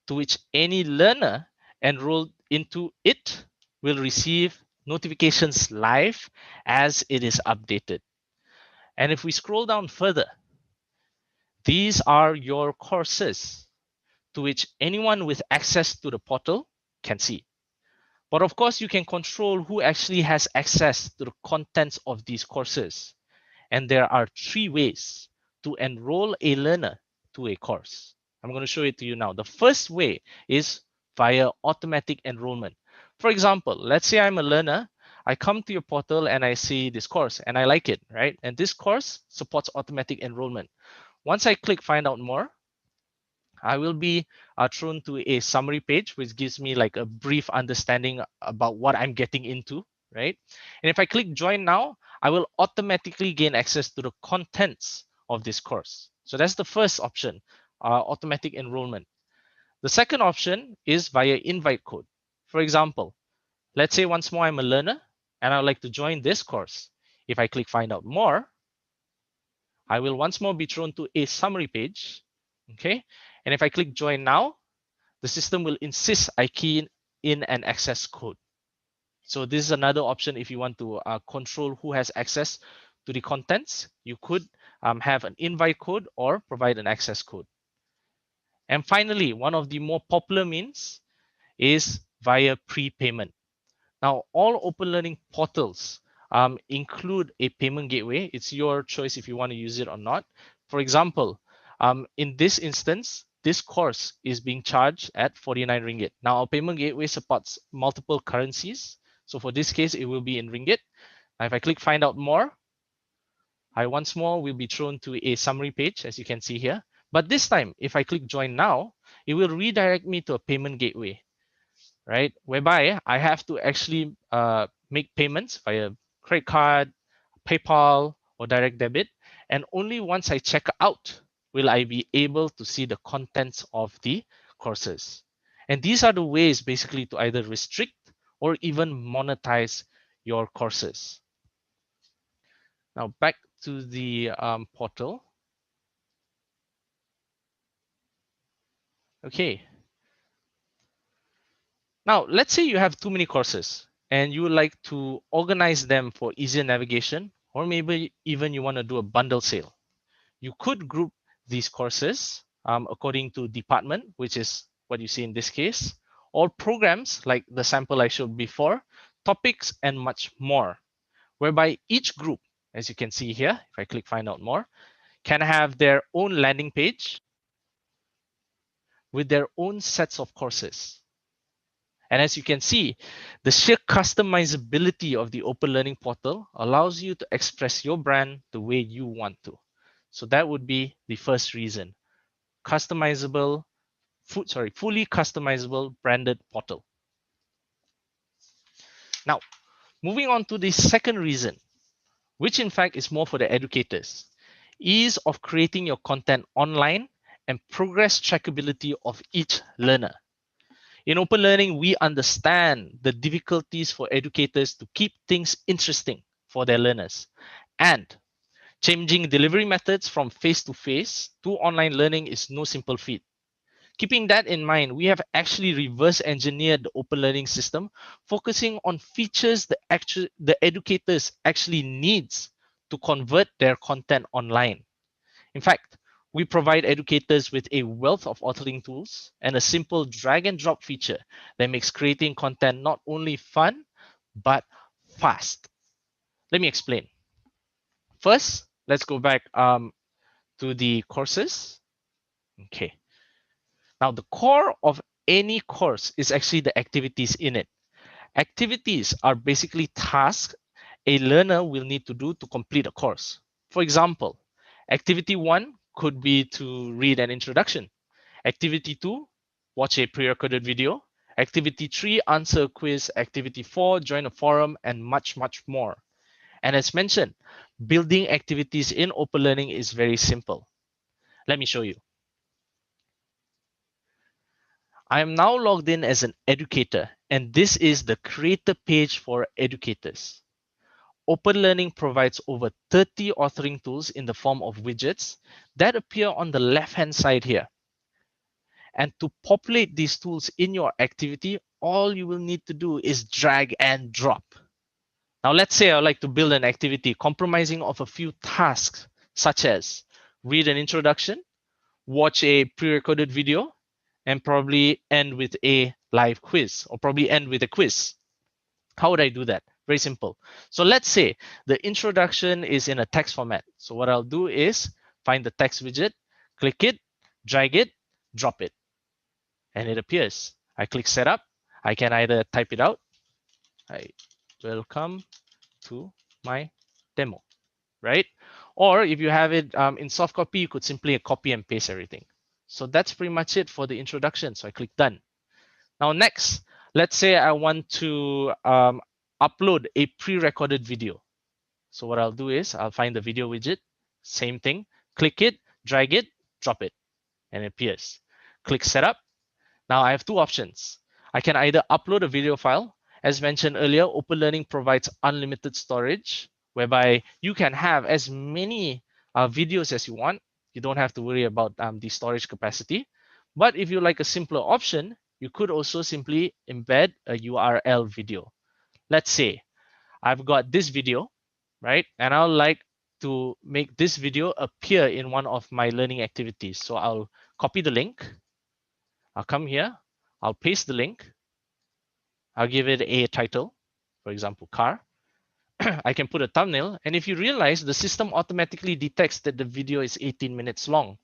Speaker 18: to which any learner enrolled into it will receive notifications live as it is updated. And if we scroll down further, these are your courses to which anyone with access to the portal can see. But of course, you can control who actually has access to the contents of these courses. And there are 3 ways to enroll a learner to a course. I'm going to show it to you now. The first way is via automatic enrollment. For example, let's say I'm a learner. I come to your portal and I see this course and I like it, right? And this course supports automatic enrollment. Once I click find out more, I will be thrown to a summary page, which gives me like a brief understanding about what I'm getting into, right? And if I click join now, I will automatically gain access to the contents of this course. So that's the first option, automatic enrollment. The second option is via invite code. For example, let's say once more I'm a learner and I would like to join this course. If I click find out more, I will once more be thrown to a summary page, okay? And if I click join now, the system will insist I key in an access code. So this is another option if you want to control who has access to the contents. You could have an invite code or provide an access code. And finally, one of the more popular means is via prepayment. Now, all open learning portals include a payment gateway. It's your choice if you want to use it or not. For example, in this instance, this course is being charged at 49 ringgit. Now, our payment gateway supports multiple currencies. So for this case, it will be in ringgit. Now, if I click find out more, I once more will be thrown to a summary page, as you can see here. But this time, if I click join now, it will redirect me to a payment gateway, right? Whereby I have to actually make payments via credit card, PayPal, or direct debit. And only once I check out will I be able to see the contents of the courses. And these are the ways basically to either restrict or even monetize your courses. Now back to the portal. Okay. Now, let's say you have too many courses and you would like to organize them for easier navigation, or maybe even you want to do a bundle sale. You could group these courses according to department, which is what you see in this case, or programs like the sample I showed before, topics, and much more, whereby each group, as you can see here, if I click find out more, can have their own landing page with their own sets of courses. And as you can see, the sheer customizability of the Open Learning Portal allows you to express your brand the way you want to. So that would be the first reason. Customizable, fully customizable branded portal. Now, moving on to the second reason, which in fact is more for the educators. Ease of creating your content online and progress trackability of each learner. In open learning, we understand the difficulties for educators to keep things interesting for their learners. And changing delivery methods from face-to-face to online learning is no simple feat. Keeping that in mind, we have actually reverse engineered the open learning system, focusing on features the educators actually needs to convert their content online. In fact, we provide educators with a wealth of authoring tools and a simple drag and drop feature that makes creating content not only fun, but fast. Let me explain. First, let's go back to the courses. Okay. Now, the core of any course is actually the activities in it. Activities are basically tasks a learner will need to do to complete a course. For example, activity 1 could be to read an introduction. Activity 2, watch a pre-recorded video. Activity 3, answer a quiz. Activity 4, join a forum, and much, much more. And as mentioned, building activities in open learning is very simple. Let me show you. I am now logged in as an educator, and this is the creator page for educators. Open Learning provides over 30 authoring tools in the form of widgets that appear on the left-hand side here. And to populate these tools in your activity, all you will need to do is drag and drop. Now, let's say I'd like to build an activity comprising of a few tasks, such as read an introduction, watch a pre-recorded video, and probably end with a live quiz, or probably end with a quiz. How would I do that? Very simple. So let's say the introduction is in a text format. So what I'll do is find the text widget, click it, drag it, drop it, and it appears. I click setup. I can either type it out. Hi, welcome to my demo, right? Or if you have it in soft copy, you could simply copy and paste everything. So that's pretty much it for the introduction. So I click done. Now next, let's say I want to upload a pre-recorded video. So what I'll do is I'll find the video widget, same thing, click it, drag it, drop it, and it appears. Click setup. Now I have two options. I can either upload a video file. As mentioned earlier, Open Learning provides unlimited storage, whereby you can have as many videos as you want. You don't have to worry about the storage capacity. But if you like a simpler option, you could also simply embed a URL video. Let's say I've got this video, right? And I'll like to make this video appear in one of my learning activities. So I'll copy the link. I'll come here. I'll paste the link. I'll give it a title, for example, car. I can put a thumbnail. And if you realize, the system automatically detects that the video is 18 minutes long.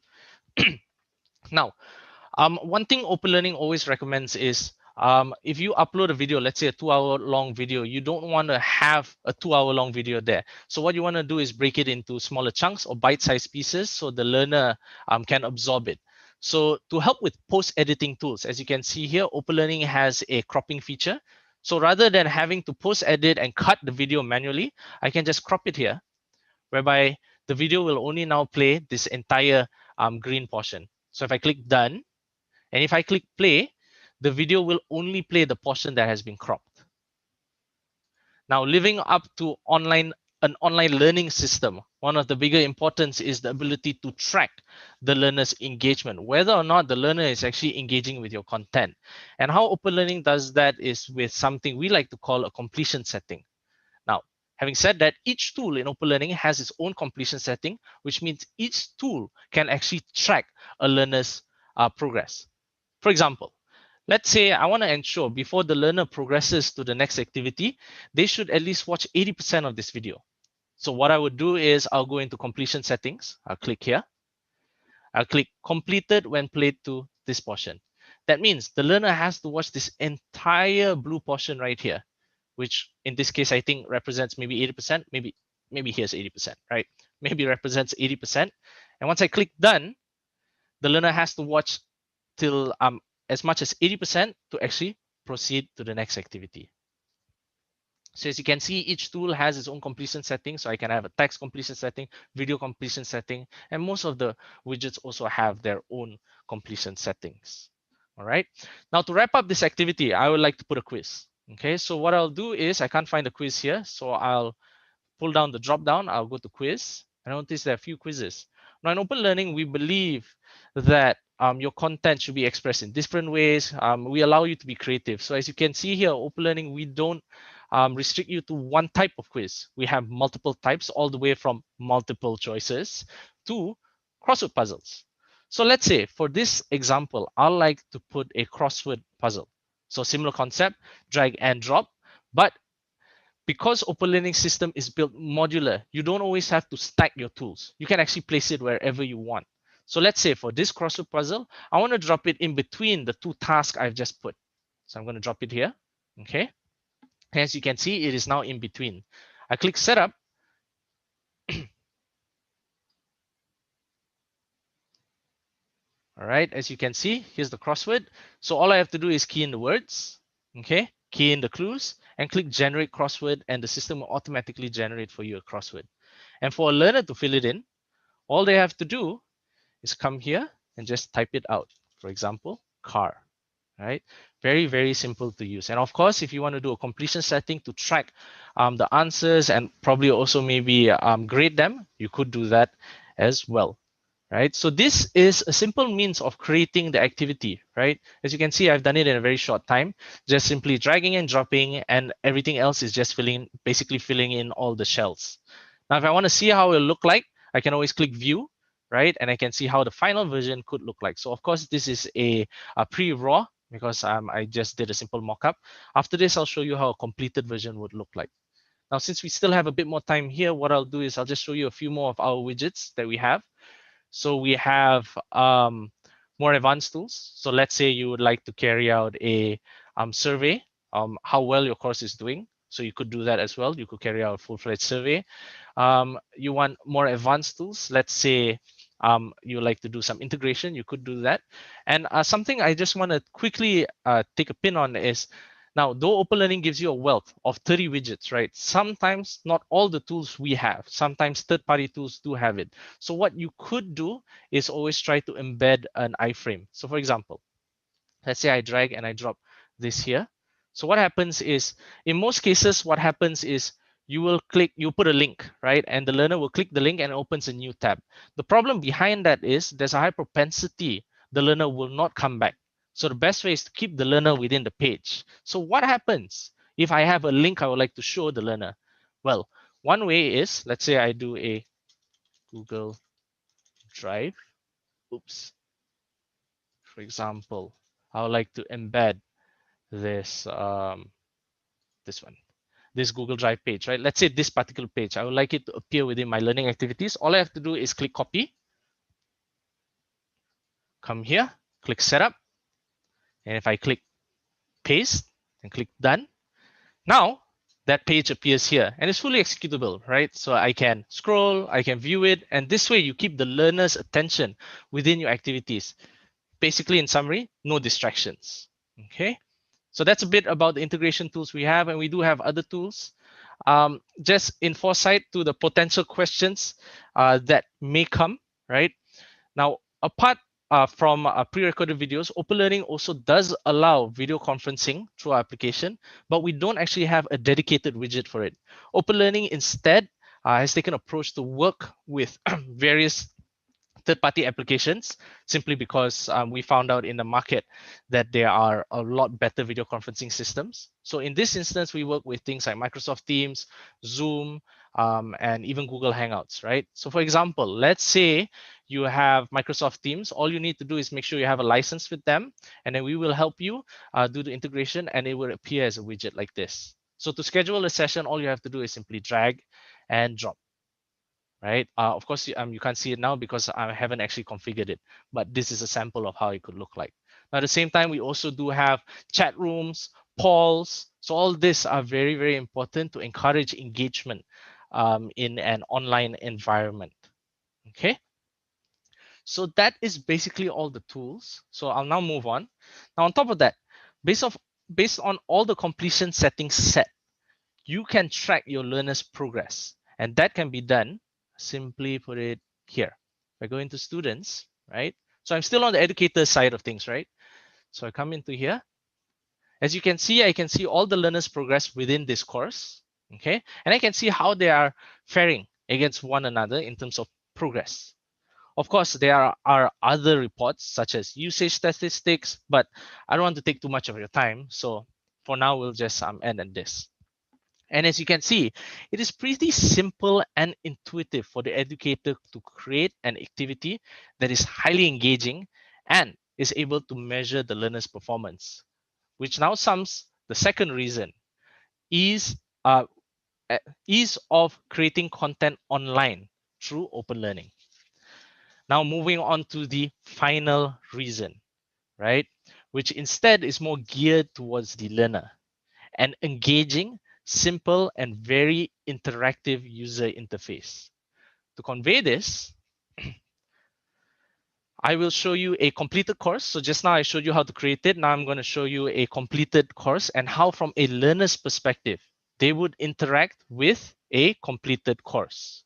Speaker 18: Now, one thing Open Learning always recommends is if you upload a video, let's say a 2-hour long video, you don't want to have a 2-hour long video there. So what you want to do is break it into smaller chunks or bite-sized pieces so the learner can absorb it. So to help with post-editing tools, as you can see here, Open Learning has a cropping feature. So rather than having to post-edit and cut the video manually, I can just crop it here, whereby the video will only now play this entire green portion. So if I click done, and if I click play, the video will only play the portion that has been cropped. Now, living up to an online learning system, one of the bigger importance is the ability to track the learner's engagement, whether or not the learner is actually engaging with your content. And how Open Learning does that is with something we like to call a completion setting. Now, having said that, each tool in Open Learning has its own completion setting, which means each tool can actually track a learner's progress. For example, let's say I want to ensure before the learner progresses to the next activity, they should at least watch 80% of this video. So what I would do is I'll go into completion settings. I'll click here. I'll click completed when played to this portion. That means the learner has to watch this entire blue portion right here, which in this case, I think represents maybe 80%, maybe here's 80%, right? Maybe represents 80%. And once I click done, the learner has to watch till as much as 80% to actually proceed to the next activity. So as you can see, each tool has its own completion setting. So I can have a text completion setting, video completion setting, and most of the widgets also have their own completion settings. All right. Now to wrap up this activity, I would like to put a quiz. Okay, so what I'll do is I can't find the quiz here. So I'll pull down the drop down. I'll go to quiz. And notice there are a few quizzes. Now in Open Learning, we believe that your content should be expressed in different ways. We allow you to be creative. So as you can see here, Open Learning, we don't restrict you to one type of quiz. We have multiple types, all the way from multiple choices to crossword puzzles. So let's say for this example, I'd like to put a crossword puzzle. So similar concept, drag and drop, but because Open Learning system is built modular, you don't always have to stack your tools. You can actually place it wherever you want. So let's say for this crossword puzzle, I want to drop it in between the two tasks I've just put. So I'm going to drop it here. Okay. As you can see, it is now in between. I click setup. All right, as you can see, here's the crossword. So all I have to do is key in the words, okay, key in the clues, and click generate crossword, and the system will automatically generate for you a crossword. And for a learner to fill it in, all they have to do is come here and just type it out. For example, car, right? Very, very simple to use. And of course, if you want to do a completion setting to track the answers and probably also maybe grade them, you could do that as well. Right, so this is a simple means of creating the activity, right? As you can see, I've done it in a very short time, just simply dragging and dropping, and everything else is just basically filling in all the shells. Now, if I want to see how it will look like, I can always click view, right? And I can see how the final version could look like. So of course, this is a pre-raw because I just did a simple mock-up. After this, I'll show you how a completed version would look like. Now, since we still have a bit more time here, what I'll do is I'll just show you a few more of our widgets that we have. So we have more advanced tools. So let's say you would like to carry out a survey, how well your course is doing. So you could do that as well. You could carry out a full-fledged survey. You want more advanced tools. Let's say you like to do some integration. You could do that. And something I just want to quickly take a pin on is, now, though Open Learning gives you a wealth of 30 widgets, right? Sometimes not all the tools we have. Sometimes third-party tools do have it. So what you could do is always try to embed an iframe. So for example, let's say I drag and I drop this here. So what happens is, in most cases, what happens is you will click, you put a link, right? And the learner will click the link and it opens a new tab. The problem behind that is there's a high propensity the learner will not come back. So the best way is to keep the learner within the page. So what happens? If I have a link I would like to show the learner, well, one way is, let's say I do a Google Drive. Oops. For example, I would like to embed this this Google Drive page, right? Let's say this particular page, I would like it to appear within my learning activities. All I have to do is click copy, come here, click setup, and if I click paste and click done, now that page appears here and it's fully executable, right? So I can scroll, I can view it, and this way you keep the learner's attention within your activities. Basically, in summary, no distractions. Okay, so that's a bit about the integration tools we have, and we do have other tools. Just in foresight to the potential questions that may come, right? Now, apart from pre-recorded videos, OpenLearning also does allow video conferencing through our application, but we don't actually have a dedicated widget for it. OpenLearning instead has taken an approach to work with various third-party applications, simply because we found out in the market that there are a lot better video conferencing systems. So in this instance, we work with things like Microsoft Teams, Zoom, and even Google Hangouts, right? So for example, let's say you have Microsoft Teams. All you need to do is make sure you have a license with them, and then we will help you do the integration, and it will appear as a widget like this. So to schedule a session, all you have to do is simply drag and drop. Right? Of course, you can't see it now because I haven't actually configured it, but this is a sample of how it could look like. Now, at the same time, we also do have chat rooms, polls. So all this are very, very important to encourage engagement in an online environment. Okay. So that is basically all the tools. So I'll now move on. Now, on top of that, based on all the completion settings set, you can track your learner's progress, and that can be done. Simply put it here. If I go into students, right? So I'm still on the educator side of things, right? So I come into here. As you can see, I can see all the learners' progress within this course, okay? And I can see how they are faring against one another in terms of progress. Of course, there are other reports such as usage statistics, but I don't want to take too much of your time. So for now, we'll just end at this. And as you can see, it is pretty simple and intuitive for the educator to create an activity that is highly engaging and is able to measure the learner's performance, which now sums the second reason, ease of creating content online through open learning. Now moving on to the final reason, right? Which instead is more geared towards the learner, an engaging, simple, and very interactive user interface. To convey this, I will show you a completed course. So just now I showed you how to create it. Now I'm going to show you a completed course and how from a learner's perspective, they would interact with a completed course.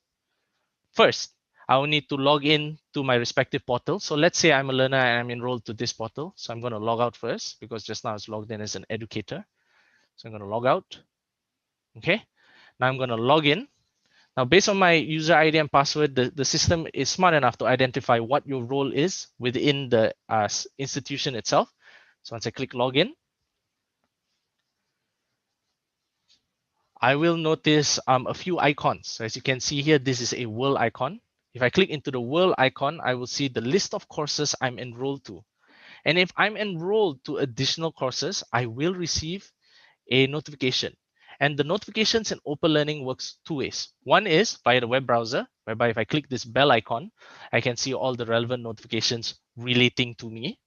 Speaker 18: First, I will need to log in to my respective portal. So let's say I'm a learner and I'm enrolled to this portal. So I'm going to log out first because just now I was logged in as an educator. So I'm going to log out. Okay, now I'm going to log in. Now, based on my user ID and password, the system is smart enough to identify what your role is within the institution itself. So once I click login, I will notice a few icons. So as you can see here, this is a world icon. If I click into the world icon, I will see the list of courses I'm enrolled to. And if I'm enrolled to additional courses, I will receive a notification. And the notifications in Open Learning works two ways. One is via the web browser, whereby if I click this bell icon, I can see all the relevant notifications relating to me.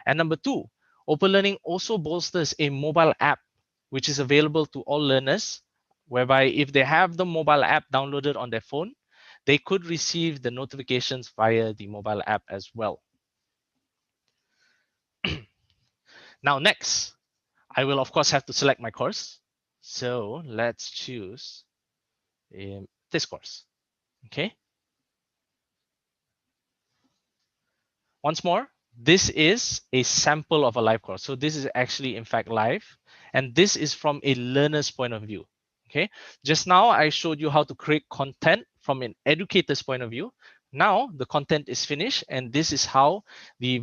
Speaker 18: And number two, Open Learning also bolsters a mobile app, which is available to all learners, whereby if they have the mobile app downloaded on their phone, they could receive the notifications via the mobile app as well. Now, next, I will of course have to select my course. So let's choose this course. Okay. Once more, this is a sample of a live course. So this is actually in fact live, and this is from a learner's point of view. Okay. Just now I showed you how to create content from an educator's point of view. Now the content is finished, and this is how the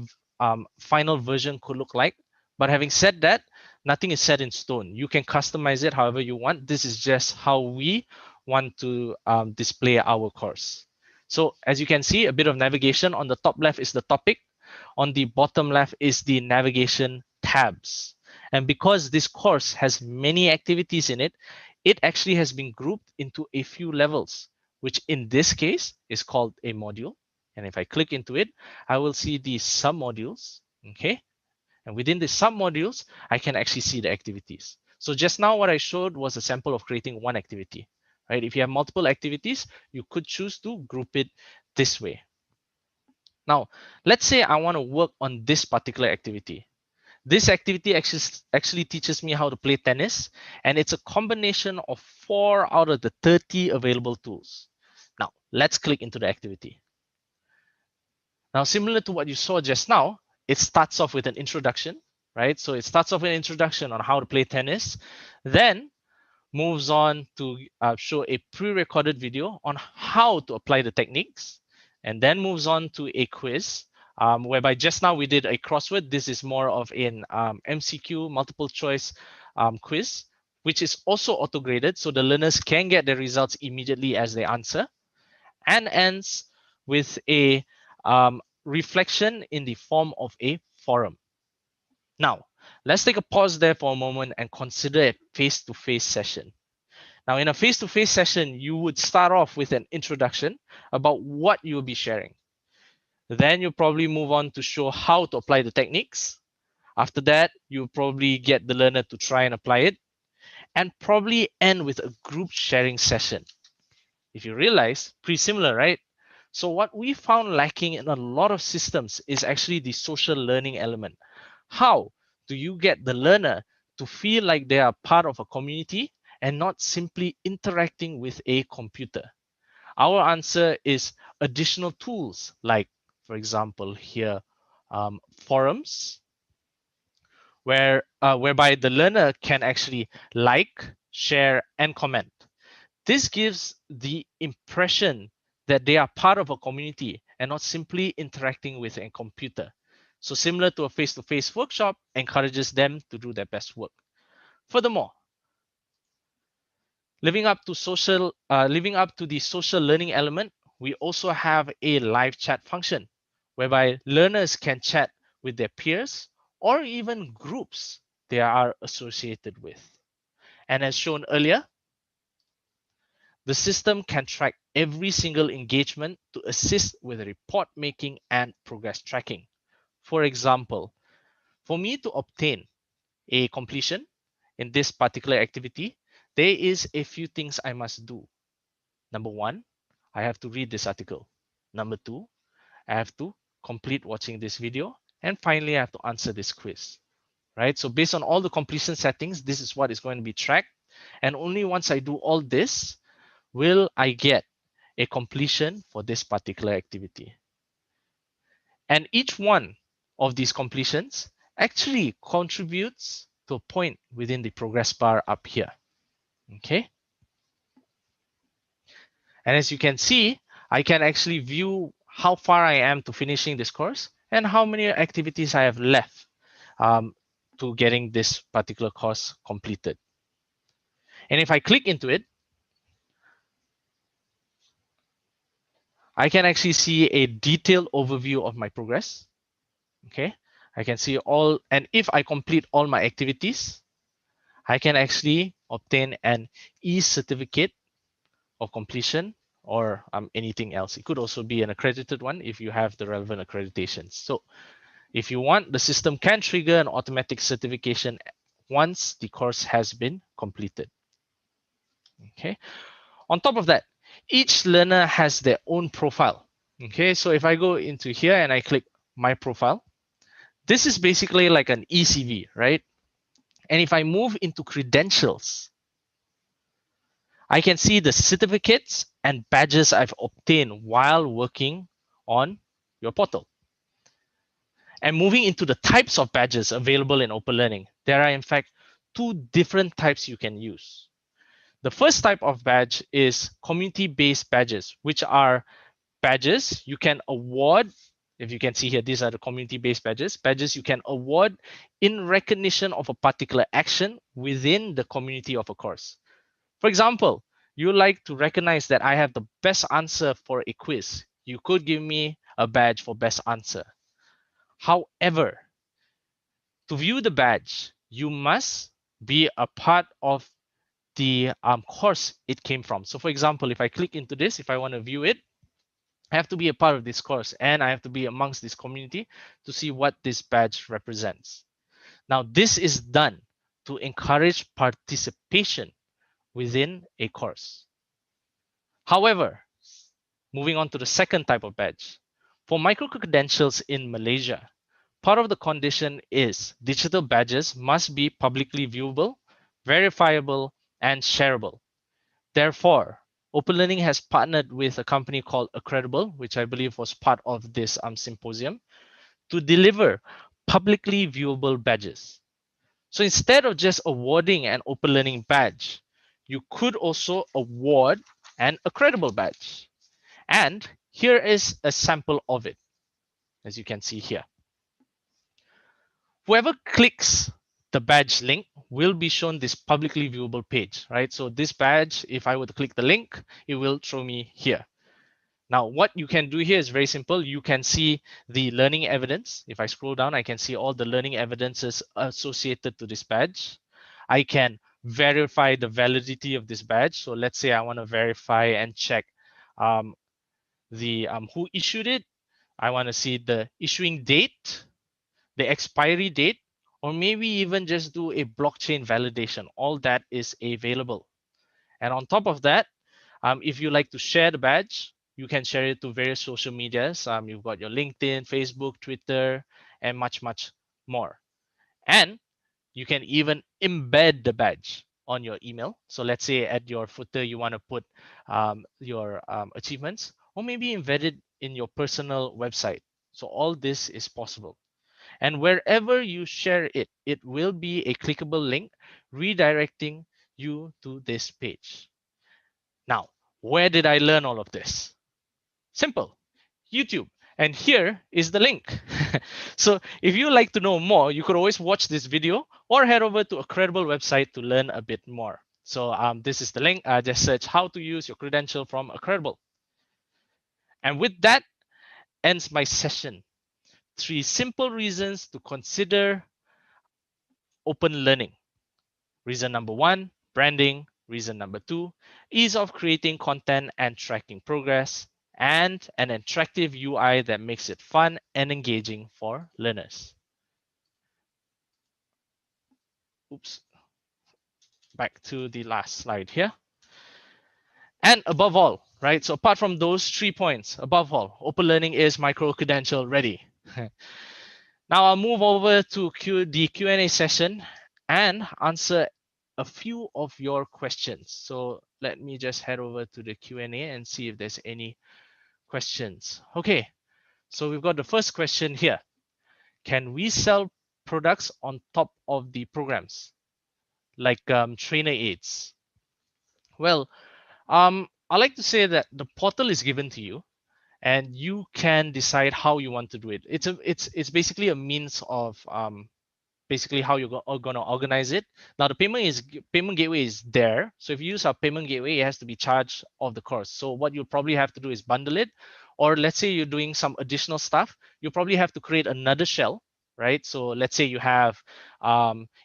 Speaker 18: final version could look like. But having said that, nothing is set in stone. You can customize it however you want. This is just how we want to display our course. So as you can see, a bit of navigation. On the top left is the topic. On the bottom left is the navigation tabs. And because this course has many activities in it, it actually has been grouped into a few levels, which in this case is called a module. And if I click into it, I will see the sub-modules, okay? And within the sub-modules, I can actually see the activities. So just now what I showed was a sample of creating one activity, right? If you have multiple activities, you could choose to group it this way. Now, let's say I want to work on this particular activity. This activity actually teaches me how to play tennis, and it's a combination of 4 out of the 30 available tools. Now, let's click into the activity. Now, similar to what you saw just now, it starts off with an introduction, right? So it starts off with an introduction on how to play tennis, then moves on to show a pre-recorded video on how to apply the techniques, and then moves on to a quiz, whereby just now we did a crossword. This is more of an MCQ, multiple choice quiz, which is also auto-graded, so the learners can get the results immediately as they answer, and ends with a reflection in the form of a forum. Now, let's take a pause there for a moment and consider a face-to-face session. Now, in a face-to-face session, you would start off with an introduction about what you'll be sharing. Then you'll probably move on to show how to apply the techniques. After that, you'll probably get the learner to try and apply it, and probably end with a group sharing session. If you realize, pretty similar, right? So what we found lacking in a lot of systems is actually the social learning element. How do you get the learner to feel like they are part of a community and not simply interacting with a computer? Our answer is additional tools like, for example, here, forums, whereby the learner can actually like, share, and comment. This gives the impression that they are part of a community and not simply interacting with a computer. So similar to a face-to-face workshop, encourages them to do their best work. Furthermore, living up to the social learning element, we also have a live chat function whereby learners can chat with their peers or even groups they are associated with. And as shown earlier, the system can track every single engagement to assist with report making and progress tracking. For example, for me to obtain a completion in this particular activity, there is a few things I must do. Number one, I have to read this article. Number two, I have to complete watching this video. And finally, I have to answer this quiz, right? So based on all the completion settings, this is what is going to be tracked. And only once I do all this, will I get a completion for this particular activity. And each one of these completions actually contributes to a point within the progress bar up here. Okay. And as you can see, I can actually view how far I am to finishing this course and how many activities I have left to getting this particular course completed. And if I click into it, I can actually see a detailed overview of my progress. Okay, I can see all, and if I complete all my activities, I can actually obtain an e-certificate of completion or anything else. It could also be an accredited one if you have the relevant accreditations. So if you want, the system can trigger an automatic certification once the course has been completed. Okay. On top of that, each learner has their own profile. Okay, so if I go into here and I click my profile, this is basically like an ECV, right? And if I move into credentials, I can see the certificates and badges I've obtained while working on your portal. And moving into the types of badges available in OpenLearning, there are in fact 2 different types you can use. The first type of badge is community-based badges, which are badges you can award If you can see here, these are the community-based badges. Badges you can award in recognition of a particular action within the community of a course. For example, you like to recognize that I have the best answer for a quiz. You could give me a badge for best answer. However, to view the badge, you must be a part of the course it came from. So for example, if I click into this, if I want to view it, I have to be a part of this course and I have to be amongst this community to see what this badge represents. Now, this is done to encourage participation within a course. However, moving on to the second type of badge, for micro-credentials in Malaysia, part of the condition is digital badges must be publicly viewable, verifiable, and shareable. Therefore, OpenLearning has partnered with a company called Accredible, which I believe was part of this symposium, to deliver publicly viewable badges. So instead of just awarding an OpenLearning badge, you could also award an Accredible badge. And here is a sample of it, as you can see here. Whoever clicks the badge link will be shown this publicly viewable page, right? So this badge, if I were to click the link, it will show me here. Now, what you can do here is very simple. You can see the learning evidence. If I scroll down, I can see all the learning evidences associated to this badge. I can verify the validity of this badge. So let's say I want to verify and check who issued it. I want to see the issuing date, the expiry date, or maybe even just do a blockchain validation. All that is available. And on top of that, if you like to share the badge, you can share it to various social medias. You've got your LinkedIn, Facebook, Twitter, and much, much more. And you can even embed the badge on your email. So let's say at your footer, you want to put your achievements, or maybe embed it in your personal website. So all this is possible. And wherever you share it, it will be a clickable link redirecting you to this page. Now, where did I learn all of this? Simple, YouTube. And here is the link. So if you like to know more, you could always watch this video or head over to a Accredible website to learn a bit more. So this is the link. Just search how to use your credential from Accredible. And with that ends my session. 3 simple reasons to consider open learning. Reason number 1, branding. Reason number 2, ease of creating content and tracking progress, and an attractive UI that makes it fun and engaging for learners. Oops. Back to the last slide here. And above all, right? So apart from those 3 points, above all, open learning is micro-credential ready. Now I'll move over to the Q&A session and answer a few of your questions. So let me just head over to the Q&A and see if there's any questions. Okay, so we've got the first question here. Can we sell products on top of the programs, like trainer aids? Well, I like to say that the portal is given to you, and you can decide how you want to do it. It's basically a means of basically how you're going to organize it. Now the payment gateway is there. So if you use our payment gateway, it has to be charged of the course. So what you'll probably have to do is bundle it, or let's say you're doing some additional stuff, you probably have to create another shell, right? So let's say you have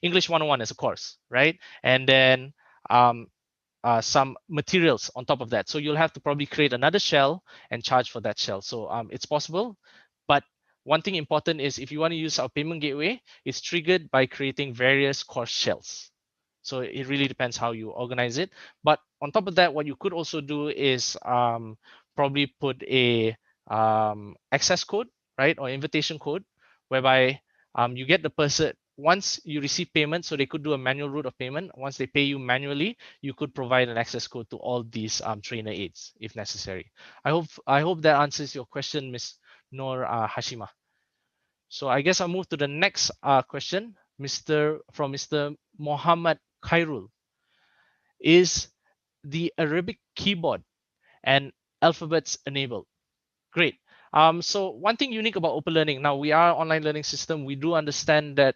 Speaker 18: English 101 as a course, right? And then some materials on top of that. So you'll have to probably create another shell and charge for that shell. So it's possible, but one thing important is if you want to use our payment gateway, it's triggered by creating various course shells. So it really depends how you organize it. But on top of that, what you could also do is probably put a access code, right? Or invitation code, whereby you get the person, once you receive payment, so they could do a manual route of payment. Once they pay you manually, you could provide an access code to all these trainer aids if necessary. I hope that answers your question, Ms. Noor Hashima. So I guess I'll move to the next question, from Mr. Mohammed Khairul. Is the Arabic keyboard and alphabets enabled? Great. So one thing unique about open learning, now we are an online learning system. We do understand that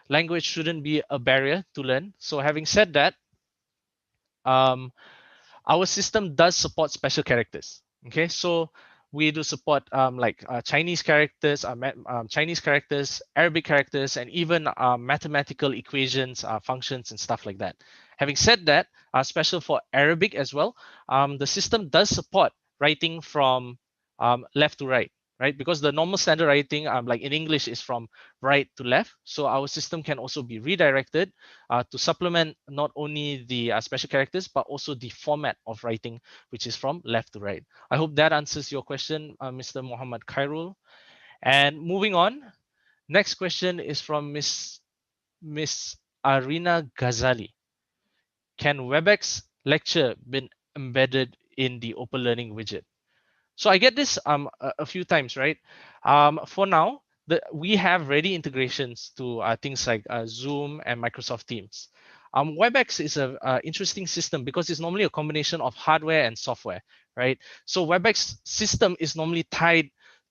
Speaker 18: language shouldn't be a barrier to learn. So having said that, our system does support special characters. Okay, so we do support Chinese characters, Arabic characters, and even mathematical equations, functions, and stuff like that. Having said that, special for Arabic as well, the system does support writing from left to right, right? Because the normal standard writing, like in English, is from right to left. So our system can also be redirected to supplement not only the special characters, but also the format of writing, which is from left to right. I hope that answers your question, Mr. Muhammad Khairul. And moving on, next question is from Miss Arina Ghazali. Can WebEx lecture be embedded in the Open Learning widget? So I get this a few times, right? For now, we have ready integrations to things like Zoom and Microsoft Teams. WebEx is an interesting system because it's normally a combination of hardware and software, right? So WebEx system is normally tied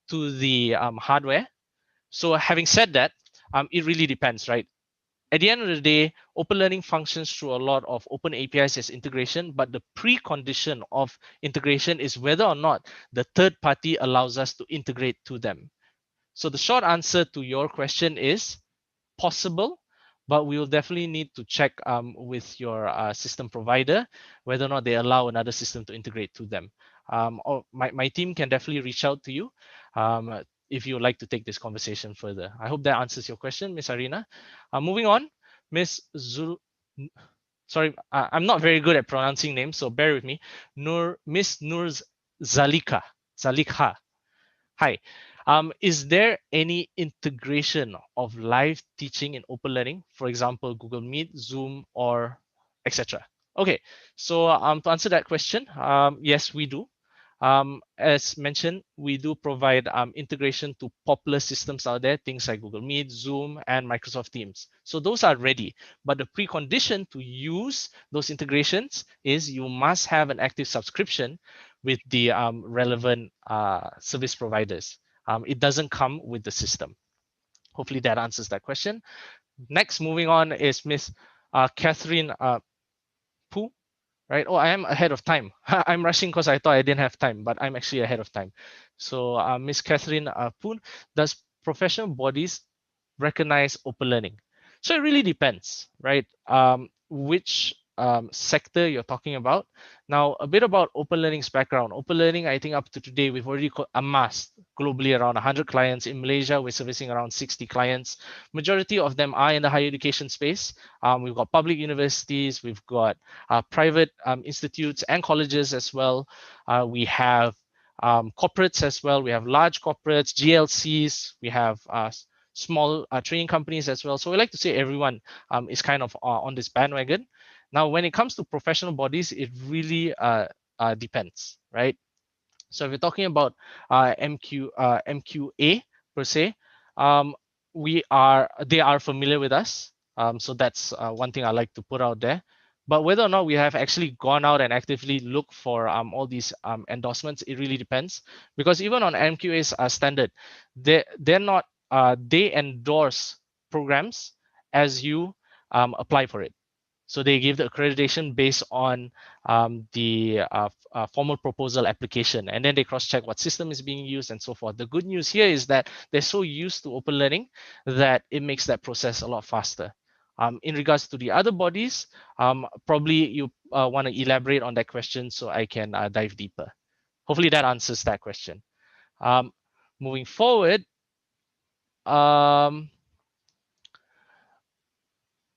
Speaker 18: to the hardware. So having said that, it really depends, right? At the end of the day, open learning functions through a lot of open APIs as integration, but the precondition of integration is whether or not the third party allows us to integrate to them. So the short answer to your question is possible, but we will definitely need to check with your system provider whether or not they allow another system to integrate to them. Or my team can definitely reach out to you if you would like to take this conversation further. I hope that answers your question, Miss Arina. Moving on, Miss Zul. Sorry, I'm not very good at pronouncing names, so bear with me. Miss Nur Zalika. Zalikha. Hi. Is there any integration of live teaching in open learning, for example, Google Meet, Zoom, or etc.? Okay, so to answer that question, yes, we do. As mentioned, we do provide integration to popular systems out there, things like Google Meet, Zoom, and Microsoft Teams. So those are ready. But the precondition to use those integrations is you must have an active subscription with the relevant service providers. It doesn't come with the system. Hopefully that answers that question. Next, moving on is Miss Catherine Poo. Right? Oh, I am ahead of time. I'm rushing because I thought I didn't have time, but I'm actually ahead of time. So Miss Catherine Poon, does professional bodies recognize open learning? So it really depends, right? Which sector you're talking about. Now, a bit about open learning's background. Open learning, I think up to today, we've already amassed globally around 100 clients. In Malaysia, we're servicing around 60 clients. Majority of them are in the higher education space. We've got public universities, we've got private institutes and colleges as well. We have corporates as well. We have large corporates, GLCs, we have small training companies as well. So we like to say everyone is kind of on this bandwagon. Now, when it comes to professional bodies, it really depends, right? So if you're talking about MQA per se, they are familiar with us. So that's one thing I like to put out there. But whether or not we have actually gone out and actively looked for all these endorsements, it really depends. Because even on MQA's standard, they're not they endorse programs as you apply for it. So they give the accreditation based on the formal proposal application, and then they cross-check what system is being used and so forth. The good news here is that they're so used to open learning that it makes that process a lot faster. In regards to the other bodies, probably you want to elaborate on that question so I can dive deeper. Hopefully that answers that question. Moving forward,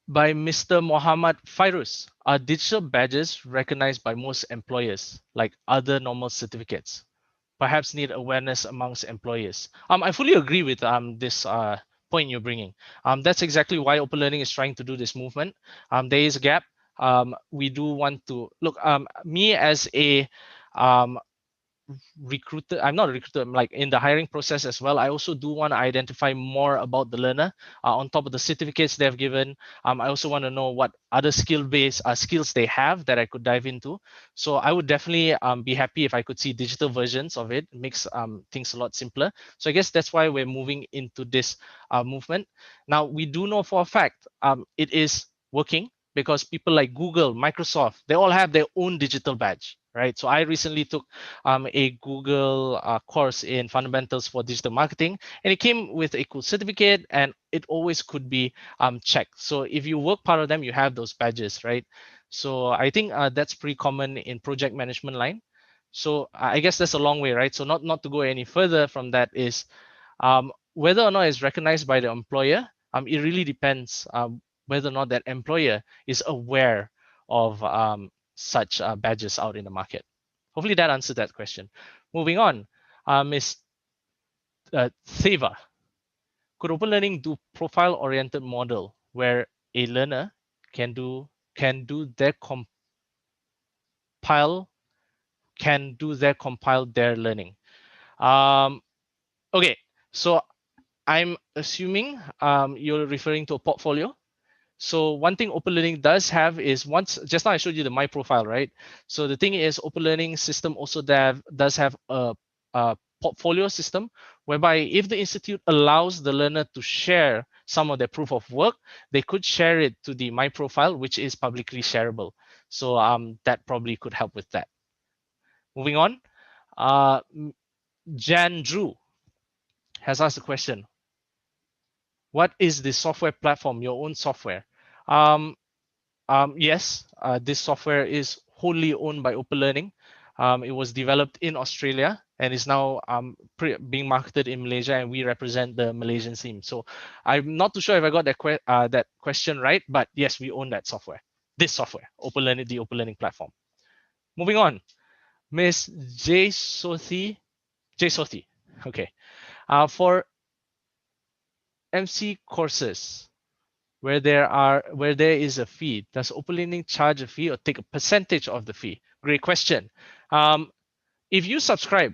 Speaker 18: by Mr. Muhammad Fairuz, are digital badges recognized by most employers like other normal certificates? Perhaps need awareness amongst employers. I fully agree with this point you're bringing. That's exactly why Open Learning is trying to do this movement. There is a gap. We do want to look. Me as a recruiter, I'm not a recruiter, I'm like in the hiring process as well, I also do want to identify more about the learner on top of the certificates they've given. I also want to know what other skill-based skills they have that I could dive into. So I would definitely be happy if I could see digital versions of it. It makes things a lot simpler. So I guess that's why we're moving into this movement. Now, we do know for a fact it is working, because people like Google, Microsoft, they all have their own digital badge, right? So I recently took a Google course in fundamentals for digital marketing, and it came with a cool certificate, and it always could be checked. So if you work part of them, you have those badges, right? So I think that's pretty common in project management line. So I guess that's a long way, right? So not to go any further from that is whether or not it's recognized by the employer. It really depends whether or not that employer is aware of such badges out in the market. Hopefully that answered that question. Moving on, Ms. Theva, could open learning do profile-oriented model where a learner can do their compile their learning? Okay, so I'm assuming you're referring to a portfolio. So one thing Open Learning does have is, just now I showed you the My Profile, right? So the thing is, Open Learning system also does have a portfolio system, whereby if the institute allows the learner to share some of their proof of work, they could share it to the My Profile, which is publicly shareable. So that probably could help with that. Moving on, Jan Drew has asked a question. What is the software platform, your own software? Yes, this software is wholly owned by Open Learning. It was developed in Australia and is now being marketed in Malaysia, and we represent the Malaysian team. So I'm not too sure if I got that question right, but yes, we own that software. This software, Open Learning, the Open Learning platform. Moving on, Ms. J. Sothi, okay. For MC courses where there is a fee, does Open Learning charge a fee or take a percentage of the fee? Great question. If you subscribe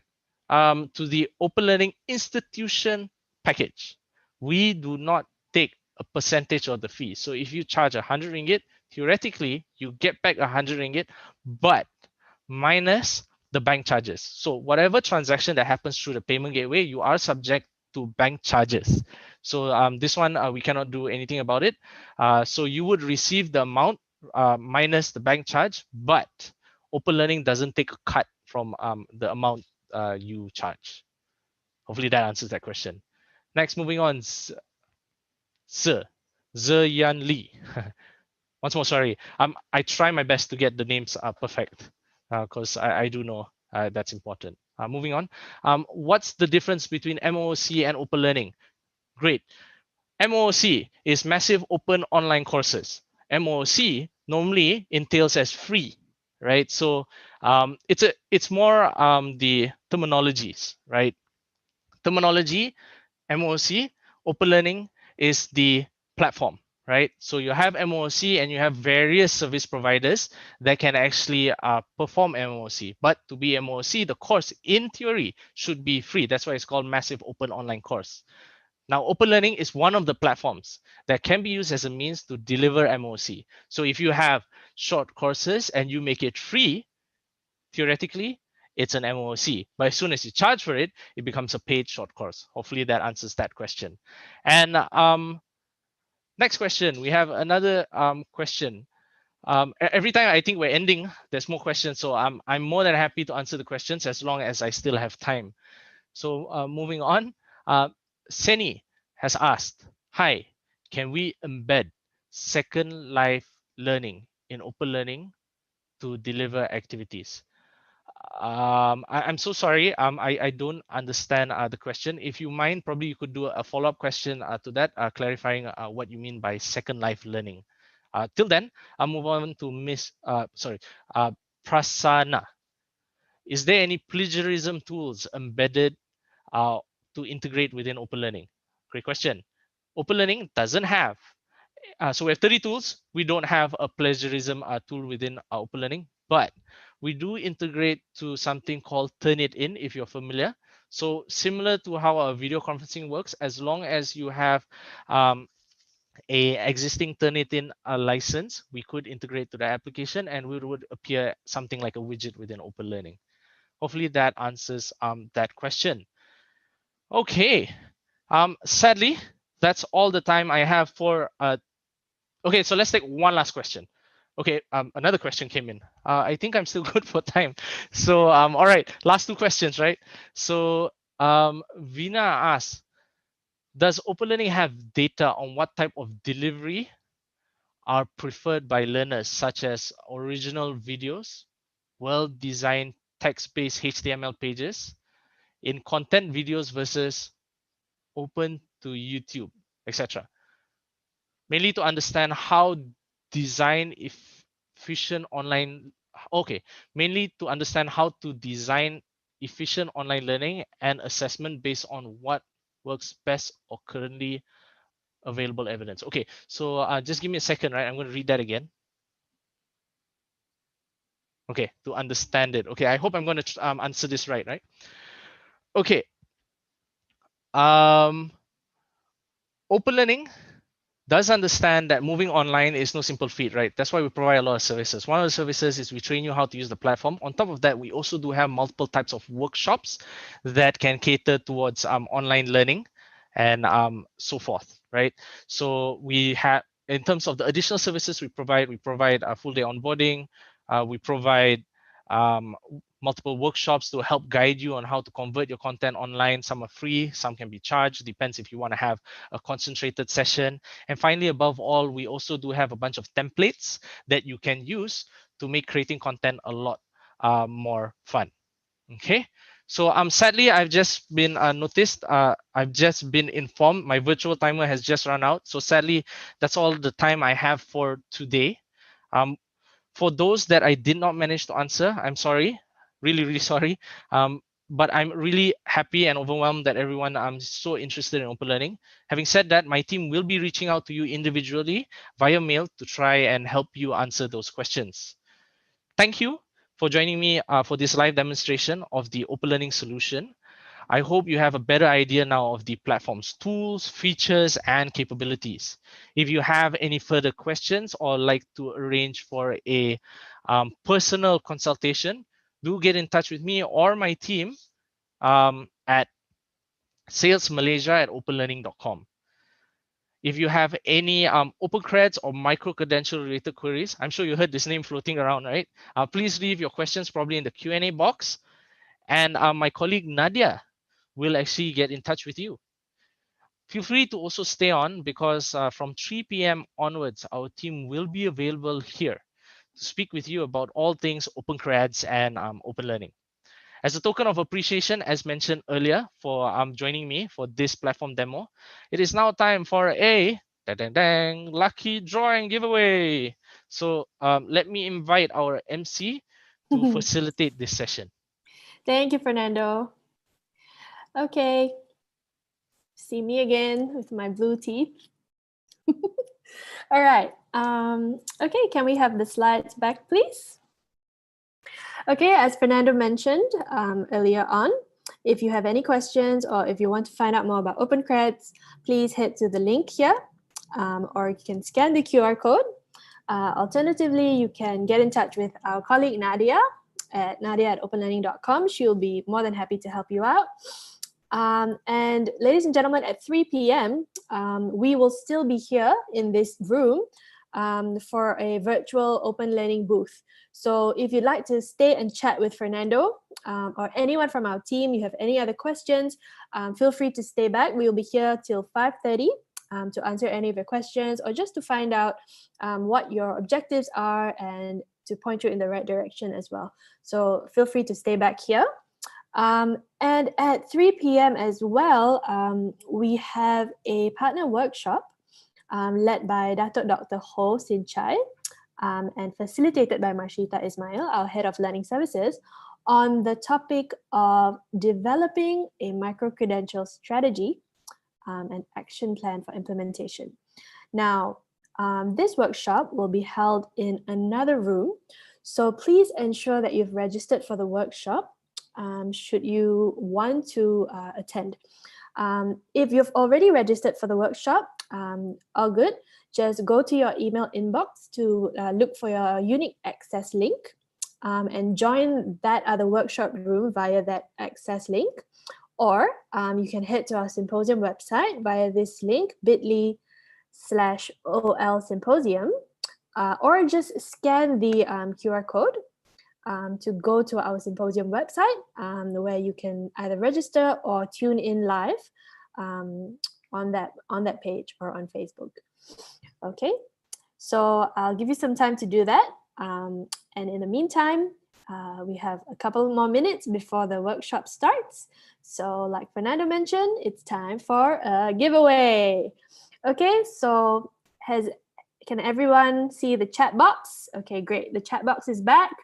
Speaker 18: to the Open Learning institution package, we do not take a percentage of the fee. So if you charge 100 ringgit, theoretically you get back 100 ringgit, but minus the bank charges. So whatever transaction that happens through the payment gateway, you are subject to bank charges. So this one, we cannot do anything about it. So you would receive the amount minus the bank charge, but Open Learning doesn't take a cut from the amount you charge. Hopefully that answers that question. Next, moving on, Yan Li. Once more, sorry. I try my best to get the names perfect because I do know that's important. Moving on. What's the difference between MOOC and Open Learning? Great. MOOC is massive open online courses. MOOC normally entails as free, right? So it's more the terminologies, right? Terminology, MOOC, Open Learning is the platform, right? So you have MOOC and you have various service providers that can actually perform MOOC. But to be MOOC, the course in theory should be free. That's why it's called Massive Open Online Course. Now, Open Learning is one of the platforms that can be used as a means to deliver MOOC. So if you have short courses and you make it free, theoretically, it's an MOOC. But as soon as you charge for it, it becomes a paid short course. Hopefully that answers that question. And next question, we have another question. Every time I think we're ending, there's more questions. So I'm more than happy to answer the questions as long as I still have time. So moving on, Seni has asked, hi, can we embed Second Life learning in Open Learning to deliver activities? I'm so sorry. I don't understand the question. If you mind, probably you could do a follow-up question to that, clarifying what you mean by Second Life learning. Till then, I'll move on to Prasanna. Is there any plagiarism tools embedded to integrate within Open Learning? Great question. Open Learning doesn't have, so we have 30 tools. We don't have a plagiarism tool within Open Learning, but we do integrate to something called Turnitin, if you're familiar. So similar to how our video conferencing works, as long as you have a existing Turnitin license, we could integrate to the application and we would appear something like a widget within Open Learning. Hopefully that answers that question. Okay, sadly, that's all the time I have for okay, so let's take one last question. Okay, another question came in. I think I'm still good for time. So all right, last two questions, right? So Vina asks, does Open Learning have data on what type of delivery are preferred by learners, such as original videos, well-designed text-based HTML pages, in content videos versus open to YouTube, etc. Mainly to understand how design efficient online, okay, mainly to understand how to design efficient online learning and assessment based on what works best or currently available evidence. Okay, so just give me a second, right? I'm going to read that again. Okay, to understand it. Okay, I hope I'm going to answer this right? Okay. Open Learning does understand that moving online is no simple feat, right? That's why we provide a lot of services. One of the services is we train you how to use the platform. On top of that, we also do have multiple types of workshops that can cater towards online learning and so forth, right? So we have, in terms of the additional services we provide a full day onboarding. We provide multiple workshops to help guide you on how to convert your content online. Some are free, some can be charged, depends if you want to have a concentrated session. And finally, above all, we also do have a bunch of templates that you can use to make creating content a lot more fun. Okay, so sadly, I've just been noticed, I've just been informed my virtual timer has just run out. So sadly, that's all the time I have for today. For those that I did not manage to answer, I'm sorry, really sorry. But I'm really happy and overwhelmed that everyone so interested in Open Learning. Having said that, my team will be reaching out to you individually via mail to try and help you answer those questions. Thank you for joining me for this live demonstration of the Open Learning solution. I hope you have a better idea now of the platform's tools, features, and capabilities. If you have any further questions or like to arrange for a personal consultation, do get in touch with me or my team at salesmalaysia@openlearning.com. If you have any OpenCreds or micro-credential related queries, I'm sure you heard this name floating around, right? Please leave your questions probably in the Q&A box. And my colleague Nadia will actually get in touch with you. Feel free to also stay on because from 3 p.m. onwards, our team will be available here to speak with you about all things OpenCreds and Open Learning. As a token of appreciation, as mentioned earlier, for joining me for this platform demo, it is now time for a lucky drawing giveaway. So let me invite our MC to facilitate this session.
Speaker 1: Thank you, Fernando. Okay, see me again with my blue teeth. All right. Okay, can we have the slides back, please? Okay, as Fernando mentioned earlier on, if you have any questions or if you want to find out more about OpenCreds, please head to the link here, or you can scan the QR code. Alternatively, you can get in touch with our colleague Nadia at openlearning.com. She'll be more than happy to help you out. And ladies and gentlemen, at 3 p.m., we will still be here in this room for a virtual Open Learning booth. So if you'd like to stay and chat with Fernando or anyone from our team, you have any other questions, feel free to stay back. We will be here till 5:30 to answer any of your questions or just to find out what your objectives are and to point you in the right direction as well. So feel free to stay back here. And at 3 p.m. as well, we have a partner workshop led by Datuk Dr. Ho Sin Chai and facilitated by Marshita Ismail, our Head of Learning Services, on the topic of developing a micro-credential strategy and action plan for implementation. Now, this workshop will be held in another room. So please ensure that you've registered for the workshop should you want to attend. If you've already registered for the workshop, all good. Just go to your email inbox to look for your unique access link and join that other workshop room via that access link. Or you can head to our symposium website via this link, bit.ly/OL Symposium, or just scan the QR code to go to our symposium website where you can either register or tune in live on that page or on Facebook. Okay, so I'll give you some time to do that. And in the meantime, we have a couple more minutes before the workshop starts. So like Fernando mentioned, it's time for a giveaway. Okay, so can everyone see the chat box? Okay, great. The chat box is back.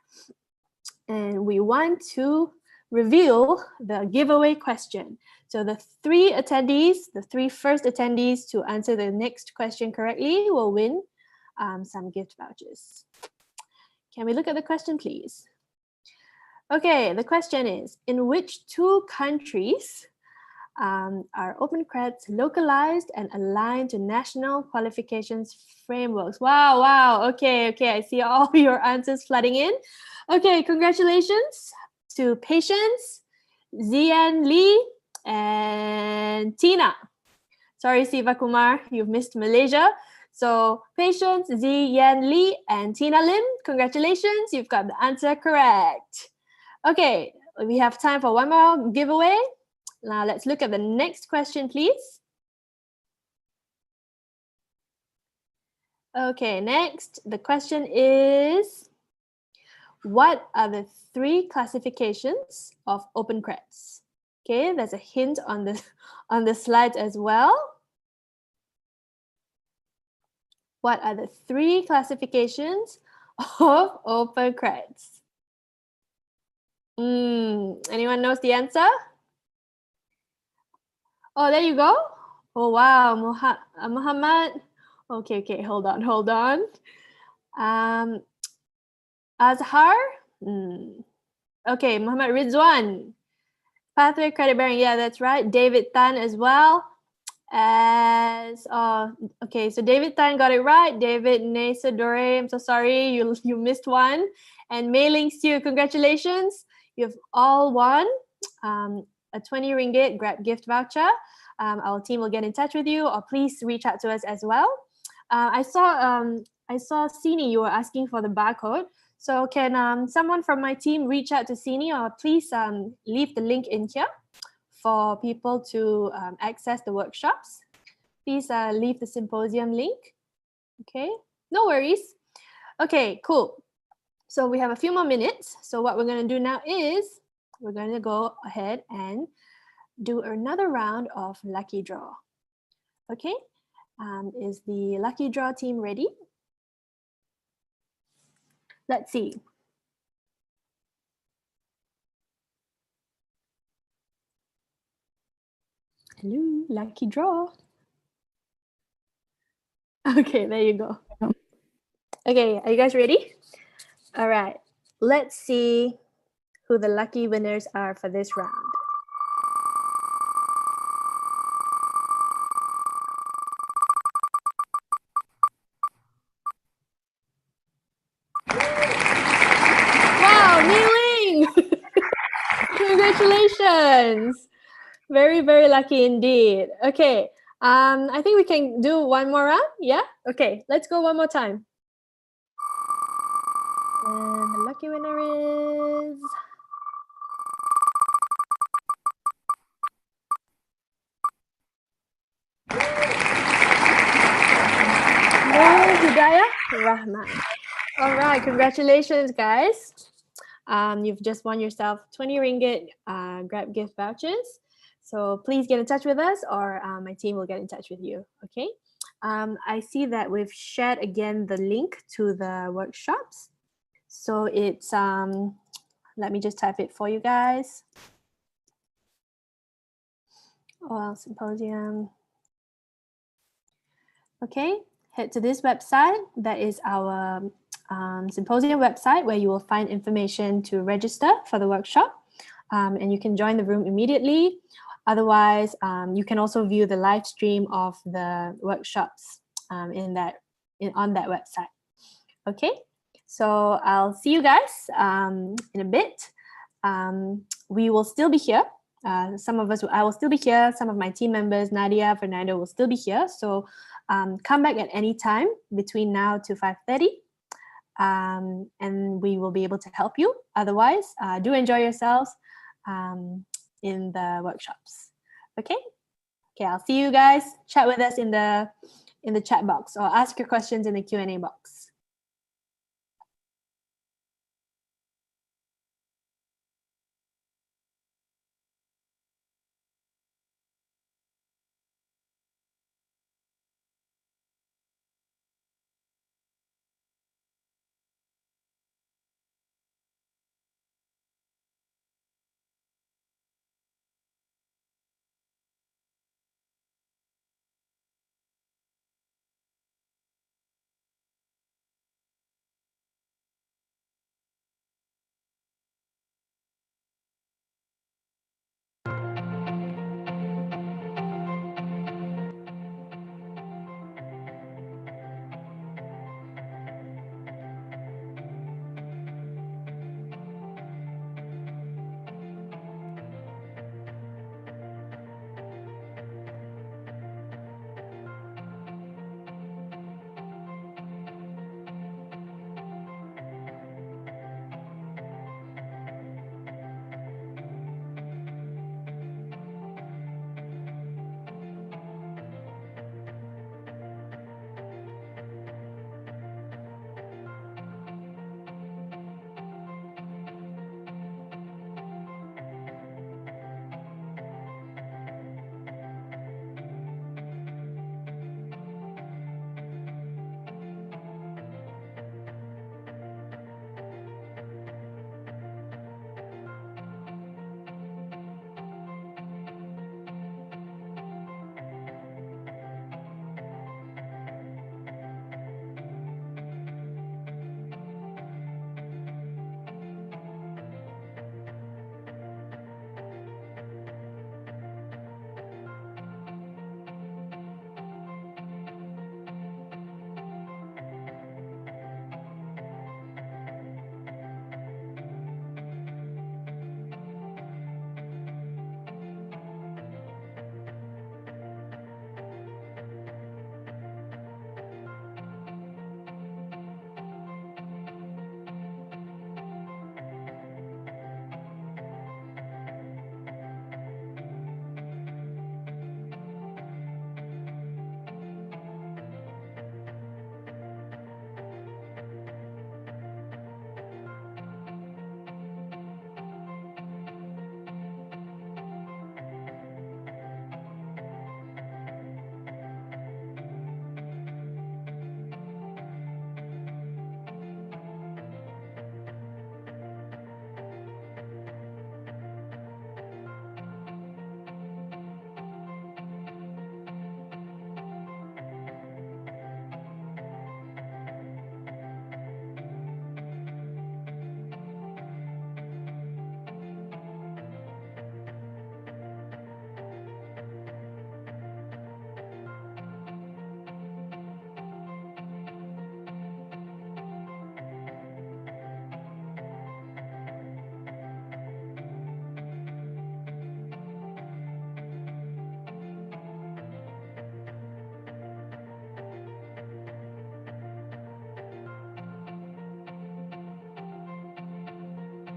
Speaker 1: And we want to reveal the giveaway question. So the three first attendees to answer the next question correctly will win some gift vouchers. Can we look at the question, please? Okay, the question is, in which 2 countries are OpenCreds localized and aligned to national qualifications frameworks? Wow, okay, I see all your answers flooding in. Okay, congratulations to Patience, Zian Lee, and Tina. Sorry, Siva Kumar, you've missed Malaysia. So Patience, Zian Lee, and Tina Lim, congratulations, you've got the answer correct. Okay, we have time for one more giveaway. Now let's look at the next question, please. Okay, next, the question is, what are the 3 classifications of OpenCreds? Okay, there's a hint on the slide as well. What are the 3 classifications of OpenCreds? Anyone knows the answer? Oh, there you go. Oh, wow, Muhammad. Okay, hold on. Azhar. Okay, Muhammad Rizwan. Pathway credit bearing, yeah, that's right. David Tan as well. Okay, so David Tan got it right. David Nesadore, I'm so sorry, you missed one. And Mei Ling Siu, congratulations. You've all won a 20 ringgit Grab gift voucher. Our team will get in touch with you, or please reach out to us as well. I saw Sini, you were asking for the barcode. So can someone from my team reach out to Sini, or please leave the link in here for people to access the workshops. Please leave the symposium link. Okay, no worries. Okay, cool. So we have a few more minutes. So what we're going to do now is we're going to go ahead and do another round of lucky draw. Okay, is the lucky draw team ready? Let's see. Hello, lucky draw. Okay, there you go. Okay, are you guys ready? All right, let's see who the lucky winners are for this round. Wow, Mei Ling! Congratulations! Very, very lucky indeed. Okay, I think we can do one more round. Yeah? Okay, let's go one more time. And the lucky winner is... Nur Hidayah Rahman. All right, congratulations, guys. You've just won yourself 20 ringgit Grab gift vouchers. So please get in touch with us, or my team will get in touch with you, okay? I see that we've shared again the link to the workshops. So it's, let me just type it for you guys. OL Symposium. Okay, head to this website. That is our Symposium website, where you will find information to register for the workshop, and you can join the room immediately. Otherwise, you can also view the live stream of the workshops on that website. Okay, so I'll see you guys in a bit. We will still be here. Some of us, I will still be here. Some of my team members, Nadia, Fernando, will still be here. So come back at any time between now to 5:30. And we will be able to help you. Otherwise, do enjoy yourselves in the workshops. Okay, I'll see you guys. Chat with us in the chat box, or ask your questions in the Q&A box.